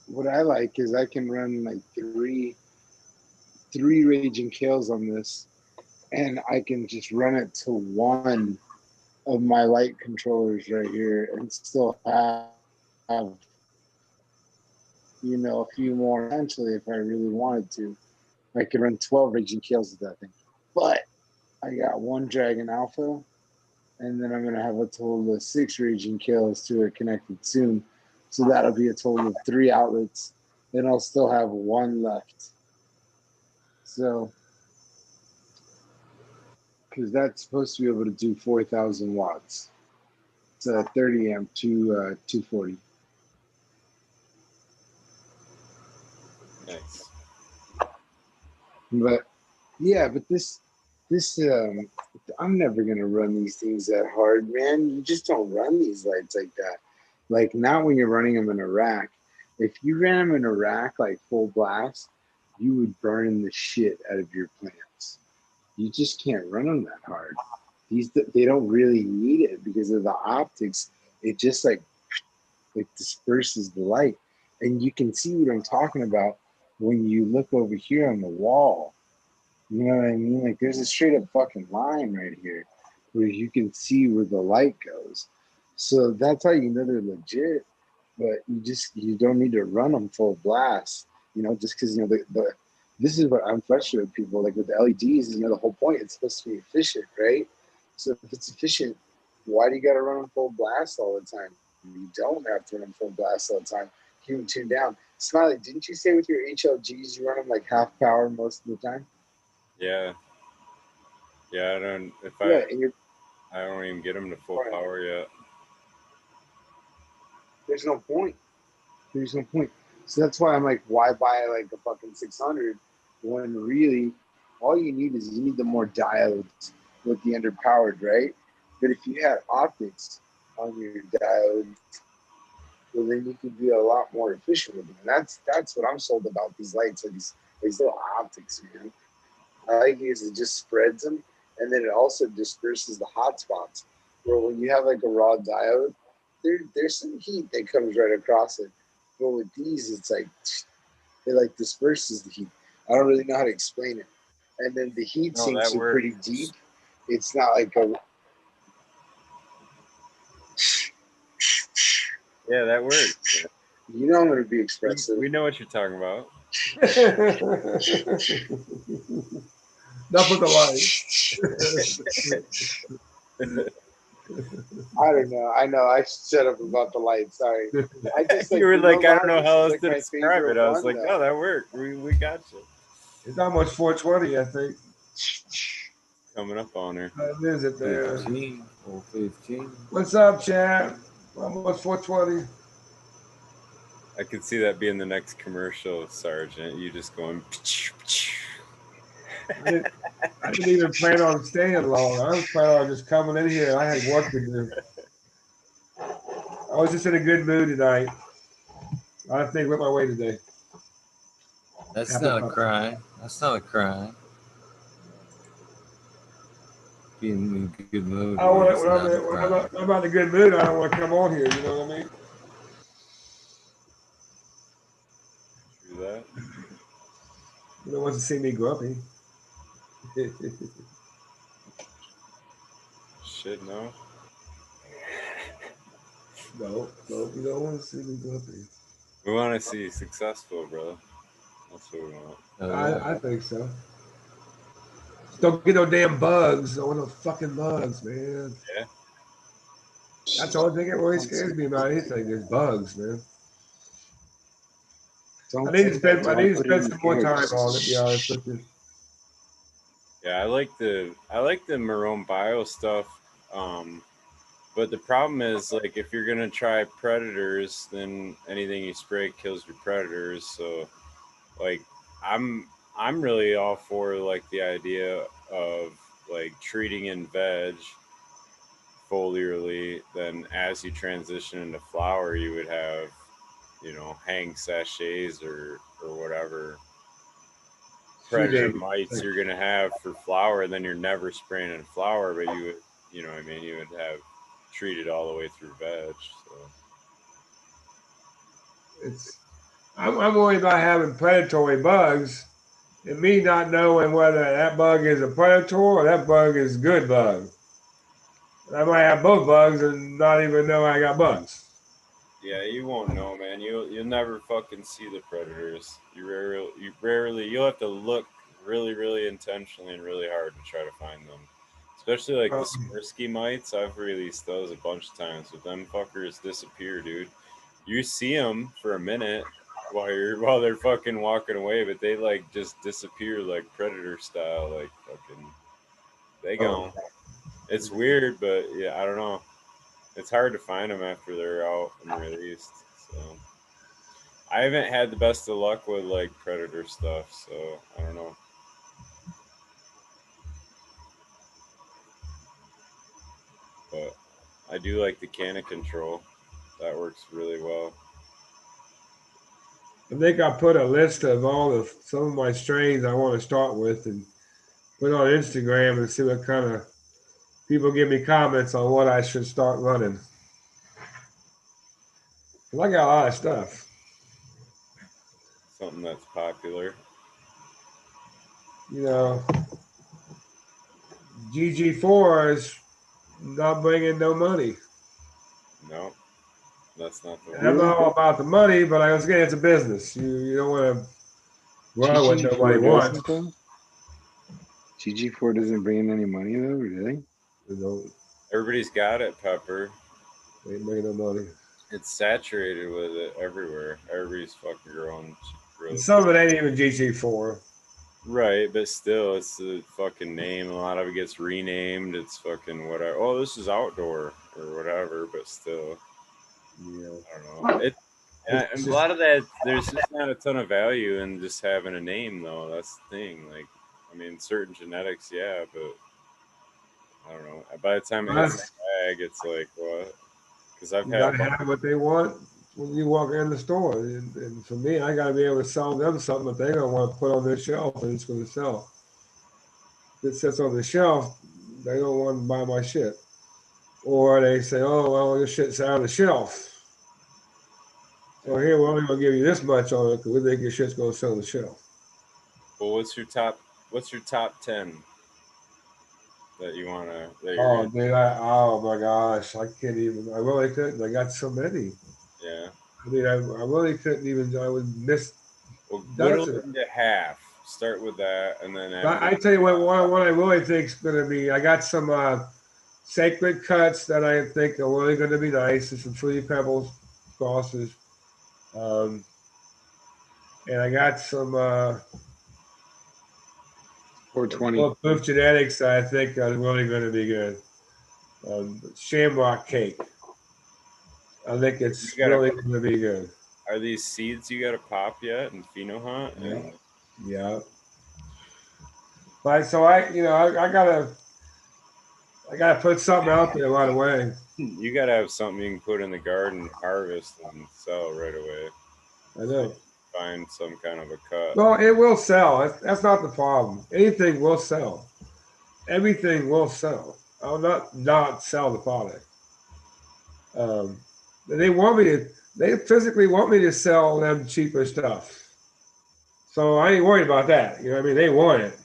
What I like is I can run like three raging kills on this, and I can just run it to one of my light controllers right here, and still have a few more potentially if I really wanted to. I could run 12 raging kills with that thing, but I got one Dragon Alpha, and then I'm gonna have a total of 6 raging kills to it connected soon. So that'll be a total of 3 outlets. Then I'll still have 1 left. So, because that's supposed to be able to do 4,000 watts. It's a 30 amp to 240. Nice. But yeah, but this I'm never gonna run these things that hard, man. You just don't run these lights like that. Like not when you're running them in a rack. If you ran them in a rack like full blast, you would burn the shit out of your plants. You just can't run them that hard. They don't really need it because of the optics. It just like disperses the light, and you can see what I'm talking about when you look over here on the wall. You know what I mean? Like there's a straight up fucking line right here where you can see where the light goes. So that's how you know they're legit. But you don't need to run them full blast. Just because this is what I'm frustrated with people like with the LEDs. The whole point it's supposed to be efficient, right? So if it's efficient, why do you got to run them full blast all the time? You don't have to run them full blast all the time. Keep them tuned down. Smiley, didn't you say with your HLGs you run them like half power most of the time? Yeah. Yeah, I don't. If Yeah, and I don't even get them to full power yet. there's no point. There's no point. So that's why I'm like, why buy like a fucking 600 when really all you need is the more diodes with the underpowered, right? But if you had optics on your diodes, well then you could be a lot more efficient with them. And that's what I'm sold about these lights, like these little optics, man. I like because it just spreads them, and then it also disperses the hot spots. Where when you have like a raw diode, there's some heat that comes right across it. But with these, it's like it like disperses the heat. I don't really know how to explain it. And then the heat No, sinks that are pretty works. deep. It's not like a Yeah, that works. I'm going to be expressive. We know what you're talking about. Enough with the light. I don't know. I know. I shut up about the light. Sorry. I just You were like, I don't know this how is, else like, to my describe favorite it. I was one, like, though. no, that worked. We got you. It's almost 420, I think. Coming up on her. What is it there? 15 or 15. What's up, Chad? Almost 420. I could see that being the next commercial, Sergeant. You just going. I didn't even plan on staying long. I was planning on just coming in here. I had work to do. I was just in a good mood tonight. I think went my way today. That's not a crime. That's not a crime. Being in a good mood. When I'm not in a good mood, I don't want to come on here. You know what I mean? True that. You don't want to see me grumpy. Shit, no. No, you don't want to see me grumpy. We want to see you successful, brother. That's what we want. I think so. Just don't get no damn bugs. Don't want no fucking bugs, man. Yeah. That's the only thing that really scares me about anything is bugs, man. I need to spend some more time on it, to be honest with you. Yeah, I like the Marone Bio stuff. But the problem is, like, if you're gonna try predators, then anything you spray kills your predators. So, like, I'm really all for like the idea of like treating in veg foliarly, then as you transition into flower, you would have, you know, hang sachets or whatever predator mites you're gonna have for flower. Then you're never spraying in flower, but you would, you know what I mean, you would have treated all the way through veg. So it's I'm worried about having predatory bugs and me not knowing whether that bug is a predator or that bug is a good bug. I might have both bugs and not even know I got bugs. yeah, you won't know, man. You'll never fucking see the predators. You rarely you'll have to look really intentionally and really hard to try to find them. Especially like the Swirsky mites. I've released those a bunch of times, but them fuckers disappear, dude. You see them for a minute while they're fucking walking away, but they like just disappear like predator style, like fucking they gone. It's weird, but yeah, I don't know. It's hard to find them after they're out and released. So I haven't had the best of luck with like predator stuff, so I don't know. But I do like the canna control. That works really well. I think I put a list of some of my strains I want to start with and put on Instagram and see what kind of people give me comments on what I should start running. I got a lot of stuff. Something that's popular. You know, GG4 is not bringing no money. No, that's not the one. I'm not all about the money, but I was getting it's a business. You don't want to run what nobody wants. GG4 doesn't bring in any money though, really? Everybody's got it, Pepper. They ain't making no money. It's saturated with it everywhere. Everybody's fucking growing. Some of it ain't even GG4. Right, but still, it's the fucking name. A lot of it gets renamed. It's fucking whatever. Oh, this is outdoor or whatever, but still. Yeah. I don't know. And a lot of that, there's just not a ton of value in just having a name, though. That's the thing. Like, I mean, certain genetics, yeah, but I don't know. By the time it hits the bag, it's like, what? Because I've got to have what they want when you walk in the store. And for me, I got to be able to sell them something that they're going to want to put on their shelf and it's going to sell. If it sits on the shelf, they don't want to buy my shit. Or they say, oh, well, this shit's out on the shelf. So here, we're only going to give you this much on it because we think your shit's going to sell on the shelf. Well, what's your top 10 that you want to? Oh, dude, oh my gosh, I can't even. I really couldn't. I got so many. Yeah. I mean, I really couldn't even. I would miss. Well, whittle it into half. Start with that, and then. I tell you what I really think is going to be. I got some sacred cuts that I think are really going to be nice. There's some Fruity Pebbles crosses, and I got some 420 Booth genetics that I think are really going to be good. Shamrock cake. I think it's really going to be good. Are these seeds you got to pop yet and pheno hunt? Yeah. Yeah. But so I gotta put something out there right away. You gotta have something you can put in the garden, harvest, and sell right away. I know. Find some kind of a cut. Well, it will sell. That's not the problem. Anything will sell. Everything will sell. I'll not sell the product. They physically want me to sell them cheaper stuff. So I ain't worried about that. You know what I mean? They want it.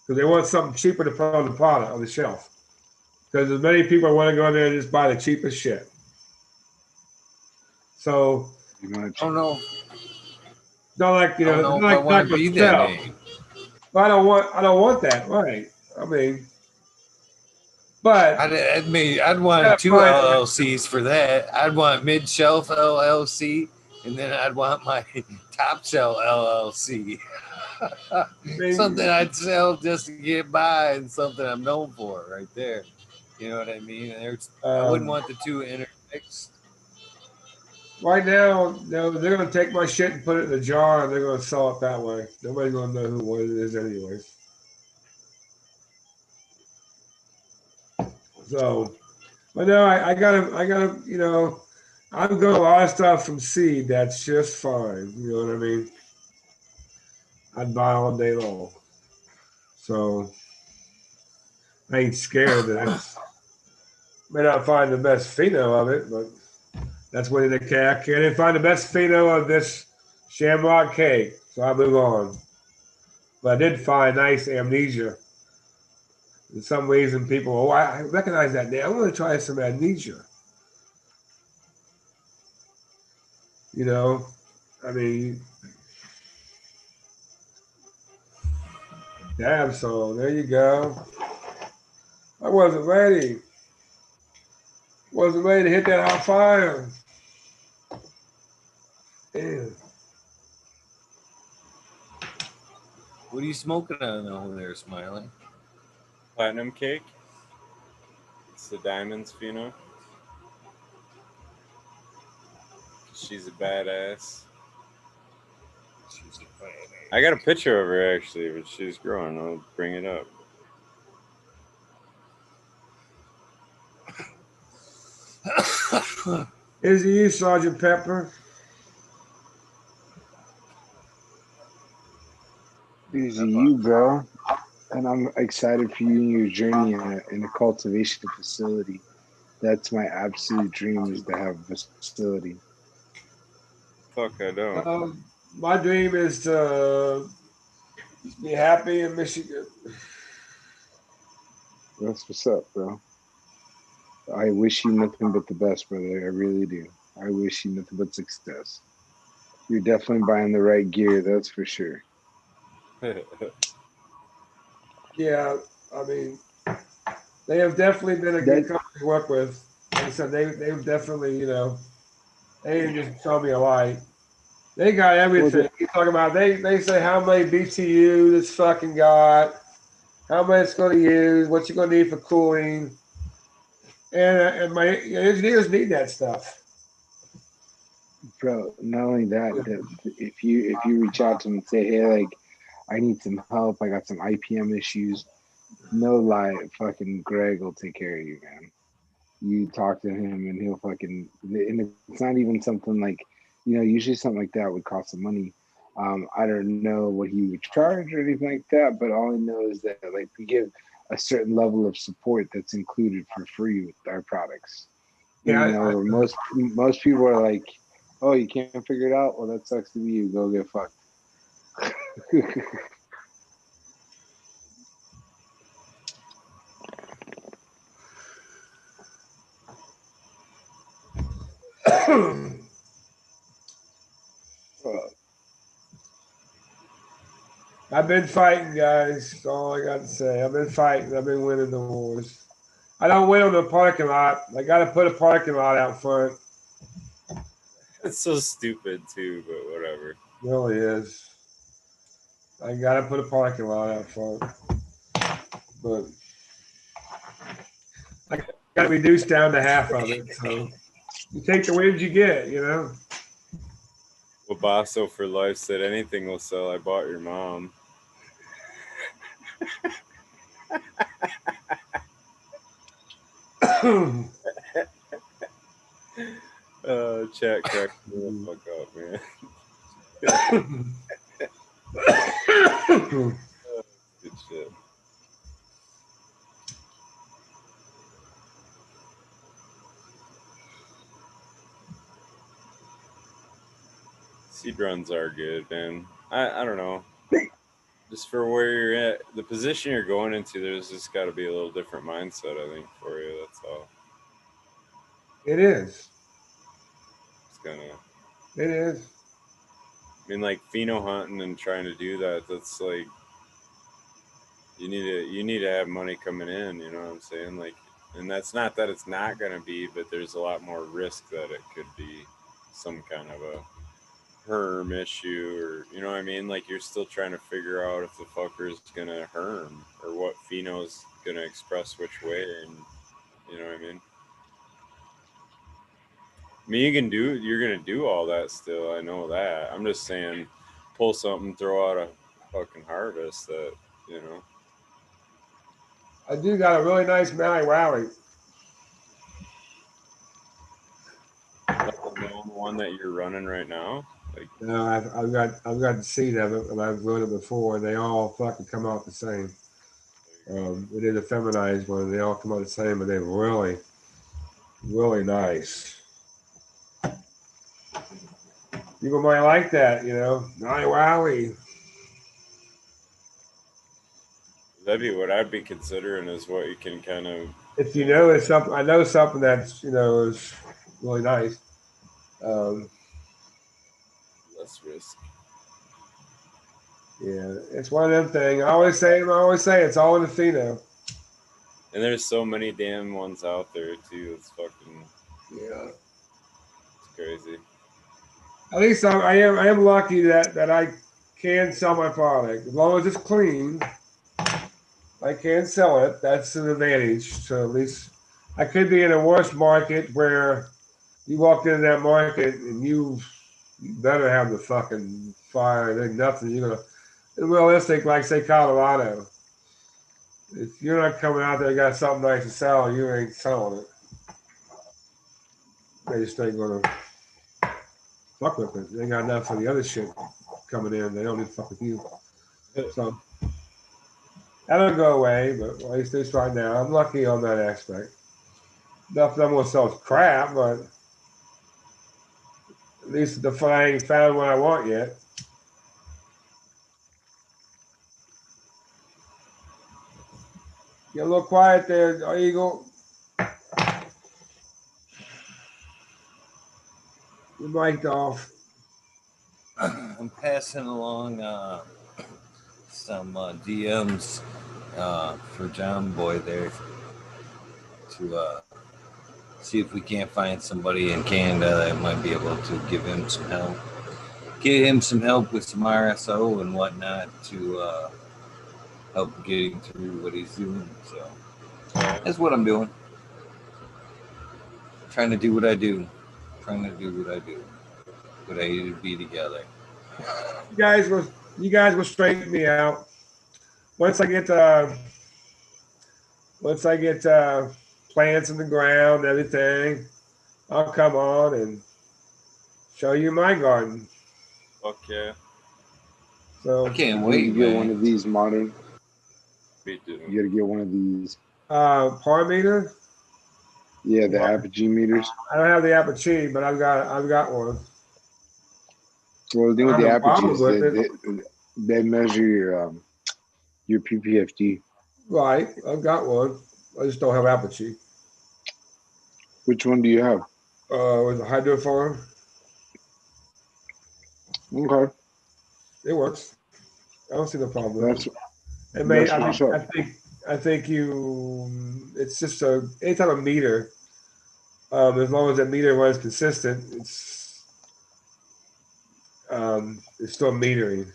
Because they want something cheaper to put on the product on the shelf. Because as many people want to go in there and just buy the cheapest shit. So oh no. Not like I don't want to be that name. But I don't want that, right? I mean, but I'd want two LLCs for that. I'd want Mid Shelf LLC, and then I'd want my Top Shelf LLC. Something I'd sell just to get by, and something I'm known for, right there. You know what I mean? I wouldn't want the two intermixed. Right now, they're going to take my shit and put it in a jar, and they're going to sell it that way. Nobody's going to know what it is anyways. So But no, I gotta, you know, I'm growing a lot of stuff from seed. That's just fine. You know what I mean? I'd buy all day long. So I ain't scared that it's may not find the best pheno of it, but that's what it can. I can't find the best pheno of this shamrock cake, so I move on. But I did find nice amnesia. For some reason, people, oh, I recognize that name. I want to try some amnesia. You know, I mean, damn. So there you go. I wasn't ready. Wasn't ready to hit that hot fire. Damn. What are you smoking on over there, Smiling? Platinum cake. It's the diamonds, Pheno. She's a badass. She's a badass. I got a picture of her actually, but she's growing. I'll bring it up. Is it you, Sergeant Pepper? Easy you, bro. And I'm excited for you and your journey in a cultivation facility. That's my absolute dream, is to have a facility. Fuck, I don't. My dream is to be happy in Michigan. That's what's up, bro. I wish you nothing but the best, brother. I really do. I wish you nothing but success. You're definitely buying the right gear, that's for sure. Yeah, I mean, they have definitely been a good company to work with. Like I said, they've definitely, you know, they didn't just show me a light. They got everything. You talking about? They say how many BTU this fucking got, how much it's going to use, what you're going to need for cooling, and my engineers need that stuff. Bro, not only that, if you reach out to them and say, hey, like, I need some help, I got some IPM issues, no lie, fucking Greg will take care of you, man. You talk to him and he'll fucking, and it's not even something like, you know, usually something like that would cost some money. I don't know what he would charge or anything like that, but all I know is that, like, we give a certain level of support that's included for free with our products. Yeah, you know, most people are like, oh, you can't figure it out? Well, that sucks to be you. Go get fucked. I've been fighting, guys. That's all I got to say. I've been fighting. I've been winning the wars. I don't win on the parking lot. I got to put a parking lot out front. It's so stupid too, but whatever. It really is. I got to put a parking lot out front. But I got to reduce down to half of it. So you take the wins you get, you know. Wabasso for life said anything will sell. I bought your mom. Chat cracked me the fuck up, man. Good shit. Seed runs are good, man. I don't know. Just for where you're at, the position you're going into, there's just got to be a little different mindset, I think, for you. That's all. It is. It's gonna. It is. I mean, like pheno hunting and trying to do that. That's like you need to have money coming in. You know what I'm saying? Like, and that's not that it's not gonna be, but there's a lot more risk that it could be some kind of a herm issue, or you know what I mean? Like you're still trying to figure out if the fucker's gonna herm or what pheno's gonna express which way, and you know what I mean? I mean, you're gonna do all that still. I know that. I'm just saying, pull something, throw out a fucking harvest that, you know. I do got a really nice Maui Wowie. one that you're running right now? Like, No, I've got the seed of it, and I've grown it before, and they all fucking come out the same. We did a feminized one, and they all come out the same, and they're really, really nice. People might like that, you know. Wowie. that'd be what I'd be considering is what you can kind of. If you know it's something, I know something that's is really nice. Less risk. Yeah, it's one of them things. I always say it's all in the pheno. And there's so many damn ones out there too. It's fucking. Yeah. It's crazy. At least I am lucky that I can sell my product as long as it's clean. I can sell it. That's an advantage. So at least I could be in a worse market where you walked into that market and you better have the fucking fire. There's nothing you're gonna. Realistic, like say Colorado. If you're not coming out there and got something nice to sell, you ain't selling it. They just ain't gonna fuck with it. They got enough of the other shit coming in. They don't need to fuck with you. So that'll go away, but at least they start now. I'm lucky on that aspect. Nothing I'm gonna sell is crap, but at least I ain't found what I want yet. Get a little quiet there, Eagle. Your mic off. I'm passing along some DMs for John Boy there to see if we can't find somebody in Canada that might be able to give him some help. Get him some help with some RSO and whatnot to help getting through what he's doing. So that's what I'm doing. Trying to do what I do. Trying to do what I do. But I need to be together. You guys will straighten me out. Once I get plants in the ground, everything, I'll come on and show you my garden. Fuck yeah. So I can't You wait, get man. one of these modern. Me too. You gotta get one of these. par meter? Yeah, the apogee meters. I don't have the apogee, but I've got one. Well, the thing with I the have a problem apogee is with they measure your PPFD. Right, I've got one. I just don't have apogee. Which one do you have? With the hydrofarm. Okay, It works. I don't see the problem with that's it. It may, that's what's up. I think it's just any type of meter. As long as that meter runs consistent, it's still metering.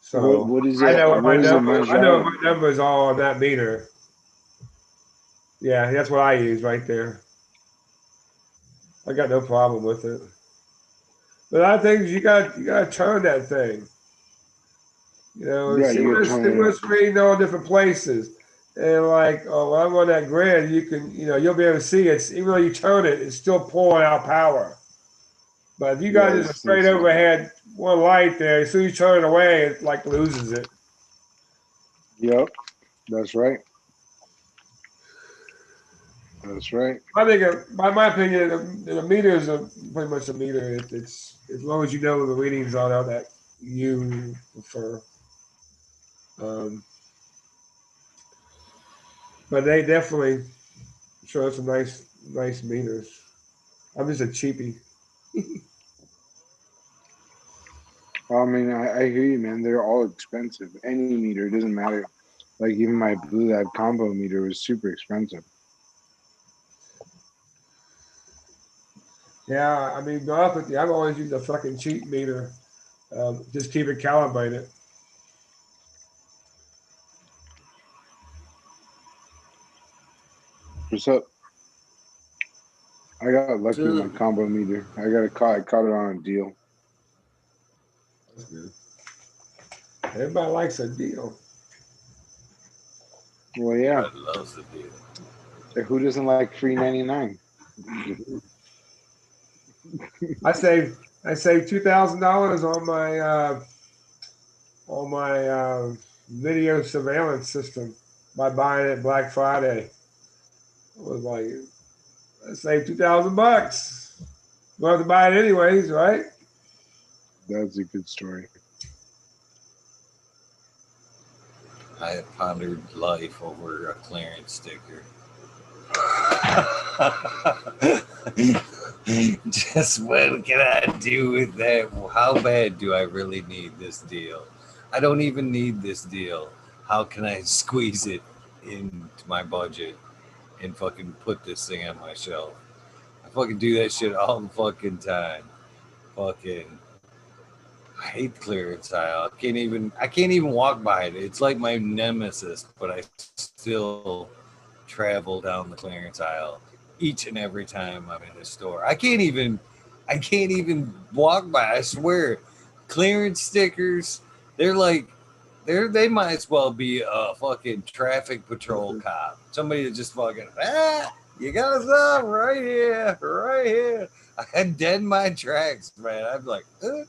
So What is I it? know what What my does it number. measure I know out? what my numbers are on that meter. Yeah, that's what I use right there. I got no problem with it. But I think you got to turn that thing. You know, Yeah, see you what's turn it. reading all different places. And like, oh, when I'm on that grid, you'll be able to see it's even though you turn it, it's still pulling out power. But if you got just a straight overhead one light there, as soon as you turn it away, it like loses it. Yep, that's right. That's right. I think, by my opinion, the meter is pretty much a meter. It's as long as you know the readings on that you prefer. But they definitely show some nice meters. I'm just a cheapie. I mean, I hear you, man. They're all expensive. Any meter, it doesn't matter. Like even my Blue Lab combo meter was super expensive. Yeah, I mean, to be honest with you, I've always used a fucking cheap meter. Just keep it calibrated. What's up? I got lucky with my combo meter. I caught it on a deal. That's good. Everybody likes a deal. Well, yeah. I love the deal. Who doesn't like free 99? I saved $2,000 on my video surveillance system by buying it Black Friday. I was like, I saved $2,000. You have to buy it anyways, right? That's a good story. I have pondered life over a clearance sticker. Just what can I do with that? How bad do I really need this deal? I don't even need this deal. How can I squeeze it into my budget and fucking put this thing on my shelf? I fucking do that shit all the fucking time. Fucking, I hate the clearance aisle. I can't even walk by it. It's like my nemesis, but I still travel down the clearance aisle each and every time I'm in the store. I can't even walk by. I swear, clearance stickers. They might as well be a fucking traffic patrol cop. Somebody that just fucking you gotta stop right here. I'd dead my tracks, man. I'm like, I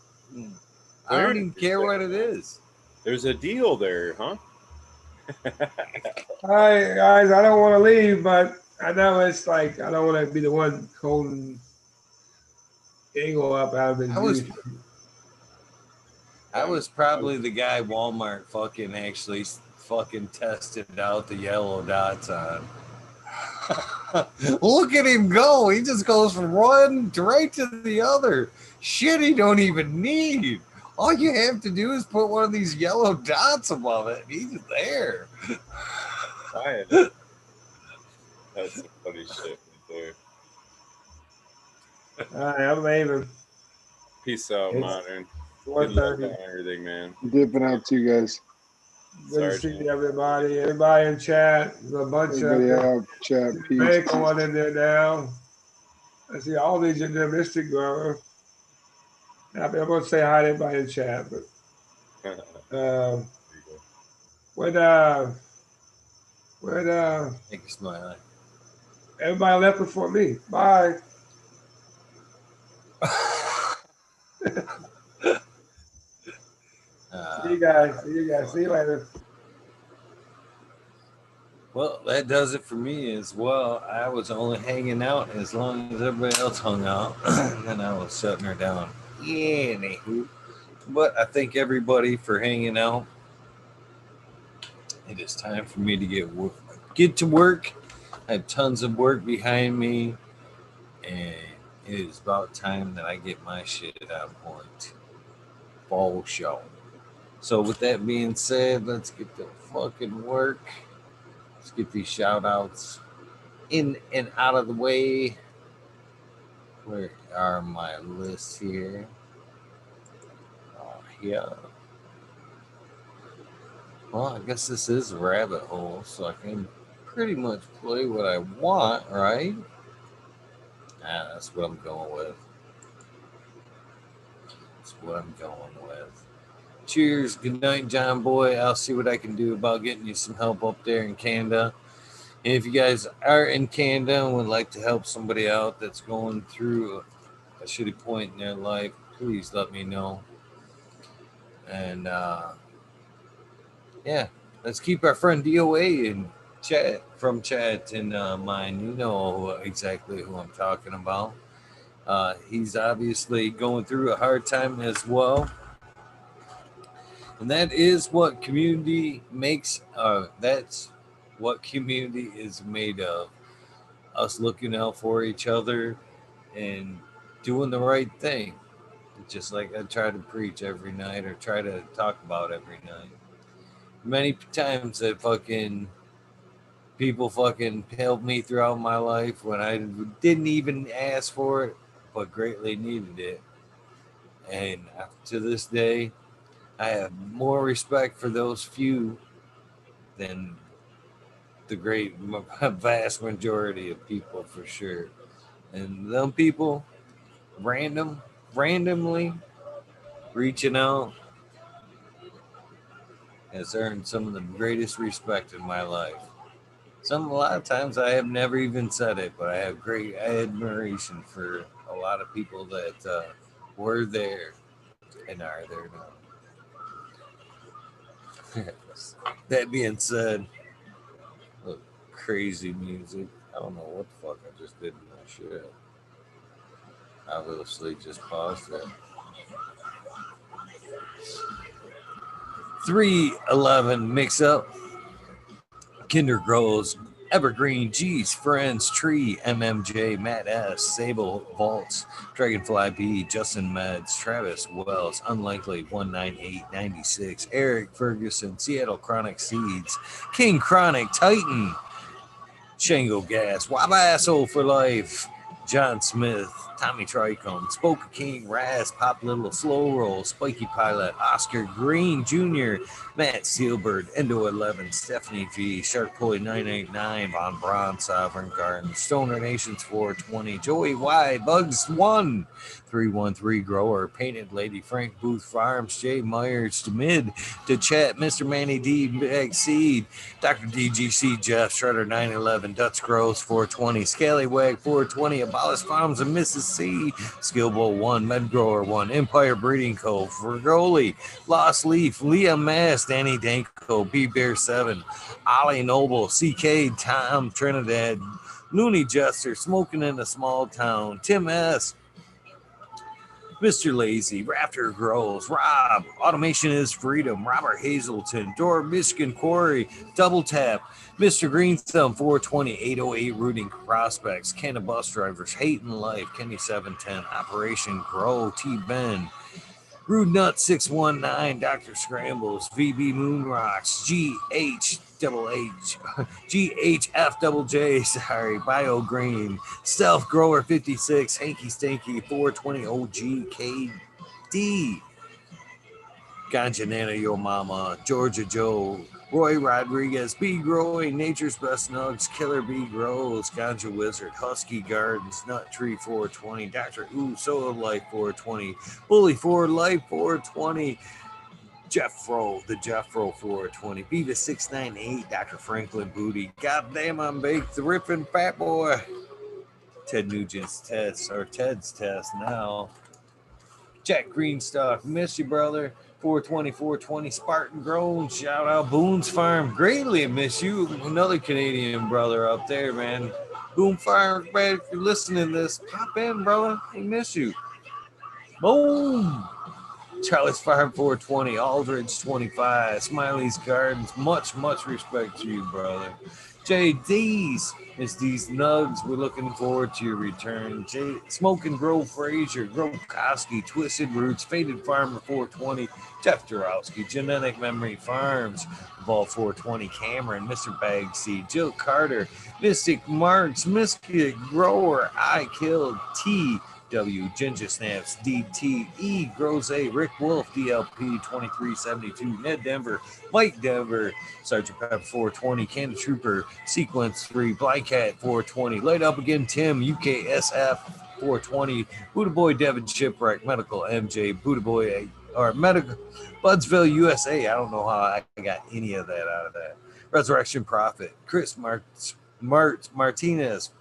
don't even care what it is. There's a deal there, huh? Hi guys, I don't want to leave, but I know it's like I don't want to be the one holding Eagle up out of his juice. I was probably the guy Walmart actually tested out the yellow dots on. Look at him go. He just goes from one right to the other. Shit he don't even need. All you have to do is put one of these yellow dots above it. He's there. That's some funny shit right there. All right, I'm leaving. Peace out, Modern. 1:30. Everything, man. Dipping out too, guys. Good to see everybody. Everybody in chat. There's a bunch everybody of out, chat. Peace. Make one in there now. I see all these in there, Mystic Grower. I'm going to say hi to everybody in chat, but Thank you, Smiley. Everybody left before me. Bye. See you guys. See you later. Well, that does it for me as well. I was only hanging out as long as everybody else hung out, and then I was shutting her down. Yeah, anywho. But I thank everybody for hanging out. It is time for me to get to work. I have tons of work behind me, and it is about time that I get my shit on point. Fall show. So with that being said, let's get to fucking work. Let's get these shout outs in and out of the way. Where are my lists here? Yeah. Well, I guess this is a rabbit hole, so I can pretty much play what I want, right? That's what I'm going with. Cheers. Good night, John Boy. I'll see what I can do about getting you some help up there in Canada. And if you guys are in Canada and would like to help somebody out that's going through a shitty point in their life, please let me know. And yeah, let's keep our friend DOA in chat in mind. You know exactly who I'm talking about. He's obviously going through a hard time as well. And that is what community makes. That's what community is made of. Us looking out for each other and doing the right thing. Just like I try to preach every night or try to talk about every night. Many times that people helped me throughout my life when I didn't even ask for it, but greatly needed it. And to this day, I have more respect for those few than the vast majority of people, for sure. And them people randomly reaching out has earned some of the greatest respect in my life. A lot of times I have never even said it, but I have great admiration for a a lot of people that were there and are there now. That being said, look, crazy music. I don't know what the fuck I just did in my shit. I obviously just paused it. 311 mix up. Kinder Grows, Evergreen, G's, Friends, Tree, MMJ, Matt S, Sable, Vaults, Dragonfly B, Justin Meds, Travis Wells, Unlikely, 19896, Eric Ferguson, Seattle Chronic Seeds, King Chronic, Titan, Shango Gas, Wabasso for Life, John Smith, Tommy Tricom, Spoke King, Raz, Pop Little, Slow Roll, Spiky Pilot, Oscar Green Jr., Matt Steelbird, Endo 11, Stephanie V, Shark Boy 989, Von Braun, Sovereign Garden, Stoner Nations 420, Joey Y, Bugs 1, 313 Grower, Painted Lady, Frank Booth Farms, Jay Myers, to Mid, to Chat, Mr. Manny D, Bag Seed, Dr. DGC, Jeff, Shredder 911, Dutch Gross 420, Scallywag 420, Abolish Farms and Mrs. C, Skillbowl 1, Medgrower 1, Empire Breeding Co., Vergoli, Lost Leaf, Liam Mass, Danny Danko, B Bear 7, Ollie Noble, CK, Tom Trinidad, Looney Jester, Smoking in a Small Town, Tim S., Mr. Lazy, Raptor Grows, Rob, Automation is Freedom, Robert Hazelton, Dora Michigan Quarry, Double Tap, Mr. Green Thumb 420, 808 Rooting Prospects, Canna Bus Drivers, Hating Life, Kenny 710, Operation Grow, T Ben, Rude Nut 619, Dr. Scrambles, VB Moonrocks, GHFJJ, sorry, Bio Green, Stealth Grower 56, Hanky Stanky 420 OG KD, Ganja Nana Yo Mama, Georgia Joe, Roy Rodriguez, Bee Growing, Nature's Best Nugs, Killer Bee Grows, Ganja Wizard, Husky Gardens, Nut Tree 420, Dr. Ooh, Solo Life 420, Bully for Life 420, Jeffro, the Jeffro 420, Beavis 698, Dr. Franklin Booty, Goddamn I'm Baked, the Rippin' Fat Boy, Ted Nugent's test, or Ted's test now, Jack Greenstock, miss you, brother. 420, 420, Spartan Grown, shout out Boone's Farm. Greatly miss you. Another Canadian brother up there, man. Boone Farm, man, if you're listening to this, pop in, brother. We miss you. Boom. Charlie's Farm 420, Aldridge 25, Smiley's Gardens. Much respect to you, brother. JD's is these nugs. We're looking forward to your return. Smoke and Grow Frazier, Grow Koski, Twisted Roots, Faded Farmer 420, Jeff Durowski, Genetic Memory Farms, Vault 420, Cameron, Mr. Bagseed, Jill Carter, Mystic Marks, Mystic Grower, I Killed, TW, Ginger Snaps, DTE, Grows A, Rick Wolf, DLP 2372, Ned Denver, Mike Denver, Sergeant Pepper 420, Candy Trooper, Sequence 3, Blind Cat 420, Light Up Again Tim, UKSF 420, Buddha Boy Devin Shipwreck, Medical MJ, Buddha Boy, or Medical Budsville USA. I don't know how I got any of that out of that. Resurrection Prophet, Chris Martinez.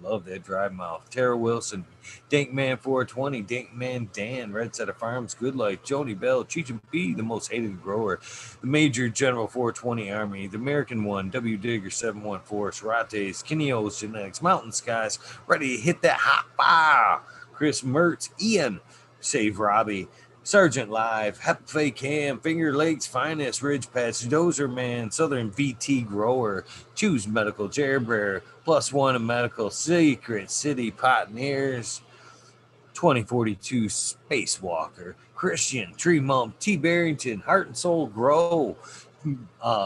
Love that dry mouth. Tara Wilson, Dankman 420, Dankman Dan, Red Set of Farms, Good Life, Joni Bell, Cheech and B, the most hated grower, the Major General 420 Army, the American One, W Digger 714, Sarates, Kineos Genetics, Mountain Skies, ready to hit that hot fire. Chris Mertz, Ian, Save Robbie, Sergeant Live, Hepafe Cam, Finger Lakes Finest, Ridge Patch, Dozer Man, Southern VT Grower, Choose Medical, Jared Bear, Plus One in Medical, Secret City Pioneers, 2042 Spacewalker, Christian, Tree Mump, T. Barrington, Heart and Soul Grow,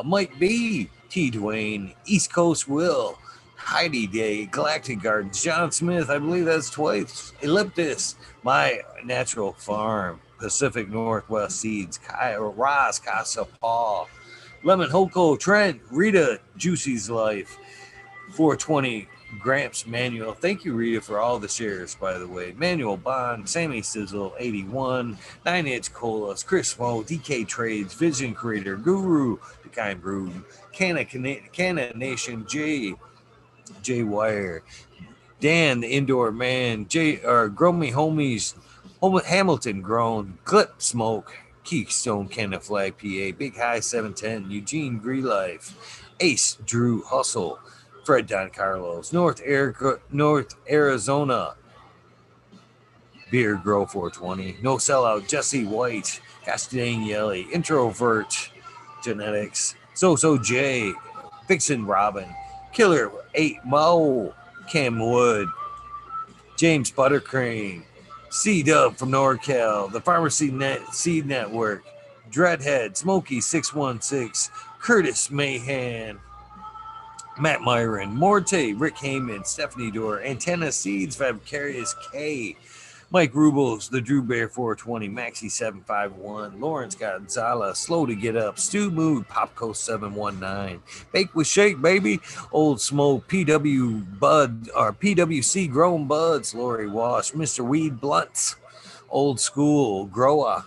Mike B, T. Dwayne, East Coast Will, Heidi Day, Galactic Gardens, John Smith, I believe that's twice, Elliptus, My Natural Farm, Pacific Northwest Seeds, Ross, Casa Paul, Lemon Hoko, Trent, Rita, Juicy's Life, 420 Gramps Manual. Thank you, Rita, for all the shares, by the way. Manuel Bond, Sammy Sizzle, 81, 9 Inch Colas, Chris Mo, DK Trades, Vision Creator, Guru, The Kind Brood, Canna Nation, J Wire, Dan, the indoor man. Grow Me Homies. Hamilton grown. Clip Smoke. Keystone Canada Flag PA. Big High 710. Eugene Life. Ace Drew Hustle. Fred Don Carlos. North Arizona. Beer Grow 420. No Sellout. Jesse White. Castaigne Yelly. Introvert Genetics. So J. Vixen Robin. Killer 8 Mo. Cam Wood. James Buttercream. C-Dub from NorCal. The Pharmacy Seed Network. Dreadhead. Smokey 616. Curtis Mahan. Matt Myron. Morte. Rick Heyman. Stephanie Dorr. Antenna Seeds. Vicarious K. Mike Rubles, the Drew Bear 420, Maxi 751, Lawrence Gonzalez, Slow to Get Up, Stu Mood, Popco 719, Bake with Shake, baby, Old Smoke, PWC Grown Buds, Lori Wash, Mr. Weed Blunts, Old School, Groa,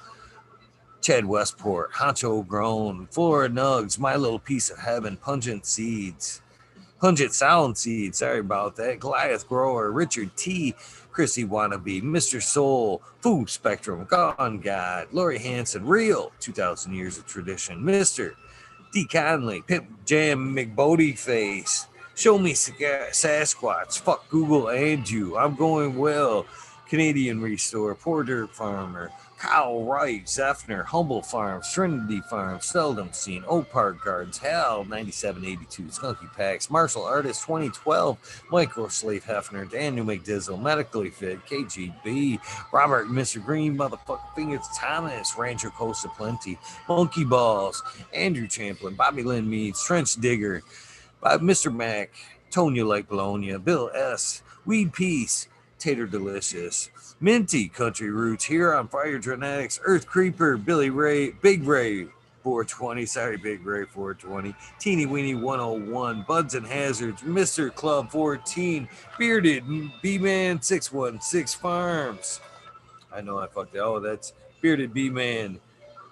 Chad Westport, Honcho Grown, Florida Nugs, My Little Piece of Heaven, Pungent Sound Seeds, sorry about that, Goliath Grower, Richard T., Chrissy Wannabe, Mr. Soul, Food Spectrum, Gone God, Lori Hanson, Real, 2,000 Years of Tradition, Mr. D. Conley, Pimp Jam McBodie Face, Show Me Sasquatch, Fuck Google and You, I'm Going Well, Canadian Restore, Poor Dirt Farmer, Kyle Wright, Zeffner, Humble Farms, Trinity Farms, Seldom Seen, Oak Park Gardens, Hal, 9782, Skunky Packs, Martial Artist 2012, Micro Slave Hefner, Daniel McDizzle, Medically Fit, KGB, Robert, Mr. Green, Motherfucking Fingers, Thomas, Rancho Costa Plenty, Monkey Balls, Andrew Champlin, Bobby Lynn Meads, Trench Digger, Mr. Mac, Tonya Lake Bologna, Bill S., Weed Peace, Tater Delicious, Minty, Country Roots, here on Fire Genetics, Earth Creeper, Billy Ray, Big Ray 420, sorry, Big Ray 420, Teeny Weeny 101, Buds and Hazards, Mr. Club 14, Bearded, B-Man 616 Farms. I know I fucked that. Oh, that's Bearded B-Man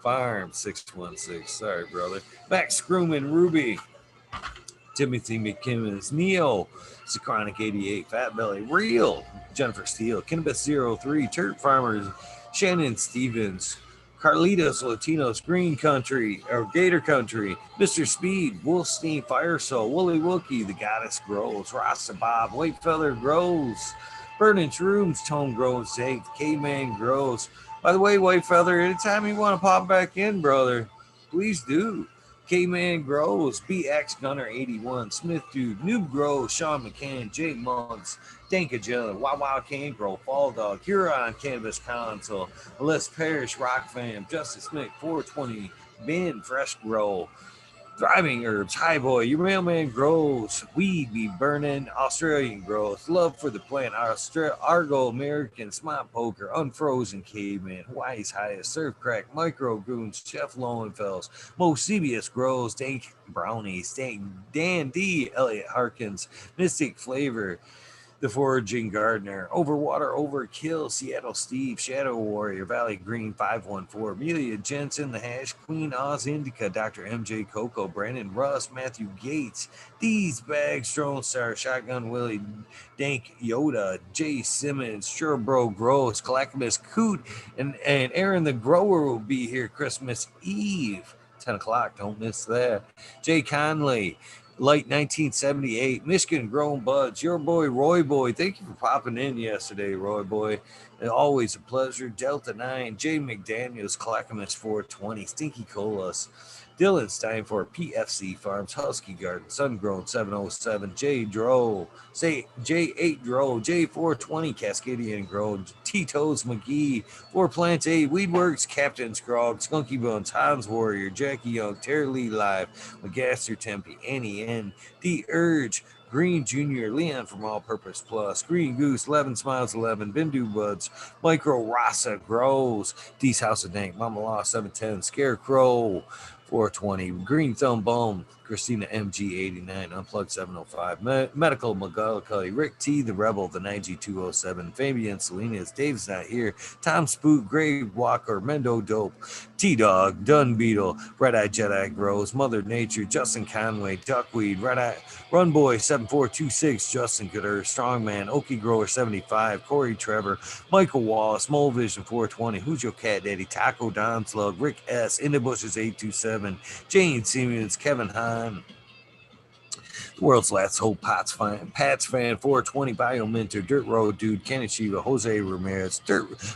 Farms 616. Sorry, brother. Max Screwman, Ruby, Timothy McKimmons, Neo, Sochronic 88, Fat Belly, Real, Jennifer Steele, Cannabis 03, Turk Farmers, Shannon Stevens, Carlitos Latinos, Green Country, or Gator Country, Mr. Speed, Wolfstein, Fire Soul, Wooly Wookie, The Goddess Grows, Rasta Bob, White Feather Grows, Burning Shrooms, Tone Grows, Jake, K-Man Grows. By the way, White Feather, anytime you want to pop back in, brother, please do. K-Man Grows, BX Gunner 81, Smith Dude, Noob Grows, Sean McCann, Jay Monks, Danka Jella, Wow Can Grow, Fall Dog, Huron Cannabis Console, Les Parrish, Rock Fam, Justice Mick, 420, Ben Fresh Grow, Thriving Herbs, Hi Boy, Your Mailman Grows, Weed Be Burning, Australian Grows, Love for the Plant, Argo American, Smart Poker, Unfrozen Caveman, Hawaii's Highest, Surf Crack, Micro Goons, Chef Lowenfels, Mo CBS Grows, Dank Brownies, Dan D, Elliot Harkins, Mystic Flavor, The Foraging Gardener, Overwater Overkill, Seattle Steve, Shadow Warrior, Valley Green 514, Amelia Jensen, The Hash Queen, Oz Indica, Dr. MJ Coco, Brandon Russ, Matthew Gates, These Bags, Drone Star, Shotgun Willie, Dank Yoda, Jay Simmons, Sure Bro Gross, Clackamas Coot, and Aaron the Grower will be here Christmas Eve, 10 o'clock, don't miss that. Jay Conley, Light 1978, Michigan Grown Buds, your boy Roy Boy. Thank you for popping in yesterday, Roy Boy. And always a pleasure. Delta 9, Jay McDaniels, Clackamas 420, Stinky Colas, Dylan Steinfort, PFC Farms, Husky Garden, Sungrown 707, J Dro, J8 Dro, J420, Cascadian Grown, Tito's McGee, 4 Plants 8, Weedworks, Captain Scrog, Skunky Buns, Hans Warrior, Jackie Young, Terry Lee Live, McGaster Tempe, Annie N, The Urge, Green Jr., Leon from All Purpose Plus, Green Goose, 11 Smiles 11, Bindu Buds, Micro Rasa Grows, D's House of Dank, Mama Law 710, Scarecrow, 420, Green Thumb Bone, Christina MG89, Unplugged 705, Medical McGullicuddy, Rick T, the Rebel, the 9G207, Fabian Salinas, Dave's not here, Tom Spook, Grave Walker, Mendo Dope, T-Dog, Dun Beetle, Red Eye Jedi Grows, Mother Nature, Justin Conway, Duckweed, Red Eye, Run Boy 7426, Justin Gooder, Strongman, Okie Grower 75, Corey Trevor, Michael Wallace, Mole Vision 420, Who's Your Cat Daddy, Taco Don Slug, Rick S, In the Bushes 827, Jane Siemens, Kevin Hahn, the World's Last Hope, Pats fan 420, Biominter, Dirt Road Dude, Kenny Shiva, Jose Ramirez,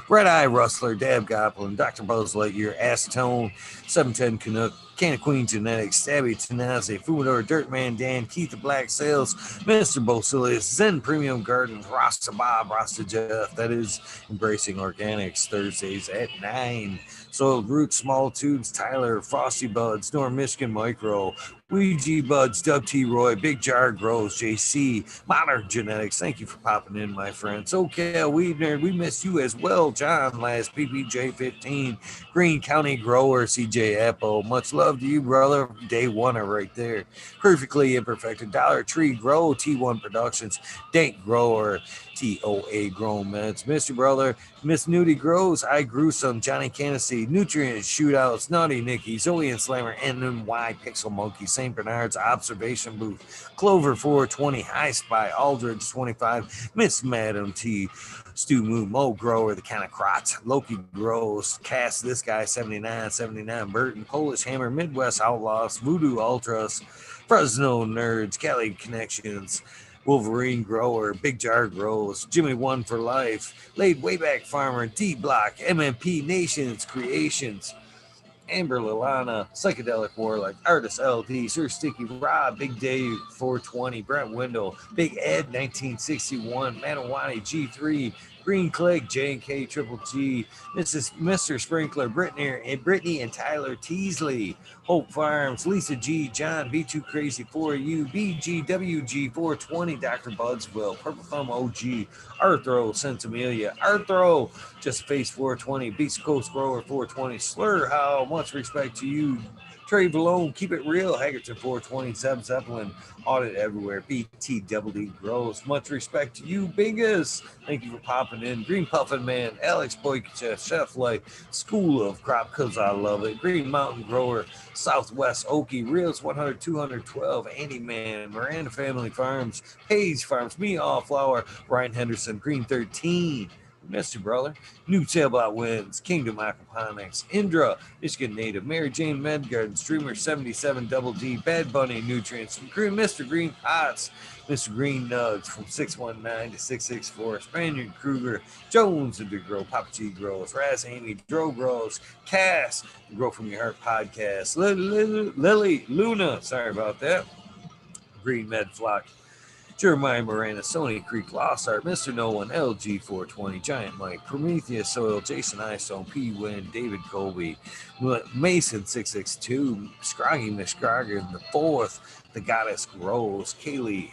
Red Eye Rustler, Dab Goblin, Dr. Buzz Lightyear, Acetone, 710 Canuck, Can of Queen Genetics, Stabby Tenazi, Fumidor, Dirtman Dan, Keith the Black Sales, Mr. Bosilius, Zen Premium Gardens, Rasta Bob, Rasta Jeff, that is Embracing Organics, Thursdays at 9. Soiled Roots, Small Tubes, Tyler, Frosty Buds, North Michigan Micro, Ouija Buds, Dub T. Roy, Big Jar Grows, JC, Monarch Genetics. Thank you for popping in, my friends. Okay, Weed Nerd, we missed you as well. John Last, PPJ15, Green County Grower, CJ Apple. Much love to you, brother. Day one right there. Perfectly Imperfected, Dollar Tree Grow, T1 Productions, Dank Grower, TOA Grown Meds. Miss you, brother. Miss Nudie Grows, I Grew Some, Johnny Candace, Nutrients, Shootouts, Naughty Nicky, Zoe and Slammer, NNY, Pixel Monkey, St. Bernard's, Observation Booth, Clover 420, High Spy, Aldridge 25, Miss Madam T, Stu Moon, Mo Grower, The Kind of Crots, Loki Grows, Cast This Guy 79, Burton, Polish Hammer, Midwest Outlaws, Voodoo Ultras, Fresno Nerds, Cali Connections, Wolverine Grower, Big Jar Grows, Jimmy One for Life, Laid Wayback Farmer, D Block, MMP Nations Creations, Amber Lilana, Psychedelic Warlock, Artist LD, Sir Sticky Rob, Big Dave 420, Brent Wendell, Big Ed 1961, Manawani G3, Green Clegg, J&K Triple G, Mr. Sprinkler, Brittany and Tyler Teasley, Hope Farms, Lisa G, John, B2 Crazy 4U, BGWG 420, Dr. Budswell, Purple Thumb OG, Arthro, Sensimilia, Arthro, Just Face 420, Beast Coast Grower 420, Slur How, much respect to you, Trey Valone, Keep It Real, Haggerton 420, Zeb Zeppelin, Audit Everywhere, BTWD Grows, much respect to you, Bingus, thank you for popping in, Green Puffin Man, Alex Boykachev, Chef Life, School of Crop, Cause I Love It, Green Mountain Grower, Southwest Okie, Reels 100, 212, Andy Man, Miranda Family Farms, Page Farms, Me All Flower, Ryan Henderson, Green 13, missed you, brother. New Sailbot Wins, Kingdom Aquaponics, Indra, Michigan Native, Mary Jane Medgarden, Streamer 77 Double D, Bad Bunny Nutrients, Mr. Green Pots, Mr. Green Nugs from 619 to 664, Spaniard Kruger, Jones and Grow, Papa G Grows, Raz Amy, Dro Grows, Cass, the Grow From Your Heart podcast, Lily, Luna, sorry about that, Green Med Flock, Jeremiah Morena, Sony Creek, Lost Art, Mr. No One, LG 420, Giant Mike, Prometheus Soil, Jason Eyestone, P. Win, David Colby, Mason 662, Scroggy McScroggin, the fourth, The Goddess Grows, Kaylee.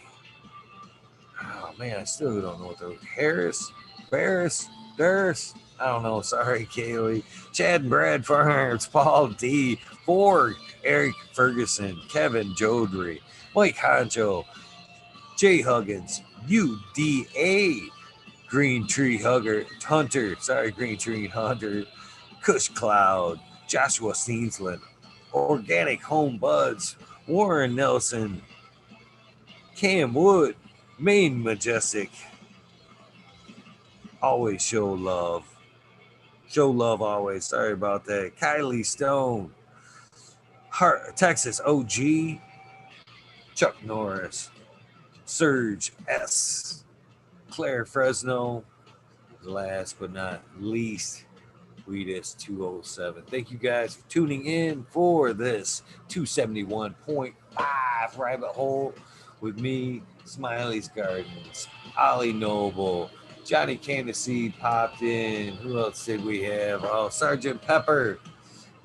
Oh man, I still don't know what those Harris, Barris, Durst. I don't know. Sorry, Kaylee. Chad and Brad Farms, Paul D. Ford, Eric Ferguson, Kevin Jodry, Mike Honcho, Jay Huggins, UDA, Green Tree Hunter, Green Tree Hunter, Kush Cloud, Joshua Steensland, Organic Home Buds, Warren Nelson, Cam Wood, Maine Majestic, always show love. Show love always. Sorry about that. Kylie Stone, Texas OG, Chuck Norris, Serge S, Claire Fresno, last but not least, Weedus 207. Thank you guys for tuning in for this 271.5 rabbit hole with me, Smiley's Gardens, Ollie Noble, Johnny Candace popped in. Who else did we have? Oh, Sergeant Pepper.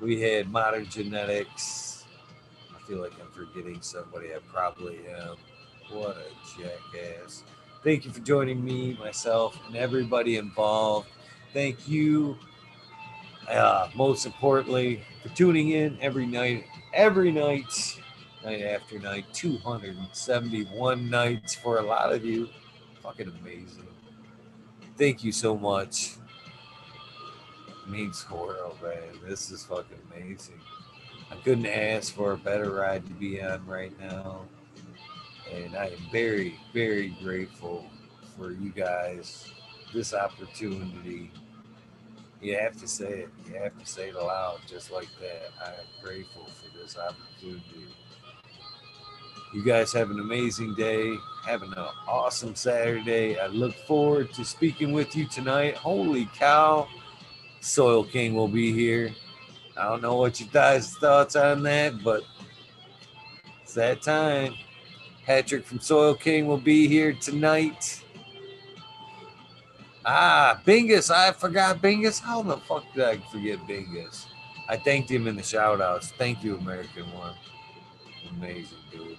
We had Modern Genetics. I feel like I'm forgetting somebody. I probably am. What a jackass. Thank you for joining me, myself, and everybody involved. Thank you. Most importantly, for tuning in every night, night after night, 271 nights for a lot of you. Fucking amazing. Thank you so much. Means the world, man. This is fucking amazing. I couldn't ask for a better ride to be on right now. And I am very, very grateful for you guys, this opportunity. You have to say it. You have to say it aloud, just like that. I am grateful for this opportunity. You guys have an amazing day. Having an awesome Saturday. I look forward to speaking with you tonight. Holy cow. Soil King will be here. I don't know what your guys' thoughts on that, but it's that time. Patrick from Soil King will be here tonight. Bingus. I forgot Bingus. How the fuck did I forget Bingus? I thanked him in the shout outs. Thank you, American One. Amazing, dude.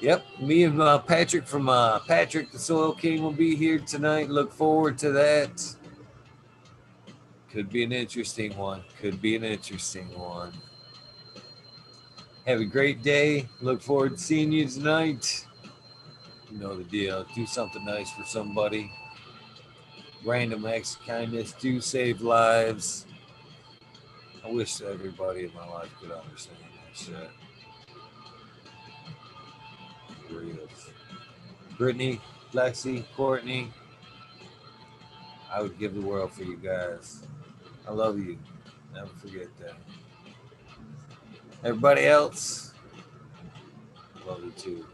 Yep. Me and Patrick from Patrick the Soil King will be here tonight. Look forward to that. Could be an interesting one. Have a great day. Look forward to seeing you tonight. You know the deal. Do something nice for somebody. Random acts of kindness do save lives. I wish everybody in my life could understand that shit. Real. Brittany, Lexi, Courtney, I would give the world for you guys. I love you. Never forget that. Everybody else, love you too.